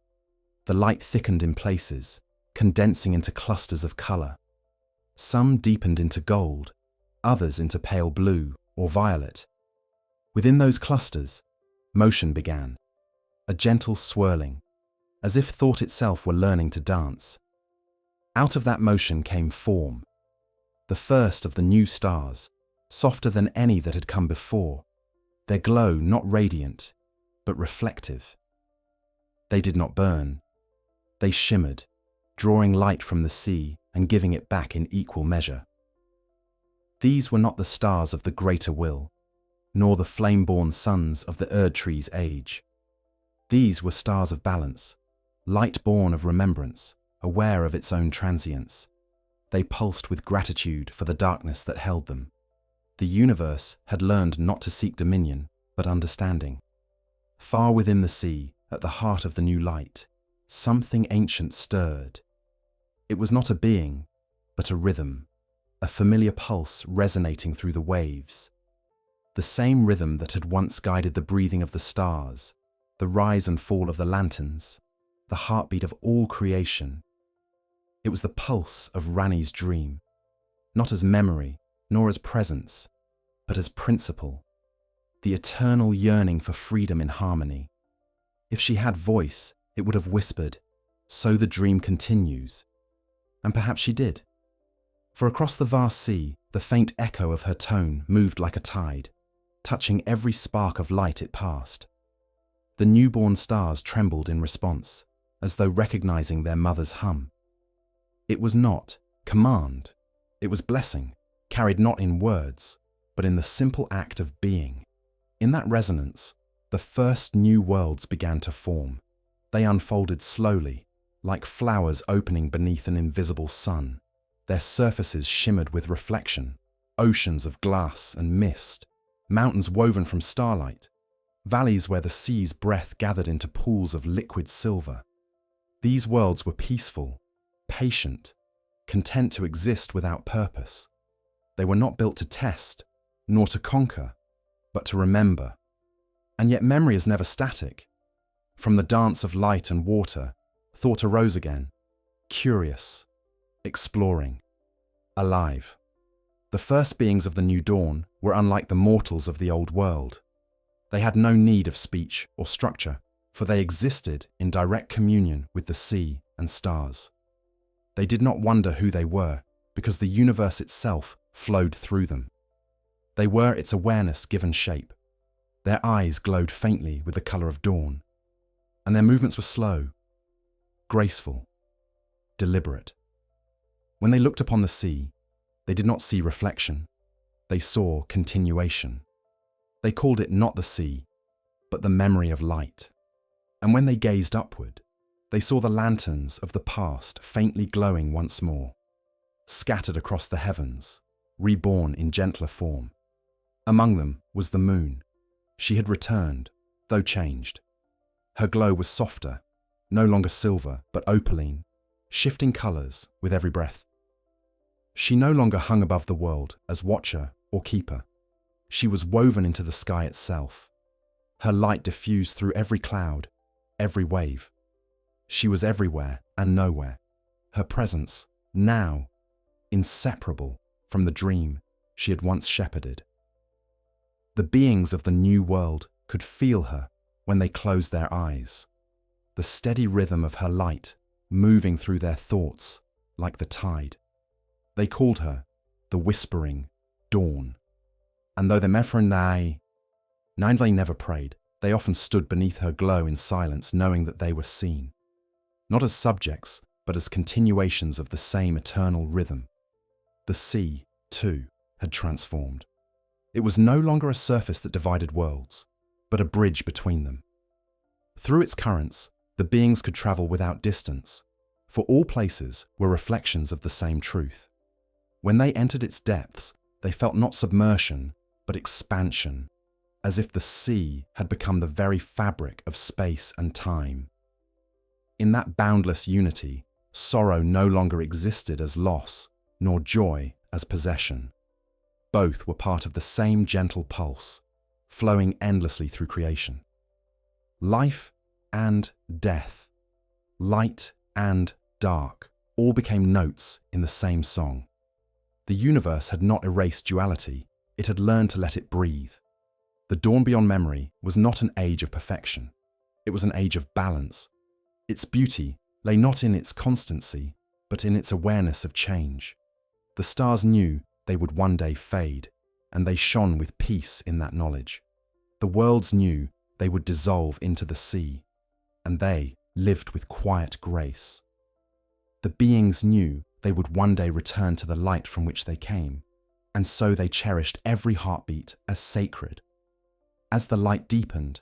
The light thickened in places, condensing into clusters of colour. Some deepened into gold, others into pale blue or violet. Within those clusters, motion began, a gentle swirling, as if thought itself were learning to dance. Out of that motion came form, the first of the new stars, softer than any that had come before, their glow not radiant, but reflective. They did not burn. They shimmered, drawing light from the sea and giving it back in equal measure. These were not the stars of the greater will, nor the flame-born sons of the Erd-tree's age. These were stars of balance, light born of remembrance, aware of its own transience. They pulsed with gratitude for the darkness that held them. The universe had learned not to seek dominion, but understanding. Far within the sea, at the heart of the new light, something ancient stirred. It was not a being, but a rhythm, a familiar pulse resonating through the waves. The same rhythm that had once guided the breathing of the stars, the rise and fall of the lanterns, the heartbeat of all creation. It was the pulse of Ranni's dream, not as memory, nor as presence, but as principle, the eternal yearning for freedom in harmony. If she had voice, it would have whispered, "So the dream continues." And perhaps she did. For across the vast sea, the faint echo of her tone moved like a tide, touching every spark of light it passed. The newborn stars trembled in response, as though recognizing their mother's hum. It was not command, it was blessing, carried not in words, but in the simple act of being. In that resonance, the first new worlds began to form. They unfolded slowly, like flowers opening beneath an invisible sun. Their surfaces shimmered with reflection, oceans of glass and mist, mountains woven from starlight, valleys where the sea's breath gathered into pools of liquid silver. These worlds were peaceful, patient, content to exist without purpose. They were not built to test, nor to conquer, but to remember. And yet memory is never static. From the dance of light and water, thought arose again, curious, exploring, alive. The first beings of the new dawn were unlike the mortals of the old world. They had no need of speech or structure, for they existed in direct communion with the sea and stars. They did not wonder who they were, because the universe itself flowed through them. They were its awareness given shape. Their eyes glowed faintly with the color of dawn, and their movements were slow, graceful, deliberate. When they looked upon the sea, they did not see reflection. They saw continuation. They called it not the sea, but the memory of light. And when they gazed upward, they saw the lanterns of the past faintly glowing once more, scattered across the heavens, reborn in gentler form. Among them was the moon. She had returned, though changed. Her glow was softer, no longer silver, but opaline, shifting colors with every breath. She no longer hung above the world as watcher or keeper. She was woven into the sky itself. Her light diffused through every cloud, every wave. She was everywhere and nowhere. Her presence, now, inseparable from the dream she had once shepherded. The beings of the new world could feel her when they closed their eyes, the steady rhythm of her light moving through their thoughts like the tide. They called her the whispering dawn. And though the Mefrenai, they never prayed, they often stood beneath her glow in silence, knowing that they were seen, not as subjects, but as continuations of the same eternal rhythm. The sea, too, had transformed. It was no longer a surface that divided worlds, but a bridge between them. Through its currents, the beings could travel without distance, for all places were reflections of the same truth. When they entered its depths, they felt not submersion, but expansion, as if the sea had become the very fabric of space and time. In that boundless unity, sorrow no longer existed as loss, nor joy as possession. Both were part of the same gentle pulse, flowing endlessly through creation. Life and death, light and dark, all became notes in the same song. The universe had not erased duality, it had learned to let it breathe. The dawn beyond memory was not an age of perfection, it was an age of balance. Its beauty lay not in its constancy, but in its awareness of change. The stars knew they would one day fade, and they shone with peace in that knowledge. The worlds knew they would dissolve into the sea, and they lived with quiet grace. The beings knew they would one day return to the light from which they came, and so they cherished every heartbeat as sacred. As the light deepened,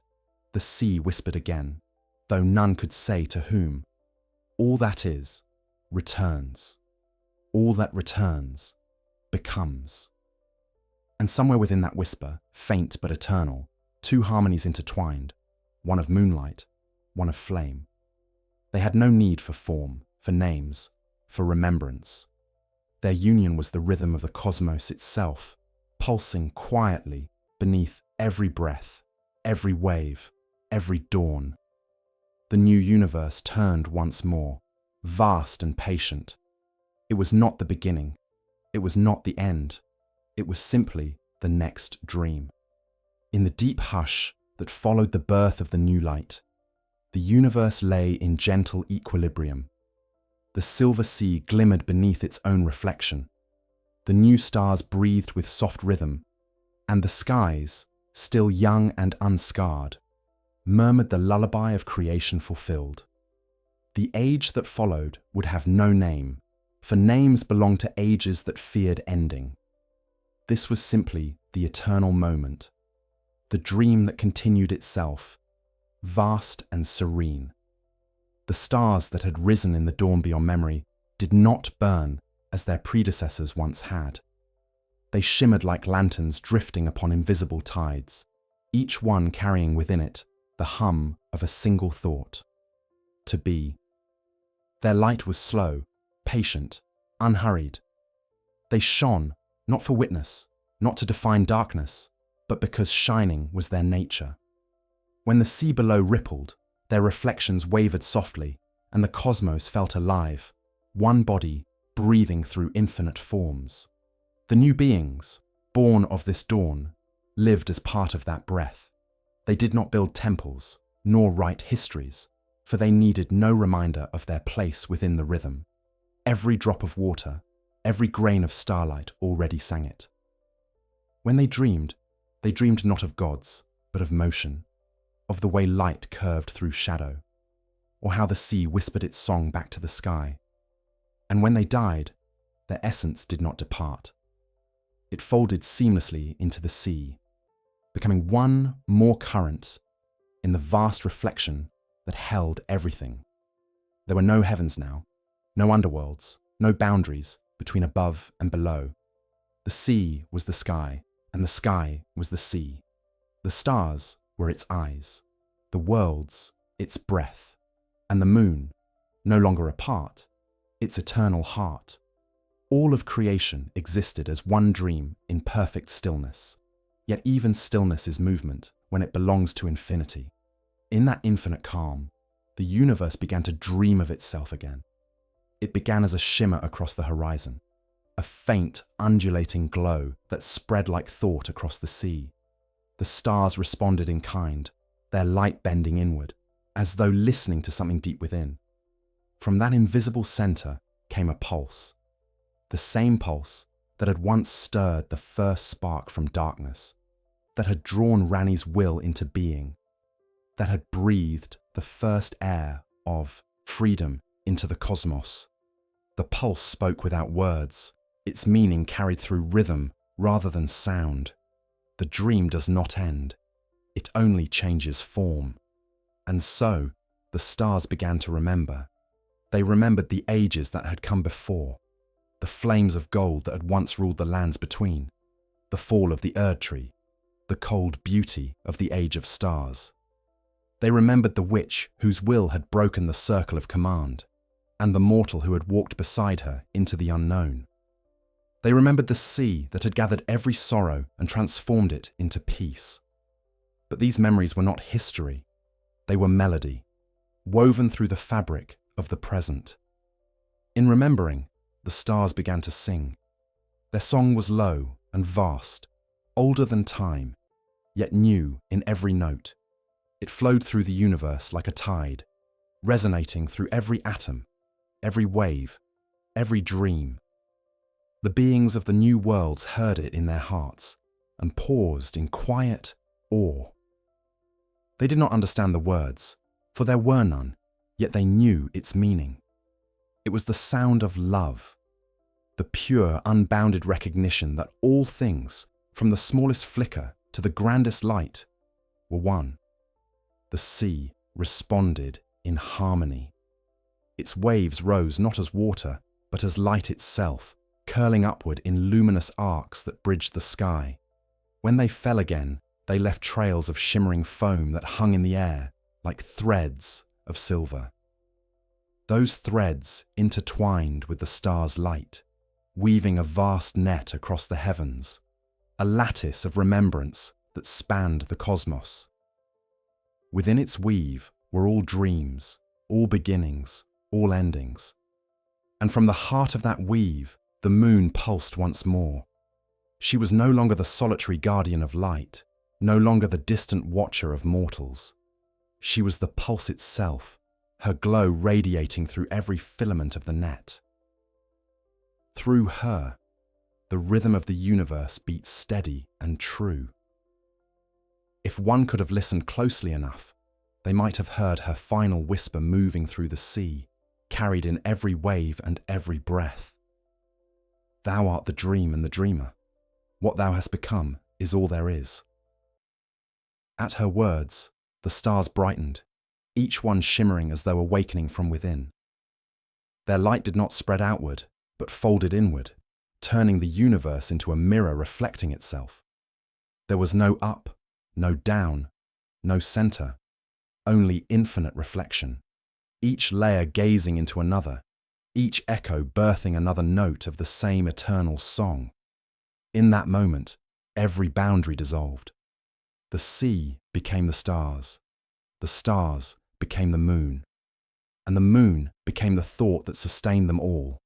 the sea whispered again, though none could say to whom, "All that is, returns. All that returns, becomes." And somewhere within that whisper, faint but eternal, two harmonies intertwined, one of moonlight, one of flame. They had no need for form, for names, for remembrance. Their union was the rhythm of the cosmos itself, pulsing quietly beneath every breath, every wave, every dawn. The new universe turned once more, vast and patient. It was not the beginning. It was not the end. It was simply the next dream. In the deep hush that followed the birth of the new light, the universe lay in gentle equilibrium. The silver sea glimmered beneath its own reflection. The new stars breathed with soft rhythm, and the skies, still young and unscarred, murmured the lullaby of creation fulfilled. The age that followed would have no name, for names belonged to ages that feared ending. This was simply the eternal moment, the dream that continued itself, vast and serene. The stars that had risen in the dawn beyond memory did not burn as their predecessors once had. They shimmered like lanterns drifting upon invisible tides, each one carrying within it the hum of a single thought: to be. Their light was slow, patient, unhurried. They shone, not for witness, not to define darkness, but because shining was their nature. When the sea below rippled, their reflections wavered softly, and the cosmos felt alive, one body breathing through infinite forms. The new beings, born of this dawn, lived as part of that breath. They did not build temples, nor write histories, for they needed no reminder of their place within the rhythm. Every drop of water, every grain of starlight already sang it. When they dreamed not of gods, but of motion, of the way light curved through shadow, or how the sea whispered its song back to the sky. And when they died, their essence did not depart. It folded seamlessly into the sea, becoming one more current in the vast reflection that held everything. There were no heavens now, no underworlds, no boundaries between above and below. The sea was the sky, and the sky was the sea. The stars were its eyes, the worlds its breath, and the moon, no longer apart, its eternal heart. All of creation existed as one dream in perfect stillness, yet even stillness is movement when it belongs to infinity. In that infinite calm, the universe began to dream of itself again. It began as a shimmer across the horizon, a faint, undulating glow that spread like thought across the sea. The stars responded in kind, their light bending inward, as though listening to something deep within. From that invisible center came a pulse, the same pulse that had once stirred the first spark from darkness, that had drawn Ranni's will into being, that had breathed the first air of freedom into the cosmos. The pulse spoke without words, its meaning carried through rhythm rather than sound. The dream does not end, it only changes form. And so, the stars began to remember. They remembered the ages that had come before, the flames of gold that had once ruled the lands between, the fall of the Erd tree, the cold beauty of the age of stars. They remembered the witch whose will had broken the circle of command, and the mortal who had walked beside her into the unknown. They remembered the sea that had gathered every sorrow and transformed it into peace. But these memories were not history. They were melody, woven through the fabric of the present. In remembering, the stars began to sing. Their song was low and vast, older than time, yet new in every note. It flowed through the universe like a tide, resonating through every atom, every wave, every dream. The beings of the new worlds heard it in their hearts and paused in quiet awe. They did not understand the words, for there were none, yet they knew its meaning. It was the sound of love, the pure, unbounded recognition that all things, from the smallest flicker to the grandest light, were one. The sea responded in harmony. Its waves rose not as water, but as light itself, curling upward in luminous arcs that bridged the sky. When they fell again, they left trails of shimmering foam that hung in the air like threads of silver. Those threads intertwined with the star's light, weaving a vast net across the heavens, a lattice of remembrance that spanned the cosmos. Within its weave were all dreams, all beginnings, all endings. And from the heart of that weave, the moon pulsed once more. She was no longer the solitary guardian of light, no longer the distant watcher of mortals. She was the pulse itself, her glow radiating through every filament of the net. Through her, the rhythm of the universe beat steady and true. If one could have listened closely enough, they might have heard her final whisper moving through the sea, carried in every wave and every breath. Thou art the dream and the dreamer. What thou hast become is all there is. At her words, the stars brightened, each one shimmering as though awakening from within. Their light did not spread outward, but folded inward, turning the universe into a mirror reflecting itself. There was no up, no down, no center, only infinite reflection, each layer gazing into another, each echo birthing another note of the same eternal song. In that moment, every boundary dissolved. The sea became the stars became the moon, and the moon became the thought that sustained them all.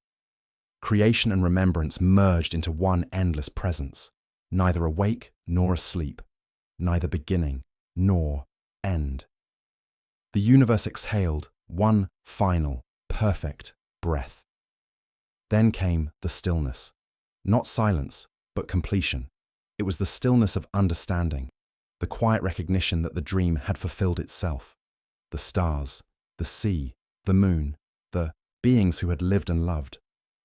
Creation and remembrance merged into one endless presence, neither awake nor asleep, neither beginning nor end. The universe exhaled one final, perfect breath. Then came the stillness, not silence, but completion. It was the stillness of understanding, the quiet recognition that the dream had fulfilled itself. The stars, the sea, the moon, the beings who had lived and loved,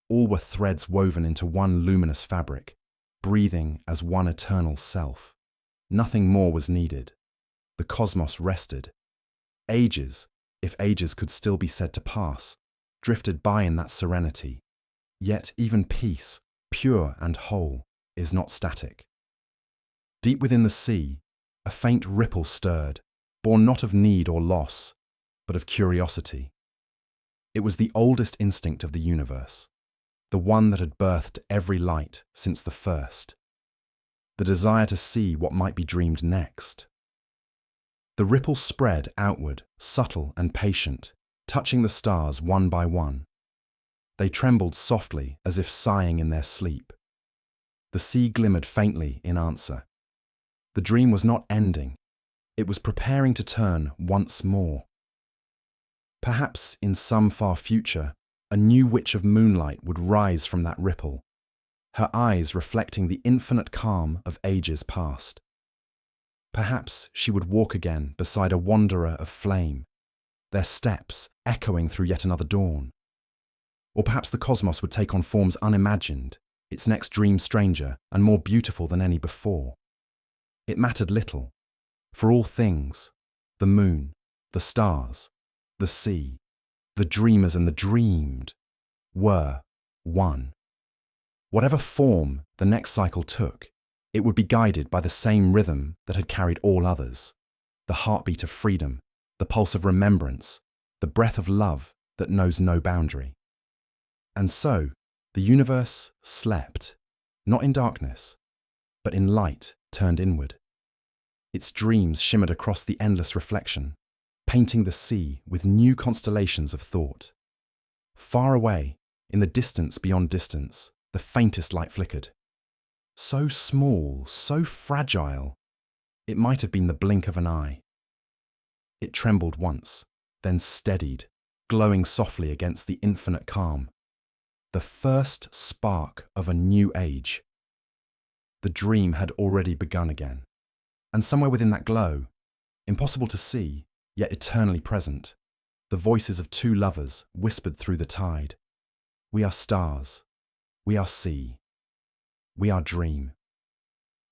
all were threads woven into one luminous fabric, breathing as one eternal self. Nothing more was needed. The cosmos rested. Ages, if ages could still be said to pass, drifted by in that serenity. Yet even peace, pure and whole, is not static. Deep within the sea, a faint ripple stirred, born not of need or loss, but of curiosity. It was the oldest instinct of the universe, the one that had birthed every light since the first, the desire to see what might be dreamed next. The ripple spread outward, subtle and patient, touching the stars one by one. They trembled softly as if sighing in their sleep. The sea glimmered faintly in answer. The dream was not ending. It was preparing to turn once more. Perhaps in some far future, a new witch of moonlight would rise from that ripple, her eyes reflecting the infinite calm of ages past. Perhaps she would walk again beside a wanderer of flame, their steps echoing through yet another dawn. Or perhaps the cosmos would take on forms unimagined, its next dream stranger and more beautiful than any before. It mattered little. For all things, the moon, the stars, the sea, the dreamers and the dreamed, were one. Whatever form the next cycle took, it would be guided by the same rhythm that had carried all others, the heartbeat of freedom, the pulse of remembrance, the breath of love that knows no boundary. And so, the universe slept, not in darkness, but in light turned inward. Its dreams shimmered across the endless reflection, painting the sea with new constellations of thought. Far away, in the distance beyond distance, the faintest light flickered. So small, so fragile, it might have been the blink of an eye. It trembled once, then steadied, glowing softly against the infinite calm. the first spark of a new age. The dream had already begun again, and somewhere within that glow, impossible to see, yet eternally present, the voices of two lovers whispered through the tide. We are stars, we are sea, we are dream.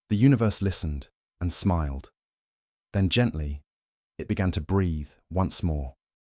The universe listened and smiled. Then gently, it began to breathe once more.